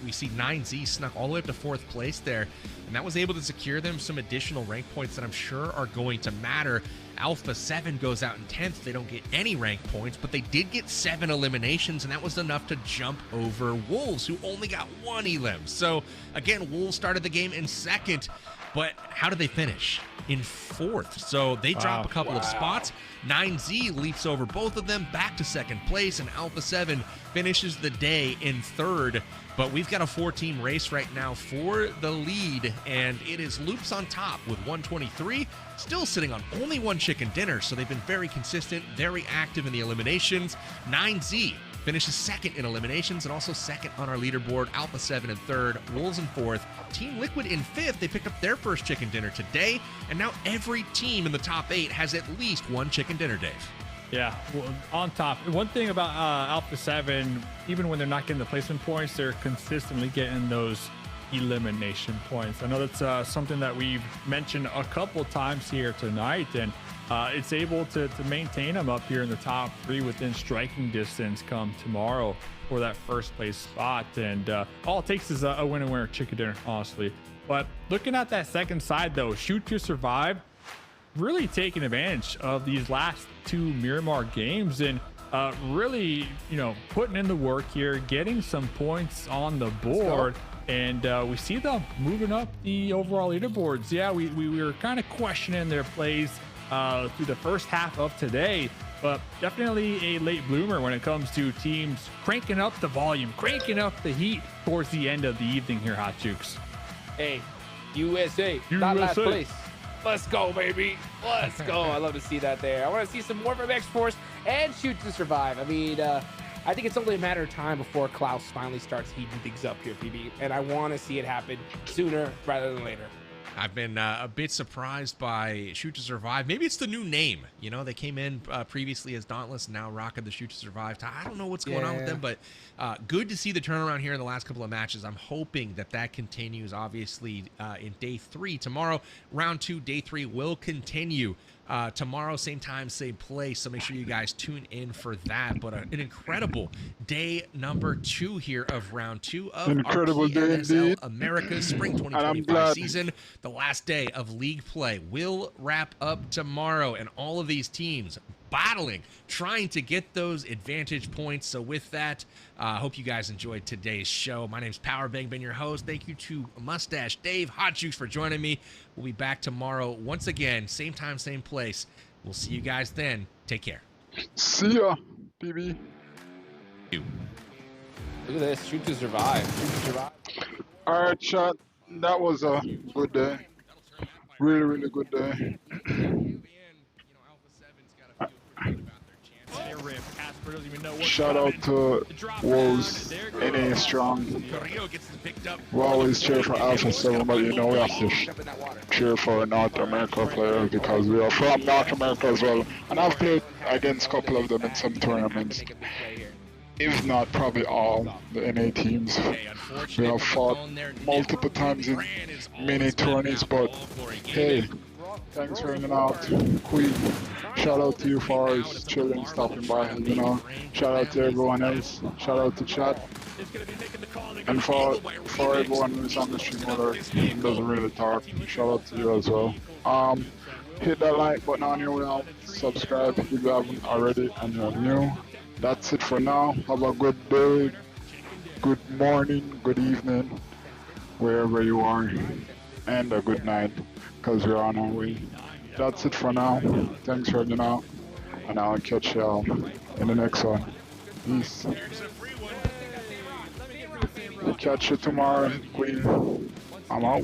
we see 9Z snuck all the way up to 4th place there, and that was able to secure them some additional rank points that I'm sure are going to matter. Alpha 7 goes out in 10th. They don't get any rank points, but they did get 7 eliminations, and that was enough to jump over Wolves, who only got 1 elim. So again, Wolves started the game in 2nd, but how did they finish? In 4th. So they drop a couple of spots. 9Z leaps over both of them back to 2nd place, and Alpha 7 finishes the day in third, but we've got a 4-team race right now for the lead, and it is Loops on top with 123, still sitting on only one chicken dinner, so they've been very consistent, very active in the eliminations. 9Z finishes second in eliminations and also second on our leaderboard. Alpha 7 in third, Wolves in fourth, Team Liquid in fifth. They picked up their first chicken dinner today, and now every team in the top 8 has at least one chicken dinner, Dave. Yeah, well, on top. One thing about Alpha 7, even when they're not getting the placement points, they're consistently getting those elimination points. I know that's something that we've mentioned a couple times here tonight, and it's able to maintain them up here in the top 3 within striking distance come tomorrow for that first place spot. And all it takes is a winner chicken dinner, honestly. But looking at that second side, though, Shoot to Survive really taking advantage of these last 2 Miramar games and really, putting in the work here, getting some points on the board. And we see them moving up the overall leaderboards. Yeah, we were kind of questioning their plays through the first half of today, but definitely a late bloomer when it comes to teams cranking up the volume, cranking up the heat towards the end of the evening here, Hot Jukes. Hey, USA, not last place. Let's go, baby. Let's go. I love to see that there. I want to see some more from X-Force and Shoot to Survive. I mean, I think it's only a matter of time before Klaus finally starts heating things up here, PB, and I want to see it happen sooner rather than later. I've been a bit surprised by Shoot to Survive. Maybe it's the new name. They came in previously as Dauntless, and now rocking the Shoot to Survive. I don't know what's going on with them, but good to see the turnaround here in the last couple of matches. I'm hoping that continues, obviously, in day 3. Tomorrow, round 2, day 3 will continue. Tomorrow, same time, same place. So make sure you guys tune in for that. But an incredible day number 2 here of round 2 of incredible our PMSL day, America's Spring 2025 season. The last day of league play will wrap up tomorrow, and all of these teams battling, trying to get those advantage points. So with that, I hope you guys enjoyed today's show. My name's Power Bang, been your host. Thank you to Mustache Dave, Hot Juice for joining me. We'll be back tomorrow once again, same time, same place. We'll see you guys then. Take care. See ya, BB. Look at this, Shoot to Survive. Shoot to Survive. All right, chat. That was a good day. Really, really good day. Shout out to Wolves, NA Strong. We always cheer for Alpha 7, but we have to cheer for North America players because we are from North America as well. And I've played against a couple of them in some tournaments. If not, probably all the NA teams. We have fought multiple times in mini tourneys, but hey, thanks for hanging out, Queen. Shout out to you for always chilling, stopping by, Shout out to everyone else. Shout out to chat. And for everyone who's on the stream or doesn't really talk, shout out to you as well. Hit that like button on your way out, subscribe if you haven't already and you're new. That's it for now. Have a good day, good morning, good evening, wherever you are, and a good night, because we're on our way. That's it for now. Thanks for hanging out, and I'll catch y'all in the next one. Peace. We'll catch you tomorrow, Queen. I'm out.